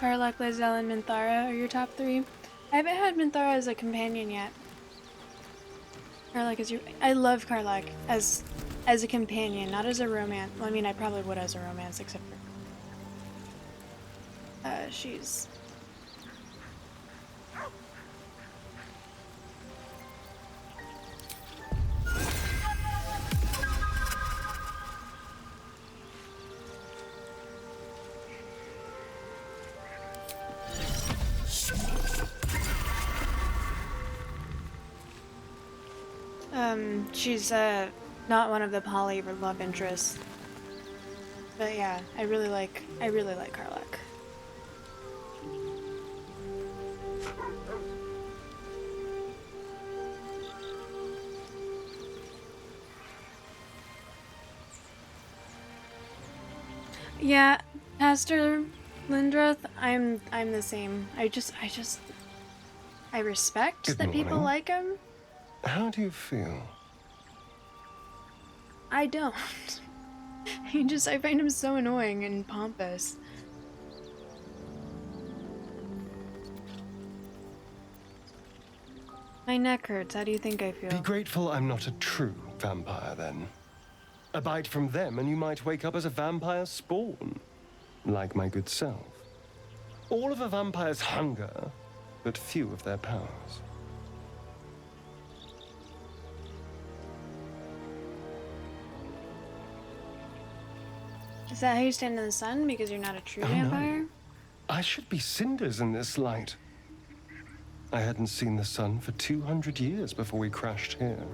Karlach, Lae'zel, and Minthara are your top three. I haven't had Minthara as a companion yet. Karlach is your. I love Karlach as a companion, not as a romance. Well, I mean, I probably would as a romance, except for she's. She's not one of the poly or love interests. But yeah, I really like Karlach. Yeah, Pastor, Lindroth, I'm the same. I respect Good that people morning. like him. How do you feel? I don't. I find him so annoying and pompous. My neck hurts. How do you think I feel? Be grateful I'm not a true vampire, then. A bite from them and you might wake up as a vampire spawn. Like my good self. All of a vampire's hunger, but few of their powers. Is that how you stand in the sun? Because you're not a true vampire? No. I should be cinders in this light. I hadn't seen the sun for 200 years before we crashed here.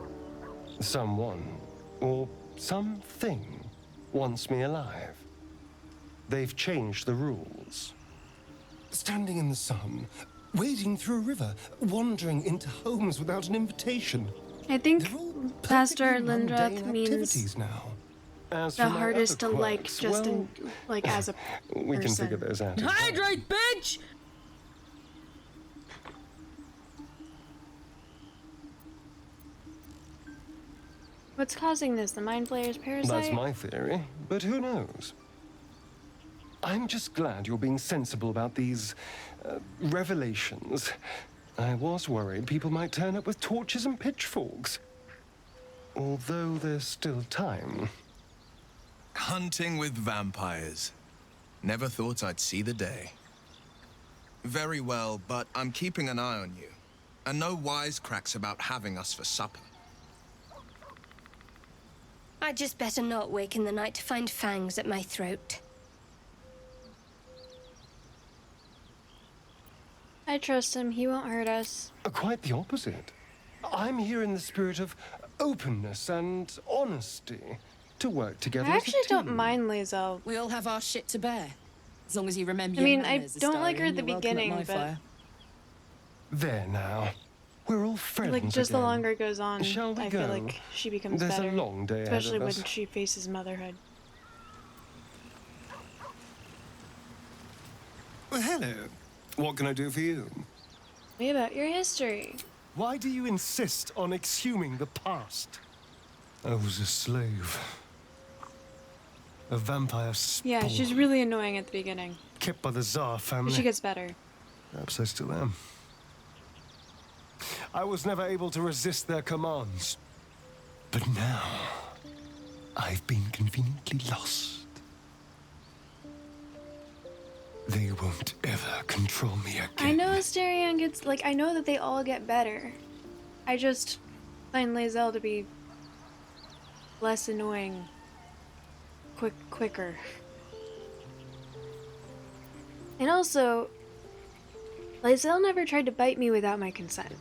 Someone, or something, wants me alive. They've changed the rules. Standing in the sun, wading through a river, wandering into homes without an invitation. I think Pastor Lindroth mundane means activities now. As the for my hardest to other like quirks, just well, in, like as a person. we can figure those out. in time. Hydrate, bitch! What's causing this? The Mind Flayer's parasite? That's my theory, but who knows? I'm just glad you're being sensible about these revelations. I was worried people might turn up with torches and pitchforks. Although there's still time. Hunting with vampires. Never thought I'd see the day. Very well, but I'm keeping an eye on you. And no wisecracks about having us for supper. I'd just better not wake in the night to find fangs at my throat. I trust him. He won't hurt us. Quite the opposite. I'm here in the spirit of openness and honesty to work together. I as a actually don't team. mind Lae'zel. We all have our shit to bear. As long as you remember I your mean, I manners, don't like her at Astarion, the you're welcome at beginning, my but fire. There now. We're all friends like just the again. longer it goes on, Shall we I go? feel like she becomes There's better. a long day ahead Especially of when us. she faces motherhood. Well, hello. What can I do for you? Me about your history. Why do you insist on exhuming the past? I was a slave. A vampire spawn. Yeah, she's really annoying at the beginning. Kept by the Tsar family. But she gets better. Perhaps I still am. I was never able to resist their commands. But now, I've been conveniently lost. They won't ever control me again. I know Astarion gets, like, I know that they all get better. I just find Lae'zel to be less annoying. Quicker. And also, Lae'zel never tried to bite me without my consent.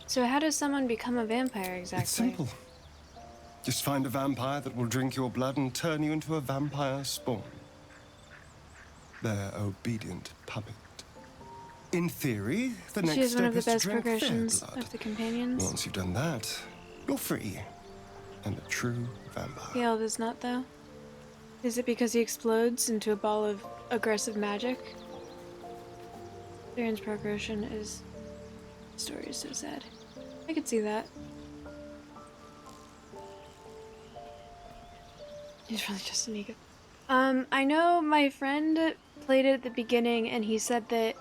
So how does someone become a vampire exactly? It's simple. Just find a vampire that will drink your blood and turn you into a vampire spawn. Their obedient puppet. In theory, the next She has step one of the is to best drink their progressions blood. of the companions. Once you've done that, you're free. And a true vampire. Gale does not, though. Is it because he explodes into a ball of aggressive magic? Darren's progression is... The story is so sad. I could see that. He's really just an ego. I know my friend played it at the beginning and he said that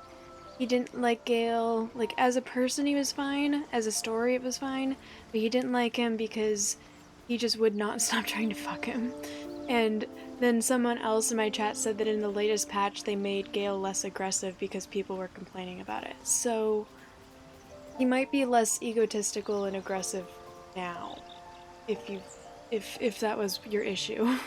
he didn't like Gale. Like, as a person he was fine. As a story it was fine. But he didn't like him because he just would not stop trying to fuck him. And then someone else in my chat said that in the latest patch they made Gale less aggressive because people were complaining about it. So he might be less egotistical and aggressive now. If that was your issue.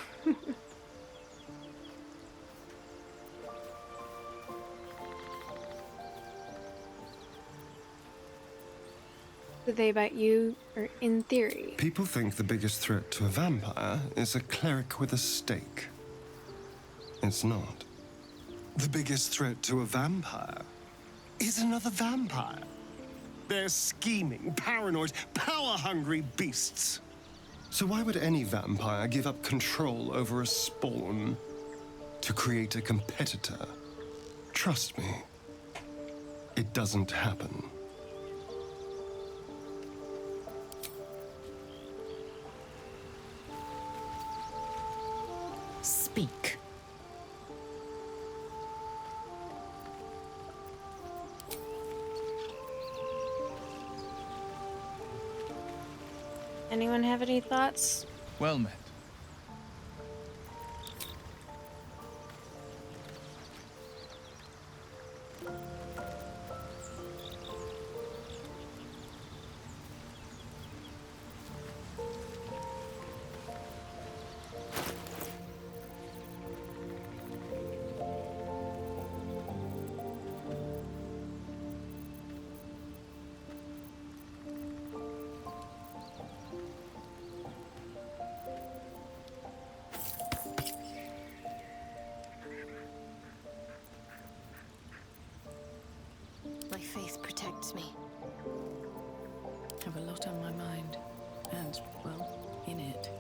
Did they bite you, or in theory? People think the biggest threat to a vampire is a cleric with a stake. It's not. The biggest threat to a vampire is another vampire. They're scheming, paranoid, power-hungry beasts. So why would any vampire give up control over a spawn to create a competitor? Trust me, it doesn't happen. Speak. Anyone have any thoughts? Well met. My faith protects me. Have a lot on my mind. And, well, in it.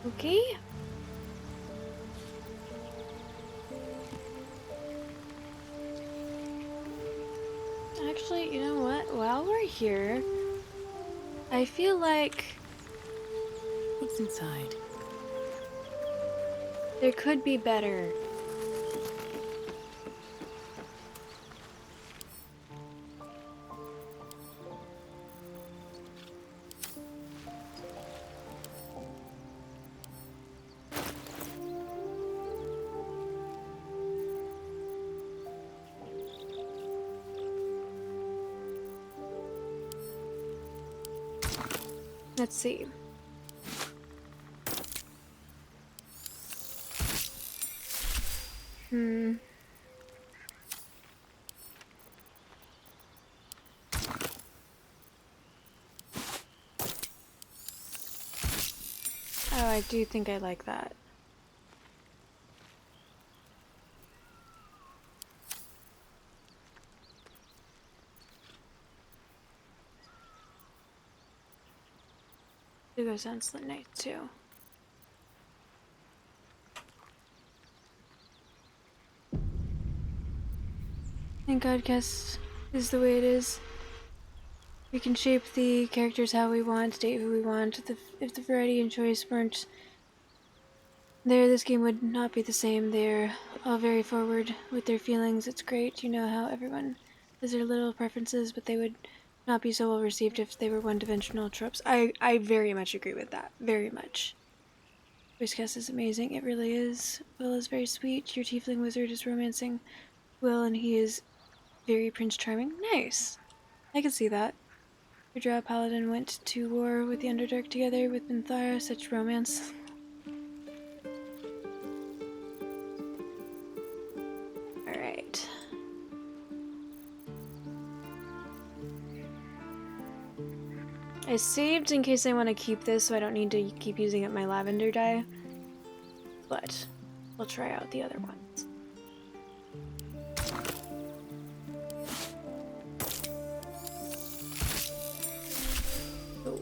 Okay. Actually, you know what? While we're here, I feel like What's inside? there could be better. Let's see. Oh, I do think I like that. It goes on Slit Night too. Thank God Guest is the way it is. We can shape the characters how we want, date who we want. If the variety and choice weren't there, this game would not be the same. They're all very forward with their feelings. It's great. You know how everyone has their little preferences, but they would not be so well received if they were one-dimensional tropes. I very much agree with that. Very much. Voice cast is amazing. It really is. Will is very sweet. Your tiefling wizard is romancing Will, and he is very Prince Charming. Nice. I can see that. Your drow paladin went to war with the Underdark together with Minthara. Such romance. Alright. I saved in case I want to keep this so I don't need to keep using up my lavender dye. But we'll try out the other ones. Oh.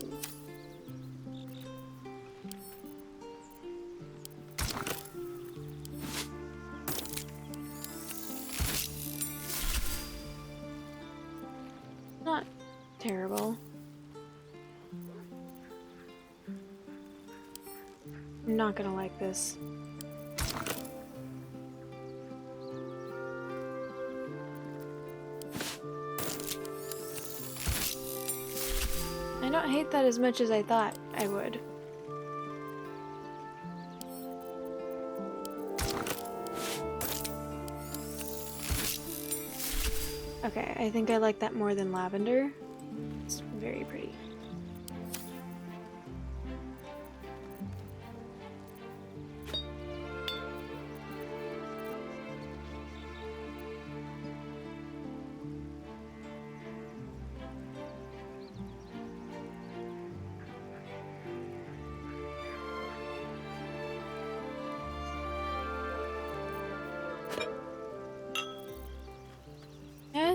Not terrible. I'm not gonna like this. I don't hate that as much as I thought I would. Okay, I think I like that more than lavender. It's very pretty.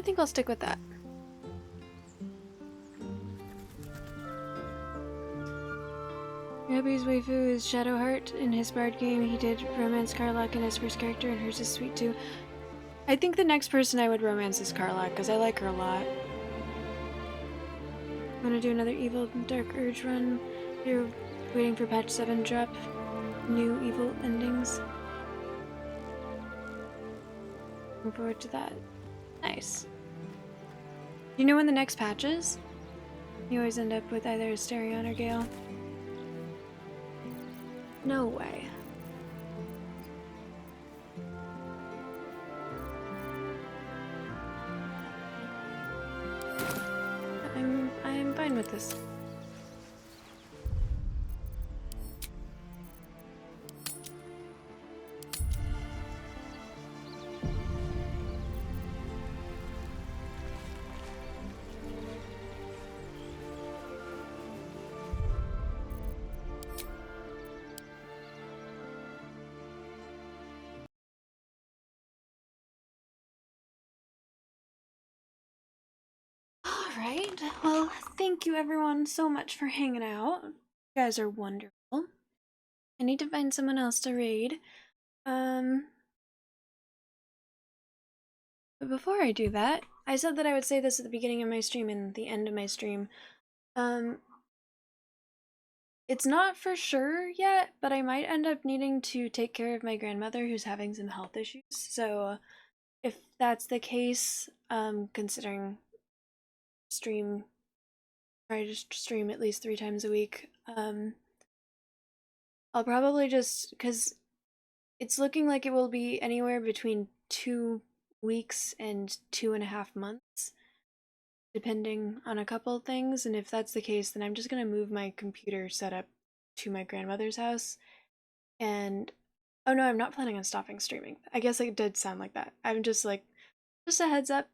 think I'll stick with that. Ruby's waifu is Shadowheart. In his Bard game, he did romance Karlach in his first character, and hers is sweet too. I think the next person I would romance is Karlach, because I like her a lot. I'm gonna do another Evil Dark Urge run. You're waiting for patch 7 drop. New evil endings. Looking forward to that. Nice. Do you know when the next patch is? You always end up with either Asterion or Gale. No way. I'm fine with this. Alright, well, thank you everyone so much for hanging out. You guys are wonderful. I need to find someone else to raid. But before I do that, I said that I would say this at the beginning of my stream and the end of my stream. It's not for sure yet, but I might end up needing to take care of my grandmother who's having some health issues. So if that's the case, considering try to stream at least 3 times a week, I'll probably just, because it's looking like it will be anywhere between 2 weeks and 2.5 months, depending on a couple things. And if that's the case, then I'm just gonna move my computer setup to my grandmother's house. And oh no, I'm not planning on stopping streaming. I guess it did sound like that. I'm just like, just a heads up,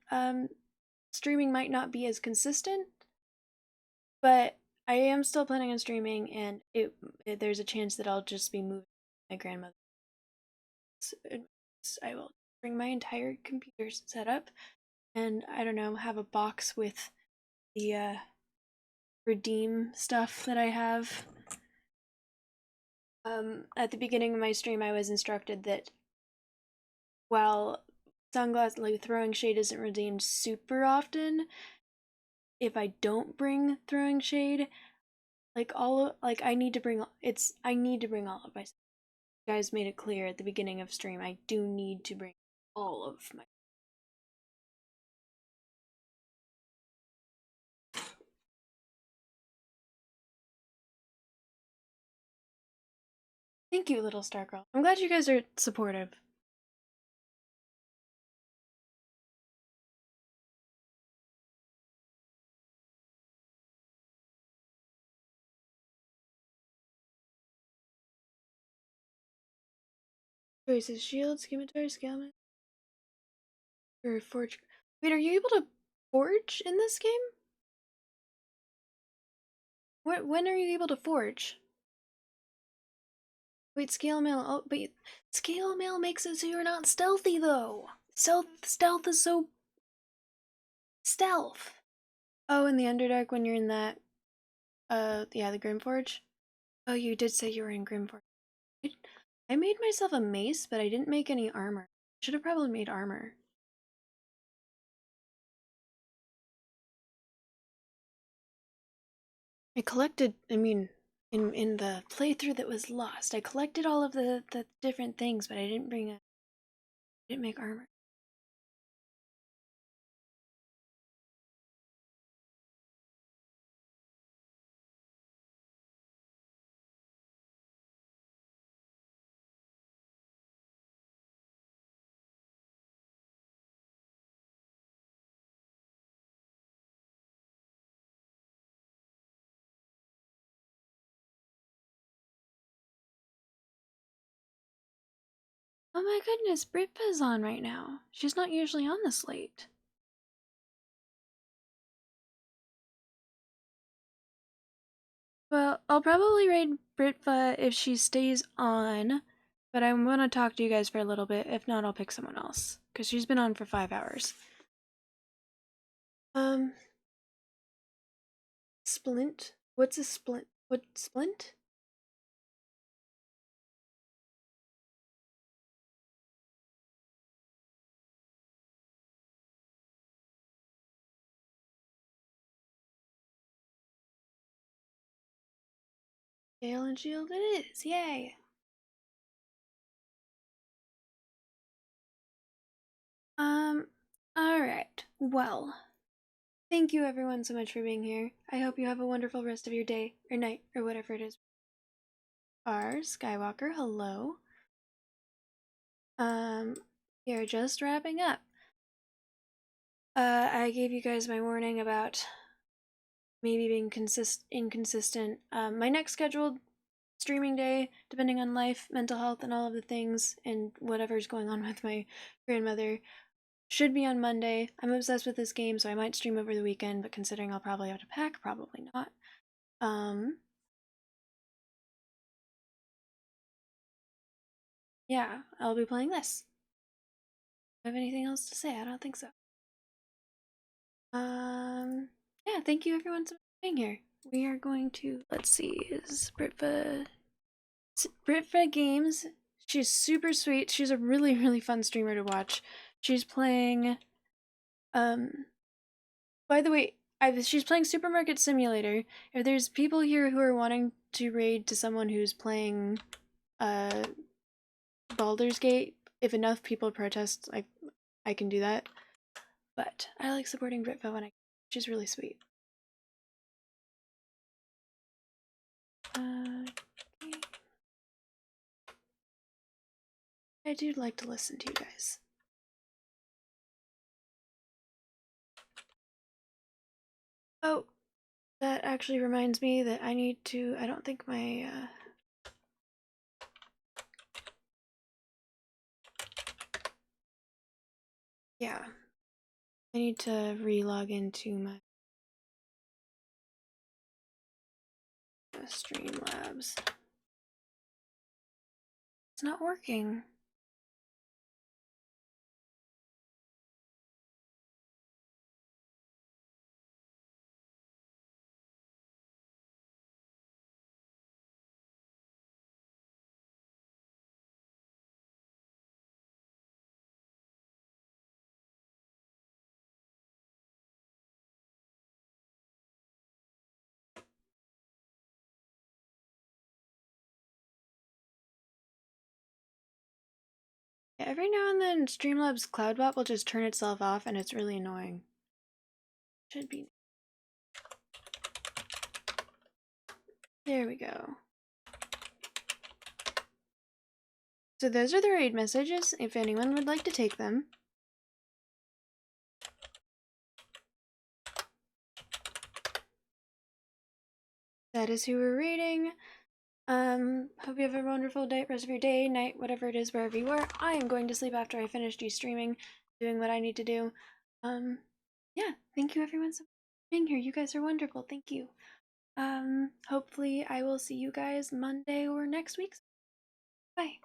streaming might not be as consistent, but I am still planning on streaming, and there's a chance that I'll just be moving my grandmother. I will bring my entire computer set up, and I don't know, have a box with the redeem stuff that I have. At the beginning of my stream, I was instructed that while sunglass throwing shade isn't redeemed super often, if I don't bring throwing shade, I need to bring all of my stuff. You guys made it clear at the beginning of stream, I do need to bring all of my. Thank you, little star girl. I'm glad you guys are supportive. Choices: shield, scimitar, scaleman, or forge. Wait, are you able to forge in this game? When are you able to forge? Wait, scale mail. Oh, but scale mail makes it so you're not stealthy though. Stealth is so stealth. Oh, in the Underdark when you're in that. Yeah, the Grimforge. Oh, you did say you were in Grimforge. I made myself a mace, but I didn't make any armor. Should have probably made armor. I collected, I mean, in the playthrough that was lost, I collected all of the different things, but I didn't make armor. Oh my goodness, Britpa's on right now. She's not usually on this late. Well, I'll probably raid Britva if she stays on, but I want to talk to you guys for a little bit. If not, I'll pick someone else, because she's been on for 5 hours. Um, splint? What's a splint? What, splint? Gale and shield it is, yay! Alright, well, thank you everyone so much for being here. I hope you have a wonderful rest of your day, or night, or whatever it is. R. Skywalker, hello. We are just wrapping up. I gave you guys my warning about maybe being inconsistent. My next scheduled streaming day, depending on life, mental health, and all of the things, and whatever's going on with my grandmother, should be on Monday. I'm obsessed with this game, so I might stream over the weekend, but considering I'll probably have to pack, probably not. Yeah, I'll be playing this. Do I have anything else to say? I don't think so. Yeah, thank you everyone for being here. We are going to, let's see, is Britva Games. She's super sweet. She's a really, really fun streamer to watch. She's playing, by the way, she's playing Supermarket Simulator. If there's people here who are wanting to raid to someone who's playing, Baldur's Gate, if enough people protest, I can do that. But I like supporting Britva when she's really sweet. I do like to listen to you guys. Oh, that actually reminds me that I need to, I don't think my, yeah. I need to re-log into my Streamlabs. It's not working. Yeah, every now and then Streamlabs CloudBot will just turn itself off and it's really annoying. Should be. There we go. So those are the raid messages, if anyone would like to take them. That is who we're raiding. Hope you have a wonderful day, rest of your day, night, whatever it is, wherever you are. I am going to sleep after I finish streaming, doing what I need to do. Yeah, thank you everyone for being here. You guys are wonderful. Thank you. Hopefully I will see you guys Monday or next week. Bye.